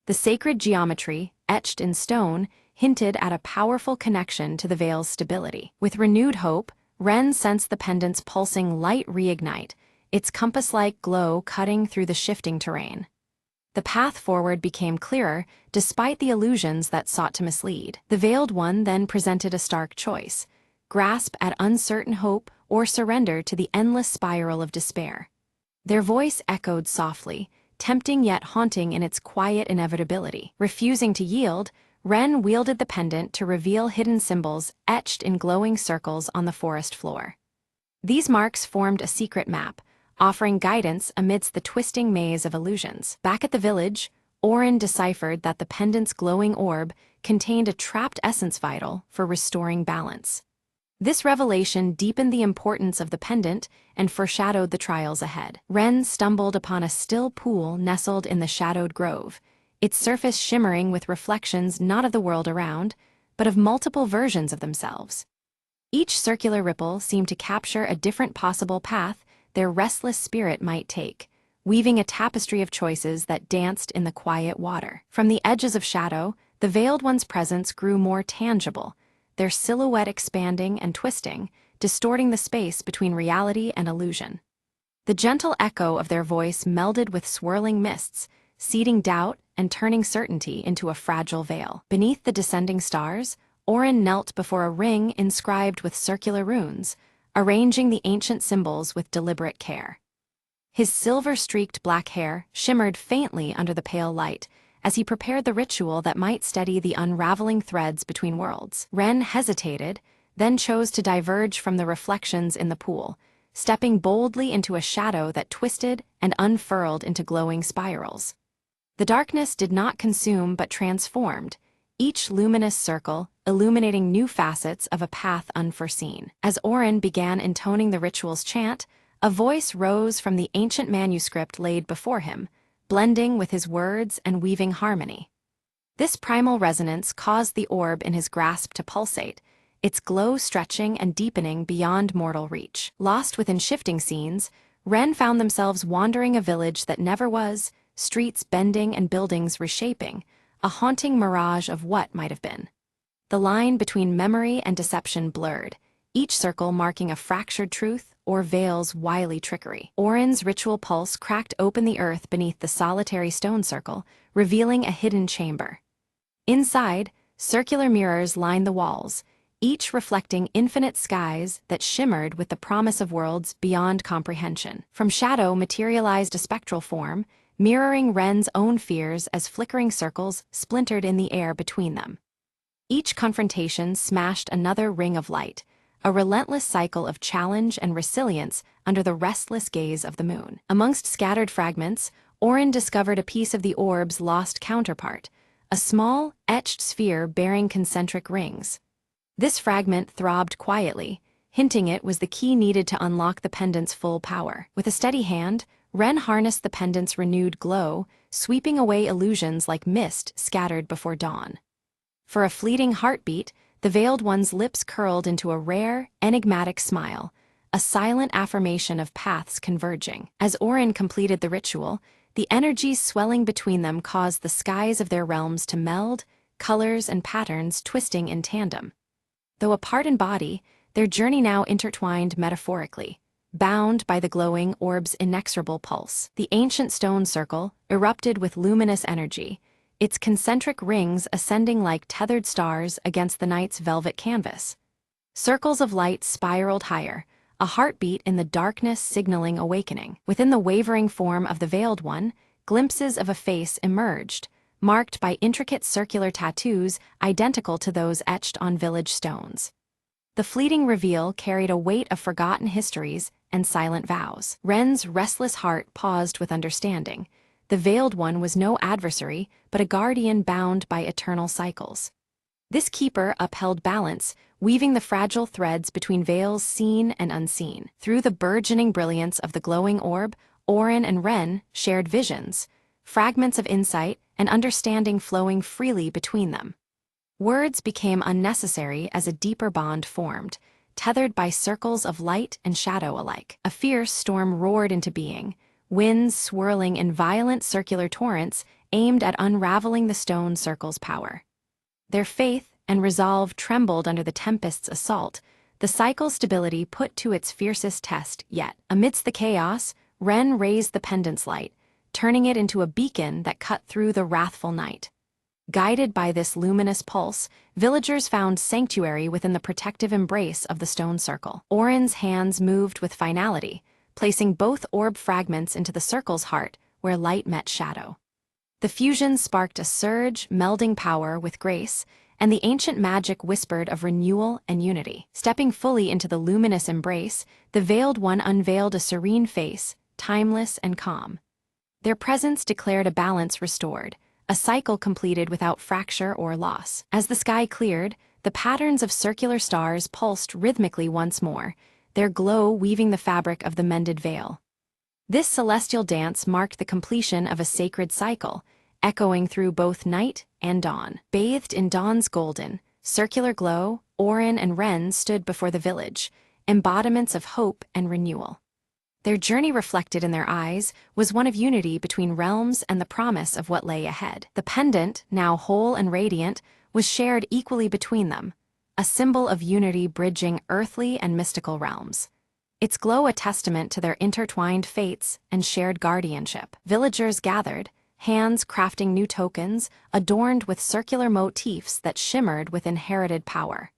The sacred geometry, etched in stone, hinted at a powerful connection to the veil's stability. With renewed hope, Ren sensed the pendant's pulsing light reignite, its compass-like glow cutting through the shifting terrain. The path forward became clearer, despite the illusions that sought to mislead. The Veiled One then presented a stark choice: grasp at uncertain hope or surrender to the endless spiral of despair. Their voice echoed softly, tempting yet haunting in its quiet inevitability. Refusing to yield, Ren wielded the pendant to reveal hidden symbols etched in glowing circles on the forest floor. These marks formed a secret map, offering guidance amidst the twisting maze of illusions. Back at the village, Orin deciphered that the pendant's glowing orb contained a trapped essence vital for restoring balance. This revelation deepened the importance of the pendant and foreshadowed the trials ahead. Ren stumbled upon a still pool nestled in the shadowed grove, its surface shimmering with reflections not of the world around, but of multiple versions of themselves. Each circular ripple seemed to capture a different possible path their restless spirit might take, weaving a tapestry of choices that danced in the quiet water. From the edges of shadow, the Veiled One's presence grew more tangible, their silhouette expanding and twisting, distorting the space between reality and illusion. The gentle echo of their voice melded with swirling mists, seeding doubt and turning certainty into a fragile veil. Beneath the descending stars, Orin knelt before a ring inscribed with circular runes, arranging the ancient symbols with deliberate care. His silver-streaked black hair shimmered faintly under the pale light as he prepared the ritual that might steady the unraveling threads between worlds. Ren hesitated, then chose to diverge from the reflections in the pool, stepping boldly into a shadow that twisted and unfurled into glowing spirals. The darkness did not consume but transformed, each luminous circle illuminating new facets of a path unforeseen. As Orin began intoning the ritual's chant, a voice rose from the ancient manuscript laid before him, blending with his words and weaving harmony. This primal resonance caused the orb in his grasp to pulsate, its glow stretching and deepening beyond mortal reach. Lost within shifting scenes, Ren found themselves wandering a village that never was, streets bending and buildings reshaping, a haunting mirage of what might have been. The line between memory and deception blurred, each circle marking a fractured truth or veil's wily trickery. Orin's ritual pulse cracked open the earth beneath the solitary stone circle, revealing a hidden chamber. Inside, circular mirrors lined the walls, each reflecting infinite skies that shimmered with the promise of worlds beyond comprehension. From shadow materialized a spectral form, mirroring Ren's own fears as flickering circles splintered in the air between them. Each confrontation smashed another ring of light, a relentless cycle of challenge and resilience under the restless gaze of the moon. Amongst scattered fragments, Orin discovered a piece of the orb's lost counterpart, a small, etched sphere bearing concentric rings. This fragment throbbed quietly, hinting it was the key needed to unlock the pendant's full power. With a steady hand, Ren harnessed the pendant's renewed glow, sweeping away illusions like mist scattered before dawn. For a fleeting heartbeat, the Veiled One's lips curled into a rare, enigmatic smile, a silent affirmation of paths converging. As Orin completed the ritual, the energies swelling between them caused the skies of their realms to meld, colors and patterns twisting in tandem. Though apart in body, their journey now intertwined metaphorically, bound by the glowing orb's inexorable pulse. The ancient stone circle erupted with luminous energy, its concentric rings ascending like tethered stars against the night's velvet canvas. Circles of light spiraled higher, a heartbeat in the darkness signaling awakening. Within the wavering form of the Veiled One, glimpses of a face emerged, marked by intricate circular tattoos identical to those etched on village stones. The fleeting reveal carried a weight of forgotten histories and silent vows. Ren's restless heart paused with understanding. The Veiled One was no adversary, but a guardian bound by eternal cycles. This keeper upheld balance, weaving the fragile threads between veils seen and unseen. Through the burgeoning brilliance of the glowing orb, Orin and Ren shared visions, fragments of insight and understanding flowing freely between them. Words became unnecessary as a deeper bond formed, tethered by circles of light and shadow alike. A fierce storm roared into being, winds swirling in violent circular torrents aimed at unraveling the stone circle's power. Their faith and resolve trembled under the tempest's assault, the cycle's stability put to its fiercest test yet. Amidst the chaos, Ren raised the pendant's light, turning it into a beacon that cut through the wrathful night. Guided by this luminous pulse, villagers found sanctuary within the protective embrace of the stone circle. Orin's hands moved with finality, placing both orb fragments into the circle's heart, where light met shadow. The fusion sparked a surge, melding power with grace, and the ancient magic whispered of renewal and unity. Stepping fully into the luminous embrace, the Veiled One unveiled a serene face, timeless and calm. Their presence declared a balance restored, a cycle completed without fracture or loss. As the sky cleared, the patterns of circular stars pulsed rhythmically once more, their glow weaving the fabric of the mended veil. This celestial dance marked the completion of a sacred cycle, echoing through both night and dawn. Bathed in dawn's golden, circular glow, Orin and Ren stood before the village, embodiments of hope and renewal. Their journey reflected in their eyes was one of unity between realms and the promise of what lay ahead. The pendant, now whole and radiant, was shared equally between them, a symbol of unity bridging earthly and mystical realms. Its glow a testament to their intertwined fates and shared guardianship. Villagers gathered, hands crafting new tokens, adorned with circular motifs that shimmered with inherited power.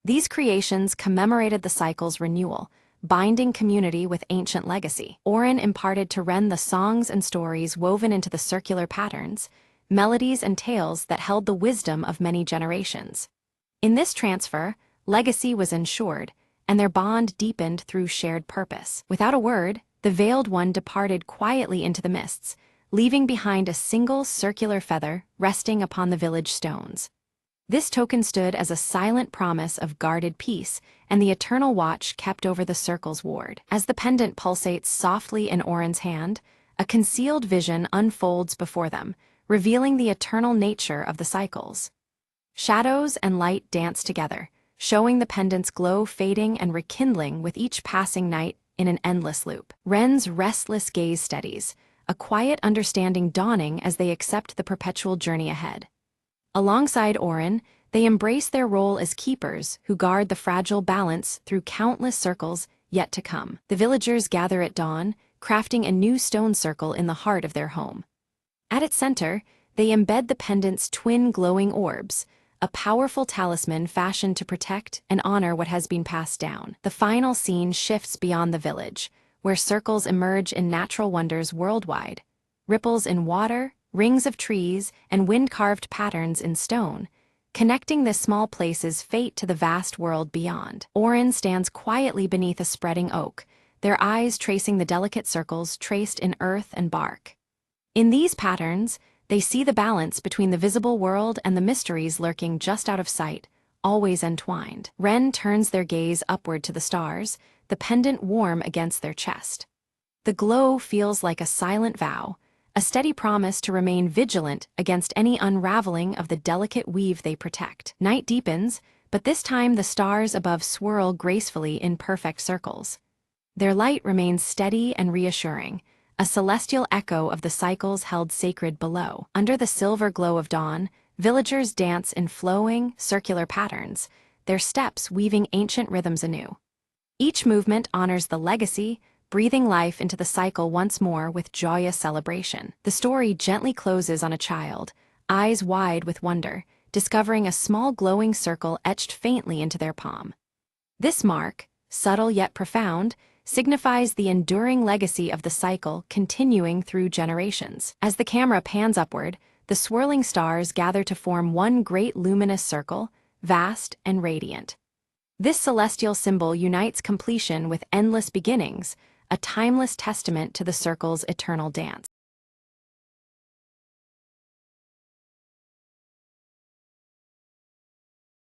These creations commemorated the cycle's renewal, binding community with ancient legacy. Orin imparted to Ren the songs and stories woven into the circular patterns, melodies and tales that held the wisdom of many generations. In this transfer, legacy was ensured, and their bond deepened through shared purpose. Without a word, the Veiled One departed quietly into the mists, leaving behind a single circular feather resting upon the village stones. This token stood as a silent promise of guarded peace and the eternal watch kept over the circle's ward. As the pendant pulsates softly in Orin's hand, a concealed vision unfolds before them, revealing the eternal nature of the cycles. Shadows and light dance together, showing the pendant's glow fading and rekindling with each passing night in an endless loop. Ren's restless gaze steadies, a quiet understanding dawning as they accept the perpetual journey ahead. Alongside Orin, they embrace their role as keepers who guard the fragile balance through countless circles yet to come. The villagers gather at dawn, crafting a new stone circle in the heart of their home. At its center, they embed the pendant's twin glowing orbs, a powerful talisman fashioned to protect and honor what has been passed down. The final scene shifts beyond the village, where circles emerge in natural wonders worldwide. Ripples in water, rings of trees, and wind-carved patterns in stone, connecting this small place's fate to the vast world beyond. Orin stands quietly beneath a spreading oak, their eyes tracing the delicate circles traced in earth and bark. In these patterns, they see the balance between the visible world and the mysteries lurking just out of sight, always entwined. Ren turns their gaze upward to the stars, the pendant warm against their chest. The glow feels like a silent vow, a steady promise to remain vigilant against any unraveling of the delicate weave they protect. Night deepens, but this time the stars above swirl gracefully in perfect circles. Their light remains steady and reassuring, a celestial echo of the cycles held sacred below. Under the silver glow of dawn, villagers dance in flowing, circular patterns, their steps weaving ancient rhythms anew. Each movement honors the legacy, breathing life into the cycle once more with joyous celebration. The story gently closes on a child, eyes wide with wonder, discovering a small glowing circle etched faintly into their palm. This mark, subtle yet profound, signifies the enduring legacy of the cycle continuing through generations. As the camera pans upward, the swirling stars gather to form one great luminous circle, vast and radiant. This celestial symbol unites completion with endless beginnings, a timeless testament to the circle's eternal dance.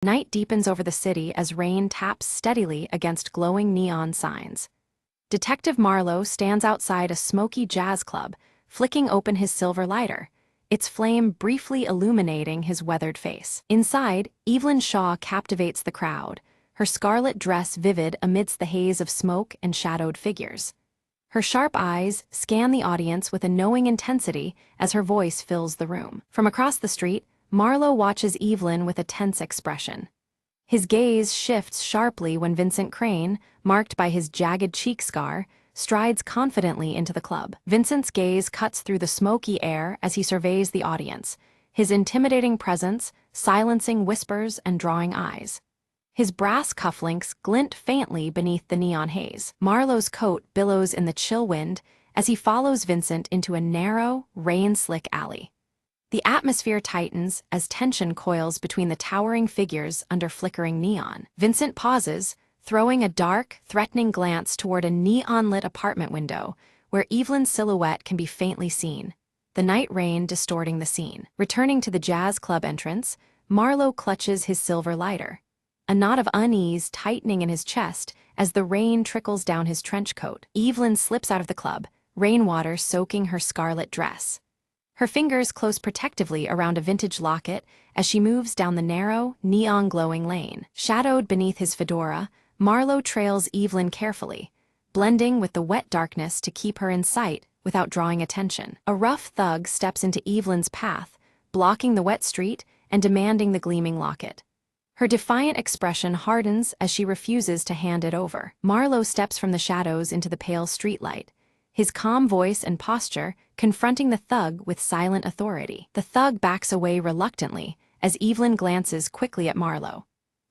Night deepens over the city as rain taps steadily against glowing neon signs. Detective Marlowe stands outside a smoky jazz club, flicking open his silver lighter, its flame briefly illuminating his weathered face. Inside, Evelyn Shaw captivates the crowd, her scarlet dress vivid amidst the haze of smoke and shadowed figures. Her sharp eyes scan the audience with a knowing intensity as her voice fills the room. From across the street, Marlowe watches Evelyn with a tense expression. His gaze shifts sharply when Vincent Crane, marked by his jagged cheek scar, strides confidently into the club. Vincent's gaze cuts through the smoky air as he surveys the audience, his intimidating presence silencing whispers and drawing eyes. His brass cufflinks glint faintly beneath the neon haze. Marlowe's coat billows in the chill wind as he follows Vincent into a narrow, rain-slick alley. The atmosphere tightens as tension coils between the towering figures under flickering neon. Vincent pauses, throwing a dark, threatening glance toward a neon-lit apartment window where Evelyn's silhouette can be faintly seen, the night rain distorting the scene. Returning to the jazz club entrance, Marlowe clutches his silver lighter, a knot of unease tightening in his chest as the rain trickles down his trench coat. Evelyn slips out of the club, rainwater soaking her scarlet dress. Her fingers close protectively around a vintage locket as she moves down the narrow, neon-glowing lane. Shadowed beneath his fedora, Marlowe trails Evelyn carefully, blending with the wet darkness to keep her in sight without drawing attention. A rough thug steps into Evelyn's path, blocking the wet street and demanding the gleaming locket. Her defiant expression hardens as she refuses to hand it over. Marlowe steps from the shadows into the pale streetlight, his calm voice and posture confronting the thug with silent authority. The thug backs away reluctantly as Evelyn glances quickly at Marlowe,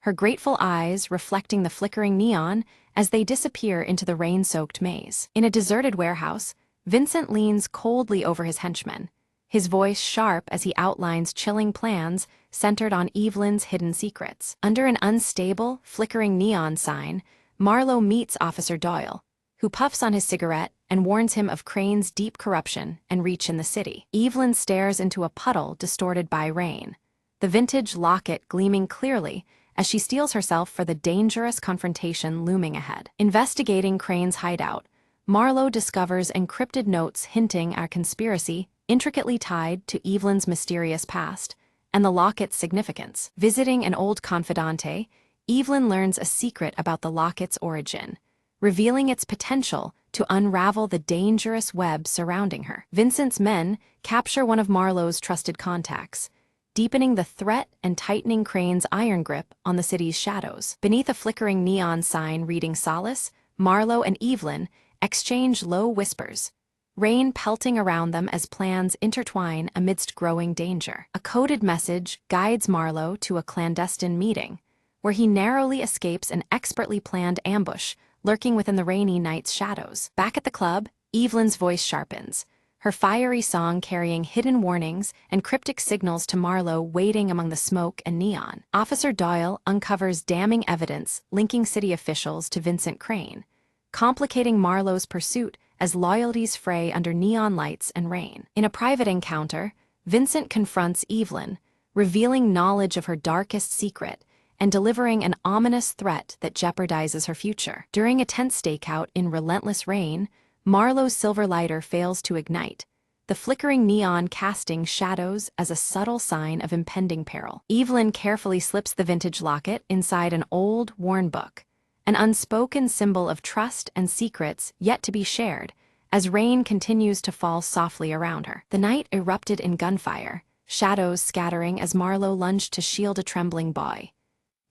her grateful eyes reflecting the flickering neon as they disappear into the rain-soaked maze. In a deserted warehouse, Vincent leans coldly over his henchman, his voice sharp as he outlines chilling plans centered on Evelyn's hidden secrets. Under an unstable, flickering neon sign, Marlowe meets Officer Doyle, who puffs on his cigarette and warns him of Crane's deep corruption and reach in the city. Evelyn stares into a puddle distorted by rain, the vintage locket gleaming clearly as she steels herself for the dangerous confrontation looming ahead. Investigating Crane's hideout, Marlowe discovers encrypted notes hinting at a conspiracy intricately tied to Evelyn's mysterious past and the locket's significance. Visiting an old confidante, Evelyn learns a secret about the locket's origin, revealing its potential to unravel the dangerous web surrounding her. Vincent's men capture one of Marlowe's trusted contacts, deepening the threat and tightening Crane's iron grip on the city's shadows. Beneath a flickering neon sign reading Solace, Marlowe and Evelyn exchange low whispers, rain pelting around them as plans intertwine amidst growing danger. A coded message guides Marlowe to a clandestine meeting, where he narrowly escapes an expertly planned ambush lurking within the rainy night's shadows. Back at the club, Evelyn's voice sharpens, her fiery song carrying hidden warnings and cryptic signals to Marlowe waiting among the smoke and neon. Officer Doyle uncovers damning evidence linking city officials to Vincent Crane, complicating Marlowe's pursuit as loyalties fray under neon lights and rain. In a private encounter, Vincent confronts Evelyn, revealing knowledge of her darkest secret and delivering an ominous threat that jeopardizes her future. During a tense stakeout in relentless rain, Marlowe's silver lighter fails to ignite, the flickering neon casting shadows as a subtle sign of impending peril. Evelyn carefully slips the vintage locket inside an old, worn book, an unspoken symbol of trust and secrets yet to be shared, as rain continues to fall softly around her. The night erupted in gunfire, shadows scattering as Marlowe lunged to shield a trembling boy.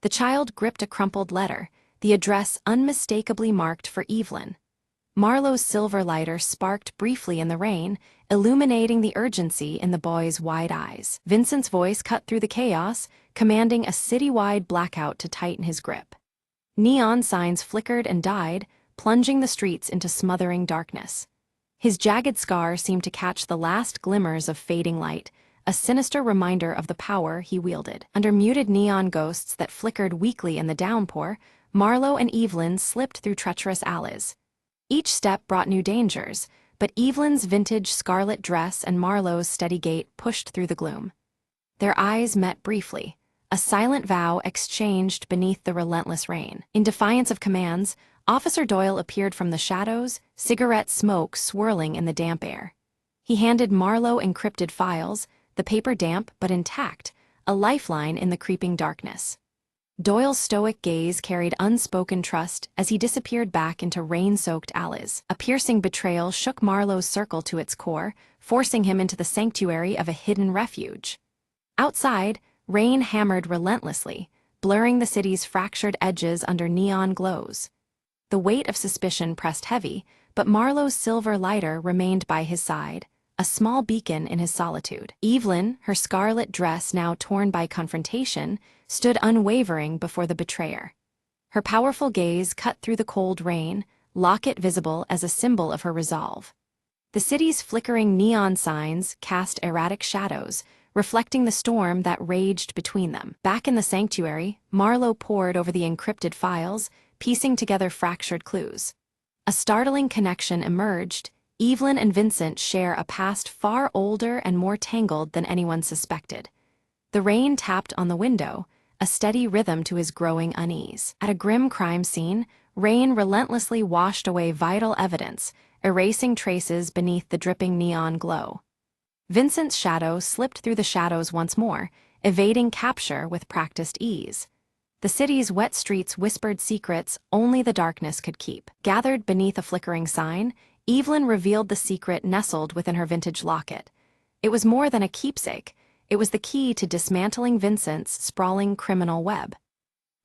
The child gripped a crumpled letter, the address unmistakably marked for Evelyn. Marlowe's silver lighter sparked briefly in the rain, illuminating the urgency in the boy's wide eyes. Vincent's voice cut through the chaos, commanding a citywide blackout to tighten his grip. Neon signs flickered and died, plunging the streets into smothering darkness. His jagged scar seemed to catch the last glimmers of fading light, a sinister reminder of the power he wielded. Under muted neon ghosts that flickered weakly in the downpour, Marlowe and Evelyn slipped through treacherous alleys. Each step brought new dangers, but Evelyn's vintage scarlet dress and Marlowe's steady gait pushed through the gloom. Their eyes met briefly, a silent vow exchanged beneath the relentless rain. In defiance of commands, Officer Doyle appeared from the shadows, cigarette smoke swirling in the damp air. He handed Marlowe encrypted files, the paper damp but intact, a lifeline in the creeping darkness. Doyle's stoic gaze carried unspoken trust as he disappeared back into rain-soaked alleys. A piercing betrayal shook Marlowe's circle to its core, forcing him into the sanctuary of a hidden refuge. Outside, rain hammered relentlessly, blurring the city's fractured edges under neon glows. The weight of suspicion pressed heavy, but Marlowe's silver lighter remained by his side, a small beacon in his solitude. Evelyn, her scarlet dress now torn by confrontation, stood unwavering before the betrayer. Her powerful gaze cut through the cold rain, locket visible as a symbol of her resolve. The city's flickering neon signs cast erratic shadows, reflecting the storm that raged between them. Back in the sanctuary, Marlowe pored over the encrypted files, piecing together fractured clues. A startling connection emerged. Evelyn and Vincent share a past far older and more tangled than anyone suspected. The rain tapped on the window, a steady rhythm to his growing unease. At a grim crime scene, rain relentlessly washed away vital evidence, erasing traces beneath the dripping neon glow. Vincent's shadow slipped through the shadows once more, evading capture with practiced ease. The city's wet streets whispered secrets only the darkness could keep. Gathered beneath a flickering sign, Evelyn revealed the secret nestled within her vintage locket. It was more than a keepsake. It was the key to dismantling Vincent's sprawling criminal web.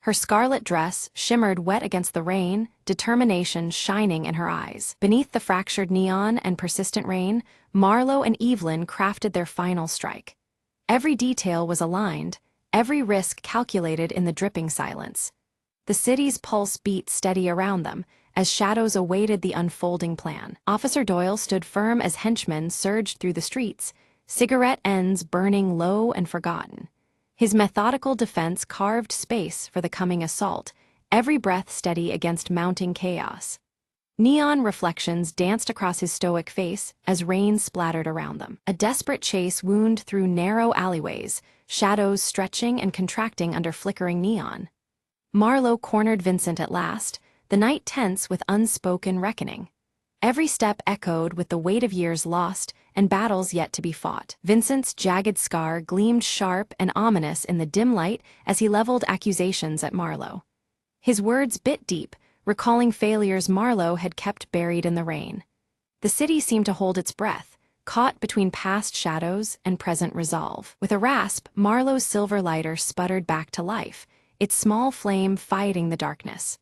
Her scarlet dress shimmered wet against the rain, determination shining in her eyes. Beneath the fractured neon and persistent rain, Marlowe and Evelyn crafted their final strike. Every detail was aligned, every risk calculated in the dripping silence. The city's pulse beat steady around them, as shadows awaited the unfolding plan. Officer Doyle stood firm as henchmen surged through the streets, cigarette ends burning low and forgotten. His methodical defense carved space for the coming assault, every breath steady against mounting chaos. Neon reflections danced across his stoic face as rain splattered around them. A desperate chase wound through narrow alleyways, shadows stretching and contracting under flickering neon. Marlowe cornered Vincent at last, the night tense with unspoken reckoning. Every step echoed with the weight of years lost and battles yet to be fought. Vincent's jagged scar gleamed sharp and ominous in the dim light as he leveled accusations at Marlowe. His words bit deep, recalling failures Marlowe had kept buried in the rain. The city seemed to hold its breath, caught between past shadows and present resolve. With a rasp, Marlowe's silver lighter sputtered back to life, its small flame fighting the darkness.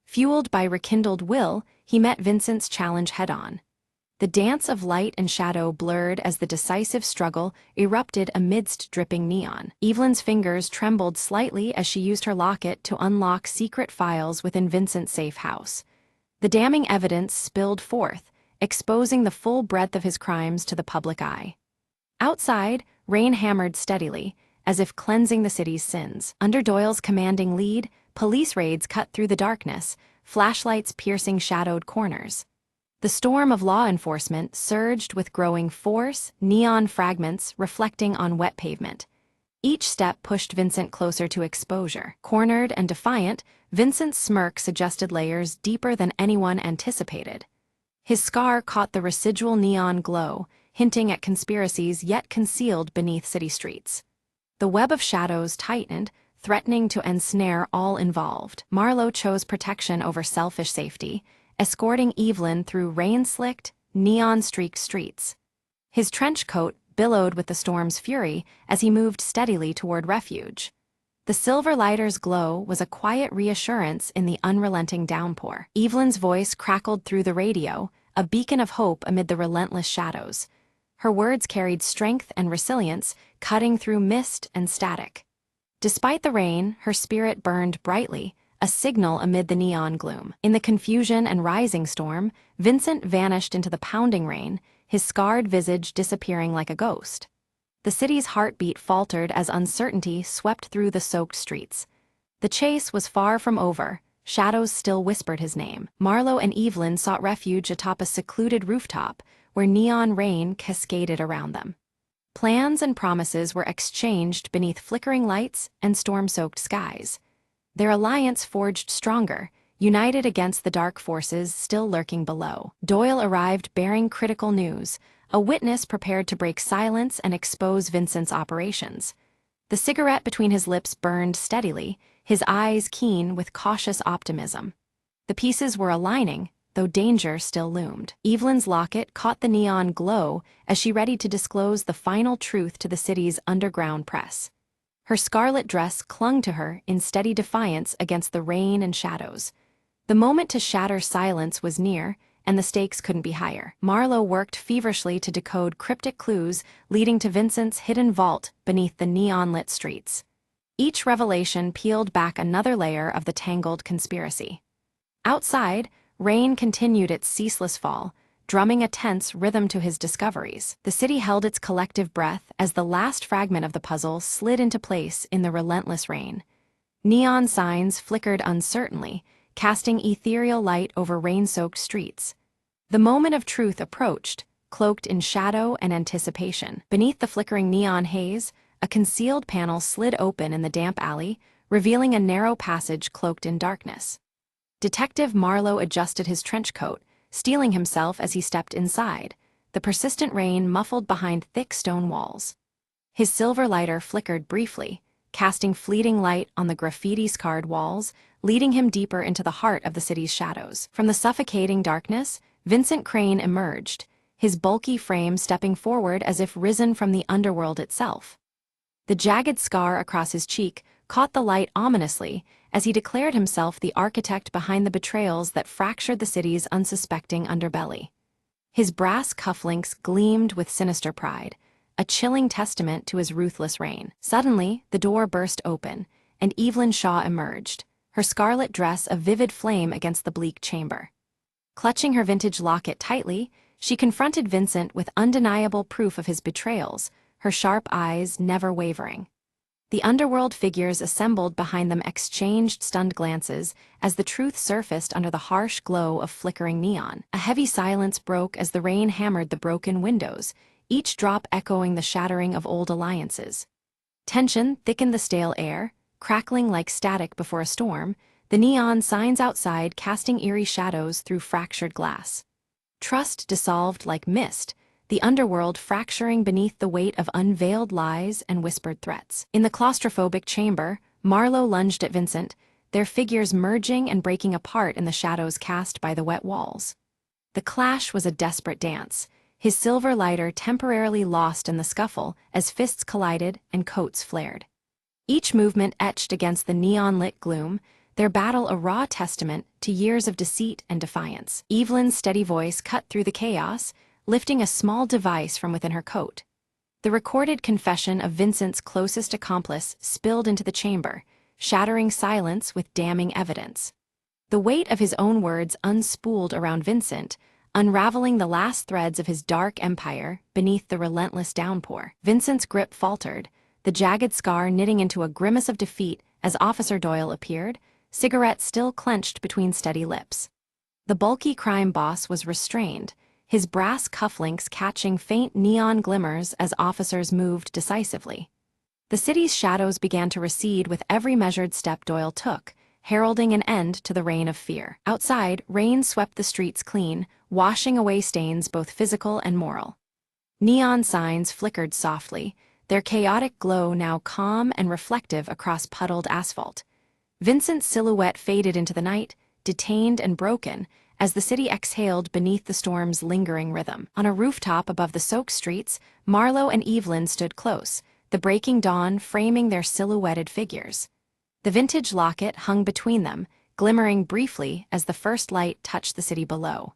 Fueled by rekindled will, he met Vincent's challenge head-on. The dance of light and shadow blurred as the decisive struggle erupted amidst dripping neon. Evelyn's fingers trembled slightly as she used her locket to unlock secret files within Vincent's safe house. The damning evidence spilled forth, exposing the full breadth of his crimes to the public eye. Outside, rain hammered steadily, as if cleansing the city's sins. Under Doyle's commanding lead, police raids cut through the darkness, flashlights piercing shadowed corners. The storm of law enforcement surged with growing force, neon fragments reflecting on wet pavement. Each step pushed Vincent closer to exposure. Cornered and defiant, Vincent's smirk suggested layers deeper than anyone anticipated. His scar caught the residual neon glow, hinting at conspiracies yet concealed beneath city streets. The web of shadows tightened, threatening to ensnare all involved. Marlowe chose protection over selfish safety, escorting Evelyn through rain-slicked, neon-streaked streets. His trench coat billowed with the storm's fury as he moved steadily toward refuge. The silver lighter's glow was a quiet reassurance in the unrelenting downpour. Evelyn's voice crackled through the radio, a beacon of hope amid the relentless shadows. Her words carried strength and resilience, cutting through mist and static. Despite the rain, her spirit burned brightly, a signal amid the neon gloom. In the confusion and rising storm, Vincent vanished into the pounding rain, his scarred visage disappearing like a ghost. The city's heartbeat faltered as uncertainty swept through the soaked streets. The chase was far from over. Shadows still whispered his name. Marlowe and Evelyn sought refuge atop a secluded rooftop, where neon rain cascaded around them. Plans and promises were exchanged beneath flickering lights and storm-soaked skies. Their alliance forged stronger, united against the dark forces still lurking below. Doyle arrived bearing critical news, a witness prepared to break silence and expose Vincent's operations. The cigarette between his lips burned steadily, his eyes keen with cautious optimism. The pieces were aligning, though danger still loomed. Evelyn's locket caught the neon glow as she readied to disclose the final truth to the city's underground press. Her scarlet dress clung to her in steady defiance against the rain and shadows. The moment to shatter silence was near, and the stakes couldn't be higher. Marlowe worked feverishly to decode cryptic clues leading to Vincent's hidden vault beneath the neon-lit streets. Each revelation peeled back another layer of the tangled conspiracy. Outside, rain continued its ceaseless fall, drumming a tense rhythm to his discoveries. The city held its collective breath as the last fragment of the puzzle slid into place in the relentless rain. Neon signs flickered uncertainly, casting ethereal light over rain-soaked streets. The moment of truth approached, cloaked in shadow and anticipation. Beneath the flickering neon haze, a concealed panel slid open in the damp alley, revealing a narrow passage cloaked in darkness. Detective Marlowe adjusted his trench coat, steeling himself as he stepped inside, the persistent rain muffled behind thick stone walls. His silver lighter flickered briefly, casting fleeting light on the graffiti-scarred walls, leading him deeper into the heart of the city's shadows. From the suffocating darkness, Vincent Crane emerged, his bulky frame stepping forward as if risen from the underworld itself. The jagged scar across his cheek caught the light ominously as he declared himself the architect behind the betrayals that fractured the city's unsuspecting underbelly. His brass cufflinks gleamed with sinister pride, a chilling testament to his ruthless reign. Suddenly, the door burst open, and Evelyn Shaw emerged, her scarlet dress a vivid flame against the bleak chamber. Clutching her vintage locket tightly, she confronted Vincent with undeniable proof of his betrayals, her sharp eyes never wavering. The underworld figures assembled behind them exchanged stunned glances as the truth surfaced under the harsh glow of flickering neon. A heavy silence broke as the rain hammered the broken windows, each drop echoing the shattering of old alliances. Tension thickened the stale air, crackling like static before a storm, the neon signs outside casting eerie shadows through fractured glass. Trust dissolved like mist, the underworld fracturing beneath the weight of unveiled lies and whispered threats. In the claustrophobic chamber, Marlowe lunged at Vincent, their figures merging and breaking apart in the shadows cast by the wet walls. The clash was a desperate dance, his silver lighter temporarily lost in the scuffle as fists collided and coats flared. Each movement etched against the neon-lit gloom, their battle a raw testament to years of deceit and defiance. Evelyn's steady voice cut through the chaos, lifting a small device from within her coat. The recorded confession of Vincent's closest accomplice spilled into the chamber, shattering silence with damning evidence. The weight of his own words unspooled around Vincent, unraveling the last threads of his dark empire beneath the relentless downpour. Vincent's grip faltered, the jagged scar knitting into a grimace of defeat as Officer Doyle appeared, cigarette still clenched between steady lips. The bulky crime boss was restrained, his brass cufflinks catching faint neon glimmers as officers moved decisively. The city's shadows began to recede with every measured step Doyle took, heralding an end to the reign of fear. Outside, rain swept the streets clean, washing away stains both physical and moral. Neon signs flickered softly, their chaotic glow now calm and reflective across puddled asphalt. Vincent's silhouette faded into the night, detained and broken, as the city exhaled beneath the storm's lingering rhythm. On a rooftop above the soaked streets, Marlowe and Evelyn stood close, the breaking dawn framing their silhouetted figures. The vintage locket hung between them, glimmering briefly as the first light touched the city below.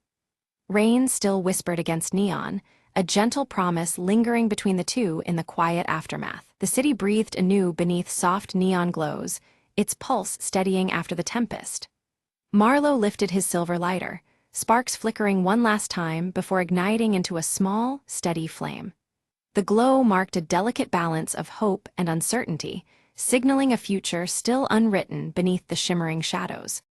Rain still whispered against neon, a gentle promise lingering between the two in the quiet aftermath. The city breathed anew beneath soft neon glows, its pulse steadying after the tempest. Marlowe lifted his silver lighter, sparks flickering one last time before igniting into a small, steady flame. The glow marked a delicate balance of hope and uncertainty, signaling a future still unwritten beneath the shimmering shadows.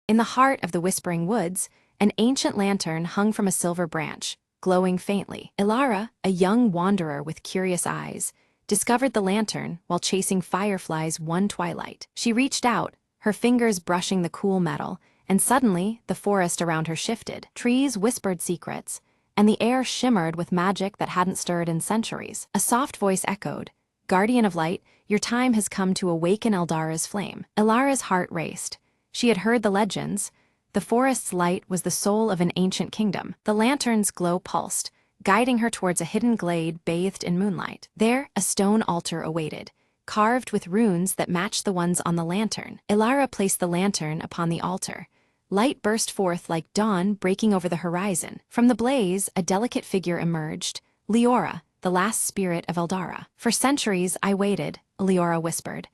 In the heart of the Whispering Woods, an ancient lantern hung from a silver branch, glowing faintly. Ilara, a young wanderer with curious eyes, discovered the lantern while chasing fireflies one twilight. She reached out, her fingers brushing the cool metal, and suddenly the forest around her shifted. Trees whispered secrets, and the air shimmered with magic that hadn't stirred in centuries. A soft voice echoed, "Guardian of Light, your time has come to awaken Eldara's flame." Elara's heart raced. She had heard the legends. The forest's light was the soul of an ancient kingdom. The lantern's glow pulsed, guiding her towards a hidden glade bathed in moonlight. There, a stone altar awaited, carved with runes that matched the ones on the lantern. Elara placed the lantern upon the altar. Light burst forth like dawn breaking over the horizon. From the blaze, a delicate figure emerged, Leora, the last spirit of Eldara. "For centuries I waited," Leora whispered.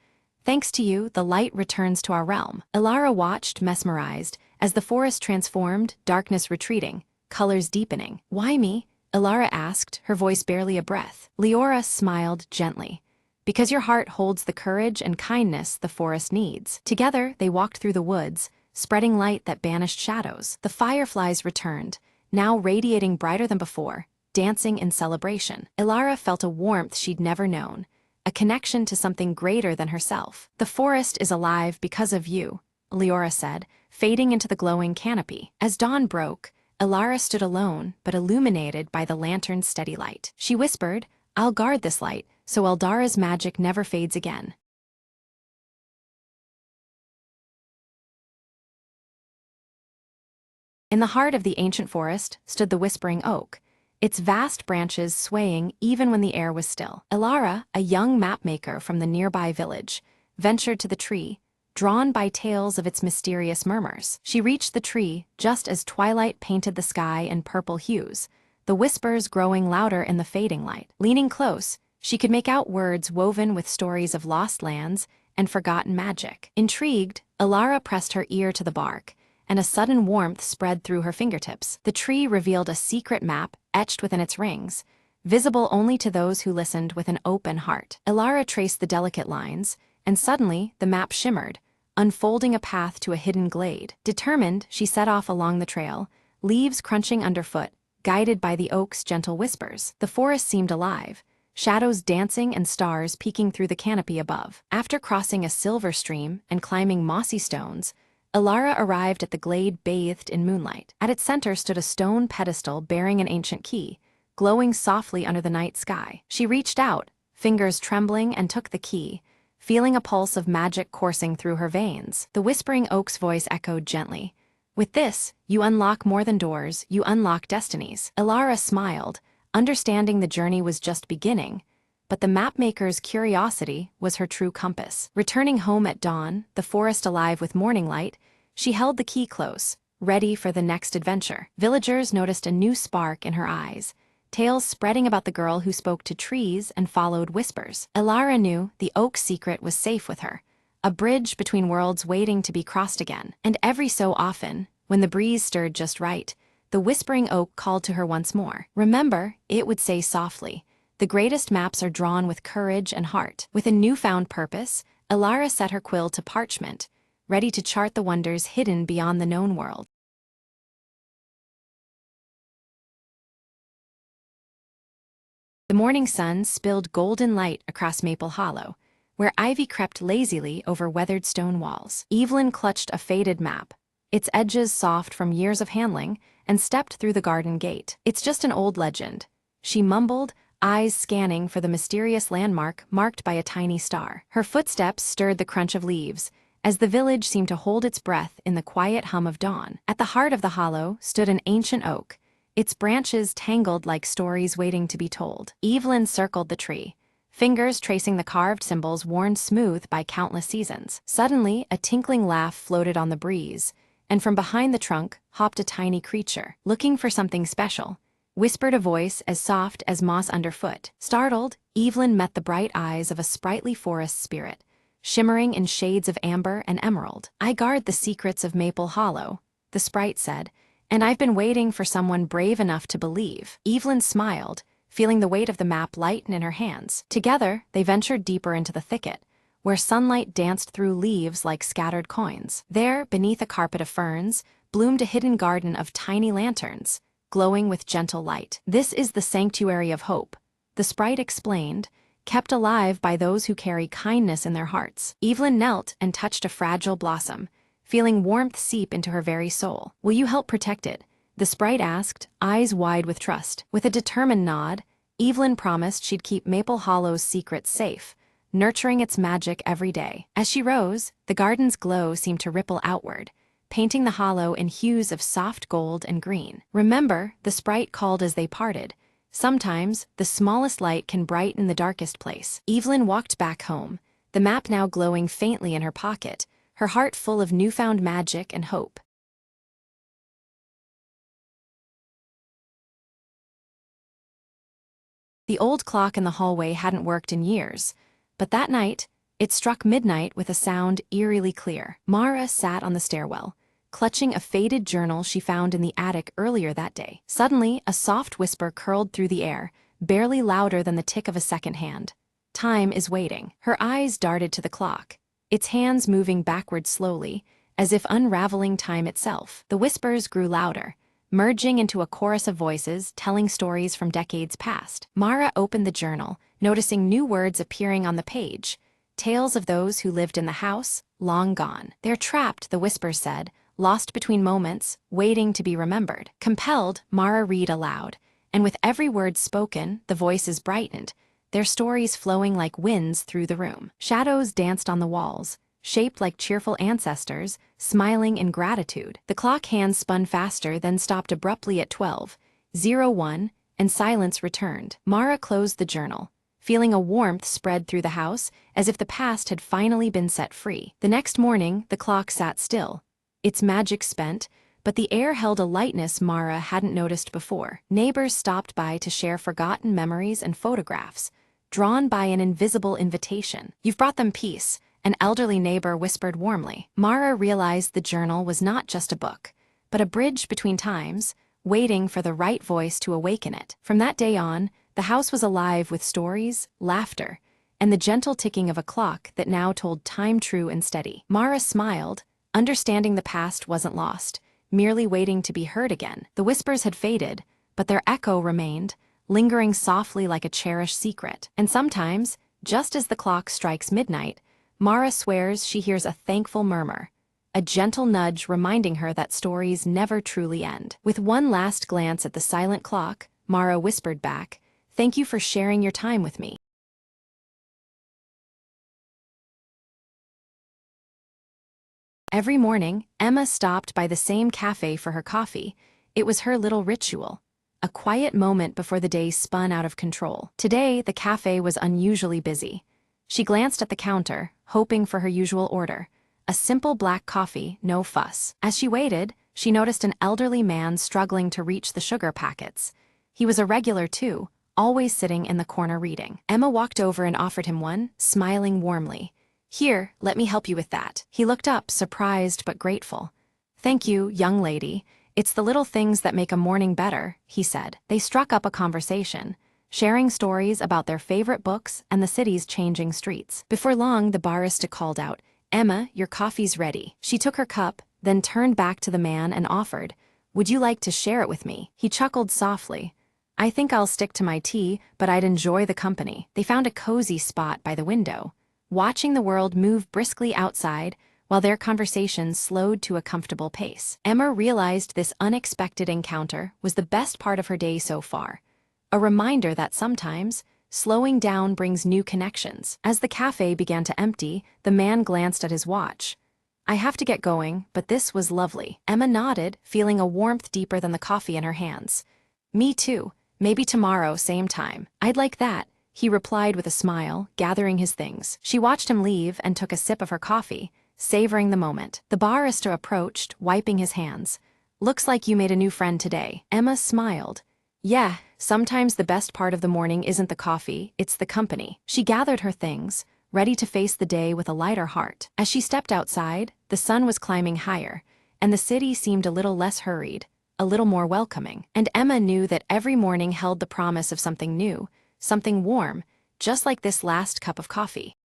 "Thanks to you, the light returns to our realm." Elara watched, mesmerized, as the forest transformed, darkness retreating, colors deepening. "Why me?" Elara asked, her voice barely a breath. Leora smiled gently. "Because your heart holds the courage and kindness the forest needs." Together, they walked through the woods, spreading light that banished shadows. The fireflies returned, now radiating brighter than before, dancing in celebration. Elara felt a warmth she'd never known, a connection to something greater than herself. "The forest is alive because of you," Leora said, fading into the glowing canopy. As dawn broke, Elara stood alone, but illuminated by the lantern's steady light. She whispered, "I'll guard this light, so Eldara's magic never fades again." In the heart of the ancient forest stood the whispering oak, its vast branches swaying even when the air was still. Elara, a young mapmaker from the nearby village, ventured to the tree, drawn by tales of its mysterious murmurs. She reached the tree just as twilight painted the sky in purple hues, the whispers growing louder in the fading light. Leaning close, she could make out words woven with stories of lost lands and forgotten magic. Intrigued, Elara pressed her ear to the bark, and a sudden warmth spread through her fingertips. The tree revealed a secret map etched within its rings, visible only to those who listened with an open heart. Elara traced the delicate lines, and suddenly the map shimmered, unfolding a path to a hidden glade. Determined, she set off along the trail, leaves crunching underfoot, guided by the oak's gentle whispers. The forest seemed alive, shadows dancing and stars peeking through the canopy above. After crossing a silver stream and climbing mossy stones, Elara arrived at the glade bathed in moonlight. At its center stood a stone pedestal bearing an ancient key, glowing softly under the night sky. She reached out, fingers trembling, and took the key, feeling a pulse of magic coursing through her veins. The whispering oak's voice echoed gently, "With this, you unlock more than doors, you unlock destinies." Elara smiled, understanding the journey was just beginning, but the mapmaker's curiosity was her true compass. Returning home at dawn, the forest alive with morning light, she held the key close, ready for the next adventure. Villagers noticed a new spark in her eyes, tales spreading about the girl who spoke to trees and followed whispers. Elara knew the oak's secret was safe with her, a bridge between worlds waiting to be crossed again. And every so often, when the breeze stirred just right, the whispering oak called to her once more. "Remember," it would say softly, "the greatest maps are drawn with courage and heart." With a newfound purpose, Elara set her quill to parchment, ready to chart the wonders hidden beyond the known world. The morning sun spilled golden light across Maple Hollow, where ivy crept lazily over weathered stone walls. Evelyn clutched a faded map, its edges soft from years of handling, and stepped through the garden gate. "It's just an old legend," she mumbled, eyes scanning for the mysterious landmark marked by a tiny star. Her footsteps stirred the crunch of leaves, as the village seemed to hold its breath in the quiet hum of dawn. At the heart of the hollow stood an ancient oak, its branches tangled like stories waiting to be told. Evelyn circled the tree, fingers tracing the carved symbols worn smooth by countless seasons. Suddenly, a tinkling laugh floated on the breeze, and from behind the trunk hopped a tiny creature. "Looking for something special," whispered a voice as soft as moss underfoot. Startled, Evelyn met the bright eyes of a sprightly forest spirit, shimmering in shades of amber and emerald. "I guard the secrets of Maple Hollow," the sprite said, "and I've been waiting for someone brave enough to believe." Evelyn smiled, feeling the weight of the map lighten in her hands. Together, they ventured deeper into the thicket, where sunlight danced through leaves like scattered coins. There, beneath a carpet of ferns, bloomed a hidden garden of tiny lanterns, glowing with gentle light. "This is the sanctuary of hope," the sprite explained, "kept alive by those who carry kindness in their hearts." Evelyn knelt and touched a fragile blossom, feeling warmth seep into her very soul. "Will you help protect it?" the sprite asked, eyes wide with trust. With a determined nod, Evelyn promised she'd keep Maple Hollow's secrets safe, nurturing its magic every day. As she rose, the garden's glow seemed to ripple outward, painting the hollow in hues of soft gold and green. "Remember," the sprite called as they parted, "sometimes the smallest light can brighten the darkest place." Evelyn walked back home, the map now glowing faintly in her pocket, her heart full of newfound magic and hope. The old clock in the hallway hadn't worked in years, but that night, it struck midnight with a sound eerily clear. Mara sat on the stairwell, clutching a faded journal she found in the attic earlier that day. Suddenly, a soft whisper curled through the air, barely louder than the tick of a second hand. "Time is waiting." Her eyes darted to the clock, its hands moving backward slowly, as if unraveling time itself. The whispers grew louder, merging into a chorus of voices telling stories from decades past. Mara opened the journal, noticing new words appearing on the page. Tales of those who lived in the house, long gone. "They're trapped," the whispers said, lost between moments, waiting to be remembered. Compelled, Mara read aloud, and with every word spoken, the voices brightened, their stories flowing like winds through the room. Shadows danced on the walls, shaped like cheerful ancestors, smiling in gratitude. The clock hands spun faster, then stopped abruptly at 12:01, and silence returned. Mara closed the journal, feeling a warmth spread through the house, as if the past had finally been set free. The next morning, the clock sat still, its magic spent, but the air held a lightness Mara hadn't noticed before. Neighbors stopped by to share forgotten memories and photographs, drawn by an invisible invitation. "You've brought them peace," an elderly neighbor whispered warmly. Mara realized the journal was not just a book, but a bridge between times, waiting for the right voice to awaken it. From that day on, the house was alive with stories, laughter, and the gentle ticking of a clock that now told time true and steady. Mara smiled, understanding the past wasn't lost, merely waiting to be heard again. The whispers had faded, but their echo remained, lingering softly like a cherished secret. And sometimes, just as the clock strikes midnight, Mara swears she hears a thankful murmur, a gentle nudge reminding her that stories never truly end. With one last glance at the silent clock, Mara whispered back, "Thank you for sharing your time with me." Every morning, Emma stopped by the same cafe for her coffee. It was her little ritual, a quiet moment before the day spun out of control. Today, the cafe was unusually busy. She glanced at the counter, hoping for her usual order, a simple black coffee, no fuss. As she waited, she noticed an elderly man struggling to reach the sugar packets. He was a regular too, always sitting in the corner reading. Emma walked over and offered him one, smiling warmly. "Here, let me help you with that." He looked up, surprised but grateful. "Thank you, young lady. It's the little things that make a morning better," he said. They struck up a conversation, sharing stories about their favorite books and the city's changing streets. Before long, the barista called out, "Emma, your coffee's ready." She took her cup, then turned back to the man and offered, "Would you like to share it with me?" He chuckled softly. "I think I'll stick to my tea, but I'd enjoy the company." They found a cozy spot by the window, watching the world move briskly outside while their conversation slowed to a comfortable pace. Emma realized this unexpected encounter was the best part of her day so far, a reminder that sometimes, slowing down brings new connections. As the cafe began to empty, the man glanced at his watch. "I have to get going, but this was lovely." Emma nodded, feeling a warmth deeper than the coffee in her hands. "Me too. Maybe tomorrow, same time." "I'd like that," he replied with a smile, gathering his things. She watched him leave and took a sip of her coffee, savoring the moment. The barista approached, wiping his hands. "Looks like you made a new friend today." Emma smiled. "Yeah, sometimes the best part of the morning isn't the coffee, it's the company." She gathered her things, ready to face the day with a lighter heart. As she stepped outside, the sun was climbing higher, and the city seemed a little less hurried, a little more welcoming. And Emma knew that every morning held the promise of something new, something warm, just like this last cup of coffee.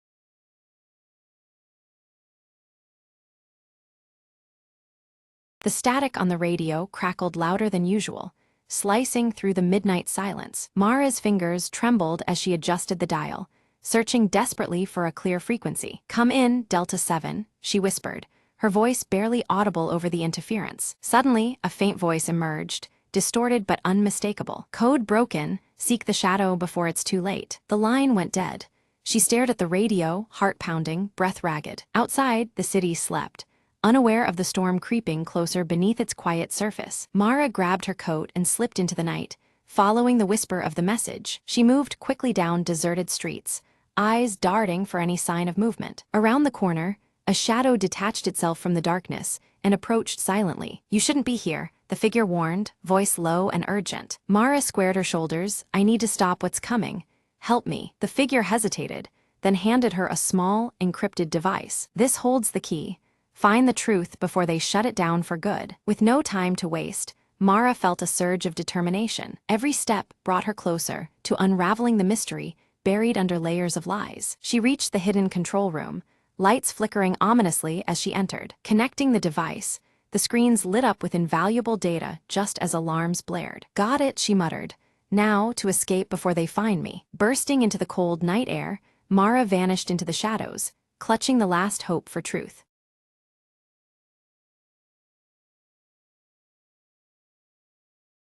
The static on the radio crackled louder than usual, slicing through the midnight silence. Mara's fingers trembled as she adjusted the dial, searching desperately for a clear frequency. "Come in, Delta 7, she whispered, her voice barely audible over the interference. Suddenly, a faint voice emerged, distorted but unmistakable. "Code broken, seek the shadow before it's too late." The line went dead. She stared at the radio, heart pounding, breath ragged. Outside, the city slept, unaware of the storm creeping closer beneath its quiet surface. Mara grabbed her coat and slipped into the night, following the whisper of the message. She moved quickly down deserted streets, eyes darting for any sign of movement. Around the corner, a shadow detached itself from the darkness and approached silently. "You shouldn't be here," the figure warned, voice low and urgent. Mara squared her shoulders. "I need to stop what's coming. Help me." The figure hesitated, then handed her a small, encrypted device. "This holds the key. Find the truth before they shut it down for good." With no time to waste, Mara felt a surge of determination. Every step brought her closer to unraveling the mystery buried under layers of lies. She reached the hidden control room, lights flickering ominously as she entered. Connecting the device, the screens lit up with invaluable data just as alarms blared. "Got it," she muttered. "Now to escape before they find me." Bursting into the cold night air, Mara vanished into the shadows, clutching the last hope for truth.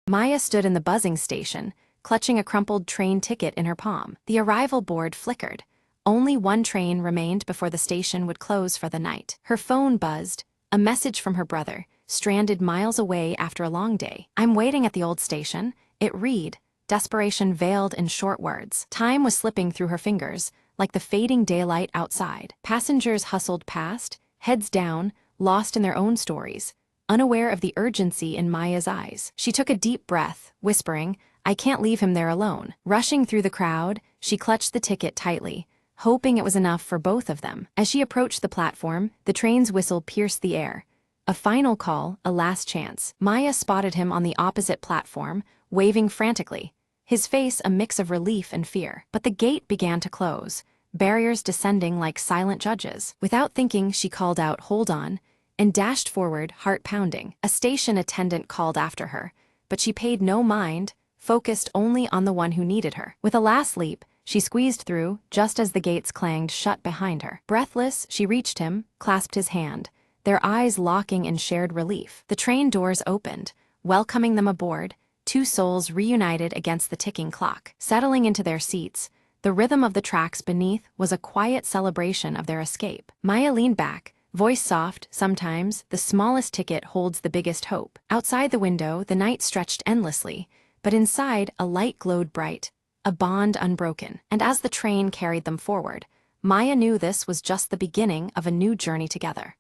Maya stood in the buzzing station, clutching a crumpled train ticket in her palm. The arrival board flickered. Only one train remained before the station would close for the night. Her phone buzzed, a message from her brother, stranded miles away after a long day. "I'm waiting at the old station," it read, desperation veiled in short words. Time was slipping through her fingers, like the fading daylight outside. Passengers hustled past, heads down, lost in their own stories, unaware of the urgency in Maya's eyes. She took a deep breath, whispering, "I can't leave him there alone." Rushing through the crowd, she clutched the ticket tightly, hoping it was enough for both of them. As she approached the platform, the train's whistle pierced the air. A final call, a last chance. Maya spotted him on the opposite platform, waving frantically, his face a mix of relief and fear. But the gate began to close, barriers descending like silent judges. Without thinking, she called out, "Hold on," and dashed forward, heart pounding. A station attendant called after her, but she paid no mind, focused only on the one who needed her. With a last leap, she squeezed through, just as the gates clanged shut behind her. Breathless, she reached him, clasped his hand, their eyes locking in shared relief. The train doors opened, welcoming them aboard, two souls reunited against the ticking clock. Settling into their seats, the rhythm of the tracks beneath was a quiet celebration of their escape. Maya leaned back, voice soft. "Sometimes, the smallest ticket holds the biggest hope." Outside the window, the night stretched endlessly, but inside, a light glowed bright, a bond unbroken. And as the train carried them forward, Maya knew this was just the beginning of a new journey together.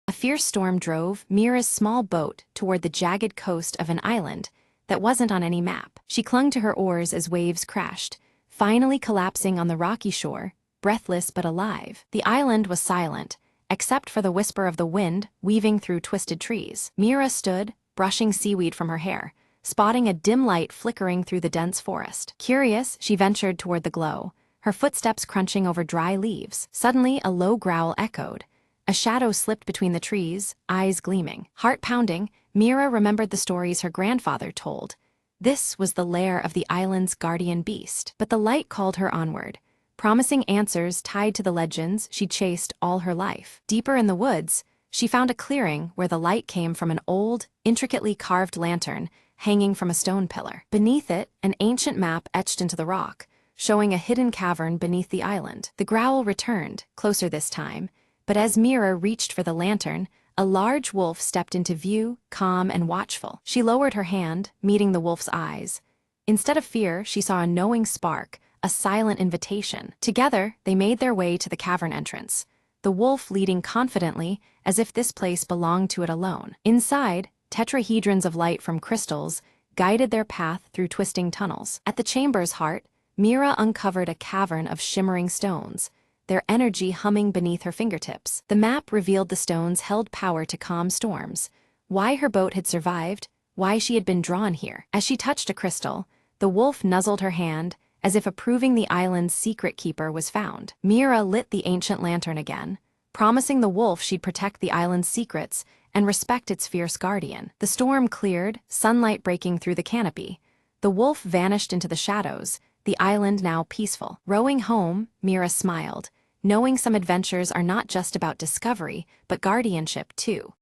A fierce storm drove Mira's small boat toward the jagged coast of an island that wasn't on any map. She clung to her oars as waves crashed, finally collapsing on the rocky shore, breathless but alive. The island was silent, except for the whisper of the wind weaving through twisted trees. Mira stood, brushing seaweed from her hair, spotting a dim light flickering through the dense forest. Curious, she ventured toward the glow, her footsteps crunching over dry leaves. Suddenly, a low growl echoed. A shadow slipped between the trees, eyes gleaming. Heart pounding, Mira remembered the stories her grandfather told. This was the lair of the island's guardian beast. But the light called her onward, promising answers tied to the legends she'd chased all her life. Deeper in the woods, she found a clearing where the light came from an old, intricately carved lantern hanging from a stone pillar. Beneath it, an ancient map etched into the rock, showing a hidden cavern beneath the island. The growl returned, closer this time, but as Mira reached for the lantern, a large wolf stepped into view, calm and watchful. She lowered her hand, meeting the wolf's eyes. Instead of fear, she saw a knowing spark, a silent invitation. Together, they made their way to the cavern entrance, the wolf leading confidently, as if this place belonged to it alone. Inside, tetrahedrons of light from crystals guided their path through twisting tunnels. At the chamber's heart, Mira uncovered a cavern of shimmering stones, their energy humming beneath her fingertips. The map revealed the stones held power to calm storms, why her boat had survived, why she had been drawn here. As she touched a crystal, the wolf nuzzled her hand, as if approving the island's secret keeper was found. Mira lit the ancient lantern again, promising the wolf she'd protect the island's secrets and respect its fierce guardian. The storm cleared, sunlight breaking through the canopy. The wolf vanished into the shadows, the island now peaceful. Rowing home, Mira smiled, knowing some adventures are not just about discovery, but guardianship too.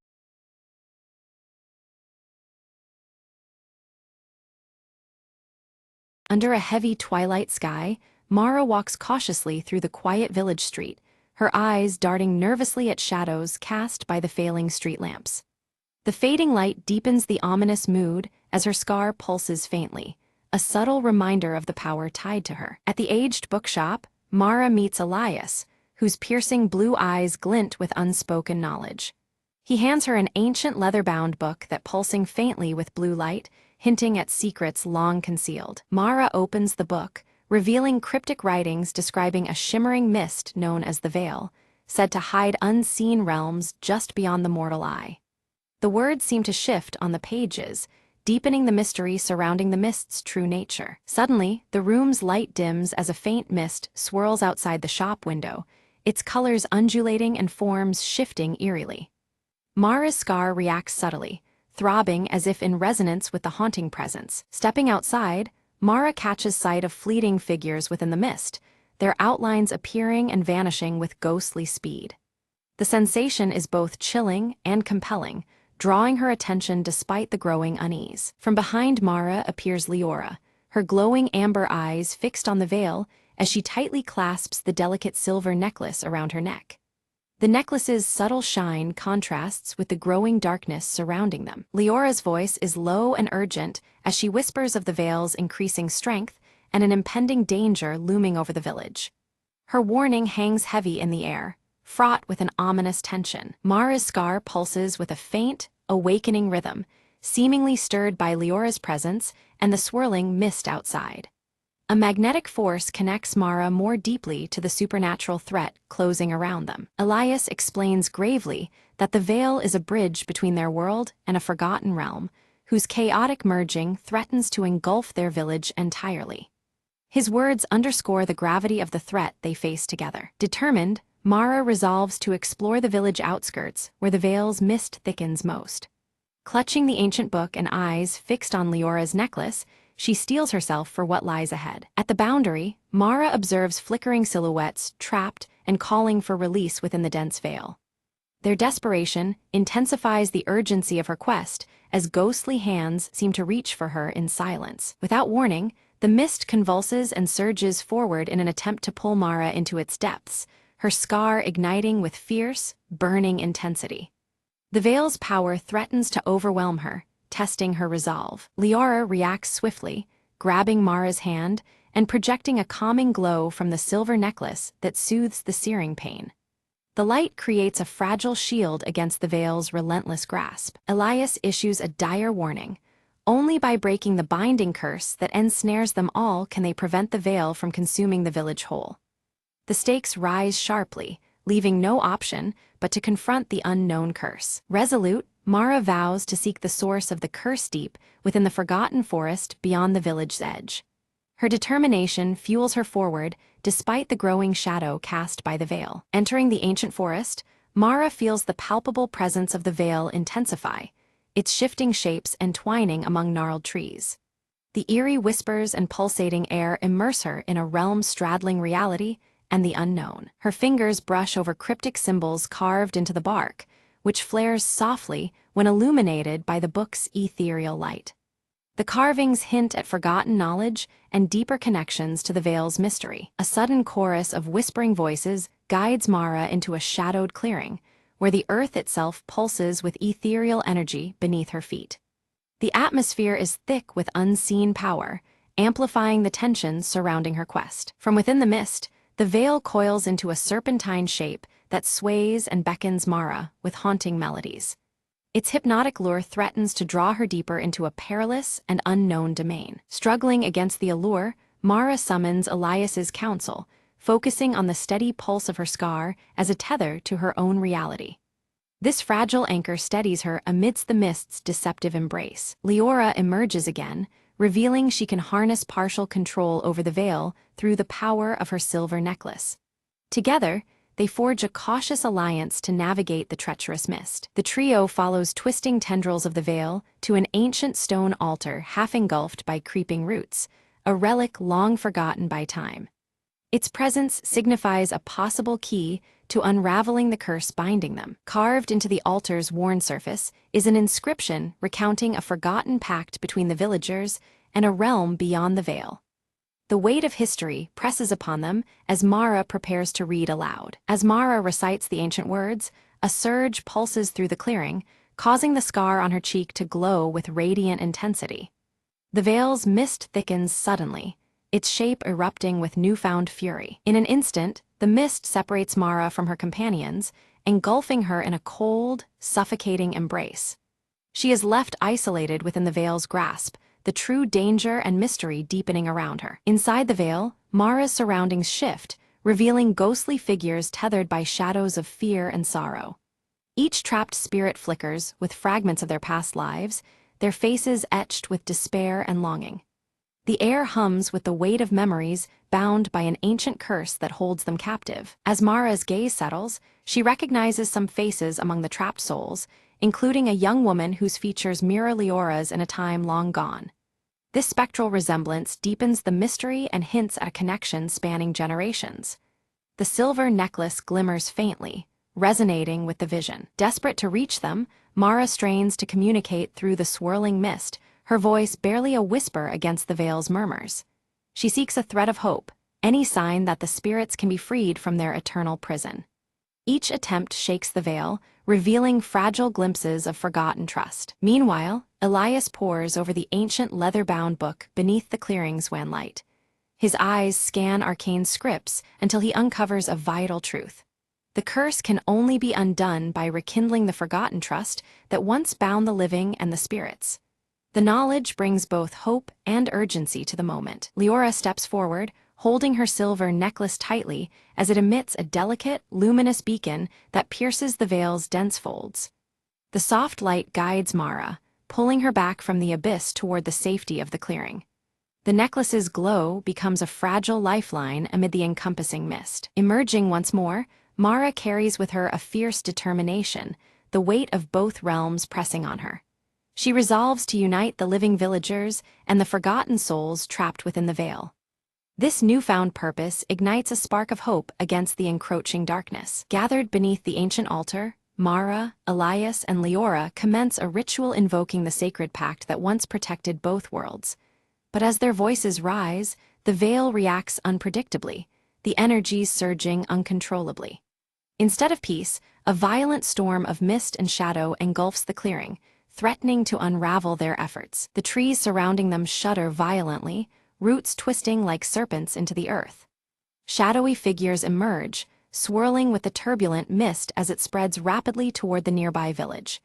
Under a heavy twilight sky, Mara walks cautiously through the quiet village street, her eyes darting nervously at shadows cast by the failing street lamps. The fading light deepens the ominous mood as her scar pulses faintly, a subtle reminder of the power tied to her. At the aged bookshop, Mara meets Elias, whose piercing blue eyes glint with unspoken knowledge. He hands her an ancient leather-bound book that pulsing faintly with blue light, hinting at secrets long concealed. Mara opens the book, revealing cryptic writings describing a shimmering mist known as the Veil, said to hide unseen realms just beyond the mortal eye. The words seem to shift on the pages, deepening the mystery surrounding the mist's true nature. Suddenly, the room's light dims as a faint mist swirls outside the shop window, its colors undulating and forms shifting eerily. Mara's scar reacts subtly, throbbing as if in resonance with the haunting presence. Stepping outside, Mara catches sight of fleeting figures within the mist, their outlines appearing and vanishing with ghostly speed. The sensation is both chilling and compelling, drawing her attention despite the growing unease. From behind Mara appears Leora, her glowing amber eyes fixed on the veil as she tightly clasps the delicate silver necklace around her neck. The necklace's subtle shine contrasts with the growing darkness surrounding them. Leora's voice is low and urgent as she whispers of the veil's increasing strength and an impending danger looming over the village. Her warning hangs heavy in the air, fraught with an ominous tension. Mara's scar pulses with a faint, awakening rhythm, seemingly stirred by Leora's presence and the swirling mist outside. A magnetic force connects Mara more deeply to the supernatural threat closing around them. Elias explains gravely that the veil is a bridge between their world and a forgotten realm, whose chaotic merging threatens to engulf their village entirely. His words underscore the gravity of the threat they face together. Determined, Mara resolves to explore the village outskirts where the veil's mist thickens most. Clutching the ancient book and eyes fixed on Leora's necklace, she steels herself for what lies ahead. At the boundary, Mara observes flickering silhouettes trapped and calling for release within the dense veil. Their desperation intensifies the urgency of her quest as ghostly hands seem to reach for her in silence. Without warning, the mist convulses and surges forward in an attempt to pull Mara into its depths, her scar igniting with fierce, burning intensity. The veil's power threatens to overwhelm her, testing her resolve. Leora reacts swiftly, grabbing Mara's hand and projecting a calming glow from the silver necklace that soothes the searing pain. The light creates a fragile shield against the veil's relentless grasp. Elias issues a dire warning. Only by breaking the binding curse that ensnares them all can they prevent the veil from consuming the village whole. The stakes rise sharply, leaving no option but to confront the unknown curse. Resolute, Mara vows to seek the source of the curse deep within the forgotten forest beyond the village's edge. Her determination fuels her forward despite the growing shadow cast by the veil. Entering the ancient forest, Mara feels the palpable presence of the veil intensify, its shifting shapes entwining among gnarled trees. The eerie whispers and pulsating air immerse her in a realm straddling reality and the unknown. Her fingers brush over cryptic symbols carved into the bark, which flares softly when illuminated by the book's ethereal light. The carvings hint at forgotten knowledge and deeper connections to the veil's mystery. A sudden chorus of whispering voices guides Mara into a shadowed clearing, where the earth itself pulses with ethereal energy beneath her feet. The atmosphere is thick with unseen power, amplifying the tensions surrounding her quest. From within the mist, the veil coils into a serpentine shape that sways and beckons Mara with haunting melodies. Its hypnotic lure threatens to draw her deeper into a perilous and unknown domain. Struggling against the allure, Mara summons Elias's counsel, focusing on the steady pulse of her scar as a tether to her own reality. This fragile anchor steadies her amidst the mist's deceptive embrace. Leora emerges again, revealing she can harness partial control over the veil through the power of her silver necklace. Together, they forge a cautious alliance to navigate the treacherous mist. The trio follows twisting tendrils of the veil to an ancient stone altar half engulfed by creeping roots, a relic long forgotten by time. Its presence signifies a possible key to unraveling the curse binding them. Carved into the altar's worn surface is an inscription recounting a forgotten pact between the villagers and a realm beyond the veil. The weight of history presses upon them as Mara prepares to read aloud. As Mara recites the ancient words, a surge pulses through the clearing, causing the scar on her cheek to glow with radiant intensity. The veil's mist thickens suddenly, its shape erupting with newfound fury. In an instant, the mist separates Mara from her companions, engulfing her in a cold, suffocating embrace. She is left isolated within the veil's grasp, the true danger and mystery deepening around her. Inside the veil, Mara's surroundings shift, revealing ghostly figures tethered by shadows of fear and sorrow. Each trapped spirit flickers with fragments of their past lives, their faces etched with despair and longing. The air hums with the weight of memories bound by an ancient curse that holds them captive. As Mara's gaze settles, she recognizes some faces among the trapped souls, including a young woman whose features mirror Leora's in a time long gone. This spectral resemblance deepens the mystery and hints at a connection spanning generations. The silver necklace glimmers faintly, resonating with the vision. Desperate to reach them, Mara strains to communicate through the swirling mist, her voice barely a whisper against the veil's murmurs. She seeks a thread of hope, any sign that the spirits can be freed from their eternal prison. Each attempt shakes the veil, revealing fragile glimpses of forgotten trust. Meanwhile, Elias pores over the ancient leather-bound book beneath the clearing's wan light. His eyes scan arcane scripts until he uncovers a vital truth. The curse can only be undone by rekindling the forgotten trust that once bound the living and the spirits. The knowledge brings both hope and urgency to the moment. Leora steps forward, holding her silver necklace tightly as it emits a delicate, luminous beacon that pierces the veil's dense folds. The soft light guides Mara, pulling her back from the abyss toward the safety of the clearing. The necklace's glow becomes a fragile lifeline amid the encompassing mist. Emerging once more, Mara carries with her a fierce determination, the weight of both realms pressing on her. She resolves to unite the living villagers and the forgotten souls trapped within the veil. This newfound purpose ignites a spark of hope against the encroaching darkness. Gathered beneath the ancient altar, Mara, Elias, and Leora commence a ritual invoking the sacred pact that once protected both worlds. But as their voices rise, the veil reacts unpredictably, the energies surging uncontrollably. Instead of peace, a violent storm of mist and shadow engulfs the clearing, threatening to unravel their efforts. The trees surrounding them shudder violently, roots twisting like serpents into the earth. Shadowy figures emerge, swirling with the turbulent mist as it spreads rapidly toward the nearby village.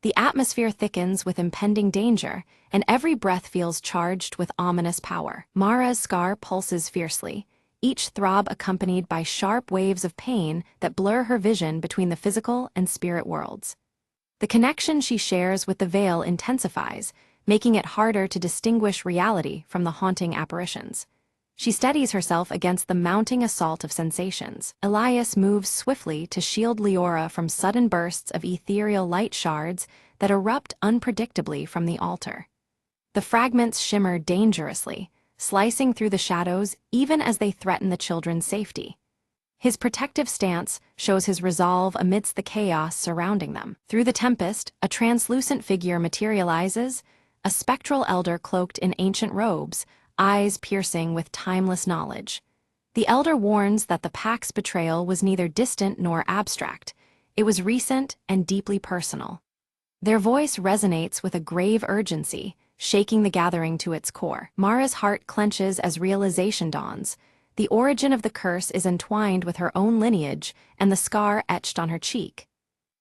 The atmosphere thickens with impending danger, and every breath feels charged with ominous power. Mara's scar pulses fiercely, each throb accompanied by sharp waves of pain that blur her vision between the physical and spirit worlds. The connection she shares with the veil intensifies, making it harder to distinguish reality from the haunting apparitions. She steadies herself against the mounting assault of sensations. Elias moves swiftly to shield Leora from sudden bursts of ethereal light shards that erupt unpredictably from the altar. The fragments shimmer dangerously, slicing through the shadows even as they threaten the children's safety. His protective stance shows his resolve amidst the chaos surrounding them. Through the tempest, a translucent figure materializes, a spectral elder cloaked in ancient robes, eyes piercing with timeless knowledge. The elder warns that the Pact's betrayal was neither distant nor abstract. It was recent and deeply personal. Their voice resonates with a grave urgency, shaking the gathering to its core. Mara's heart clenches as realization dawns. The origin of the curse is entwined with her own lineage and the scar etched on her cheek.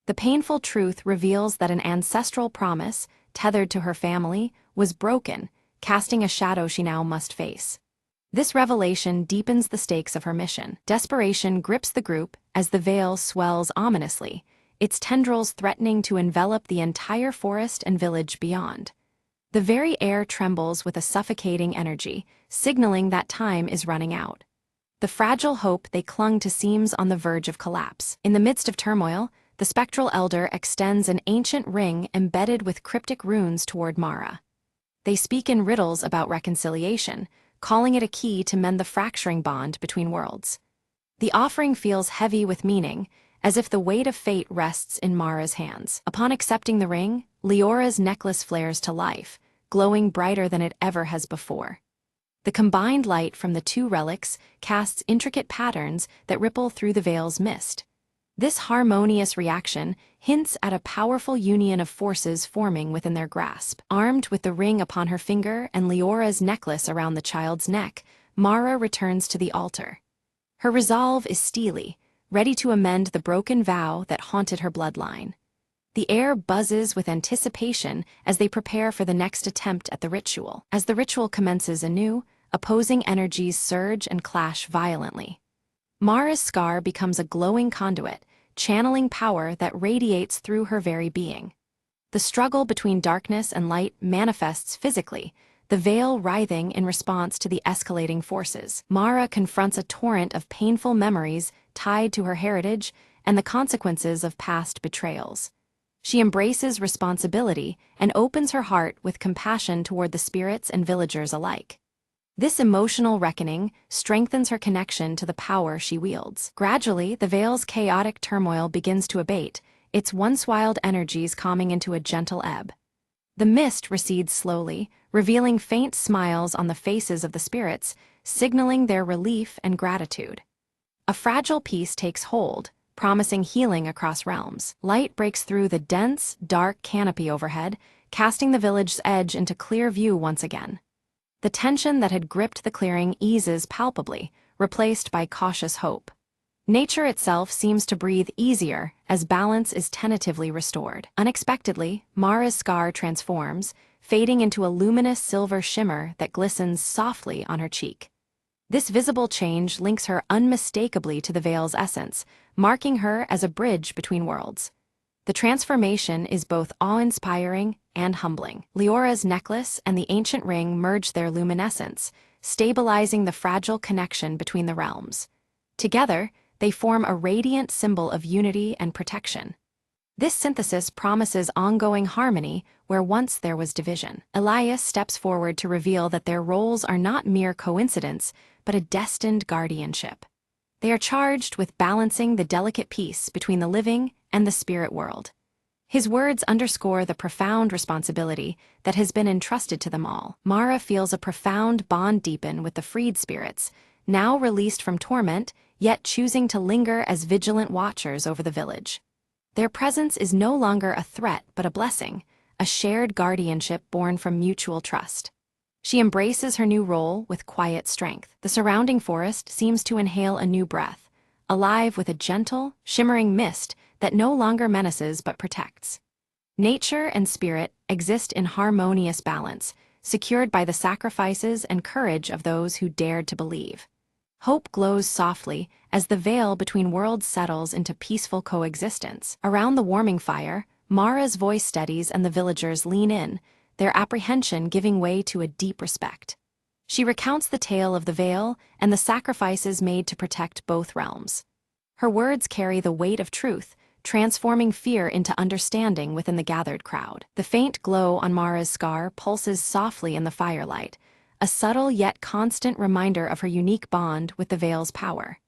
The painful truth reveals that an ancestral promise, tethered to her family, was broken, casting a shadow she now must face. This revelation deepens the stakes of her mission. Desperation grips the group as the veil swells ominously, its tendrils threatening to envelop the entire forest and village beyond. The very air trembles with a suffocating energy, signaling that time is running out. The fragile hope they clung to seems on the verge of collapse. In the midst of turmoil, the spectral elder extends an ancient ring embedded with cryptic runes toward Mara. They speak in riddles about reconciliation, calling it a key to mend the fracturing bond between worlds. The offering feels heavy with meaning, as if the weight of fate rests in Mara's hands. Upon accepting the ring, Leora's necklace flares to life, glowing brighter than it ever has before. The combined light from the two relics casts intricate patterns that ripple through the veil's mist. This harmonious reaction hints at a powerful union of forces forming within their grasp. Armed with the ring upon her finger and Leora's necklace around the child's neck, Mara returns to the altar. Her resolve is steely, ready to amend the broken vow that haunted her bloodline. The air buzzes with anticipation as they prepare for the next attempt at the ritual. As the ritual commences anew, opposing energies surge and clash violently. Mara's scar becomes a glowing conduit, channeling power that radiates through her very being. The struggle between darkness and light manifests physically, the veil writhing in response to the escalating forces. Mara confronts a torrent of painful memories tied to her heritage and the consequences of past betrayals. She embraces responsibility and opens her heart with compassion toward the spirits and villagers alike. This emotional reckoning strengthens her connection to the power she wields. Gradually, the veil's chaotic turmoil begins to abate, its once wild energies calming into a gentle ebb. The mist recedes slowly, revealing faint smiles on the faces of the spirits, signaling their relief and gratitude. A fragile peace takes hold, promising healing across realms. Light breaks through the dense, dark canopy overhead, casting the village's edge into clear view once again. The tension that had gripped the clearing eases palpably, replaced by cautious hope. Nature itself seems to breathe easier as balance is tentatively restored. Unexpectedly, Mara's scar transforms, fading into a luminous silver shimmer that glistens softly on her cheek. This visible change links her unmistakably to the veil's essence, marking her as a bridge between worlds. The transformation is both awe-inspiring and humbling. Leora's necklace and the ancient ring merge their luminescence, stabilizing the fragile connection between the realms. Together, they form a radiant symbol of unity and protection. This synthesis promises ongoing harmony where once there was division. Elias steps forward to reveal that their roles are not mere coincidence, but a destined guardianship. They are charged with balancing the delicate peace between the living and the spirit world. His words underscore the profound responsibility that has been entrusted to them all. Mara feels a profound bond deepen with the freed spirits, now released from torment, yet choosing to linger as vigilant watchers over the village. Their presence is no longer a threat but a blessing, a shared guardianship born from mutual trust. She embraces her new role with quiet strength. The surrounding forest seems to inhale a new breath, alive with a gentle, shimmering mist that no longer menaces but protects. Nature and spirit exist in harmonious balance, secured by the sacrifices and courage of those who dared to believe. Hope glows softly as the veil between worlds settles into peaceful coexistence. Around the warming fire, Mara's voice steadies and the villagers lean in, their apprehension giving way to a deep respect. She recounts the tale of the veil and the sacrifices made to protect both realms. Her words carry the weight of truth, transforming fear into understanding within the gathered crowd. The faint glow on Mara's scar pulses softly in the firelight, a subtle yet constant reminder of her unique bond with the veil's power.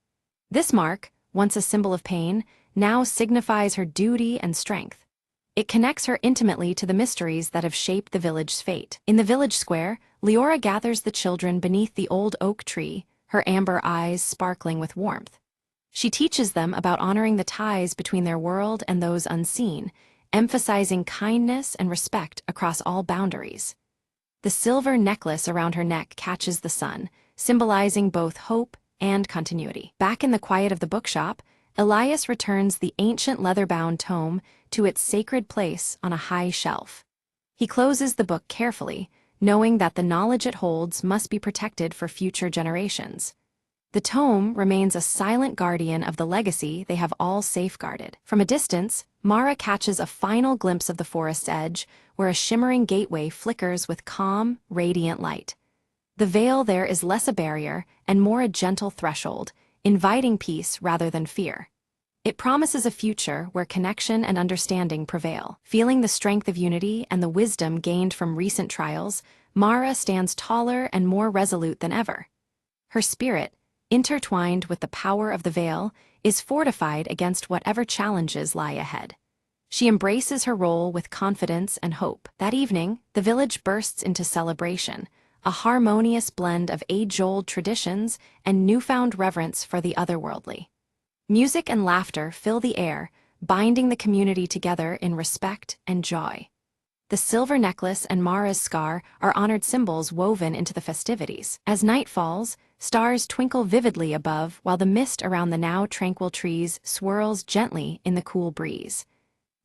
This mark, once a symbol of pain, now signifies her duty and strength. It connects her intimately to the mysteries that have shaped the village's fate. In the village square, Leora gathers the children beneath the old oak tree, her amber eyes sparkling with warmth. She teaches them about honoring the ties between their world and those unseen, emphasizing kindness and respect across all boundaries. The silver necklace around her neck catches the sun, symbolizing both hope and continuity. Back in the quiet of the bookshop, Elias returns the ancient leather-bound tome to its sacred place on a high shelf. He closes the book carefully, knowing that the knowledge it holds must be protected for future generations. The tome remains a silent guardian of the legacy they have all safeguarded. From a distance, Mara catches a final glimpse of the forest's edge, where a shimmering gateway flickers with calm, radiant light. The veil there is less a barrier and more a gentle threshold, inviting peace rather than fear. It promises a future where connection and understanding prevail. Feeling the strength of unity and the wisdom gained from recent trials, Mara stands taller and more resolute than ever. Her spirit, intertwined with the power of the veil, is fortified against whatever challenges lie ahead. She embraces her role with confidence and hope. That evening, the village bursts into celebration, a harmonious blend of age-old traditions and newfound reverence for the otherworldly. Music and laughter fill the air, binding the community together in respect and joy. The silver necklace and Mara's scar are honored symbols woven into the festivities. As night falls, stars twinkle vividly above while the mist around the now tranquil trees swirls gently in the cool breeze.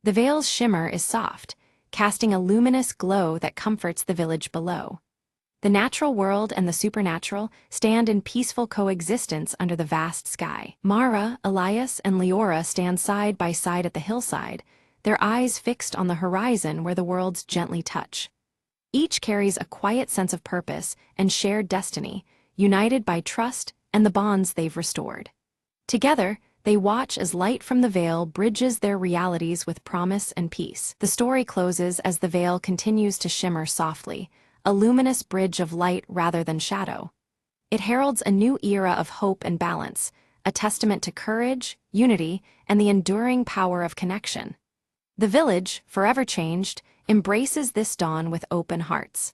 The veil's shimmer is soft, casting a luminous glow that comforts the village below. The natural world and the supernatural stand in peaceful coexistence under the vast sky. Mara, Elias, and Leora stand side by side at the hillside, their eyes fixed on the horizon where the worlds gently touch. Each carries a quiet sense of purpose and shared destiny, united by trust and the bonds they've restored. Together, they watch as light from the veil bridges their realities with promise and peace. The story closes as the veil continues to shimmer softly, a luminous bridge of light rather than shadow. It heralds a new era of hope and balance, a testament to courage, unity, and the enduring power of connection. The village, forever changed, embraces this dawn with open hearts.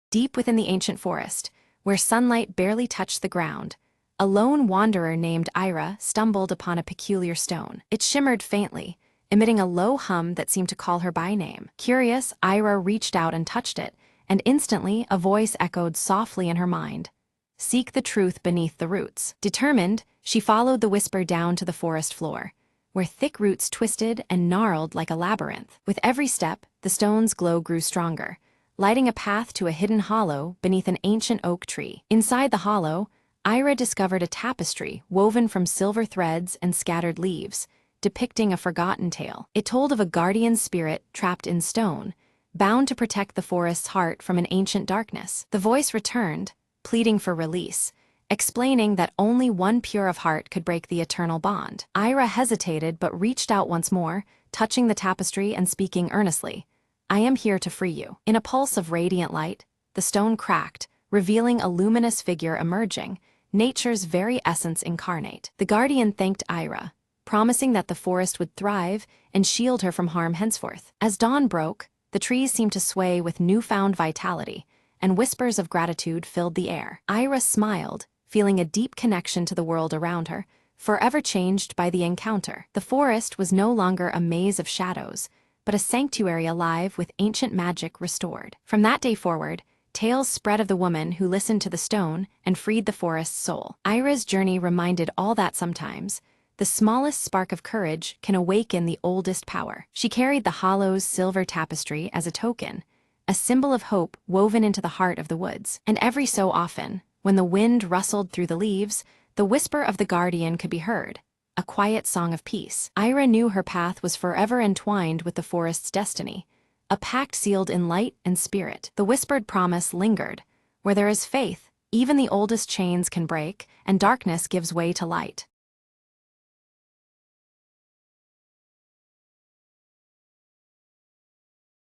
Deep within the ancient forest, where sunlight barely touched the ground, a lone wanderer named Ira stumbled upon a peculiar stone. It shimmered faintly, emitting a low hum that seemed to call her by name. Curious, Ira reached out and touched it, and instantly a voice echoed softly in her mind. Seek the truth beneath the roots. Determined, she followed the whisper down to the forest floor, where thick roots twisted and gnarled like a labyrinth. With every step, the stone's glow grew stronger, lighting a path to a hidden hollow beneath an ancient oak tree. Inside the hollow, Ira discovered a tapestry woven from silver threads and scattered leaves, depicting a forgotten tale. It told of a guardian spirit trapped in stone, bound to protect the forest's heart from an ancient darkness. The voice returned, pleading for release, explaining that only one pure of heart could break the eternal bond. Ira hesitated but reached out once more, touching the tapestry and speaking earnestly. I am here to free you. In a pulse of radiant light, the stone cracked, revealing a luminous figure emerging, nature's very essence incarnate. The guardian thanked Ira, promising that the forest would thrive and shield her from harm henceforth. As dawn broke, the trees seemed to sway with newfound vitality, and whispers of gratitude filled the air. Ira smiled, feeling a deep connection to the world around her, forever changed by the encounter. The forest was no longer a maze of shadows, but a sanctuary alive with ancient magic restored. From that day forward, tales spread of the woman who listened to the stone and freed the forest's soul. Ira's journey reminded all that sometimes, the smallest spark of courage can awaken the oldest power. She carried the hollow's silver tapestry as a token, a symbol of hope woven into the heart of the woods. And every so often, when the wind rustled through the leaves, the whisper of the guardian could be heard, a quiet song of peace. Ira knew her path was forever entwined with the forest's destiny, a pact sealed in light and spirit. The whispered promise lingered. Where there is faith, even the oldest chains can break, and darkness gives way to light.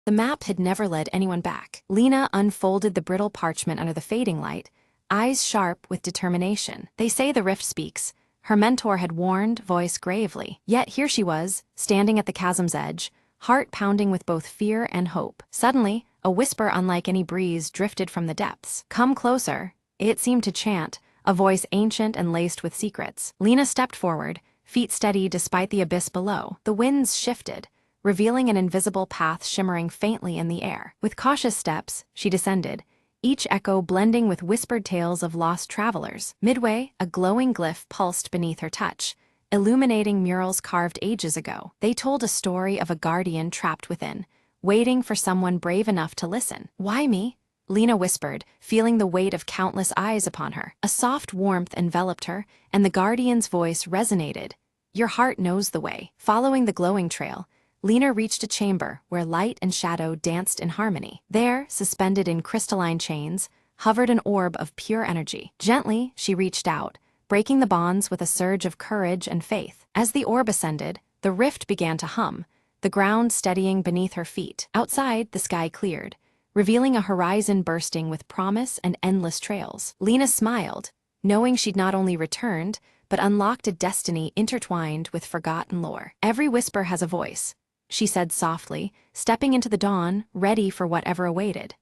The map had never led anyone back. Lena unfolded the brittle parchment under the fading light, eyes sharp with determination. They say the rift speaks. Her mentor had warned, voice gravely. Yet here she was, standing at the chasm's edge, heart pounding with both fear and hope. Suddenly, a whisper unlike any breeze drifted from the depths. Come closer, it seemed to chant, a voice ancient and laced with secrets. Lena stepped forward, feet steady despite the abyss below. The winds shifted, revealing an invisible path shimmering faintly in the air. With cautious steps, she descended, each echo blending with whispered tales of lost travelers. Midway, a glowing glyph pulsed beneath her touch, illuminating murals carved ages ago. They told a story of a guardian trapped within, waiting for someone brave enough to listen. Why me? Lena whispered, feeling the weight of countless eyes upon her. A soft warmth enveloped her, and the guardian's voice resonated. Your heart knows the way. Following the glowing trail, Lena reached a chamber where light and shadow danced in harmony. There, suspended in crystalline chains, hovered an orb of pure energy. Gently, she reached out, breaking the bonds with a surge of courage and faith. As the orb ascended, the rift began to hum, the ground steadying beneath her feet. Outside, the sky cleared, revealing a horizon bursting with promise and endless trails. Lena smiled, knowing she'd not only returned, but unlocked a destiny intertwined with forgotten lore. Every whisper has a voice, she said softly, stepping into the dawn, ready for whatever awaited.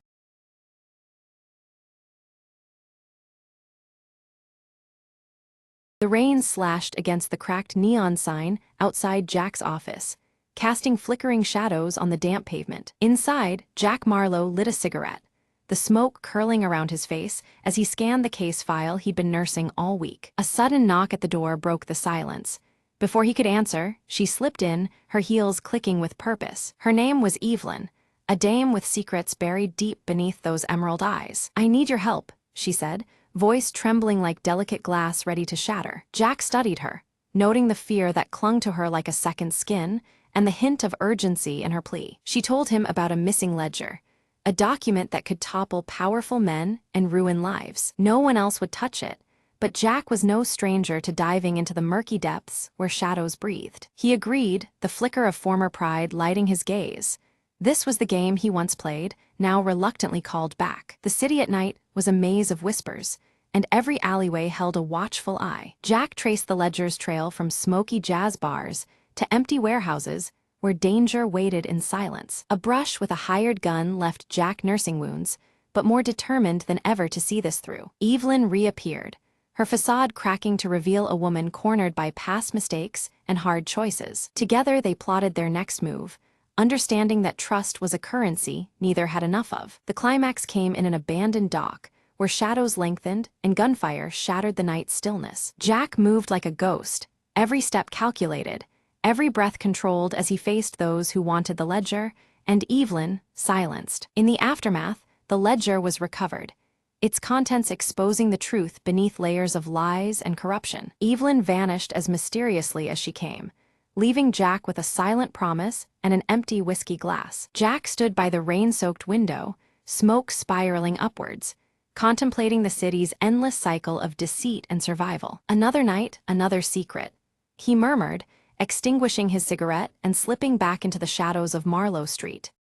The rain slashed against the cracked neon sign outside Jack's office, casting flickering shadows on the damp pavement. Inside, Jack Marlowe lit a cigarette, the smoke curling around his face as he scanned the case file he'd been nursing all week. A sudden knock at the door broke the silence. Before he could answer, she slipped in, her heels clicking with purpose. Her name was Evelyn, a dame with secrets buried deep beneath those emerald eyes. "I need your help," she said, voice trembling like delicate glass ready to shatter. Jack studied her, noting the fear that clung to her like a second skin, and the hint of urgency in her plea. She told him about a missing ledger, a document that could topple powerful men and ruin lives. No one else would touch it, but Jack was no stranger to diving into the murky depths where shadows breathed. He agreed, the flicker of former pride lighting his gaze. This was the game he once played, now reluctantly called back. The city at night was a maze of whispers, and every alleyway held a watchful eye. Jack traced the ledger's trail from smoky jazz bars to empty warehouses where danger waited in silence. A brush with a hired gun left Jack nursing wounds, but more determined than ever to see this through. Evelyn reappeared, her facade cracking to reveal a woman cornered by past mistakes and hard choices. Together they plotted their next move, understanding that trust was a currency neither had enough of. The climax came in an abandoned dock, where shadows lengthened and gunfire shattered the night's stillness. Jack moved like a ghost, every step calculated, every breath controlled as he faced those who wanted the ledger, and Evelyn silenced. In the aftermath, the ledger was recovered, its contents exposing the truth beneath layers of lies and corruption. Evelyn vanished as mysteriously as she came, leaving Jack with a silent promise and an empty whiskey glass. Jack stood by the rain-soaked window, smoke spiraling upwards, contemplating the city's endless cycle of deceit and survival. Another night, another secret, he murmured, extinguishing his cigarette and slipping back into the shadows of Marlowe Street.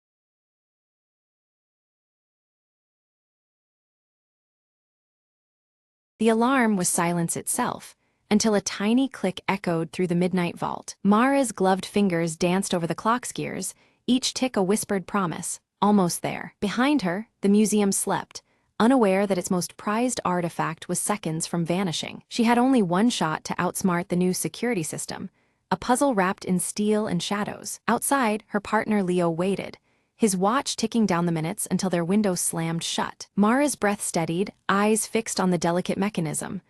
The alarm was silence itself, until a tiny click echoed through the midnight vault. Mara's gloved fingers danced over the clock's gears, each tick a whispered promise, almost there. Behind her, the museum slept, unaware that its most prized artifact was seconds from vanishing. She had only one shot to outsmart the new security system, a puzzle wrapped in steel and shadows. Outside, her partner Leo waited, his watch ticking down the minutes until their window slammed shut. Mara's breath steadied, eyes fixed on the delicate mechanism.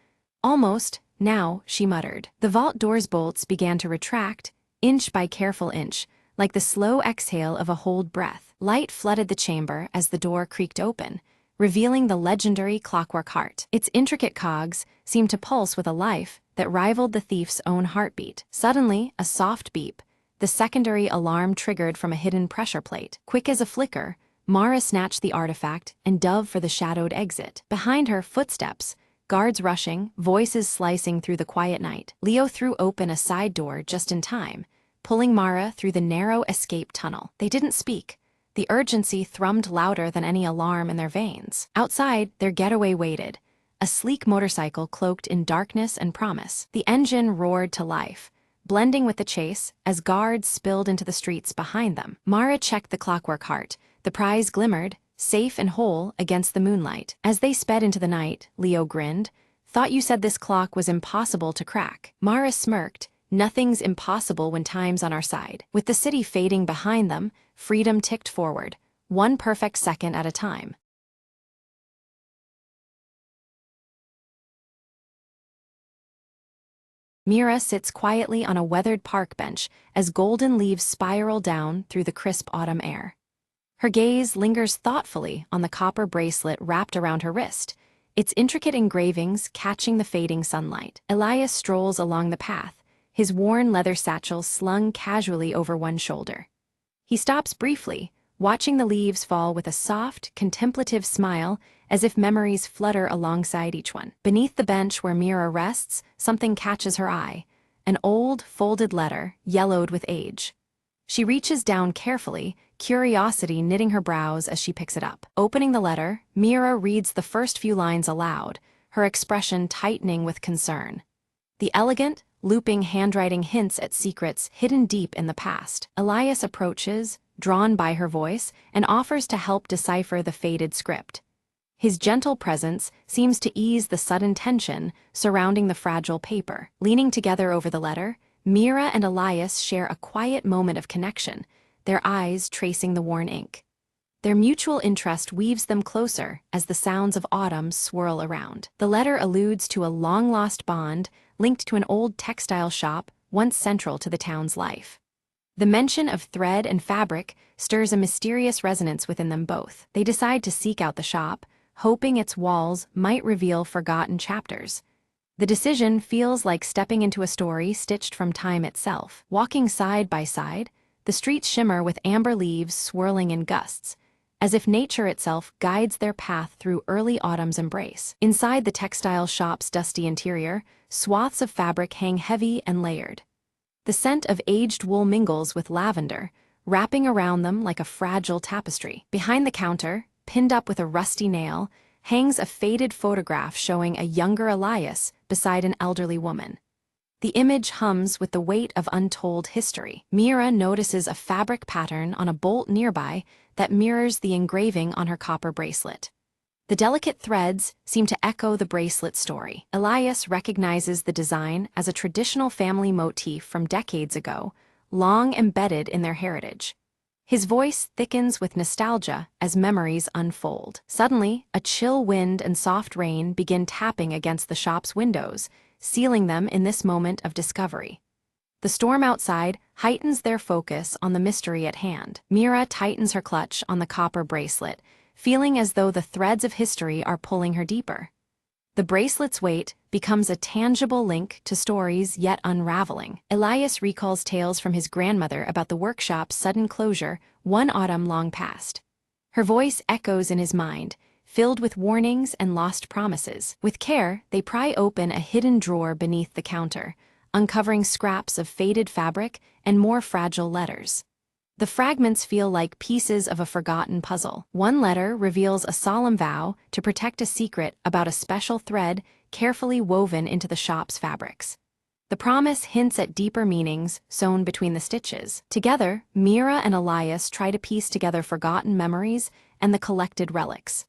"Almost, now," she muttered. The vault door's bolts began to retract, inch by careful inch, like the slow exhale of a holed breath. Light flooded the chamber as the door creaked open, revealing the legendary clockwork heart. Its intricate cogs seemed to pulse with a life that rivaled the thief's own heartbeat. Suddenly, a soft beep, the secondary alarm triggered from a hidden pressure plate. Quick as a flicker, Mara snatched the artifact and dove for the shadowed exit. Behind her, footsteps, guards rushing, voices slicing through the quiet night. Leo threw open a side door just in time, pulling Mara through the narrow escape tunnel. They didn't speak. The urgency thrummed louder than any alarm in their veins. Outside, their getaway waited, a sleek motorcycle cloaked in darkness and promise. The engine roared to life, blending with the chase as guards spilled into the streets behind them. Mara checked the clockwork heart. The prize glimmered, safe and whole against the moonlight. As they sped into the night, Leo grinned. "Thought you said this clock was impossible to crack." Mara smirked. "Nothing's impossible when time's on our side." With the city fading behind them, freedom ticked forward, one perfect second at a time. Mira sits quietly on a weathered park bench as golden leaves spiral down through the crisp autumn air. Her gaze lingers thoughtfully on the copper bracelet wrapped around her wrist, its intricate engravings catching the fading sunlight. Elias strolls along the path, his worn leather satchel slung casually over one shoulder. He stops briefly, watching the leaves fall with a soft, contemplative smile as if memories flutter alongside each one. Beneath the bench where Mira rests, something catches her eye. An old, folded letter, yellowed with age. She reaches down carefully, curiosity knitting her brows as she picks it up. Opening the letter, Mira reads the first few lines aloud, her expression tightening with concern. The elegant, looping handwriting hints at secrets hidden deep in the past. Elias approaches, drawn by her voice, and offers to help decipher the faded script. His gentle presence seems to ease the sudden tension surrounding the fragile paper. Leaning together over the letter, Mira and Elias share a quiet moment of connection, their eyes tracing the worn ink. Their mutual interest weaves them closer as the sounds of autumn swirl around. The letter alludes to a long-lost bond linked to an old textile shop once central to the town's life. The mention of thread and fabric stirs a mysterious resonance within them both. They decide to seek out the shop, hoping its walls might reveal forgotten chapters. The decision feels like stepping into a story stitched from time itself. Walking side by side, the streets shimmer with amber leaves swirling in gusts, as if nature itself guides their path through early autumn's embrace. Inside the textile shop's dusty interior, swaths of fabric hang heavy and layered. The scent of aged wool mingles with lavender, wrapping around them like a fragile tapestry. Behind the counter, pinned up with a rusty nail, hangs a faded photograph showing a younger Elias beside an elderly woman. The image hums with the weight of untold history. Mira notices a fabric pattern on a bolt nearby that mirrors the engraving on her copper bracelet. The delicate threads seem to echo the bracelet's story. Elias recognizes the design as a traditional family motif from decades ago, long embedded in their heritage. His voice thickens with nostalgia as memories unfold. Suddenly, a chill wind and soft rain begin tapping against the shop's windows, sealing them in this moment of discovery. The storm outside heightens their focus on the mystery at hand. Mira tightens her clutch on the copper bracelet, feeling as though the threads of history are pulling her deeper. The bracelet's weight becomes a tangible link to stories yet unraveling. Elias recalls tales from his grandmother about the workshop's sudden closure one autumn long past. Her voice echoes in his mind, filled with warnings and lost promises. With care, they pry open a hidden drawer beneath the counter, uncovering scraps of faded fabric and more fragile letters. The fragments feel like pieces of a forgotten puzzle. One letter reveals a solemn vow to protect a secret about a special thread carefully woven into the shop's fabrics. The promise hints at deeper meanings sewn between the stitches. Together, Mira and Elias try to piece together forgotten memories and the collected relics.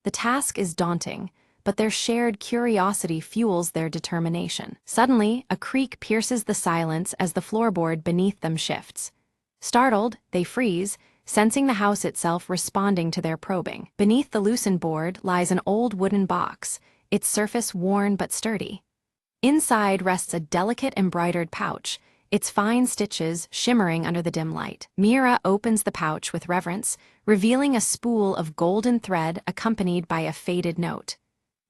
The task is daunting, but their shared curiosity fuels their determination. Suddenly, a creak pierces the silence as the floorboard beneath them shifts. Startled, they freeze, sensing the house itself responding to their probing. Beneath the loosened board lies an old wooden box, its surface worn but sturdy. Inside rests a delicate embroidered pouch, its fine stitches shimmering under the dim light. Mira opens the pouch with reverence, revealing a spool of golden thread accompanied by a faded note.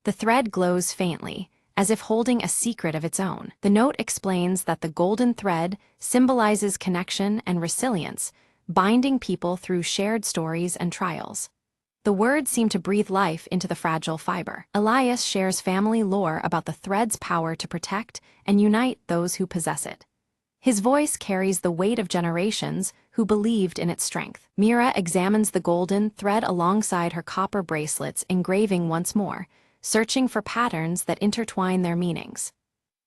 The thread glows faintly, as if holding a secret of its own. The note explains that the golden thread symbolizes connection and resilience, binding people through shared stories and trials. The words seem to breathe life into the fragile fiber. Elias shares family lore about the thread's power to protect and unite those who possess it. His voice carries the weight of generations who believed in its strength. Mira examines the golden thread alongside her copper bracelets engraving once more, searching for patterns that intertwine their meanings.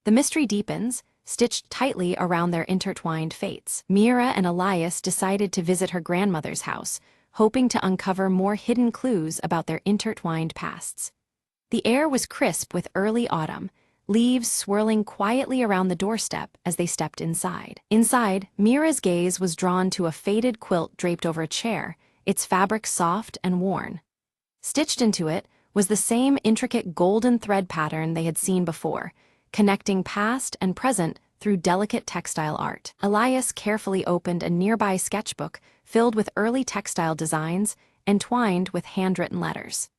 The mystery deepens, stitched tightly around their intertwined fates. Mira and Elias decided to visit her grandmother's house, hoping to uncover more hidden clues about their intertwined pasts. The air was crisp with early autumn, leaves swirling quietly around the doorstep as they stepped inside. Inside, Mira's gaze was drawn to a faded quilt draped over a chair, its fabric soft and worn. Stitched into it was the same intricate golden thread pattern they had seen before, connecting past and present through delicate textile art. Elias carefully opened a nearby sketchbook filled with early textile designs entwined with handwritten letters.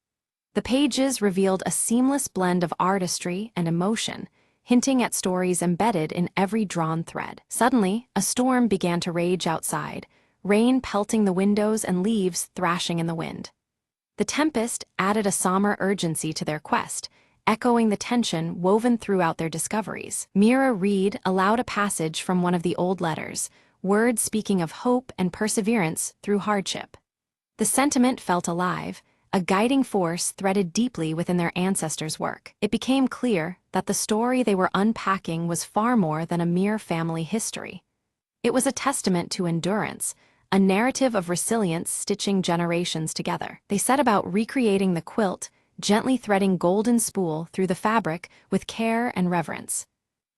The pages revealed a seamless blend of artistry and emotion, hinting at stories embedded in every drawn thread. Suddenly, a storm began to rage outside, rain pelting the windows and leaves thrashing in the wind. The tempest added a somber urgency to their quest, echoing the tension woven throughout their discoveries. Mira read aloud a passage from one of the old letters, words speaking of hope and perseverance through hardship. The sentiment felt alive, a guiding force threaded deeply within their ancestors' work. It became clear that the story they were unpacking was far more than a mere family history. It was a testament to endurance, a narrative of resilience stitching generations together. They set about recreating the quilt, gently threading golden spool through the fabric with care and reverence.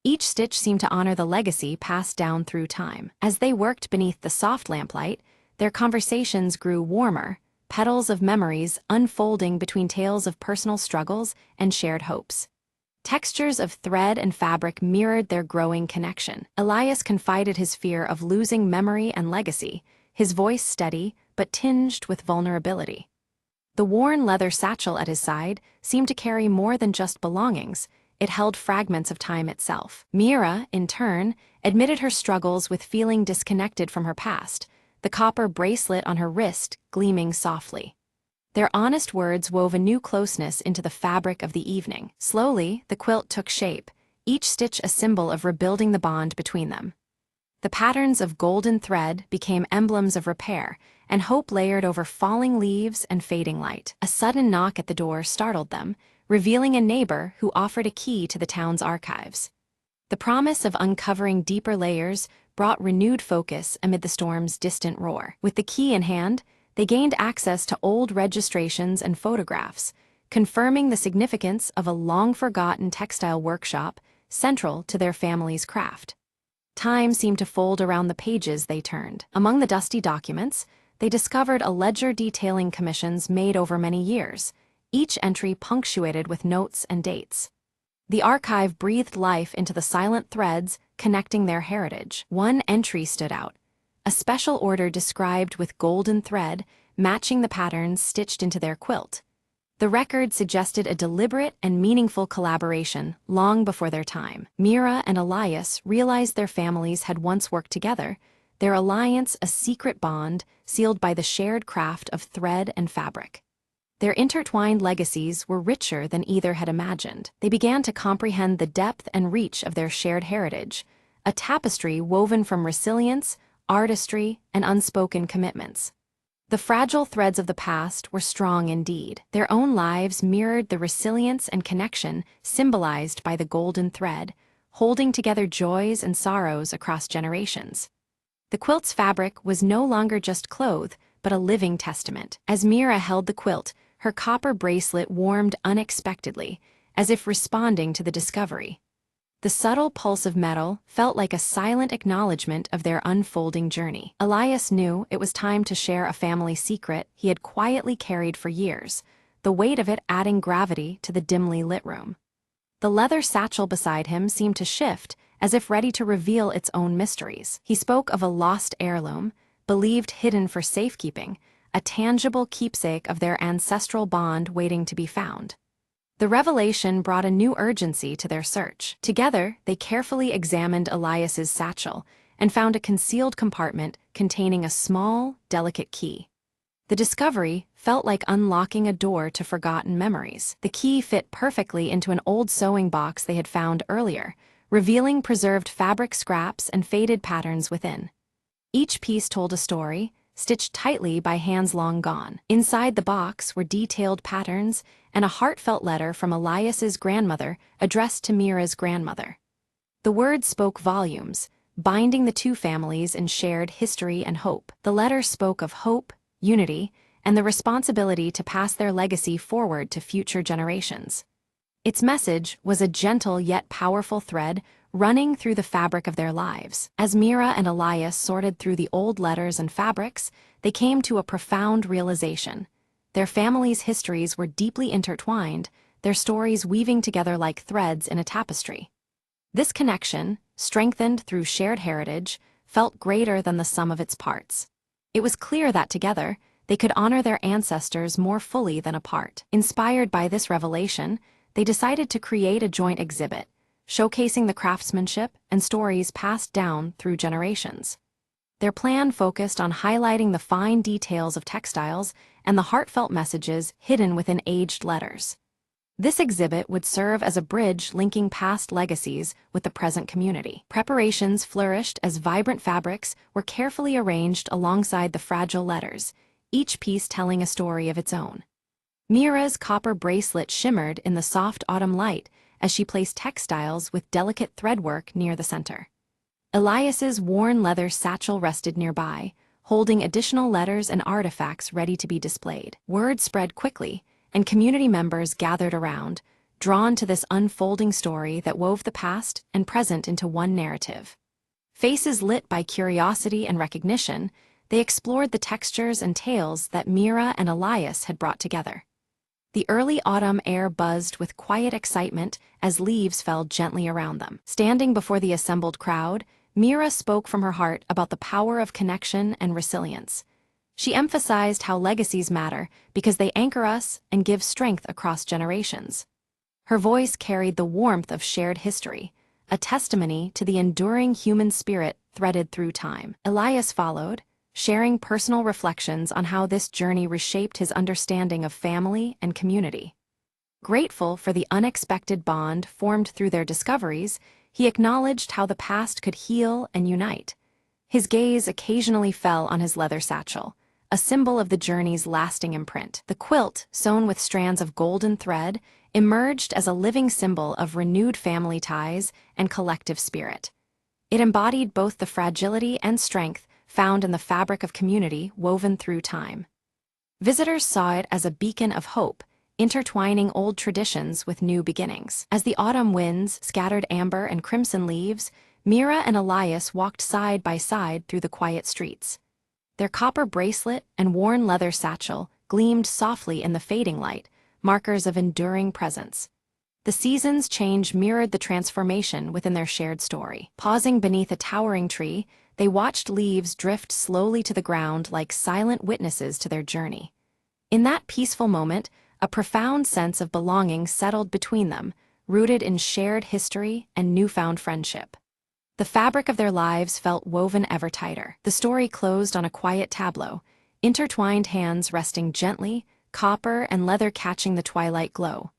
Each stitch seemed to honor the legacy passed down through time. As they worked beneath the soft lamplight, their conversations grew warmer, petals of memories unfolding between tales of personal struggles and shared hopes. Textures of thread and fabric mirrored their growing connection. Elias confided his fear of losing memory and legacy, his voice steady but tinged with vulnerability. The worn leather satchel at his side seemed to carry more than just belongings. It held fragments of time itself. Mira, in turn, admitted her struggles with feeling disconnected from her past, the copper bracelet on her wrist gleaming softly. Their honest words wove a new closeness into the fabric of the evening. Slowly, the quilt took shape, each stitch a symbol of rebuilding the bond between them. The patterns of golden thread became emblems of repair, and hope layered over falling leaves and fading light. A sudden knock at the door startled them, revealing a neighbor who offered a key to the town's archives. The promise of uncovering deeper layers brought renewed focus amid the storm's distant roar. With the key in hand, they gained access to old registrations and photographs, confirming the significance of a long-forgotten textile workshop central to their family's craft. Time seemed to fold around the pages they turned. Among the dusty documents, they discovered a ledger detailing commissions made over many years, each entry punctuated with notes and dates. The archive breathed life into the silent threads connecting their heritage. One entry stood out, a special order described with golden thread, matching the patterns stitched into their quilt. The record suggested a deliberate and meaningful collaboration long before their time. Mira and Elias realized their families had once worked together, their alliance a secret bond sealed by the shared craft of thread and fabric. Their intertwined legacies were richer than either had imagined. They began to comprehend the depth and reach of their shared heritage, a tapestry woven from resilience, artistry, and unspoken commitments. The fragile threads of the past were strong indeed. Their own lives mirrored the resilience and connection symbolized by the golden thread, holding together joys and sorrows across generations. The quilt's fabric was no longer just cloth, but a living testament. As Mira held the quilt, her copper bracelet warmed unexpectedly, as if responding to the discovery. The subtle pulse of metal felt like a silent acknowledgement of their unfolding journey. Elias knew it was time to share a family secret he had quietly carried for years, the weight of it adding gravity to the dimly lit room. The leather satchel beside him seemed to shift, as if ready to reveal its own mysteries. He spoke of a lost heirloom, believed hidden for safekeeping, a tangible keepsake of their ancestral bond waiting to be found. The revelation brought a new urgency to their search. Together, they carefully examined Elias's satchel and found a concealed compartment containing a small, delicate key. The discovery felt like unlocking a door to forgotten memories. The key fit perfectly into an old sewing box they had found earlier, revealing preserved fabric scraps and faded patterns within. Each piece told a story, stitched tightly by hands long gone. Inside the box were detailed patterns and a heartfelt letter from Elias's grandmother addressed to Mira's grandmother. The words spoke volumes, binding the two families in shared history and hope. The letter spoke of hope, unity, and the responsibility to pass their legacy forward to future generations. Its message was a gentle yet powerful thread running through the fabric of their lives. As Mira and Elias sorted through the old letters and fabrics, they came to a profound realization. Their families' histories were deeply intertwined, their stories weaving together like threads in a tapestry. This connection, strengthened through shared heritage, felt greater than the sum of its parts. It was clear that together, they could honor their ancestors more fully than apart. Inspired by this revelation, they decided to create a joint exhibit, showcasing the craftsmanship and stories passed down through generations. Their plan focused on highlighting the fine details of textiles and the heartfelt messages hidden within aged letters. This exhibit would serve as a bridge linking past legacies with the present community. Preparations flourished as vibrant fabrics were carefully arranged alongside the fragile letters, each piece telling a story of its own. Mira's copper bracelet shimmered in the soft autumn light as she placed textiles with delicate threadwork near the center. Elias's worn leather satchel rested nearby, holding additional letters and artifacts ready to be displayed. Word spread quickly, and community members gathered around, drawn to this unfolding story that wove the past and present into one narrative. Faces lit by curiosity and recognition, they explored the textures and tales that Mira and Elias had brought together. The early autumn air buzzed with quiet excitement as leaves fell gently around them. Standing before the assembled crowd, Mira spoke from her heart about the power of connection and resilience. She emphasized how legacies matter because they anchor us and give strength across generations. Her voice carried the warmth of shared history, a testimony to the enduring human spirit threaded through time. Elias followed, sharing personal reflections on how this journey reshaped his understanding of family and community. Grateful for the unexpected bond formed through their discoveries, he acknowledged how the past could heal and unite. His gaze occasionally fell on his leather satchel, a symbol of the journey's lasting imprint. The quilt, sewn with strands of golden thread, emerged as a living symbol of renewed family ties and collective spirit. It embodied both the fragility and strength found in the fabric of community woven through time. Visitors saw it as a beacon of hope, intertwining old traditions with new beginnings. As the autumn winds scattered amber and crimson leaves, Mira and Elias walked side by side through the quiet streets. Their copper bracelet and worn leather satchel gleamed softly in the fading light, markers of enduring presence. The season's change mirrored the transformation within their shared story. Pausing beneath a towering tree, they watched leaves drift slowly to the ground like silent witnesses to their journey. In that peaceful moment, a profound sense of belonging settled between them, rooted in shared history and newfound friendship. The fabric of their lives felt woven ever tighter. The story closed on a quiet tableau, intertwined hands resting gently, copper and leather catching the twilight glow.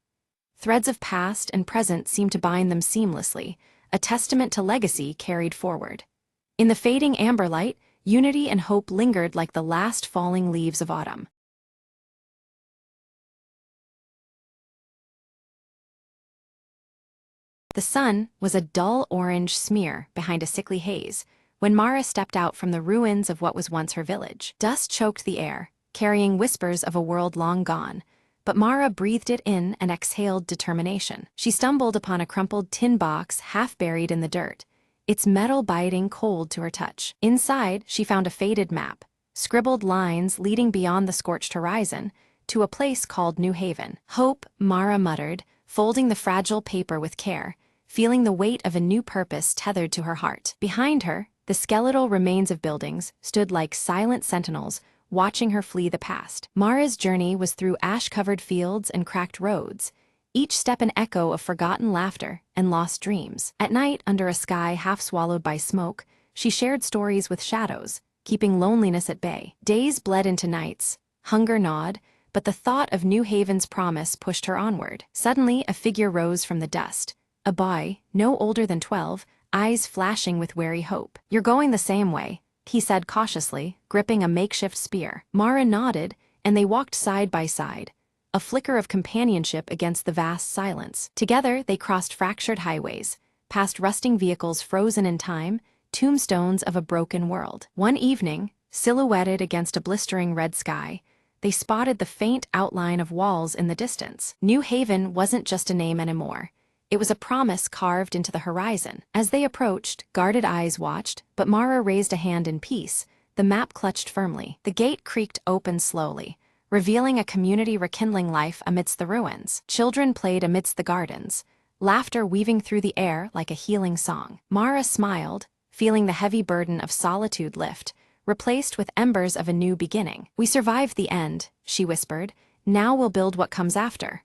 Threads of past and present seemed to bind them seamlessly, a testament to legacy carried forward. In the fading amber light, unity and hope lingered like the last falling leaves of autumn. The sun was a dull orange smear behind a sickly haze when Mara stepped out from the ruins of what was once her village. Dust choked the air, carrying whispers of a world long gone, but Mara breathed it in and exhaled determination. She stumbled upon a crumpled tin box half buried in the dirt, its metal biting cold to her touch. Inside, she found a faded map, scribbled lines leading beyond the scorched horizon to a place called New Haven. Hope, Mara muttered, folding the fragile paper with care, feeling the weight of a new purpose tethered to her heart. Behind her, the skeletal remains of buildings stood like silent sentinels, watching her flee the past. Mara's journey was through ash-covered fields and cracked roads, each step an echo of forgotten laughter and lost dreams. At night, under a sky half swallowed by smoke, she shared stories with shadows, keeping loneliness at bay. Days bled into nights, hunger gnawed, but the thought of New Haven's promise pushed her onward. Suddenly, a figure rose from the dust. A boy, no older than 12, eyes flashing with wary hope. "You're going the same way," he said cautiously, gripping a makeshift spear. Mara nodded, and they walked side by side, a flicker of companionship against the vast silence. Together, they crossed fractured highways, past rusting vehicles frozen in time, tombstones of a broken world. One evening, silhouetted against a blistering red sky, they spotted the faint outline of walls in the distance. New Haven wasn't just a name anymore. It was a promise carved into the horizon. As they approached, guarded eyes watched, but Mara raised a hand in peace, the map clutched firmly. The gate creaked open slowly, revealing a community rekindling life amidst the ruins. Children played amidst the gardens, laughter weaving through the air like a healing song. Mara smiled, feeling the heavy burden of solitude lift, replaced with embers of a new beginning. "We survived the end," she whispered. "Now we'll build what comes after."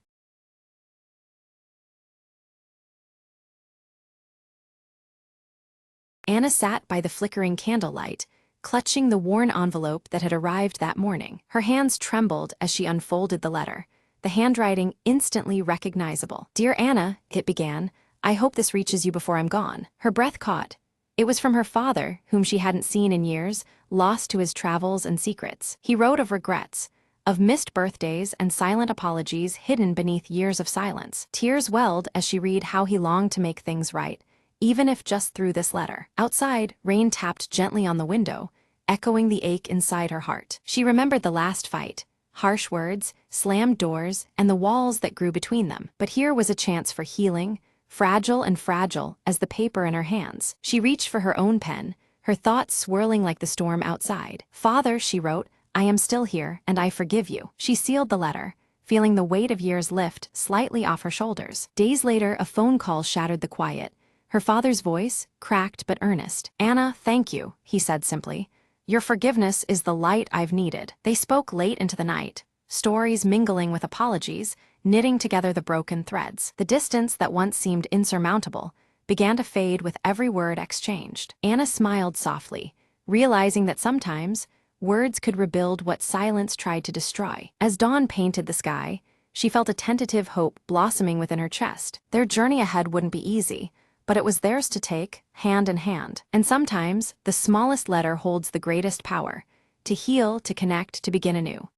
Anna sat by the flickering candlelight, clutching the worn envelope that had arrived that morning. Her hands trembled as she unfolded the letter, the handwriting instantly recognizable. "Dear Anna," it began, "I hope this reaches you before I'm gone." Her breath caught. It was from her father, whom she hadn't seen in years, lost to his travels and secrets. He wrote of regrets, of missed birthdays and silent apologies hidden beneath years of silence. Tears welled as she read how he longed to make things right, even if just through this letter. Outside, rain tapped gently on the window, echoing the ache inside her heart. She remembered the last fight, harsh words, slammed doors, and the walls that grew between them. But here was a chance for healing, fragile and fragile as the paper in her hands. She reached for her own pen, her thoughts swirling like the storm outside. "Father," she wrote, "I am still here, and I forgive you." She sealed the letter, feeling the weight of years lift slightly off her shoulders. Days later, a phone call shattered the quiet. Her father's voice, cracked but earnest. "Anna, thank you," he said simply. "Your forgiveness is the light I've needed." They spoke late into the night, stories mingling with apologies, knitting together the broken threads. The distance that once seemed insurmountable began to fade with every word exchanged. Anna smiled softly, realizing that sometimes words could rebuild what silence tried to destroy. As dawn painted the sky, she felt a tentative hope blossoming within her chest. Their journey ahead wouldn't be easy, but it was theirs to take, hand in hand. And sometimes, the smallest letter holds the greatest power, to heal, to connect, to begin anew.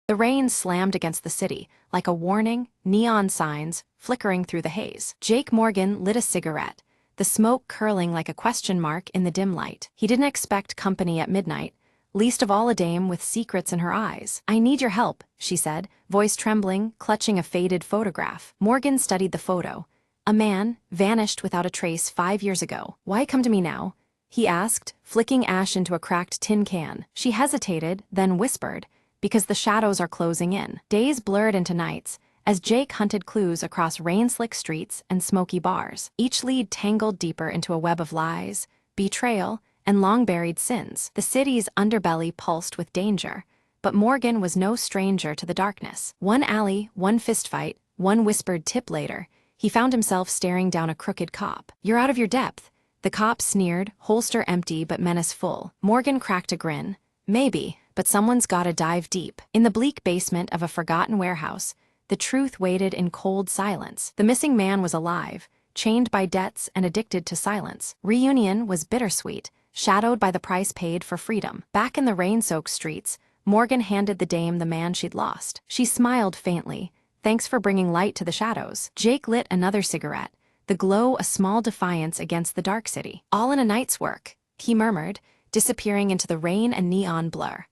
The rain slammed against the city, like a warning, neon signs flickering through the haze. Jake Morgan lit a cigarette, the smoke curling like a question mark in the dim light. He didn't expect company at midnight, least of all a dame with secrets in her eyes. "I need your help," she said, voice trembling, clutching a faded photograph. Morgan studied the photo. A man, vanished without a trace 5 years ago. "Why come to me now?" he asked, flicking ash into a cracked tin can. She hesitated, then whispered, "Because the shadows are closing in." Days blurred into nights, as Jake hunted clues across rain-slick streets and smoky bars. Each lead tangled deeper into a web of lies, betrayal, and long-buried sins. The city's underbelly pulsed with danger, but Morgan was no stranger to the darkness. One alley, one fistfight, one whispered tip later, he found himself staring down a crooked cop. "You're out of your depth," the cop sneered, holster empty but menace full. Morgan cracked a grin. "Maybe, but someone's gotta dive deep." In the bleak basement of a forgotten warehouse, the truth waited in cold silence. The missing man was alive, chained by debts and addicted to silence. Reunion was bittersweet, shadowed by the price paid for freedom. Back in the rain-soaked streets, Morgan handed the dame the man she'd lost. She smiled faintly. "Thanks for bringing light to the shadows." Jake lit another cigarette, the glow a small defiance against the dark city. "All in a night's work," he murmured, disappearing into the rain and neon blur.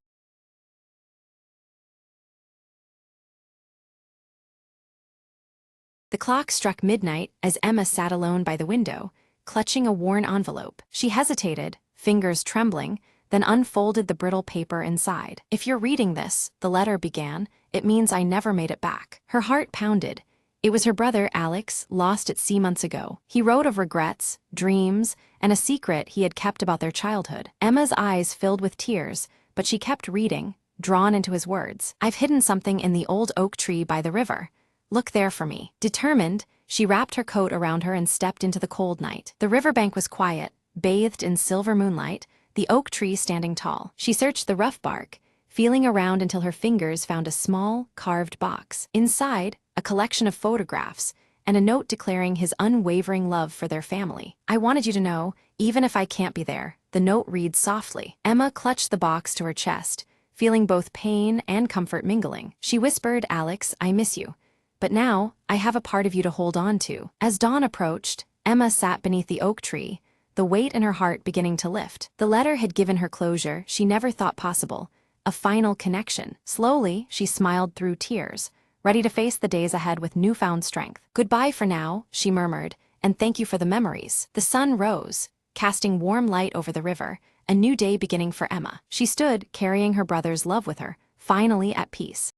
The clock struck midnight as Emma sat alone by the window, clutching a worn envelope. She hesitated, fingers trembling, then unfolded the brittle paper inside. "If you're reading this," the letter began, "it means I never made it back." Her heart pounded. It was her brother, Alex, lost at sea months ago. He wrote of regrets, dreams, and a secret he had kept about their childhood. Emma's eyes filled with tears, but she kept reading, drawn into his words. "I've hidden something in the old oak tree by the river. Look there for me." Determined, she wrapped her coat around her and stepped into the cold night. The riverbank was quiet, bathed in silver moonlight, the oak tree standing tall. She searched the rough bark, feeling around until her fingers found a small, carved box. Inside, a collection of photographs, and a note declaring his unwavering love for their family. "I wanted you to know, even if I can't be there," the note reads softly. Emma clutched the box to her chest, feeling both pain and comfort mingling. She whispered, "Alex, I miss you. But now, I have a part of you to hold on to." As dawn approached, Emma sat beneath the oak tree, the weight in her heart beginning to lift. The letter had given her closure she never thought possible, a final connection. Slowly, she smiled through tears, ready to face the days ahead with newfound strength. "Goodbye for now," she murmured, "and thank you for the memories." The sun rose, casting warm light over the river, a new day beginning for Emma. She stood, carrying her brother's love with her, finally at peace.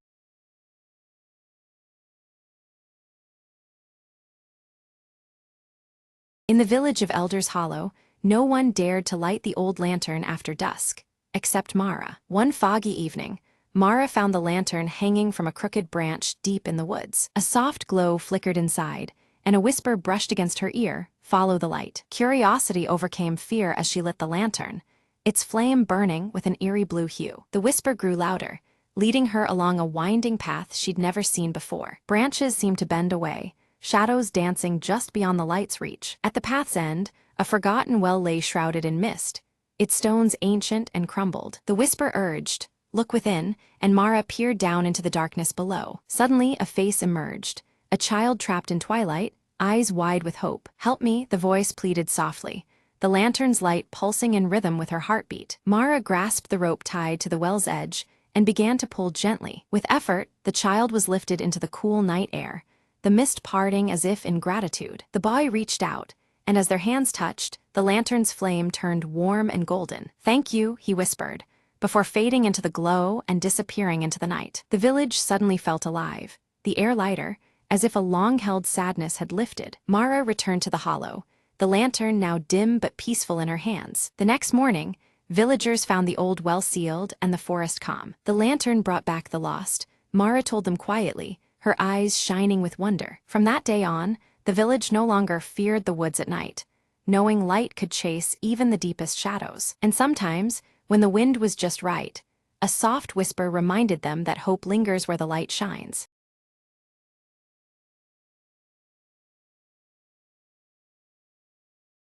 In the village of Elder's Hollow, no one dared to light the old lantern after dusk, except Mara. One foggy evening, Mara found the lantern hanging from a crooked branch deep in the woods. A soft glow flickered inside, and a whisper brushed against her ear, "Follow the light." Curiosity overcame fear as she lit the lantern, its flame burning with an eerie blue hue. The whisper grew louder, leading her along a winding path she'd never seen before. Branches seemed to bend away, shadows dancing just beyond the light's reach. At the path's end, a forgotten well lay shrouded in mist, its stones ancient and crumbled. The whisper urged, "Look within," and Mara peered down into the darkness below. Suddenly, a face emerged, a child trapped in twilight, eyes wide with hope. "Help me," the voice pleaded softly, the lantern's light pulsing in rhythm with her heartbeat. Mara grasped the rope tied to the well's edge and began to pull gently. With effort, the child was lifted into the cool night air, the mist parting as if in gratitude. The boy reached out, and as their hands touched, the lantern's flame turned warm and golden. "Thank you," he whispered, before fading into the glow and disappearing into the night. The village suddenly felt alive, the air lighter, as if a long-held sadness had lifted. Mara returned to the hollow, the lantern now dim but peaceful in her hands. The next morning, villagers found the old well sealed and the forest calm. The lantern brought back the lost, Mara told them quietly, her eyes shining with wonder. From that day on, the village no longer feared the woods at night, knowing light could chase even the deepest shadows. And sometimes, when the wind was just right, a soft whisper reminded them that hope lingers where the light shines.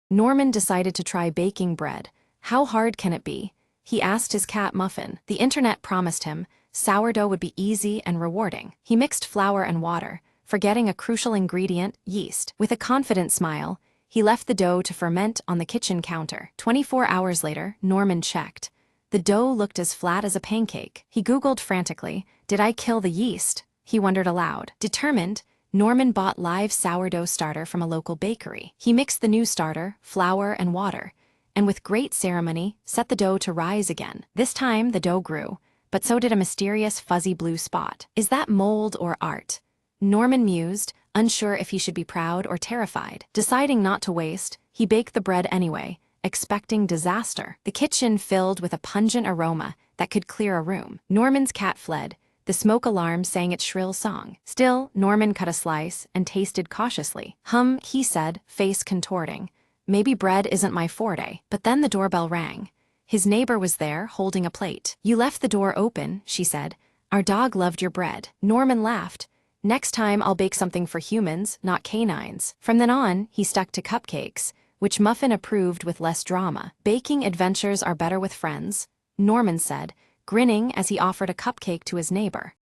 Norman decided to try baking bread. How hard can it be? He asked his cat Muffin. The internet promised him sourdough would be easy and rewarding. He mixed flour and water, forgetting a crucial ingredient, yeast. With a confident smile, he left the dough to ferment on the kitchen counter. 24 hours later, Norman checked. The dough looked as flat as a pancake. He Googled frantically, "Did I kill the yeast?" He wondered aloud. Determined, Norman bought live sourdough starter from a local bakery. He mixed the new starter, flour and water, and with great ceremony, set the dough to rise again. This time, the dough grew, but so did a mysterious fuzzy blue spot. Is that mold or art? Norman mused, unsure if he should be proud or terrified. Deciding not to waste, he baked the bread anyway, expecting disaster. The kitchen filled with a pungent aroma that could clear a room. Norman's cat fled. The smoke alarm sang its shrill song. Still, Norman cut a slice and tasted cautiously. He said, face contorting. "Maybe bread isn't my forte." But then the doorbell rang. His neighbor was there, holding a plate. "You left the door open," she said. "Our dog loved your bread." Norman laughed. "Next time I'll bake something for humans, not canines." From then on, he stuck to cupcakes, which Muffin approved with less drama. "Baking adventures are better with friends," Norman said, grinning as he offered a cupcake to his neighbor.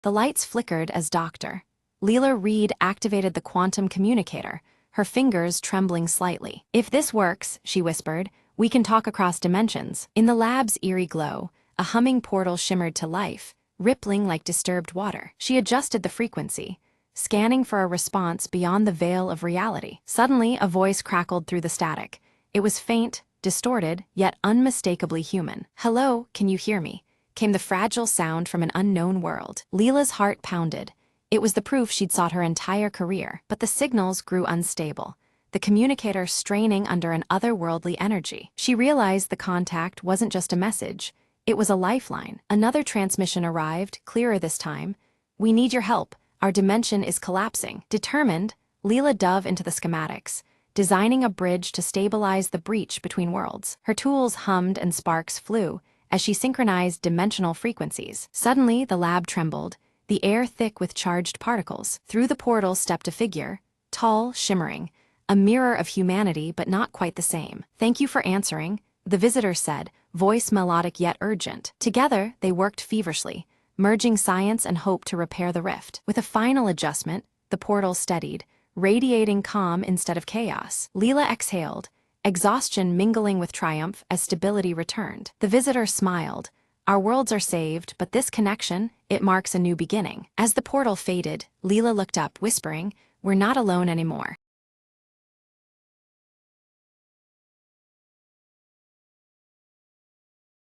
The lights flickered as Dr. Leela Reed activated the quantum communicator, her fingers trembling slightly. "If this works," she whispered, "we can talk across dimensions." In the lab's eerie glow, a humming portal shimmered to life, rippling like disturbed water. She adjusted the frequency, scanning for a response beyond the veil of reality. Suddenly, a voice crackled through the static. It was faint, distorted, yet unmistakably human. "Hello, can you hear me?" came the fragile sound from an unknown world. Leela's heart pounded. It was the proof she'd sought her entire career, but the signals grew unstable, the communicator straining under an otherworldly energy. She realized the contact wasn't just a message, it was a lifeline. Another transmission arrived, clearer this time. "We need your help. Our dimension is collapsing." Determined, Leela dove into the schematics, designing a bridge to stabilize the breach between worlds. Her tools hummed and sparks flew as she synchronized dimensional frequencies. Suddenly, the lab trembled, the air thick with charged particles. Through the portal stepped a figure, tall, shimmering, a mirror of humanity but not quite the same. "Thank you for answering," the visitor said, voice melodic yet urgent. Together, they worked feverishly, merging science and hope to repair the rift. With a final adjustment, the portal steadied, radiating calm instead of chaos. Leela exhaled, exhaustion mingling with triumph as stability returned. The visitor smiled. "Our worlds are saved, but this connection, it marks a new beginning." As the portal faded, Leela looked up, whispering, "We're not alone anymore."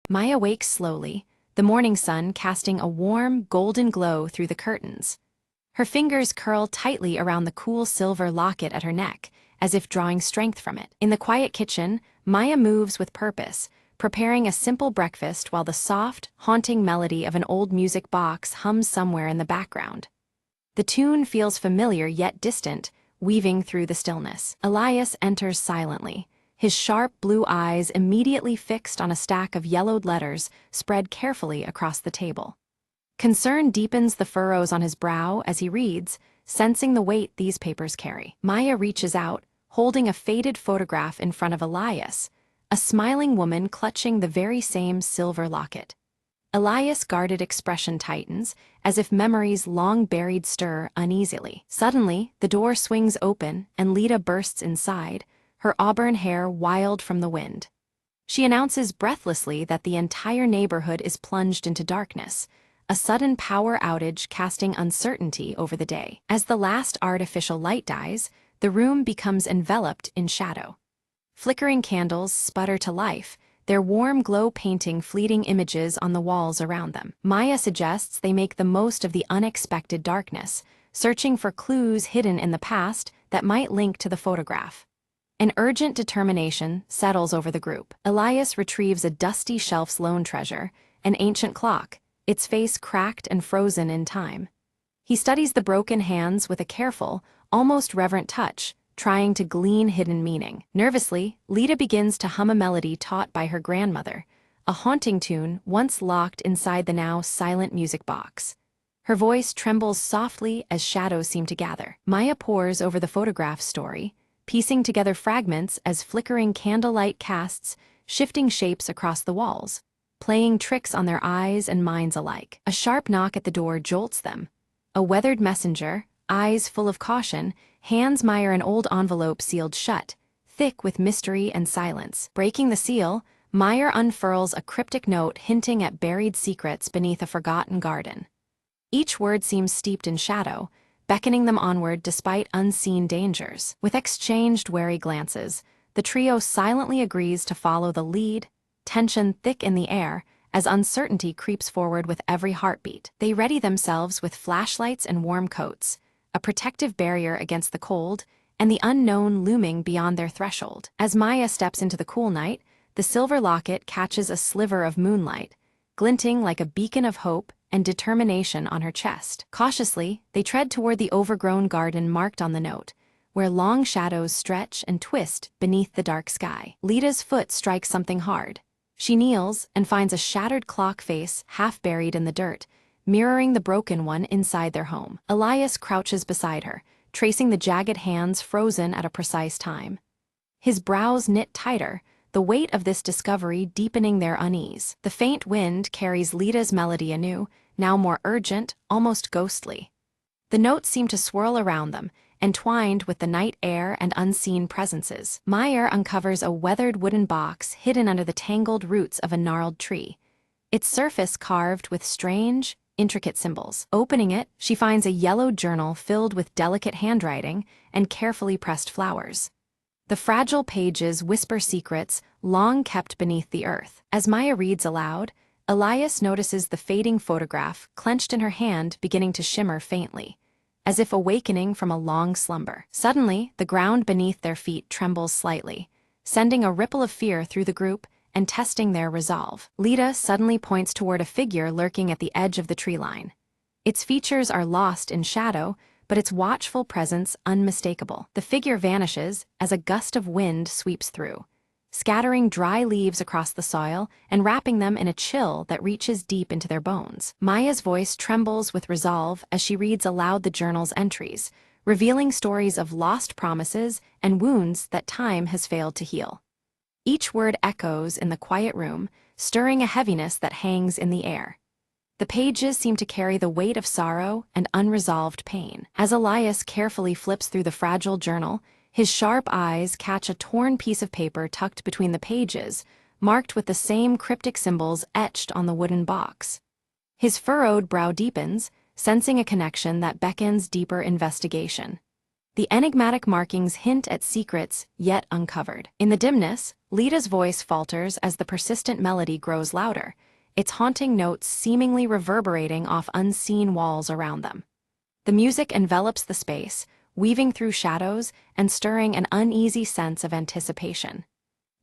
Maya wakes slowly, the morning sun casting a warm, golden glow through the curtains. Her fingers curl tightly around the cool silver locket at her neck, as if drawing strength from it. In the quiet kitchen, Maya moves with purpose, preparing a simple breakfast while the soft, haunting melody of an old music box hums somewhere in the background. The tune feels familiar yet distant, weaving through the stillness. Elias enters silently, his sharp blue eyes immediately fixed on a stack of yellowed letters spread carefully across the table. Concern deepens the furrows on his brow as he reads, sensing the weight these papers carry. Maya reaches out, holding a faded photograph in front of Elias, a smiling woman clutching the very same silver locket. Elias' guarded expression tightens, as if memories long buried stir uneasily. Suddenly, the door swings open and Lita bursts inside, her auburn hair wild from the wind. She announces breathlessly that the entire neighborhood is plunged into darkness, a sudden power outage casting uncertainty over the day. As the last artificial light dies, the room becomes enveloped in shadow. Flickering candles sputter to life, their warm glow painting fleeting images on the walls around them. Maya suggests they make the most of the unexpected darkness, searching for clues hidden in the past that might link to the photograph. An urgent determination settles over the group. Elias retrieves a dusty shelf's lone treasure, an ancient clock, its face cracked and frozen in time. He studies the broken hands with a careful, almost reverent touch, trying to glean hidden meaning. Nervously, Lita begins to hum a melody taught by her grandmother, a haunting tune once locked inside the now silent music box. Her voice trembles softly as shadows seem to gather. Maya pores over the photograph's story, piecing together fragments as flickering candlelight casts shifting shapes across the walls, playing tricks on their eyes and minds alike. A sharp knock at the door jolts them. A weathered messenger, eyes full of caution, hands Meyer an old envelope sealed shut, thick with mystery and silence. Breaking the seal, Meyer unfurls a cryptic note hinting at buried secrets beneath a forgotten garden. Each word seems steeped in shadow, beckoning them onward despite unseen dangers. With exchanged wary glances, the trio silently agrees to follow the lead, tension thick in the air, as uncertainty creeps forward with every heartbeat. They ready themselves with flashlights and warm coats, a protective barrier against the cold, and the unknown looming beyond their threshold. As Maya steps into the cool night, the silver locket catches a sliver of moonlight, glinting like a beacon of hope and determination on her chest. Cautiously, they tread toward the overgrown garden marked on the note, where long shadows stretch and twist beneath the dark sky. Lita's foot strikes something hard. She kneels and finds a shattered clock face half buried in the dirt, mirroring the broken one inside their home. Elias crouches beside her, tracing the jagged hands frozen at a precise time. His brows knit tighter, the weight of this discovery deepening their unease. The faint wind carries Lita's melody anew, now more urgent, almost ghostly. The notes seem to swirl around them, entwined with the night air and unseen presences. Meyer uncovers a weathered wooden box hidden under the tangled roots of a gnarled tree, its surface carved with strange, intricate symbols. Opening it, she finds a yellow journal filled with delicate handwriting and carefully pressed flowers. The fragile pages whisper secrets long kept beneath the earth. As Maya reads aloud, Elias notices the fading photograph clenched in her hand beginning to shimmer faintly, as if awakening from a long slumber. Suddenly, the ground beneath their feet trembles slightly, sending a ripple of fear through the group and testing their resolve. Lita suddenly points toward a figure lurking at the edge of the tree line. Its features are lost in shadow, but its watchful presence unmistakable. The figure vanishes as a gust of wind sweeps through, scattering dry leaves across the soil and wrapping them in a chill that reaches deep into their bones. Maya's voice trembles with resolve as she reads aloud the journal's entries, revealing stories of lost promises and wounds that time has failed to heal. Each word echoes in the quiet room, stirring a heaviness that hangs in the air. The pages seem to carry the weight of sorrow and unresolved pain. As Elias carefully flips through the fragile journal, his sharp eyes catch a torn piece of paper tucked between the pages, marked with the same cryptic symbols etched on the wooden box. His furrowed brow deepens, sensing a connection that beckons deeper investigation. The enigmatic markings hint at secrets yet uncovered. In the dimness, Lita's voice falters as the persistent melody grows louder, its haunting notes seemingly reverberating off unseen walls around them. The music envelops the space, weaving through shadows and stirring an uneasy sense of anticipation.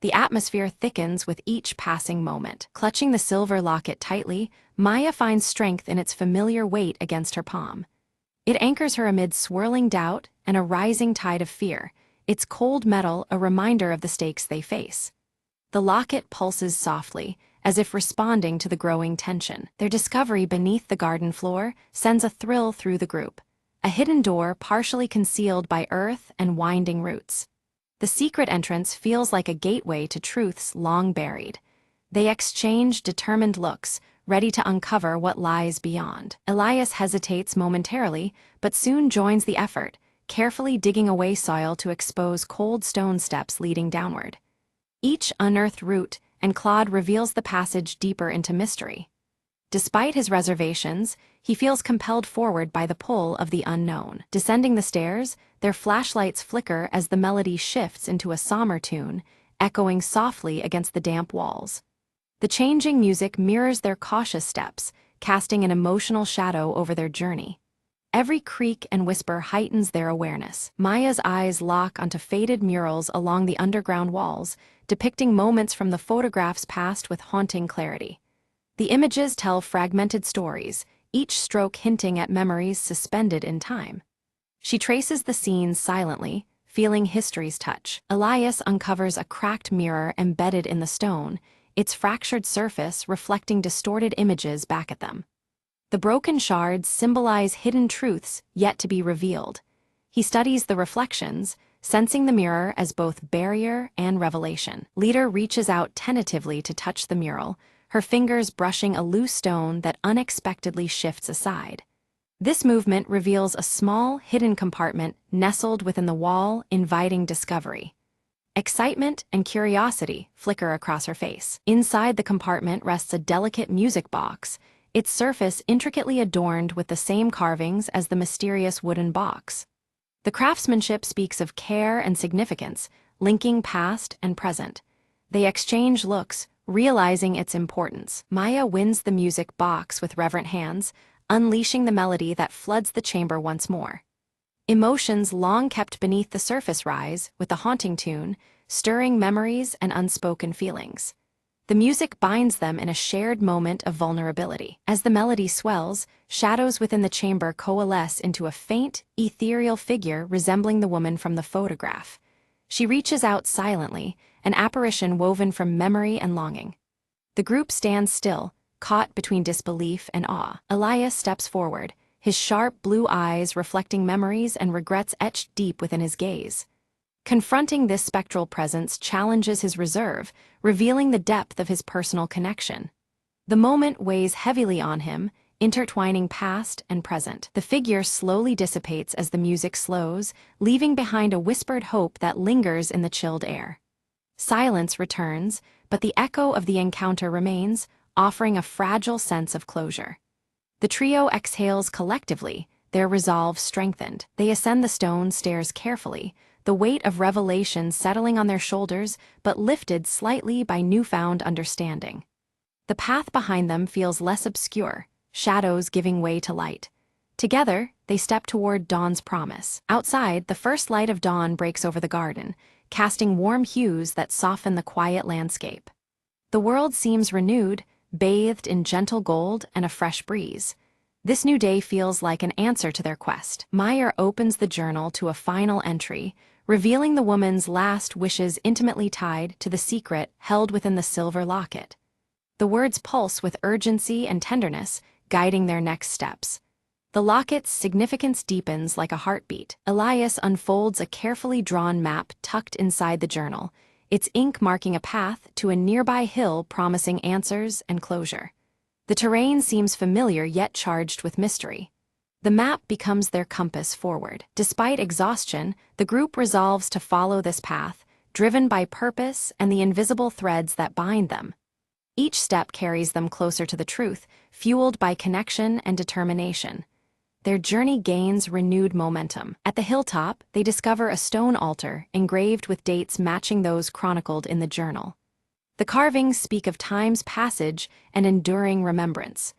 The atmosphere thickens with each passing moment. Clutching the silver locket tightly, Maya finds strength in its familiar weight against her palm. It anchors her amid swirling doubt and a rising tide of fear, its cold metal a reminder of the stakes they face. The locket pulses softly, as if responding to the growing tension. Their discovery beneath the garden floor sends a thrill through the group, a hidden door partially concealed by earth and winding roots. The secret entrance feels like a gateway to truths long buried. They exchange determined looks, ready to uncover what lies beyond. Elias hesitates momentarily, but soon joins the effort, carefully digging away soil to expose cold stone steps leading downward. Each unearthed root and clod reveals the passage deeper into mystery. Despite his reservations, he feels compelled forward by the pull of the unknown. Descending the stairs, their flashlights flicker as the melody shifts into a somber tune, echoing softly against the damp walls. The changing music mirrors their cautious steps, casting an emotional shadow over their journey. Every creak and whisper heightens their awareness. Maya's eyes lock onto faded murals along the underground walls, depicting moments from the photographs past with haunting clarity. The images tell fragmented stories, each stroke hinting at memories suspended in time. She traces the scenes silently, feeling history's touch. Elias uncovers a cracked mirror embedded in the stone, its fractured surface reflecting distorted images back at them. The broken shards symbolize hidden truths yet to be revealed. He studies the reflections, sensing the mirror as both barrier and revelation. Leader reaches out tentatively to touch the mural, her fingers brushing a loose stone that unexpectedly shifts aside. This movement reveals a small, hidden compartment nestled within the wall, inviting discovery. Excitement and curiosity flicker across her face. Inside the compartment rests a delicate music box, its surface intricately adorned with the same carvings as the mysterious wooden box. The craftsmanship speaks of care and significance, linking past and present. They exchange looks, realizing its importance. Maya wins the music box with reverent hands, unleashing the melody that floods the chamber once more. Emotions long kept beneath the surface rise, with the haunting tune, stirring memories and unspoken feelings. The music binds them in a shared moment of vulnerability. As the melody swells, shadows within the chamber coalesce into a faint, ethereal figure resembling the woman from the photograph. She reaches out silently, an apparition woven from memory and longing. The group stands still, caught between disbelief and awe. Elias steps forward, his sharp blue eyes reflecting memories and regrets etched deep within his gaze. Confronting this spectral presence challenges his reserve, revealing the depth of his personal connection. The moment weighs heavily on him, intertwining past and present. The figure slowly dissipates as the music slows, leaving behind a whispered hope that lingers in the chilled air. Silence returns, but the echo of the encounter remains, offering a fragile sense of closure. The trio exhales collectively, their resolve strengthened. They ascend the stone stairs carefully, the weight of revelation settling on their shoulders but lifted slightly by newfound understanding. The path behind them feels less obscure, shadows giving way to light. Together, they step toward dawn's promise. Outside, the first light of dawn breaks over the garden, casting warm hues that soften the quiet landscape. The world seems renewed, bathed in gentle gold and a fresh breeze. This new day feels like an answer to their quest. Meyer opens the journal to a final entry, revealing the woman's last wishes intimately tied to the secret held within the silver locket. The words pulse with urgency and tenderness, guiding their next steps. The locket's significance deepens like a heartbeat. Elias unfolds a carefully drawn map tucked inside the journal, its ink marking a path to a nearby hill promising answers and closure. The terrain seems familiar yet charged with mystery. The map becomes their compass forward. Despite exhaustion, the group resolves to follow this path, driven by purpose and the invisible threads that bind them. Each step carries them closer to the truth, fueled by connection and determination. Their journey gains renewed momentum. At the hilltop, they discover a stone altar engraved with dates matching those chronicled in the journal. The carvings speak of time's passage and enduring remembrance.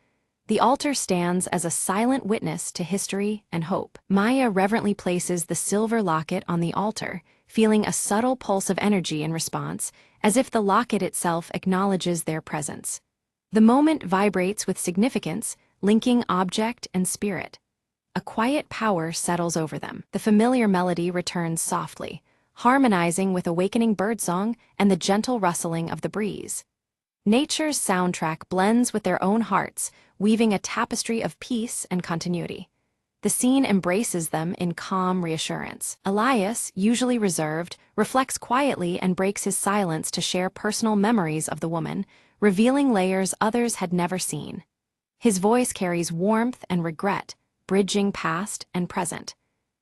The altar stands as a silent witness to history and hope. Maya reverently places the silver locket on the altar, feeling a subtle pulse of energy in response, as if the locket itself acknowledges their presence. The moment vibrates with significance, linking object and spirit. A quiet power settles over them. The familiar melody returns softly, harmonizing with awakening birdsong and the gentle rustling of the breeze. Nature's soundtrack blends with their own hearts, weaving a tapestry of peace and continuity. The scene embraces them in calm reassurance. Elias, usually reserved, reflects quietly and breaks his silence to share personal memories of the woman, revealing layers others had never seen. His voice carries warmth and regret, bridging past and present.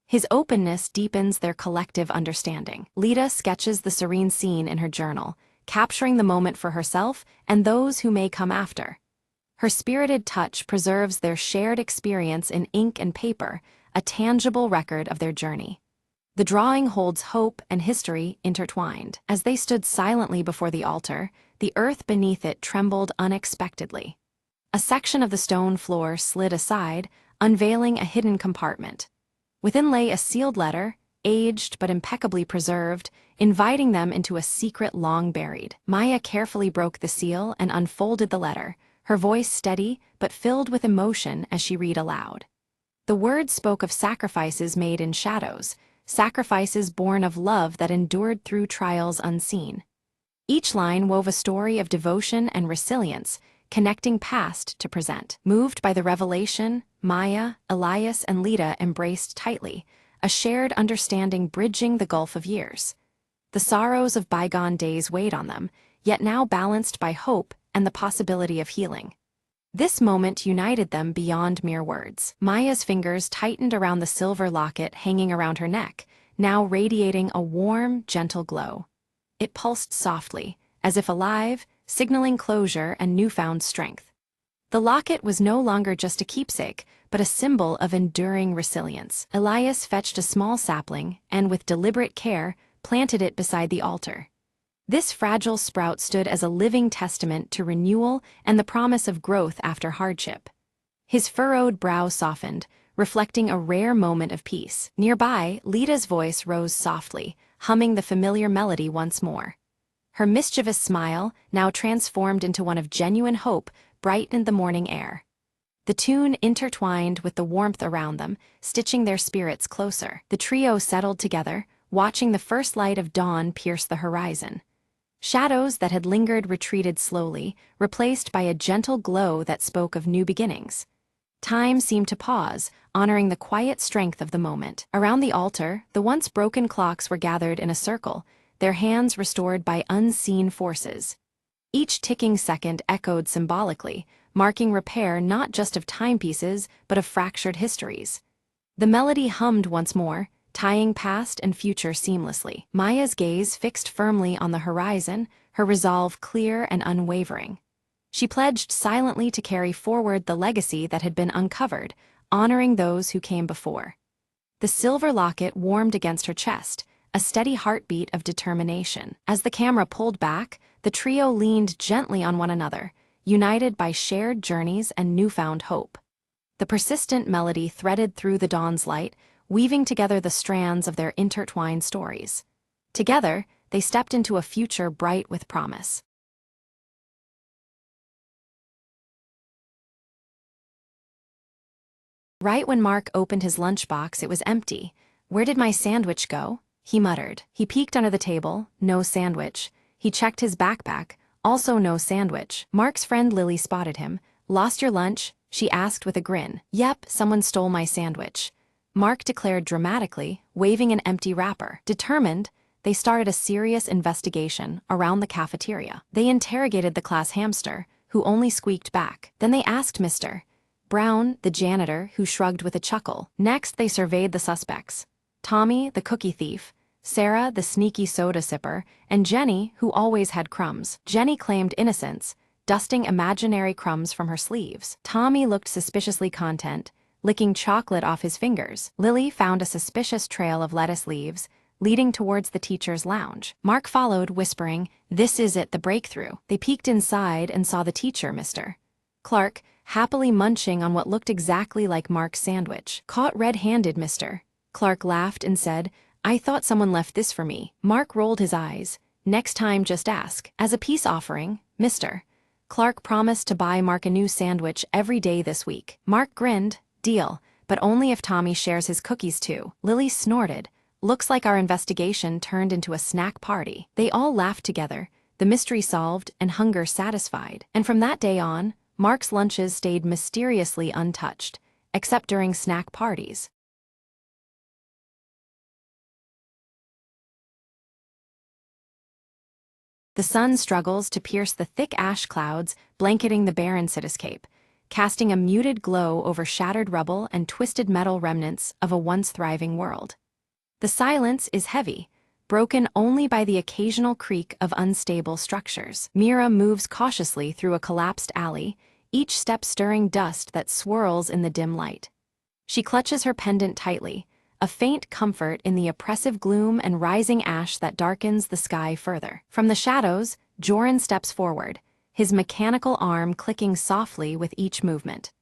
His openness deepens their collective understanding. Lita sketches the serene scene in her journal, capturing the moment for herself and those who may come after. Her spirited touch preserves their shared experience in ink and paper, a tangible record of their journey. The drawing holds hope and history intertwined. As they stood silently before the altar, the earth beneath it trembled unexpectedly. A section of the stone floor slid aside, unveiling a hidden compartment. Within lay a sealed letter, aged but impeccably preserved, inviting them into a secret long buried. Maya carefully broke the seal and unfolded the letter, her voice steady but filled with emotion as she read aloud. The words spoke of sacrifices made in shadows, sacrifices born of love that endured through trials unseen. Each line wove a story of devotion and resilience, connecting past to present. Moved by the revelation, Maya, Elias, and Lita embraced tightly, a shared understanding bridging the gulf of years. The sorrows of bygone days weighed on them, yet now balanced by hope and the possibility of healing. This moment united them beyond mere words. Maya's fingers tightened around the silver locket hanging around her neck, now radiating a warm, gentle glow. It pulsed softly, as if alive, signaling closure and newfound strength. The locket was no longer just a keepsake, but a symbol of enduring resilience. Elias fetched a small sapling and, with deliberate care, planted it beside the altar. This fragile sprout stood as a living testament to renewal and the promise of growth after hardship. His furrowed brow softened, reflecting a rare moment of peace. Nearby, Lita's voice rose softly, humming the familiar melody once more. Her mischievous smile, now transformed into one of genuine hope, brightened the morning air. The tune intertwined with the warmth around them, stitching their spirits closer. The trio settled together, watching the first light of dawn pierce the horizon. Shadows that had lingered retreated slowly, replaced by a gentle glow that spoke of new beginnings. Time seemed to pause, honoring the quiet strength of the moment. Around the altar, the once broken clocks were gathered in a circle, their hands restored by unseen forces. Each ticking second echoed symbolically, marking repair not just of timepieces, but of fractured histories. The melody hummed once more, tying past and future seamlessly. Maya's gaze fixed firmly on the horizon, her resolve clear and unwavering. She pledged silently to carry forward the legacy that had been uncovered, honoring those who came before. The silver locket warmed against her chest, a steady heartbeat of determination. As the camera pulled back, the trio leaned gently on one another, united by shared journeys and newfound hope. The persistent melody threaded through the dawn's light, weaving together the strands of their intertwined stories. Together, they stepped into a future bright with promise. Right when Mark opened his lunchbox, it was empty. "Where did my sandwich go?" he muttered. He peeked under the table, no sandwich. He checked his backpack, also no sandwich. Mark's friend Lily spotted him. "Lost your lunch?" she asked with a grin. "Yep, someone stole my sandwich," Mark declared dramatically, waving an empty wrapper. Determined, they started a serious investigation around the cafeteria. They interrogated the class hamster, who only squeaked back. Then they asked Mr. Brown, the janitor, who shrugged with a chuckle. Next, they surveyed the suspects: Tommy, the cookie thief, Sarah, the sneaky soda sipper, and Jenny, who always had crumbs. Jenny claimed innocence, dusting imaginary crumbs from her sleeves. Tommy looked suspiciously content, licking chocolate off his fingers. Lily found a suspicious trail of lettuce leaves, leading towards the teacher's lounge. Mark followed, whispering, "This is it, the breakthrough." They peeked inside and saw the teacher, Mr. Clark, happily munching on what looked exactly like Mark's sandwich. "Caught red-handed, Mr. Clark laughed and said, I thought someone left this for me. Mark rolled his eyes. Next time, just ask. As a peace offering, Mr. Clark promised to buy Mark a new sandwich every day this week. Mark grinned. Deal, but only if Tommy shares his cookies too. Lily snorted. Looks like our investigation turned into a snack party. They all laughed together, the mystery solved and hunger satisfied. And from that day on, Mark's lunches stayed mysteriously untouched, except during snack parties. The sun struggles to pierce the thick ash clouds blanketing the barren cityscape, casting a muted glow over shattered rubble and twisted metal remnants of a once thriving world. The silence is heavy, broken only by the occasional creak of unstable structures. Mira moves cautiously through a collapsed alley, each step stirring dust that swirls in the dim light. She clutches her pendant tightly, a faint comfort in the oppressive gloom and rising ash that darkens the sky further. From the shadows, Joran steps forward, his mechanical arm clicking softly with each movement.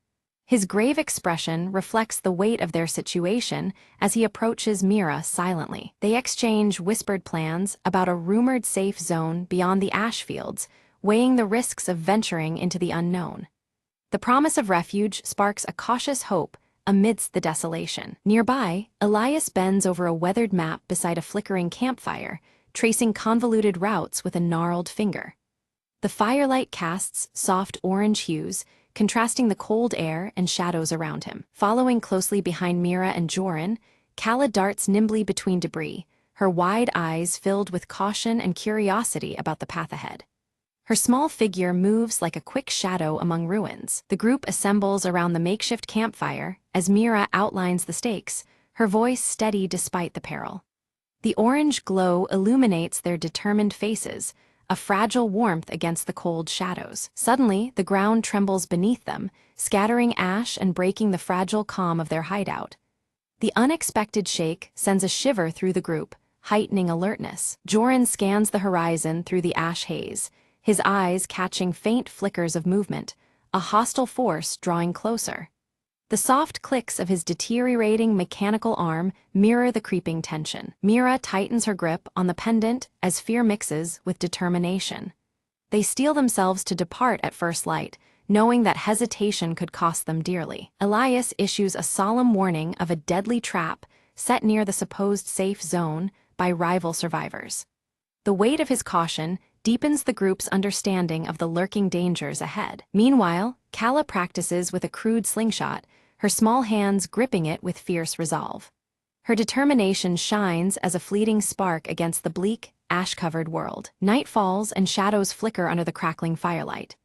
His grave expression reflects the weight of their situation as he approaches Mira silently. They exchange whispered plans about a rumored safe zone beyond the ash fields, weighing the risks of venturing into the unknown. The promise of refuge sparks a cautious hope amidst the desolation. Nearby, Elias bends over a weathered map beside a flickering campfire, tracing convoluted routes with a gnarled finger. The firelight casts soft orange hues, contrasting the cold air and shadows around him. Following closely behind Mira and Joran, Kala darts nimbly between debris, her wide eyes filled with caution and curiosity about the path ahead. Her small figure moves like a quick shadow among ruins. The group assembles around the makeshift campfire as Mira outlines the stakes, her voice steady despite the peril. The orange glow illuminates their determined faces, a fragile warmth against the cold shadows. Suddenly, the ground trembles beneath them, scattering ash and breaking the fragile calm of their hideout. The unexpected shake sends a shiver through the group, heightening alertness. Joran scans the horizon through the ash haze, his eyes catching faint flickers of movement, a hostile force drawing closer. The soft clicks of his deteriorating mechanical arm mirror the creeping tension. Mira tightens her grip on the pendant as fear mixes with determination. They steel themselves to depart at first light, knowing that hesitation could cost them dearly. Elias issues a solemn warning of a deadly trap set near the supposed safe zone by rival survivors. The weight of his caution deepens the group's understanding of the lurking dangers ahead. Meanwhile, Kala practices with a crude slingshot, her small hands gripping it with fierce resolve. Her determination shines as a fleeting spark against the bleak, ash-covered world. Night falls and shadows flicker under the crackling firelight.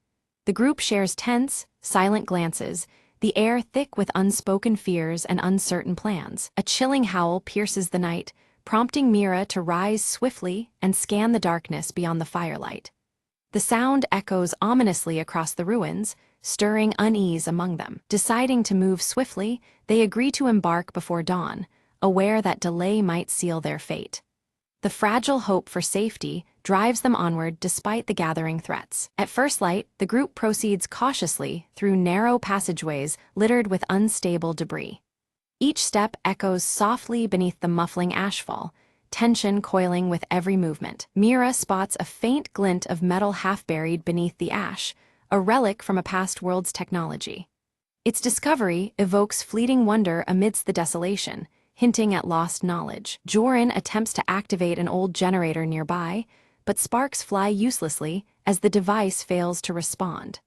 The group shares tense, silent glances, the air thick with unspoken fears and uncertain plans. A chilling howl pierces the night, prompting Mira to rise swiftly and scan the darkness beyond the firelight. The sound echoes ominously across the ruins, stirring unease among them. Deciding to move swiftly, they agree to embark before dawn, aware that delay might seal their fate. The fragile hope for safety drives them onward despite the gathering threats. At first light, the group proceeds cautiously through narrow passageways littered with unstable debris. Each step echoes softly beneath the muffling ashfall, tension coiling with every movement. Mira spots a faint glint of metal half-buried beneath the ash, a relic from a past world's technology. Its discovery evokes fleeting wonder amidst the desolation, hinting at lost knowledge. Joran attempts to activate an old generator nearby, but sparks fly uselessly as the device fails to respond.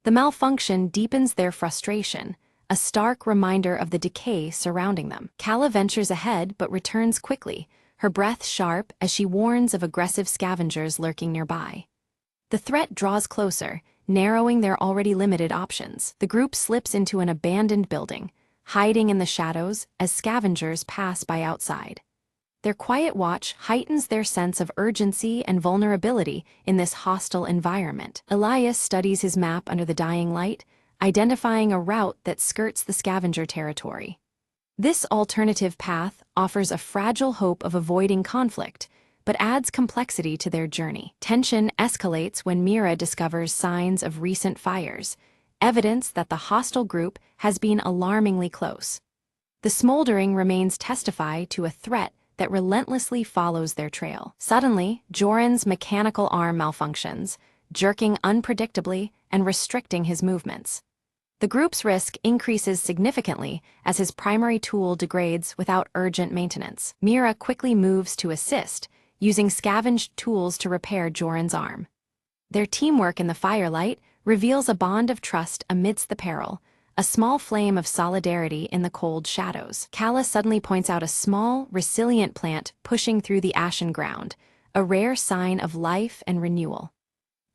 The malfunction deepens their frustration, a stark reminder of the decay surrounding them. Kala ventures ahead but returns quickly, her breath sharp as she warns of aggressive scavengers lurking nearby. The threat draws closer, narrowing their already limited options. The group slips into an abandoned building, hiding in the shadows as scavengers pass by outside. Their quiet watch heightens their sense of urgency and vulnerability in this hostile environment. Elias studies his map under the dying light, identifying a route that skirts the scavenger territory. This alternative path offers a fragile hope of avoiding conflict, but adds complexity to their journey. Tension escalates when Mira discovers signs of recent fires, evidence that the hostile group has been alarmingly close. The smoldering remains testify to a threat that relentlessly follows their trail. Suddenly, Joran's mechanical arm malfunctions, jerking unpredictably and restricting his movements. The group's risk increases significantly as his primary tool degrades without urgent maintenance. Mira quickly moves to assist, using scavenged tools to repair Joran's arm. Their teamwork in the firelight reveals a bond of trust amidst the peril, a small flame of solidarity in the cold shadows. Kala suddenly points out a small, resilient plant pushing through the ashen ground, a rare sign of life and renewal.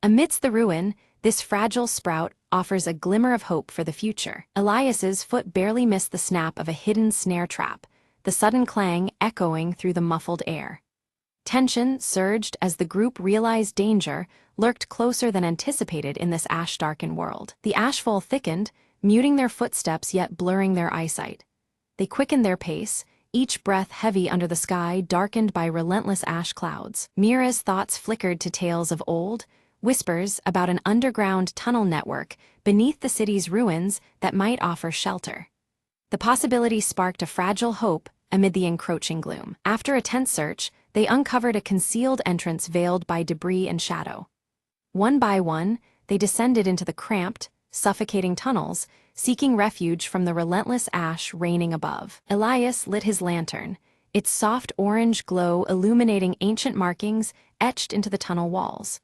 Amidst the ruin, this fragile sprout offers a glimmer of hope for the future. Elias's foot barely missed the snap of a hidden snare trap, the sudden clang echoing through the muffled air. Tension surged as the group realized danger lurked closer than anticipated in this ash-darkened world. The ashfall thickened, muting their footsteps yet blurring their eyesight. They quickened their pace, each breath heavy under the sky darkened by relentless ash clouds. Mira's thoughts flickered to tales of old, whispers about an underground tunnel network beneath the city's ruins that might offer shelter. The possibility sparked a fragile hope amid the encroaching gloom. After a tense search, they uncovered a concealed entrance veiled by debris and shadow. One by one, they descended into the cramped, suffocating tunnels, seeking refuge from the relentless ash raining above. Elias lit his lantern, its soft orange glow illuminating ancient markings etched into the tunnel walls.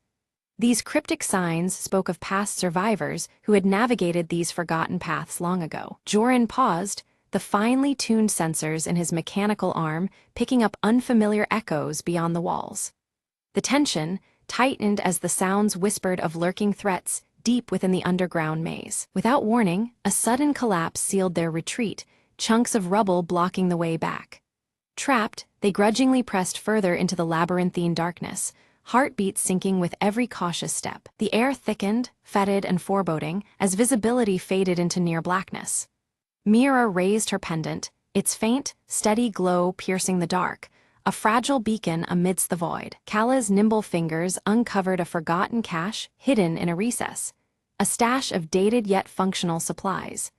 These cryptic signs spoke of past survivors who had navigated these forgotten paths long ago. Joran paused, the finely tuned sensors in his mechanical arm picking up unfamiliar echoes beyond the walls. The tension tightened as the sounds whispered of lurking threats deep within the underground maze. Without warning, a sudden collapse sealed their retreat, chunks of rubble blocking the way back. Trapped, they grudgingly pressed further into the labyrinthine darkness, heartbeats sinking with every cautious step. The air thickened, fetid and foreboding, as visibility faded into near blackness. Mira raised her pendant, its faint, steady glow piercing the dark, a fragile beacon amidst the void. Kala's nimble fingers uncovered a forgotten cache hidden in a recess, a stash of dated yet functional supplies.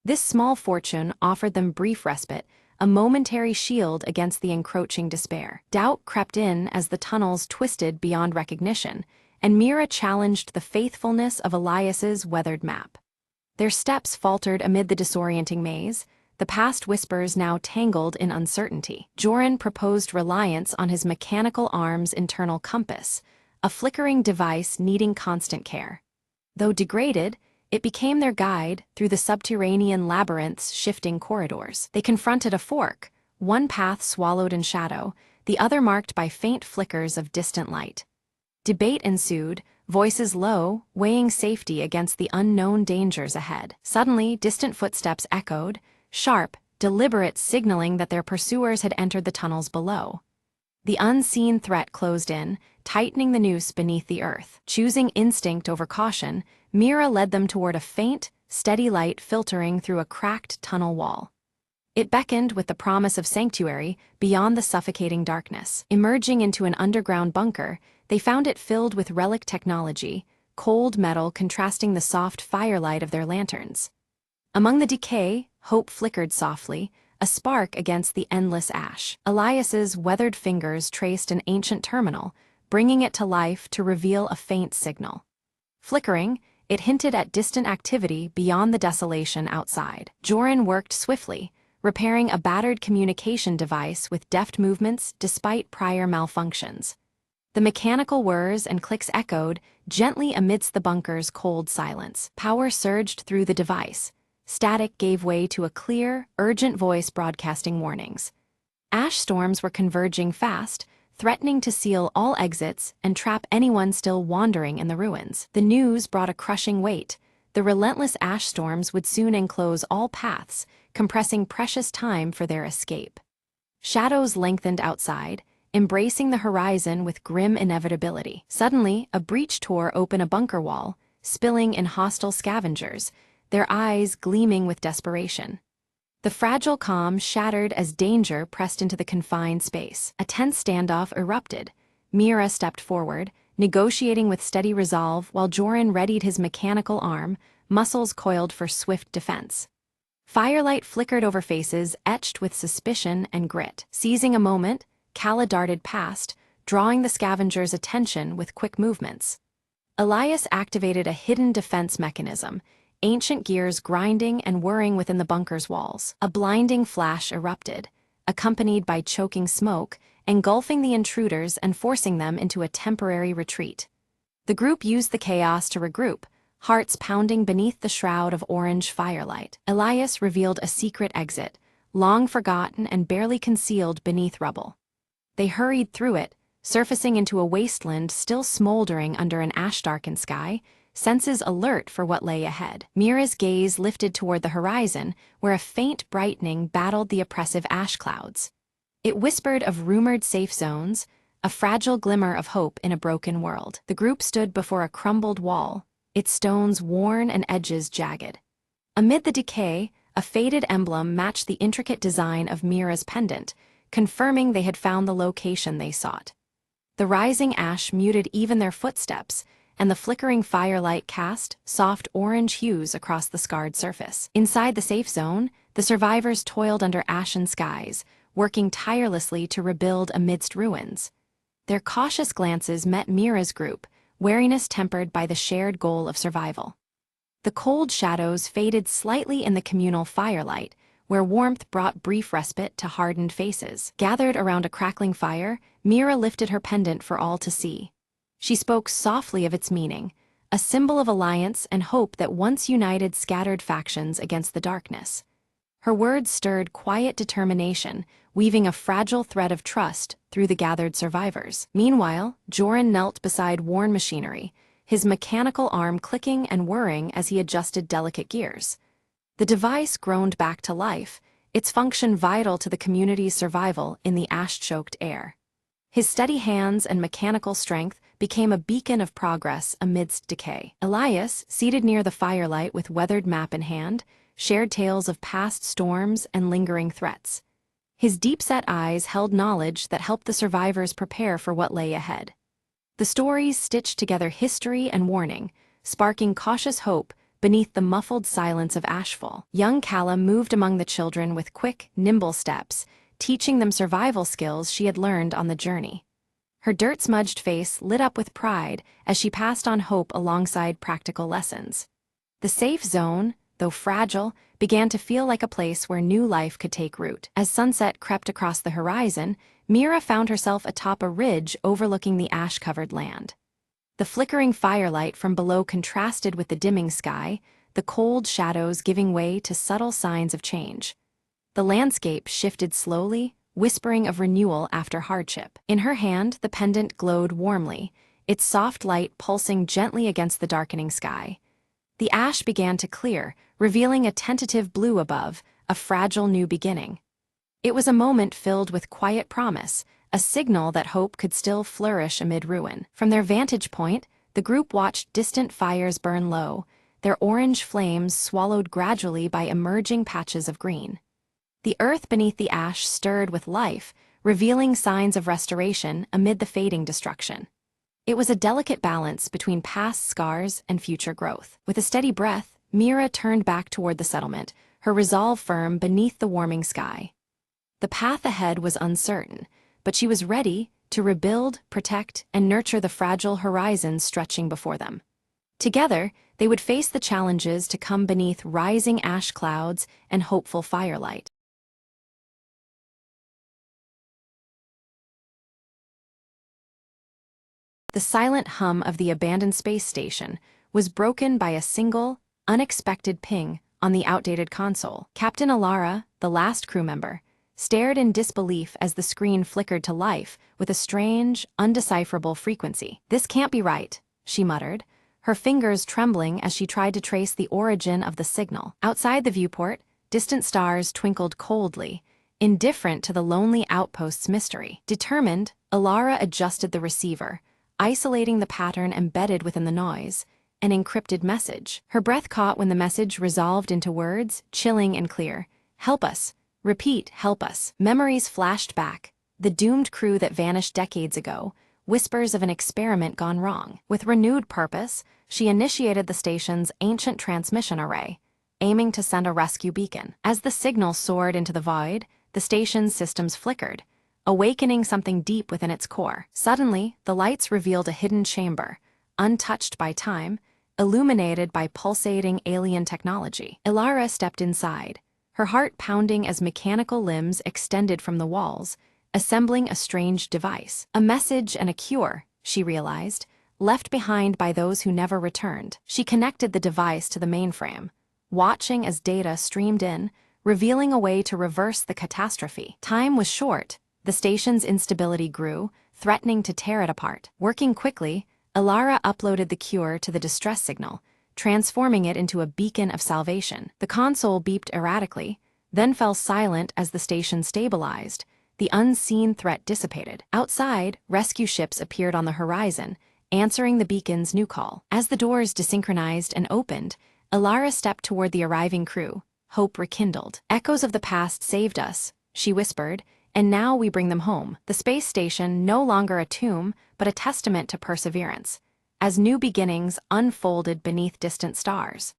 This small fortune offered them brief respite, a momentary shield against the encroaching despair. Doubt crept in as the tunnels twisted beyond recognition, and Mira challenged the faithfulness of Elias's weathered map. Their steps faltered amid the disorienting maze, the past whispers now tangled in uncertainty. Joran proposed reliance on his mechanical arm's internal compass, a flickering device needing constant care. Though degraded, it became their guide through the subterranean labyrinth's shifting corridors. They confronted a fork, one path swallowed in shadow, the other marked by faint flickers of distant light. Debate ensued, voices low, weighing safety against the unknown dangers ahead. Suddenly, distant footsteps echoed, sharp, deliberate, signaling that their pursuers had entered the tunnels below. The unseen threat closed in, tightening the noose beneath the earth. Choosing instinct over caution, Mira led them toward a faint, steady light filtering through a cracked tunnel wall. It beckoned with the promise of sanctuary beyond the suffocating darkness. Emerging into an underground bunker, they found it filled with relic technology, cold metal contrasting the soft firelight of their lanterns. Among the decay, hope flickered softly, a spark against the endless ash. Elias's weathered fingers traced an ancient terminal, bringing it to life to reveal a faint signal. Flickering, it hinted at distant activity beyond the desolation outside. Joran worked swiftly, repairing a battered communication device with deft movements despite prior malfunctions. The mechanical whirs and clicks echoed gently amidst the bunker's cold silence. Power surged through the device. Static gave way to a clear, urgent voice broadcasting warnings. Ash storms were converging fast, threatening to seal all exits and trap anyone still wandering in the ruins. The news brought a crushing weight. The relentless ash storms would soon enclose all paths, compressing precious time for their escape. Shadows lengthened outside, embracing the horizon with grim inevitability. Suddenly, a breach tore open a bunker wall, spilling in hostile scavengers, their eyes gleaming with desperation. The fragile calm shattered as danger pressed into the confined space. A tense standoff erupted. Mira stepped forward, negotiating with steady resolve while Joran readied his mechanical arm, muscles coiled for swift defense. Firelight flickered over faces etched with suspicion and grit. Seizing a moment, Calla darted past, drawing the scavenger's attention with quick movements. Elias activated a hidden defense mechanism, ancient gears grinding and whirring within the bunker's walls. A blinding flash erupted, accompanied by choking smoke, engulfing the intruders and forcing them into a temporary retreat. The group used the chaos to regroup, hearts pounding beneath the shroud of orange firelight. Elias revealed a secret exit, long forgotten and barely concealed beneath rubble. They hurried through it, surfacing into a wasteland still smoldering under an ash-darkened sky, senses alert for what lay ahead. Mira's gaze lifted toward the horizon, where a faint brightening battled the oppressive ash clouds. It whispered of rumored safe zones, a fragile glimmer of hope in a broken world. The group stood before a crumbled wall, its stones worn and edges jagged. Amid the decay, a faded emblem matched the intricate design of Mira's pendant, confirming they had found the location they sought. The rising ash muted even their footsteps, and the flickering firelight cast soft orange hues across the scarred surface. Inside the safe zone, the survivors toiled under ashen skies, working tirelessly to rebuild amidst ruins. Their cautious glances met Mira's group, wariness tempered by the shared goal of survival. The cold shadows faded slightly in the communal firelight, where warmth brought brief respite to hardened faces. Gathered around a crackling fire, Mira lifted her pendant for all to see. She spoke softly of its meaning, a symbol of alliance and hope that once united scattered factions against the darkness. Her words stirred quiet determination, weaving a fragile thread of trust through the gathered survivors. Meanwhile, Joran knelt beside worn machinery, his mechanical arm clicking and whirring as he adjusted delicate gears. The device groaned back to life, its function vital to the community's survival in the ash-choked air. His steady hands and mechanical strength became a beacon of progress amidst decay. Elias, seated near the firelight with weathered map in hand, shared tales of past storms and lingering threats. His deep-set eyes held knowledge that helped the survivors prepare for what lay ahead. The stories stitched together history and warning, sparking cautious hope beneath the muffled silence of ashfall. Young Calla moved among the children with quick, nimble steps, teaching them survival skills she had learned on the journey. Her dirt-smudged face lit up with pride as she passed on hope alongside practical lessons. The safe zone, though fragile, began to feel like a place where new life could take root. As sunset crept across the horizon, Mira found herself atop a ridge overlooking the ash-covered land. The flickering firelight from below contrasted with the dimming sky, the cold shadows giving way to subtle signs of change. The landscape shifted slowly, whispering of renewal after hardship. In her hand, the pendant glowed warmly, its soft light pulsing gently against the darkening sky. The ash began to clear, revealing a tentative blue above, a fragile new beginning. It was a moment filled with quiet promise, a signal that hope could still flourish amid ruin. From their vantage point, the group watched distant fires burn low, their orange flames swallowed gradually by emerging patches of green. The earth beneath the ash stirred with life, revealing signs of restoration amid the fading destruction. It was a delicate balance between past scars and future growth. With a steady breath, Mira turned back toward the settlement, her resolve firm beneath the warming sky. The path ahead was uncertain, but she was ready to rebuild, protect, and nurture the fragile horizons stretching before them. Together, they would face the challenges to come beneath rising ash clouds and hopeful firelight. The silent hum of the abandoned space station was broken by a single, unexpected ping on the outdated console. Captain Alara, the last crew member, stared in disbelief as the screen flickered to life with a strange, undecipherable frequency. "This can't be right," she muttered, her fingers trembling as she tried to trace the origin of the signal. Outside the viewport, distant stars twinkled coldly, indifferent to the lonely outpost's mystery. Determined, Alara adjusted the receiver, isolating the pattern embedded within the noise, an encrypted message. Her breath caught when the message resolved into words, chilling and clear. "Help us. Repeat, help us." Memories flashed back, the doomed crew that vanished decades ago, whispers of an experiment gone wrong. With renewed purpose, she initiated the station's ancient transmission array, aiming to send a rescue beacon. As the signal soared into the void, the station's systems flickered, awakening something deep within its core. Suddenly, the lights revealed a hidden chamber, untouched by time, illuminated by pulsating alien technology. Ilara stepped inside, her heart pounding as mechanical limbs extended from the walls, assembling a strange device. A message and a cure, she realized, left behind by those who never returned. She connected the device to the mainframe, watching as data streamed in, revealing a way to reverse the catastrophe. Time was short. The station's instability grew, threatening to tear it apart. Working quickly, Ilara uploaded the cure to the distress signal, transforming it into a beacon of salvation. The console beeped erratically, then fell silent as the station stabilized. The unseen threat dissipated. Outside, rescue ships appeared on the horizon, answering the beacon's new call. As the doors desynchronized and opened, Ilara stepped toward the arriving crew, hope rekindled. "Echoes of the past saved us," she whispered, "and now we bring them home." The space station, no longer a tomb, but a testament to perseverance, as new beginnings unfolded beneath distant stars.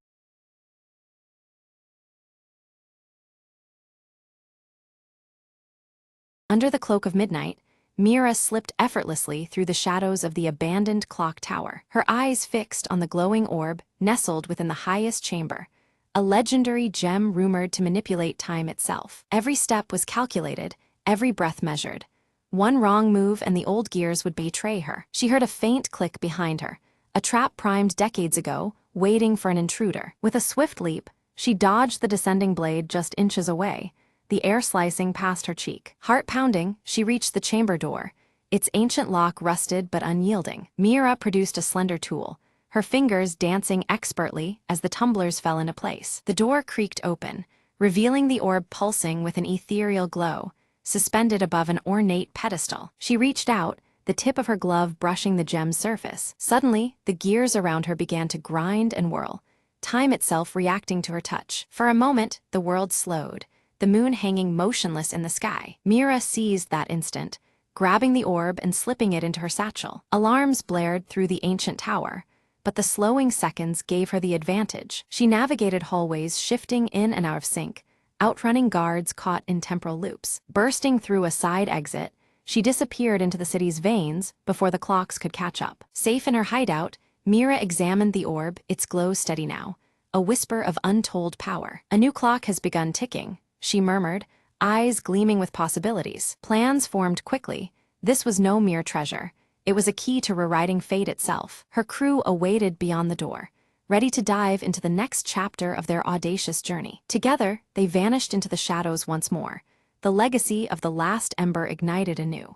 Under the cloak of midnight, Mira slipped effortlessly through the shadows of the abandoned clock tower, her eyes fixed on the glowing orb nestled within the highest chamber, a legendary gem rumored to manipulate time itself. Every step was calculated, every breath measured. One wrong move and the old gears would betray her. She heard a faint click behind her, a trap primed decades ago, waiting for an intruder. With a swift leap, she dodged the descending blade just inches away, the air slicing past her cheek. Heart pounding, she reached the chamber door, its ancient lock rusted but unyielding. Mira produced a slender tool, her fingers dancing expertly as the tumblers fell into place. The door creaked open, revealing the orb pulsing with an ethereal glow, suspended above an ornate pedestal. She reached out, the tip of her glove brushing the gem's surface. Suddenly, the gears around her began to grind and whirl, time itself reacting to her touch. For a moment, the world slowed, the moon hanging motionless in the sky. Mira seized that instant, grabbing the orb and slipping it into her satchel. Alarms blared through the ancient tower, but the slowing seconds gave her the advantage. She navigated hallways shifting in and out of sync, outrunning guards caught in temporal loops. Bursting through a side exit, she disappeared into the city's veins before the clocks could catch up. Safe in her hideout, Mira examined the orb, its glow steady now, a whisper of untold power. "A new clock has begun ticking," she murmured, eyes gleaming with possibilities. Plans formed quickly. This was no mere treasure. It was a key to rewriting fate itself. Her crew awaited beyond the door, ready to dive into the next chapter of their audacious journey. Together, they vanished into the shadows once more, the legacy of the last ember ignited anew.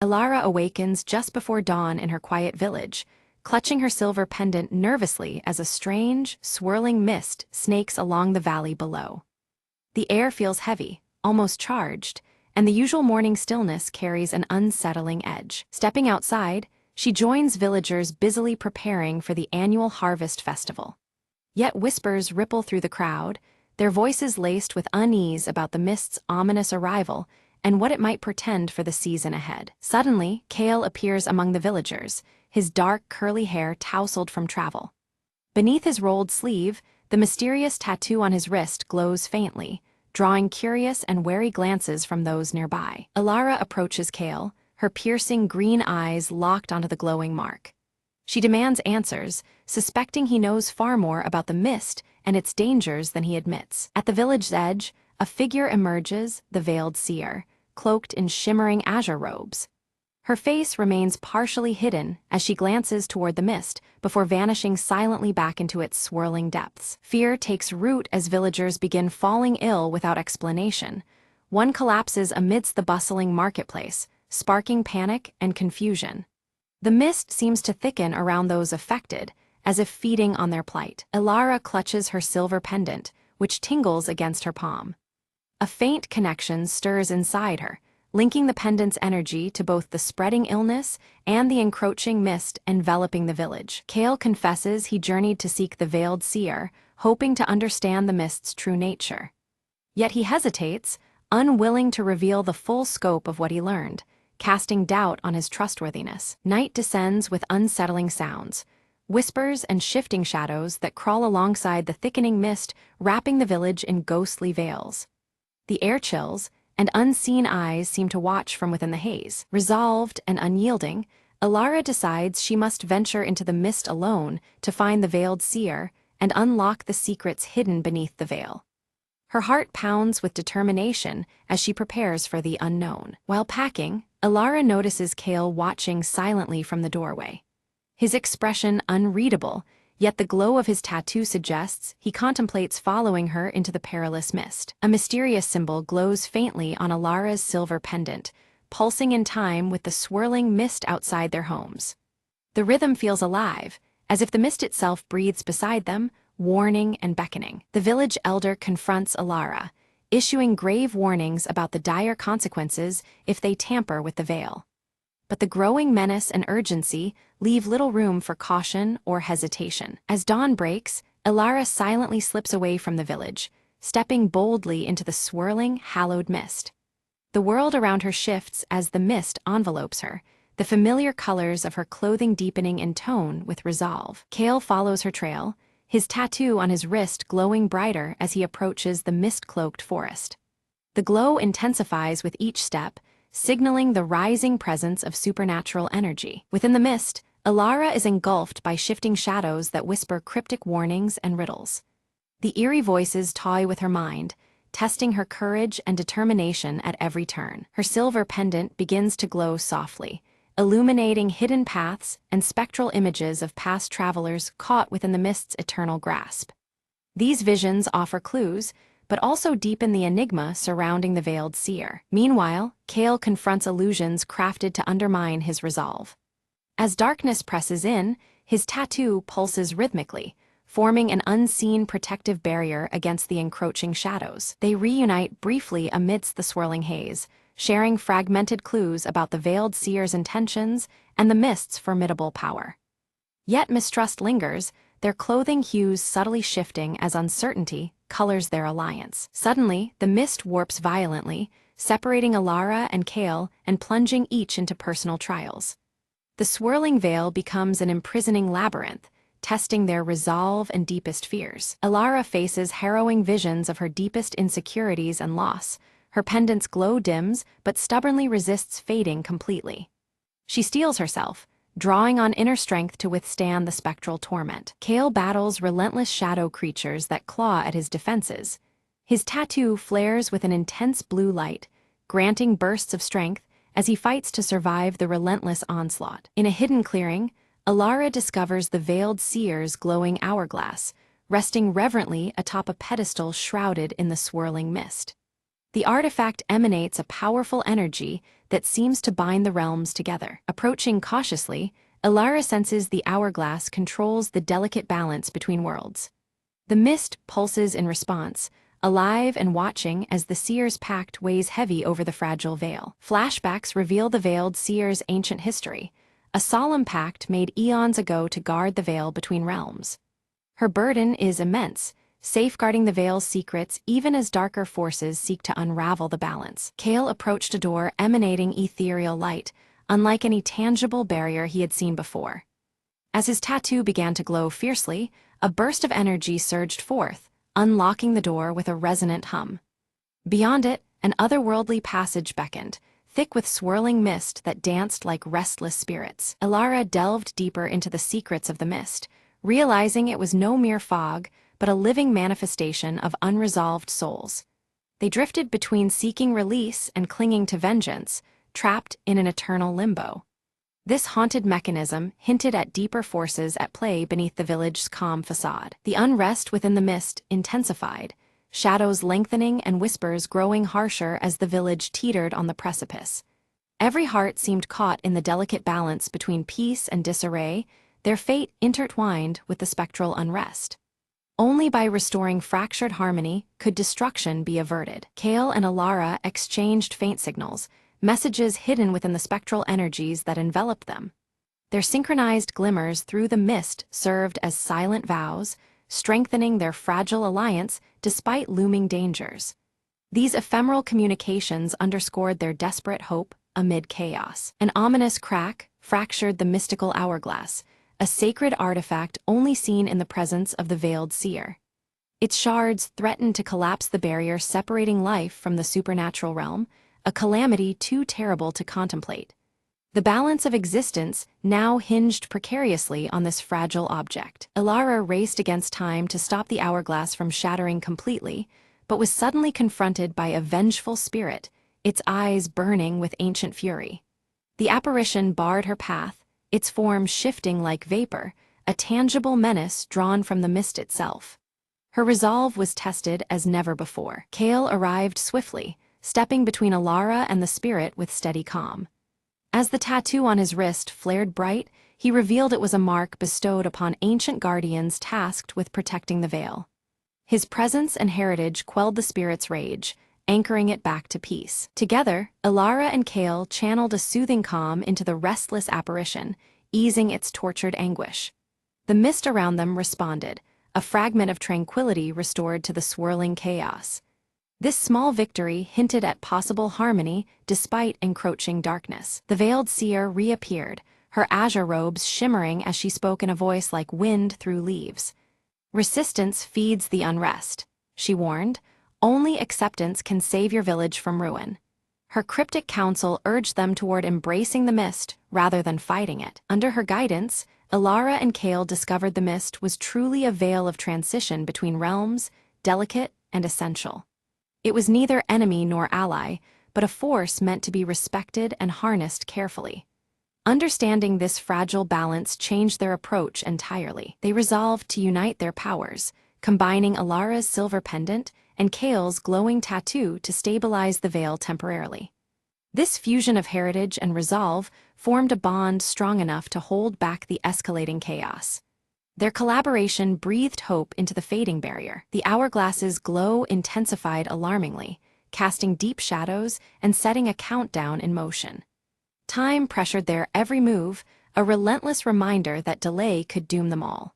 Ilara awakens just before dawn in her quiet village, clutching her silver pendant nervously as a strange, swirling mist snakes along the valley below. The air feels heavy, almost charged, and the usual morning stillness carries an unsettling edge. Stepping outside, she joins villagers busily preparing for the annual harvest festival. Yet whispers ripple through the crowd, their voices laced with unease about the mist's ominous arrival and what it might portend for the season ahead. Suddenly, Kale appears among the villagers, his dark, curly hair tousled from travel. Beneath his rolled sleeve, the mysterious tattoo on his wrist glows faintly, drawing curious and wary glances from those nearby. Ilara approaches Kale, her piercing green eyes locked onto the glowing mark. She demands answers, suspecting he knows far more about the mist and its dangers than he admits. At the village's edge, a figure emerges, the veiled seer, cloaked in shimmering azure robes. Her face remains partially hidden as she glances toward the mist before vanishing silently back into its swirling depths. Fear takes root as villagers begin falling ill without explanation. One collapses amidst the bustling marketplace, sparking panic and confusion. The mist seems to thicken around those affected, as if feeding on their plight. Ilara clutches her silver pendant, which tingles against her palm. A faint connection stirs inside her, linking the pendant's energy to both the spreading illness and the encroaching mist enveloping the village. Kale confesses he journeyed to seek the veiled seer, hoping to understand the mist's true nature. Yet he hesitates, unwilling to reveal the full scope of what he learned, casting doubt on his trustworthiness. Night descends with unsettling sounds, whispers and shifting shadows that crawl alongside the thickening mist, wrapping the village in ghostly veils. The air chills, and unseen eyes seem to watch from within the haze. Resolved and unyielding, Alara decides she must venture into the mist alone to find the veiled seer and unlock the secrets hidden beneath the veil. Her heart pounds with determination as she prepares for the unknown. While packing, Alara notices Kale watching silently from the doorway. His expression unreadable, yet the glow of his tattoo suggests he contemplates following her into the perilous mist. A mysterious symbol glows faintly on Alara's silver pendant, pulsing in time with the swirling mist outside their homes. The rhythm feels alive, as if the mist itself breathes beside them, warning and beckoning. The village elder confronts Alara, issuing grave warnings about the dire consequences if they tamper with the veil. But the growing menace and urgency leave little room for caution or hesitation. As dawn breaks, Alara silently slips away from the village, stepping boldly into the swirling, hallowed mist. The world around her shifts as the mist envelopes her, the familiar colors of her clothing deepening in tone with resolve. Kale follows her trail, his tattoo on his wrist glowing brighter as he approaches the mist-cloaked forest. The glow intensifies with each step, signaling the rising presence of supernatural energy. Within the mist, Alara is engulfed by shifting shadows that whisper cryptic warnings and riddles. The eerie voices toy with her mind, testing her courage and determination at every turn. Her silver pendant begins to glow softly, illuminating hidden paths and spectral images of past travelers caught within the mist's eternal grasp. These visions offer clues, but also deepen the enigma surrounding the veiled seer. Meanwhile, Kale confronts illusions crafted to undermine his resolve. As darkness presses in, his tattoo pulses rhythmically, forming an unseen protective barrier against the encroaching shadows. They reunite briefly amidst the swirling haze, sharing fragmented clues about the veiled seer's intentions and the mist's formidable power. Yet mistrust lingers, their clothing hues subtly shifting as uncertainty colors their alliance. Suddenly, the mist warps violently, separating Alara and Kale and plunging each into personal trials. The swirling veil becomes an imprisoning labyrinth, testing their resolve and deepest fears. Alara faces harrowing visions of her deepest insecurities and loss. Her pendant's glow dims, but stubbornly resists fading completely. She steels herself, drawing on inner strength to withstand the spectral torment. Kale battles relentless shadow creatures that claw at his defenses. His tattoo flares with an intense blue light, granting bursts of strength as he fights to survive the relentless onslaught. In a hidden clearing, Alara discovers the veiled seer's glowing hourglass, resting reverently atop a pedestal shrouded in the swirling mist. The artifact emanates a powerful energy that seems to bind the realms together. Approaching cautiously, Alara senses the hourglass controls the delicate balance between worlds. The mist pulses in response, alive and watching as the seer's pact weighs heavy over the fragile veil. Flashbacks reveal the veiled seer's ancient history, a solemn pact made eons ago to guard the veil between realms. Her burden is immense, safeguarding the veil's secrets even as darker forces seek to unravel the balance. Kale approached a door emanating ethereal light, unlike any tangible barrier he had seen before. As his tattoo began to glow fiercely, a burst of energy surged forth, unlocking the door with a resonant hum. Beyond it, an otherworldly passage beckoned, thick with swirling mist that danced like restless spirits. Alara delved deeper into the secrets of the mist, realizing it was no mere fog, but a living manifestation of unresolved souls. They drifted between seeking release and clinging to vengeance, trapped in an eternal limbo. This haunted mechanism hinted at deeper forces at play beneath the village's calm facade. The unrest within the mist intensified, shadows lengthening and whispers growing harsher as the village teetered on the precipice. Every heart seemed caught in the delicate balance between peace and disarray, their fate intertwined with the spectral unrest. Only by restoring fractured harmony could destruction be averted. Kale and Alara exchanged faint signals, messages hidden within the spectral energies that enveloped them. Their synchronized glimmers through the mist served as silent vows, strengthening their fragile alliance despite looming dangers. These ephemeral communications underscored their desperate hope amid chaos. An ominous crack fractured the mystical hourglass, a sacred artifact only seen in the presence of the veiled seer. Its shards threatened to collapse the barrier separating life from the supernatural realm, a calamity too terrible to contemplate. The balance of existence now hinged precariously on this fragile object. Ilara raced against time to stop the hourglass from shattering completely, but was suddenly confronted by a vengeful spirit, its eyes burning with ancient fury. The apparition barred her path, its form shifting like vapor, a tangible menace drawn from the mist itself. Her resolve was tested as never before. Kale arrived swiftly, stepping between Ilara and the spirit with steady calm. As the tattoo on his wrist flared bright, he revealed it was a mark bestowed upon ancient guardians tasked with protecting the veil. His presence and heritage quelled the spirit's rage, anchoring it back to peace. Together, Ilara and Kale channeled a soothing calm into the restless apparition, easing its tortured anguish. The mist around them responded, a fragment of tranquility restored to the swirling chaos. This small victory hinted at possible harmony despite encroaching darkness. The veiled seer reappeared, her azure robes shimmering as she spoke in a voice like wind through leaves. "Resistance feeds the unrest," she warned. "Only acceptance can save your village from ruin." Her cryptic counsel urged them toward embracing the mist rather than fighting it. Under her guidance, Ilara and Kale discovered the mist was truly a veil of transition between realms, delicate and essential. It was neither enemy nor ally, but a force meant to be respected and harnessed carefully. Understanding this fragile balance changed their approach entirely. They resolved to unite their powers, combining Ilara's silver pendant and Kale's glowing tattoo to stabilize the veil temporarily. This fusion of heritage and resolve formed a bond strong enough to hold back the escalating chaos. Their collaboration breathed hope into the fading barrier. The hourglass's glow intensified alarmingly, casting deep shadows and setting a countdown in motion. Time pressured their every move, a relentless reminder that delay could doom them all.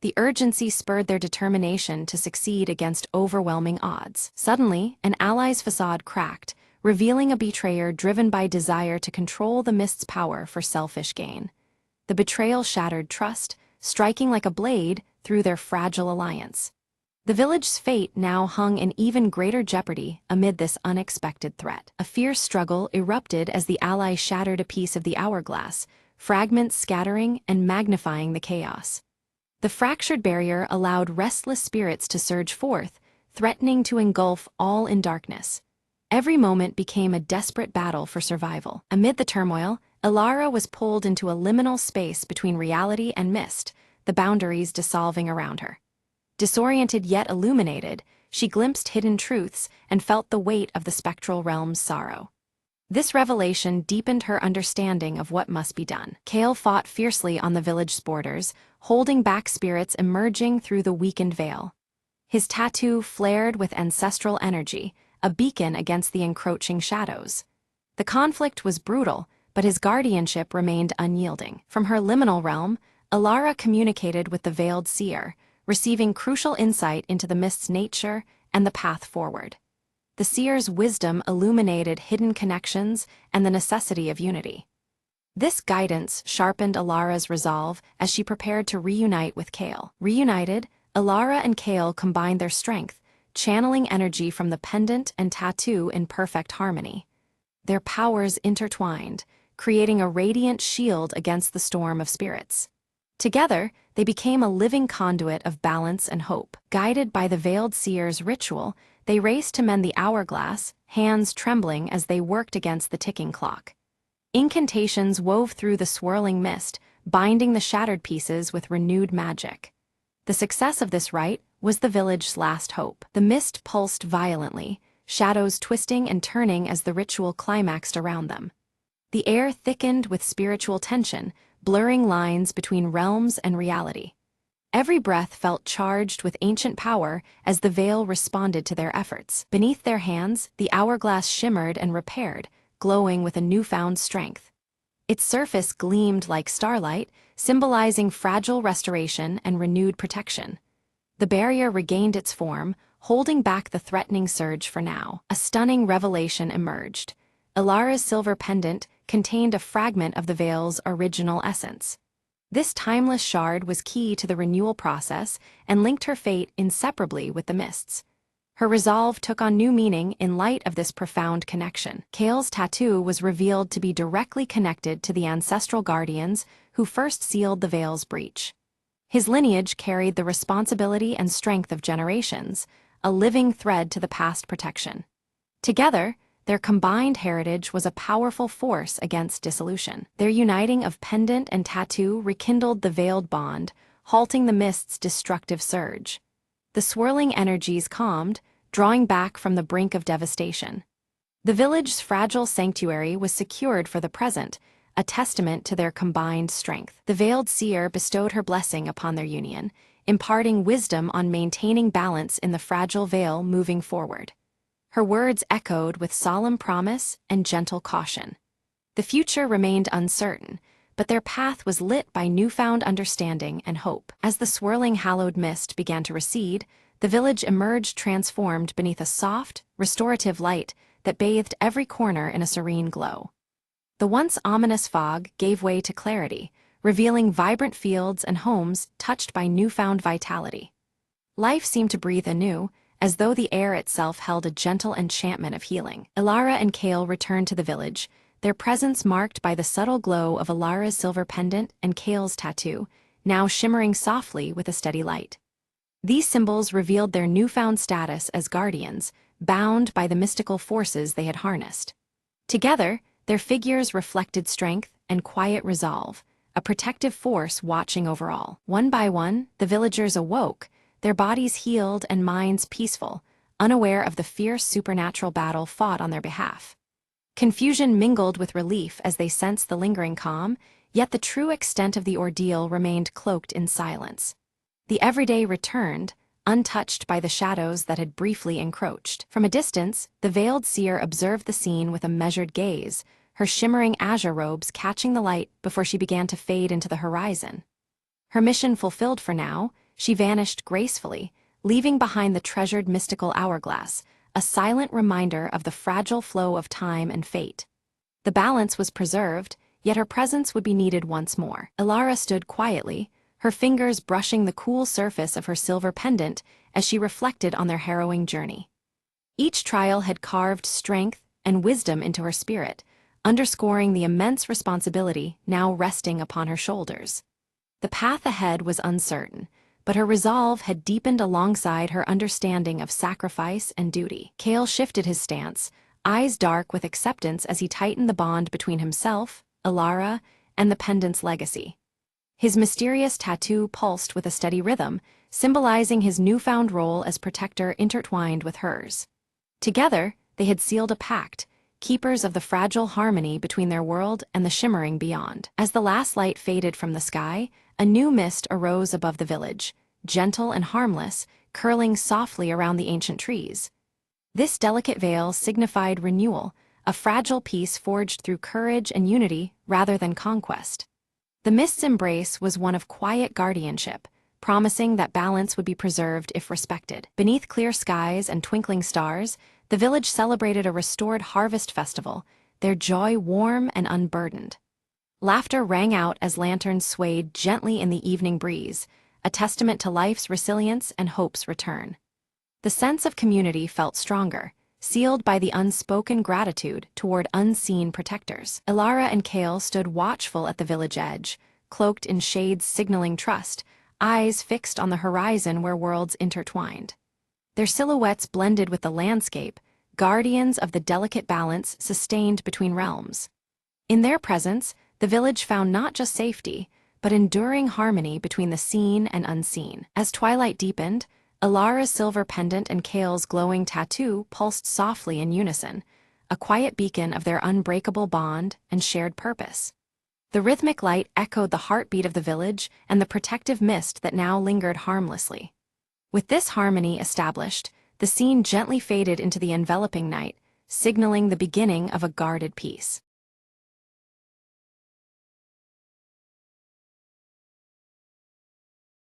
The urgency spurred their determination to succeed against overwhelming odds. Suddenly, an ally's facade cracked, revealing a betrayer driven by desire to control the mist's power for selfish gain. The betrayal shattered trust, striking like a blade through their fragile alliance. The village's fate now hung in even greater jeopardy amid this unexpected threat. A fierce struggle erupted as the ally shattered a piece of the hourglass, fragments scattering and magnifying the chaos. The fractured barrier allowed restless spirits to surge forth, threatening to engulf all in darkness. Every moment became a desperate battle for survival. Amid the turmoil, Ilara was pulled into a liminal space between reality and mist, the boundaries dissolving around her. Disoriented yet illuminated, she glimpsed hidden truths and felt the weight of the spectral realm's sorrow. This revelation deepened her understanding of what must be done. Kale fought fiercely on the village's borders, holding back spirits emerging through the weakened veil. His tattoo flared with ancestral energy, a beacon against the encroaching shadows. The conflict was brutal, but his guardianship remained unyielding. From her liminal realm, Ilara communicated with the veiled seer, receiving crucial insight into the mist's nature and the path forward. The seer's wisdom illuminated hidden connections and the necessity of unity. This guidance sharpened Ilara's resolve as she prepared to reunite with Kale. Reunited, Ilara and Kale combined their strength, channeling energy from the pendant and tattoo in perfect harmony. Their powers intertwined, creating a radiant shield against the storm of spirits. Together, they became a living conduit of balance and hope. Guided by the veiled seer's ritual, they raced to mend the hourglass, hands trembling as they worked against the ticking clock. Incantations wove through the swirling mist, binding the shattered pieces with renewed magic. The success of this rite was the village's last hope. The mist pulsed violently, shadows twisting and turning as the ritual climaxed around them. The air thickened with spiritual tension, blurring lines between realms and reality. Every breath felt charged with ancient power as the veil responded to their efforts. Beneath their hands, the hourglass shimmered and repaired, glowing with a newfound strength. Its surface gleamed like starlight, symbolizing fragile restoration and renewed protection. The barrier regained its form, holding back the threatening surge for now. A stunning revelation emerged. Ilara's silver pendant contained a fragment of the veil's original essence. This timeless shard was key to the renewal process and linked her fate inseparably with the mists. Her resolve took on new meaning in light of this profound connection. Kale's tattoo was revealed to be directly connected to the ancestral guardians who first sealed the veil's breach. His lineage carried the responsibility and strength of generations, a living thread to the past protection. Together, their combined heritage was a powerful force against dissolution. Their uniting of pendant and tattoo rekindled the veiled bond, halting the mist's destructive surge. The swirling energies calmed, drawing back from the brink of devastation. The village's fragile sanctuary was secured for the present, a testament to their combined strength. The veiled seer bestowed her blessing upon their union, imparting wisdom on maintaining balance in the fragile veil moving forward. Her words echoed with solemn promise and gentle caution. The future remained uncertain, but their path was lit by newfound understanding and hope. As the swirling hallowed mist began to recede, the village emerged transformed beneath a soft, restorative light that bathed every corner in a serene glow. The once ominous fog gave way to clarity, revealing vibrant fields and homes touched by newfound vitality. Life seemed to breathe anew, as though the air itself held a gentle enchantment of healing. Ilara and Kale returned to the village, their presence marked by the subtle glow of Ilara's silver pendant and Kale's tattoo, now shimmering softly with a steady light. These symbols revealed their newfound status as guardians, bound by the mystical forces they had harnessed. Together, their figures reflected strength and quiet resolve, a protective force watching over all. One by one, the villagers awoke, their bodies healed and minds peaceful, unaware of the fierce supernatural battle fought on their behalf. Confusion mingled with relief as they sensed the lingering calm, yet the true extent of the ordeal remained cloaked in silence. The everyday returned, untouched by the shadows that had briefly encroached. From a distance, the veiled seer observed the scene with a measured gaze, her shimmering azure robes catching the light before she began to fade into the horizon. Her mission fulfilled for now, she vanished gracefully, leaving behind the treasured mystical hourglass, a silent reminder of the fragile flow of time and fate. The balance was preserved, yet her presence would be needed once more. Ilara stood quietly, her fingers brushing the cool surface of her silver pendant as she reflected on their harrowing journey. Each trial had carved strength and wisdom into her spirit, underscoring the immense responsibility now resting upon her shoulders. The path ahead was uncertain, but her resolve had deepened alongside her understanding of sacrifice and duty. Kale shifted his stance, eyes dark with acceptance as he tightened the bond between himself, Ilara, and the pendant's legacy. His mysterious tattoo pulsed with a steady rhythm, symbolizing his newfound role as protector intertwined with hers. Together, they had sealed a pact, keepers of the fragile harmony between their world and the shimmering beyond. As the last light faded from the sky, a new mist arose above the village, gentle and harmless, curling softly around the ancient trees. This delicate veil signified renewal, a fragile peace forged through courage and unity rather than conquest. The mist's embrace was one of quiet guardianship, promising that balance would be preserved if respected. Beneath clear skies and twinkling stars, the village celebrated a restored harvest festival, their joy warm and unburdened. Laughter rang out as lanterns swayed gently in the evening breeze, a testament to life's resilience and hope's return. The sense of community felt stronger, sealed by the unspoken gratitude toward unseen protectors. Ilara and Kale stood watchful at the village edge, cloaked in shades signaling trust, eyes fixed on the horizon where worlds intertwined. Their silhouettes blended with the landscape, guardians of the delicate balance sustained between realms. In their presence, the village found not just safety, but enduring harmony between the seen and unseen. As twilight deepened, Ilara's silver pendant and Kale's glowing tattoo pulsed softly in unison, a quiet beacon of their unbreakable bond and shared purpose. The rhythmic light echoed the heartbeat of the village and the protective mist that now lingered harmlessly. With this harmony established, the scene gently faded into the enveloping night, signaling the beginning of a guarded peace.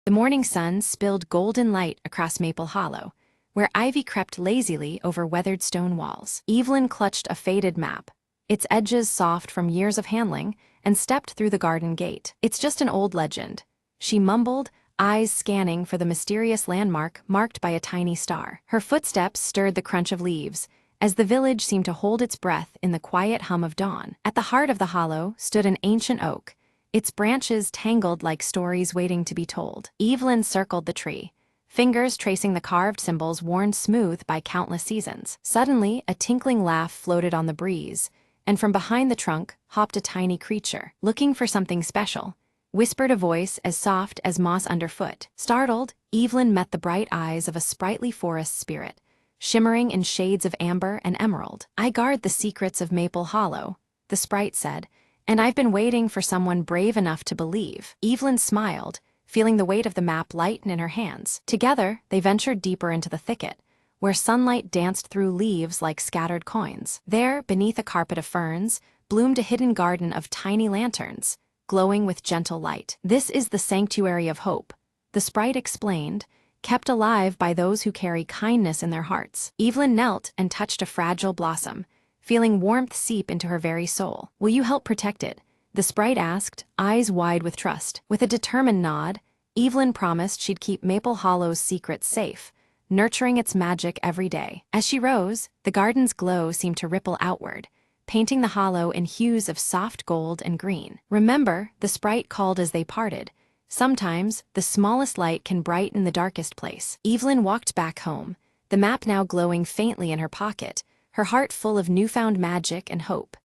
The morning sun spilled golden light across Maple Hollow, where ivy crept lazily over weathered stone walls. Evelyn clutched a faded map, its edges soft from years of handling, and stepped through the garden gate. "It's just an old legend," she mumbled, eyes scanning for the mysterious landmark marked by a tiny star. Her footsteps stirred the crunch of leaves, as the village seemed to hold its breath in the quiet hum of dawn. At the heart of the hollow stood an ancient oak, its branches tangled like stories waiting to be told. Evelyn circled the tree, fingers tracing the carved symbols worn smooth by countless seasons. Suddenly, a tinkling laugh floated on the breeze, and from behind the trunk hopped a tiny creature. "Looking for something special?" whispered a voice as soft as moss underfoot. Startled, Evelyn met the bright eyes of a sprightly forest spirit, shimmering in shades of amber and emerald. "I guard the secrets of Maple Hollow," the sprite said, "and I've been waiting for someone brave enough to believe." Evelyn smiled, feeling the weight of the map lighten in her hands. Together, they ventured deeper into the thicket, where sunlight danced through leaves like scattered coins. There, beneath a carpet of ferns, bloomed a hidden garden of tiny lanterns, glowing with gentle light. "This is the Sanctuary of Hope," the sprite explained, "kept alive by those who carry kindness in their hearts." Evelyn knelt and touched a fragile blossom, feeling warmth seep into her very soul. "Will you help protect it?" the sprite asked, eyes wide with trust. With a determined nod, Evelyn promised she'd keep Maple Hollow's secrets safe, nurturing its magic every day. As she rose, the garden's glow seemed to ripple outward, painting the hollow in hues of soft gold and green. "Remember," the sprite called as they parted, "sometimes the smallest light can brighten the darkest place." Evelyn walked back home, the map now glowing faintly in her pocket, her heart full of newfound magic and hope.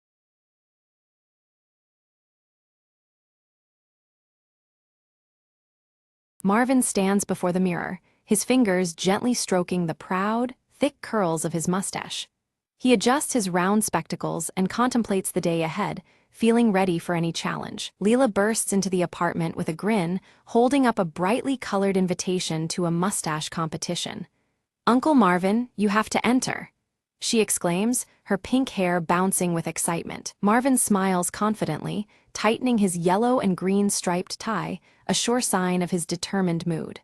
Marvin stands before the mirror, his fingers gently stroking the proud, thick curls of his mustache. He adjusts his round spectacles and contemplates the day ahead, feeling ready for any challenge. Leela bursts into the apartment with a grin, holding up a brightly colored invitation to a mustache competition. "Uncle Marvin, you have to enter," she exclaims, her pink hair bouncing with excitement. Marvin smiles confidently, tightening his yellow and green striped tie, a sure sign of his determined mood.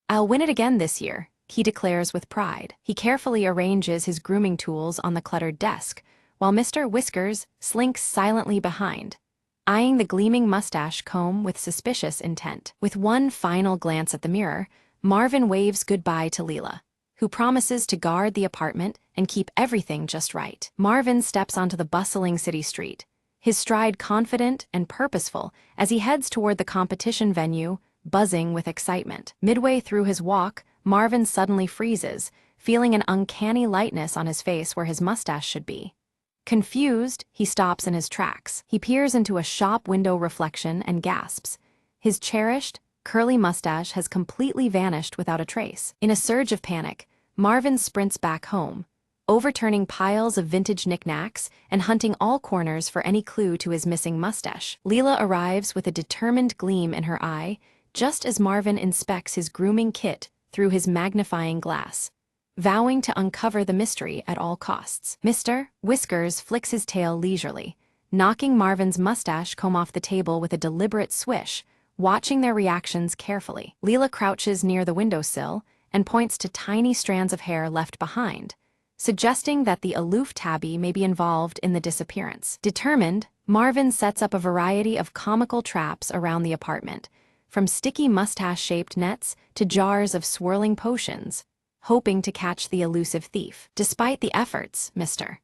"I'll win it again this year," he declares with pride. He carefully arranges his grooming tools on the cluttered desk, while Mr. Whiskers slinks silently behind, eyeing the gleaming mustache comb with suspicious intent. With one final glance at the mirror, Marvin waves goodbye to Leela, who promises to guard the apartment and keep everything just right. Marvin steps onto the bustling city street, his stride confident and purposeful as he heads toward the competition venue, buzzing with excitement. Midway through his walk, Marvin suddenly freezes, feeling an uncanny lightness on his face where his mustache should be. Confused, he stops in his tracks. He peers into a shop window reflection and gasps. His cherished, curly mustache has completely vanished without a trace. In a surge of panic, Marvin sprints back home, overturning piles of vintage knickknacks and hunting all corners for any clue to his missing mustache. Leela arrives with a determined gleam in her eye, just as Marvin inspects his grooming kit through his magnifying glass, vowing to uncover the mystery at all costs. Mr. Whiskers flicks his tail leisurely, knocking Marvin's mustache comb off the table with a deliberate swish, watching their reactions carefully. Leela crouches near the windowsill and points to tiny strands of hair left behind, suggesting that the aloof tabby may be involved in the disappearance. Determined, Marvin sets up a variety of comical traps around the apartment, from sticky mustache-shaped nets to jars of swirling potions, hoping to catch the elusive thief. Despite the efforts, Mr.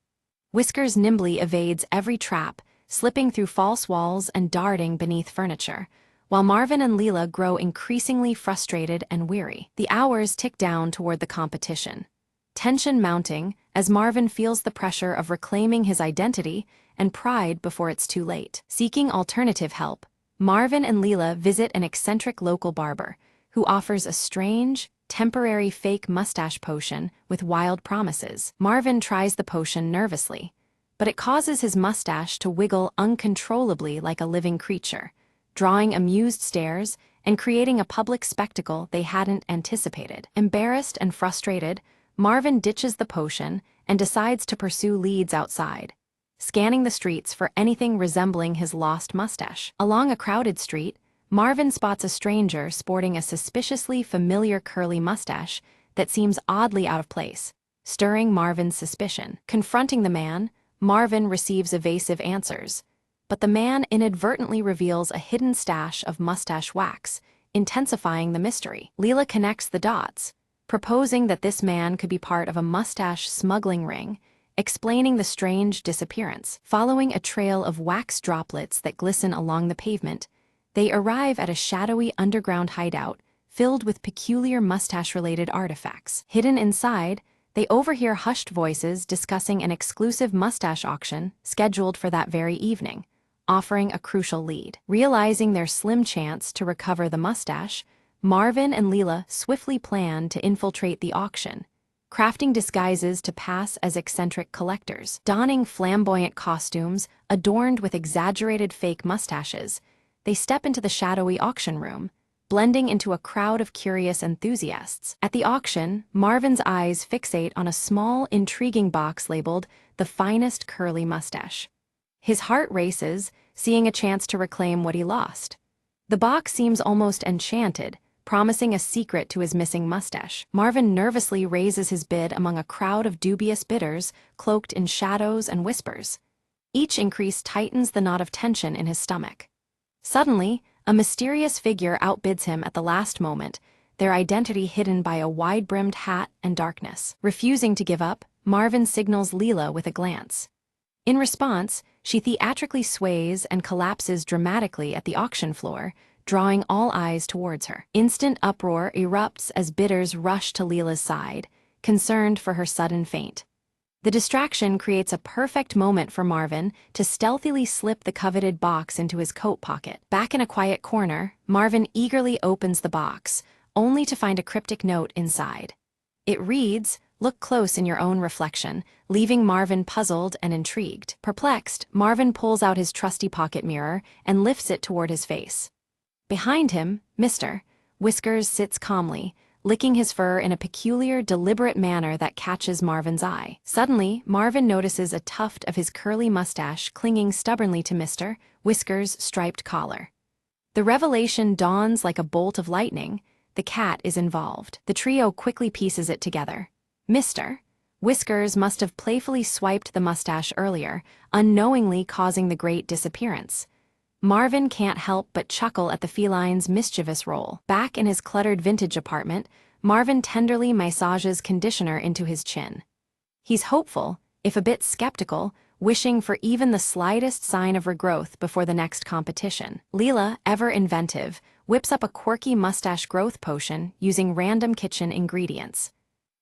Whiskers nimbly evades every trap, slipping through false walls and darting beneath furniture, while Marvin and Leela grow increasingly frustrated and weary. The hours tick down toward the competition, tension mounting as Marvin feels the pressure of reclaiming his identity and pride before it's too late. Seeking alternative help, Marvin and Leela visit an eccentric local barber, who offers a strange, temporary fake mustache potion with wild promises. Marvin tries the potion nervously, but it causes his mustache to wiggle uncontrollably like a living creature, drawing amused stares and creating a public spectacle they hadn't anticipated. Embarrassed and frustrated, Marvin ditches the potion and decides to pursue leads outside, scanning the streets for anything resembling his lost mustache. Along a crowded street, Marvin spots a stranger sporting a suspiciously familiar curly mustache that seems oddly out of place, stirring Marvin's suspicion. Confronting the man, Marvin receives evasive answers, but the man inadvertently reveals a hidden stash of mustache wax, intensifying the mystery. Leela connects the dots, proposing that this man could be part of a mustache smuggling ring, explaining the strange disappearance. Following a trail of wax droplets that glisten along the pavement, they arrive at a shadowy underground hideout filled with peculiar mustache-related artifacts. Hidden inside, they overhear hushed voices discussing an exclusive mustache auction scheduled for that very evening, offering a crucial lead. Realizing their slim chance to recover the mustache, Marvin and Leela swiftly plan to infiltrate the auction, crafting disguises to pass as eccentric collectors. Donning flamboyant costumes adorned with exaggerated fake mustaches, they step into the shadowy auction room, blending into a crowd of curious enthusiasts. At the auction, Marvin's eyes fixate on a small, intriguing box labeled "The Finest Curly Mustache." His heart races, seeing a chance to reclaim what he lost. The box seems almost enchanted, promising a secret to his missing mustache. Marvin nervously raises his bid among a crowd of dubious bidders, cloaked in shadows and whispers. Each increase tightens the knot of tension in his stomach. Suddenly, a mysterious figure outbids him at the last moment, their identity hidden by a wide-brimmed hat and darkness. Refusing to give up, Marvin signals Leela with a glance. In response, she theatrically sways and collapses dramatically at the auction floor, drawing all eyes towards her. Instant uproar erupts as bidders rush to Leela's side, concerned for her sudden faint. The distraction creates a perfect moment for Marvin to stealthily slip the coveted box into his coat pocket. Back in a quiet corner, Marvin eagerly opens the box, only to find a cryptic note inside. It reads, "Look close in your own reflection," leaving Marvin puzzled and intrigued. Perplexed, Marvin pulls out his trusty pocket mirror and lifts it toward his face. Behind him, Mr. Whiskers sits calmly, licking his fur in a peculiar, deliberate manner that catches Marvin's eye. Suddenly, Marvin notices a tuft of his curly mustache clinging stubbornly to Mr. Whiskers' striped collar. The revelation dawns like a bolt of lightning. The cat is involved. The trio quickly pieces it together. Mr. Whiskers must have playfully swiped the mustache earlier, unknowingly causing the great disappearance. Marvin can't help but chuckle at the feline's mischievous role. Back in his cluttered vintage apartment, Marvin tenderly massages conditioner into his chin. He's hopeful, if a bit skeptical, wishing for even the slightest sign of regrowth before the next competition. Leela, ever inventive, whips up a quirky mustache growth potion using random kitchen ingredients.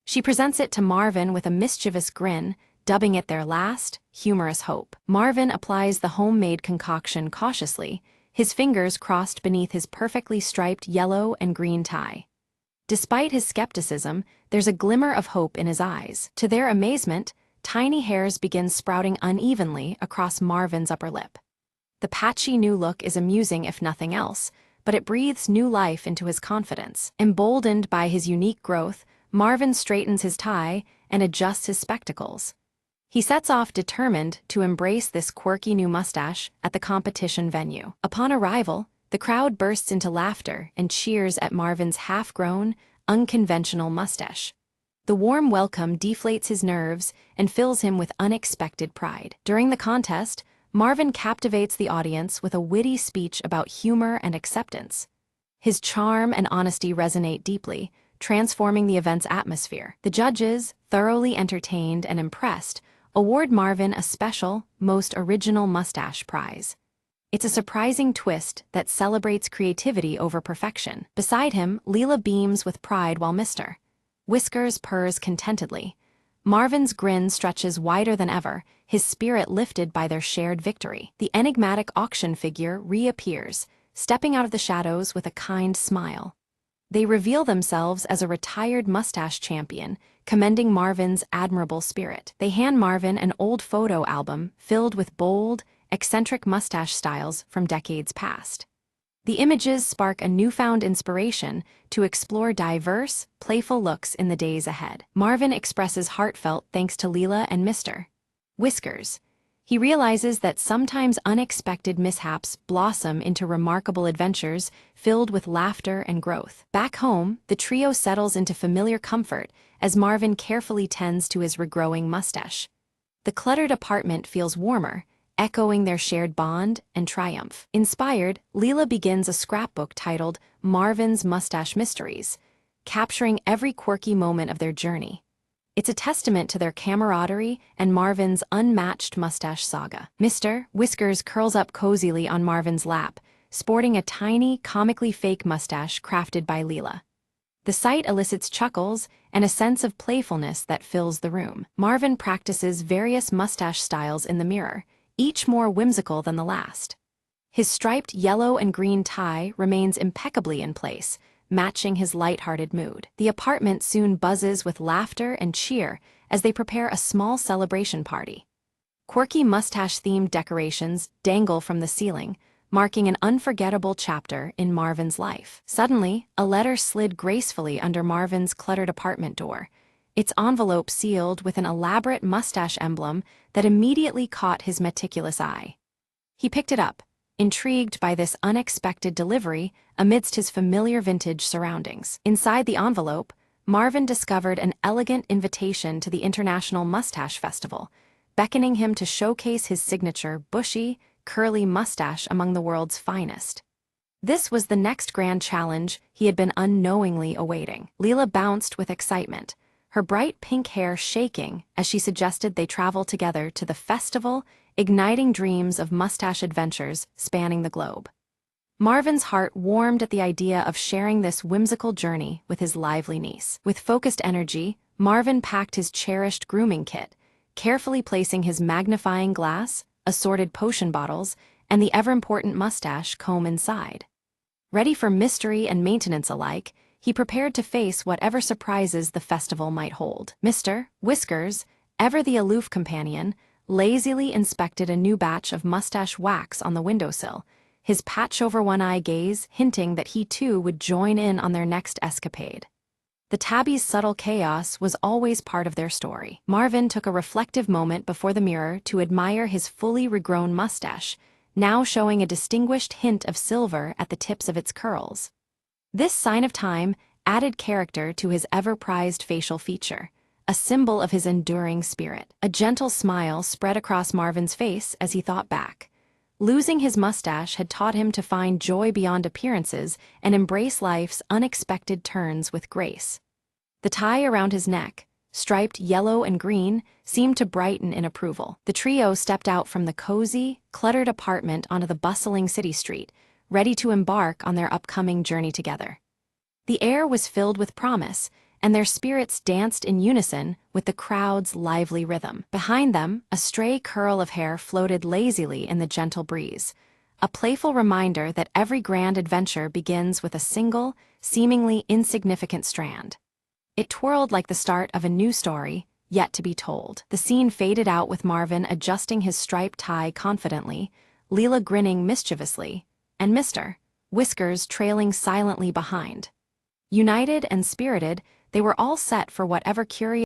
She presents it to Marvin with a mischievous grin, dubbing it their last, humorous hope. Marvin applies the homemade concoction cautiously, his fingers crossed beneath his perfectly striped yellow and green tie. Despite his skepticism, there's a glimmer of hope in his eyes. To their amazement, tiny hairs begin sprouting unevenly across Marvin's upper lip. The patchy new look is amusing if nothing else, but it breathes new life into his confidence. Emboldened by his unique growth, Marvin straightens his tie and adjusts his spectacles. He sets off determined to embrace this quirky new mustache at the competition venue. Upon arrival, the crowd bursts into laughter and cheers at Marvin's half-grown, unconventional mustache. The warm welcome deflates his nerves and fills him with unexpected pride. During the contest, Marvin captivates the audience with a witty speech about humor and acceptance. His charm and honesty resonate deeply, transforming the event's atmosphere. The judges, thoroughly entertained and impressed, award Marvin a special, most original mustache prize. It's a surprising twist that celebrates creativity over perfection. Beside him, Leela beams with pride while Mr. Whiskers purrs contentedly. Marvin's grin stretches wider than ever, his spirit lifted by their shared victory. The enigmatic auction figure reappears, stepping out of the shadows with a kind smile. They reveal themselves as a retired mustache champion, commending Marvin's admirable spirit. They hand Marvin an old photo album filled with bold, eccentric mustache styles from decades past. The images spark a newfound inspiration to explore diverse, playful looks in the days ahead. Marvin expresses heartfelt thanks to Leela and Mr. Whiskers. He realizes that sometimes unexpected mishaps blossom into remarkable adventures filled with laughter and growth. Back home, the trio settles into familiar comfort as Marvin carefully tends to his regrowing mustache. The cluttered apartment feels warmer, echoing their shared bond and triumph. Inspired, Leela begins a scrapbook titled Marvin's Mustache Mysteries, capturing every quirky moment of their journey. It's a testament to their camaraderie and Marvin's unmatched mustache saga. Mr. Whiskers curls up cozily on Marvin's lap, sporting a tiny, comically fake mustache crafted by Leela. The sight elicits chuckles and a sense of playfulness that fills the room. Marvin practices various mustache styles in the mirror, each more whimsical than the last. His striped yellow and green tie remains impeccably in place, matching his light-hearted mood. The apartment soon buzzes with laughter and cheer as they prepare a small celebration party. Quirky mustache-themed decorations dangle from the ceiling, marking an unforgettable chapter in Marvin's life. Suddenly, a letter slid gracefully under Marvin's cluttered apartment door, its envelope sealed with an elaborate mustache emblem that immediately caught his meticulous eye. He picked it up, intrigued by this unexpected delivery amidst his familiar vintage surroundings. Inside the envelope, Marvin discovered an elegant invitation to the International Mustache Festival, beckoning him to showcase his signature bushy, curly mustache among the world's finest. This was the next grand challenge he had been unknowingly awaiting. Leela bounced with excitement, her bright pink hair shaking as she suggested they travel together to the festival, igniting dreams of mustache adventures spanning the globe. Marvin's heart warmed at the idea of sharing this whimsical journey with his lively niece. With focused energy, Marvin packed his cherished grooming kit, carefully placing his magnifying glass, assorted potion bottles, and the ever-important mustache comb inside. Ready for mystery and maintenance alike, he prepared to face whatever surprises the festival might hold. Mr. Whiskers, ever the aloof companion, lazily inspected a new batch of mustache wax on the windowsill, his patch-over-one-eye gaze hinting that he too would join in on their next escapade. The tabby's subtle chaos was always part of their story. Marvin took a reflective moment before the mirror to admire his fully regrown mustache, now showing a distinguished hint of silver at the tips of its curls. This sign of time added character to his ever-prized facial feature, a symbol of his enduring spirit. A gentle smile spread across Marvin's face as he thought back. Losing his mustache had taught him to find joy beyond appearances and embrace life's unexpected turns with grace. The tie around his neck, striped yellow and green, seemed to brighten in approval. The trio stepped out from the cozy, cluttered apartment onto the bustling city street, ready to embark on their upcoming journey together. The air was filled with promise, and their spirits danced in unison with the crowd's lively rhythm. Behind them, a stray curl of hair floated lazily in the gentle breeze, a playful reminder that every grand adventure begins with a single, seemingly insignificant strand. It twirled like the start of a new story, yet to be told. The scene faded out with Marvin adjusting his striped tie confidently, Leela grinning mischievously, and Mr. Whiskers trailing silently behind. United and spirited, they were all set for whatever curious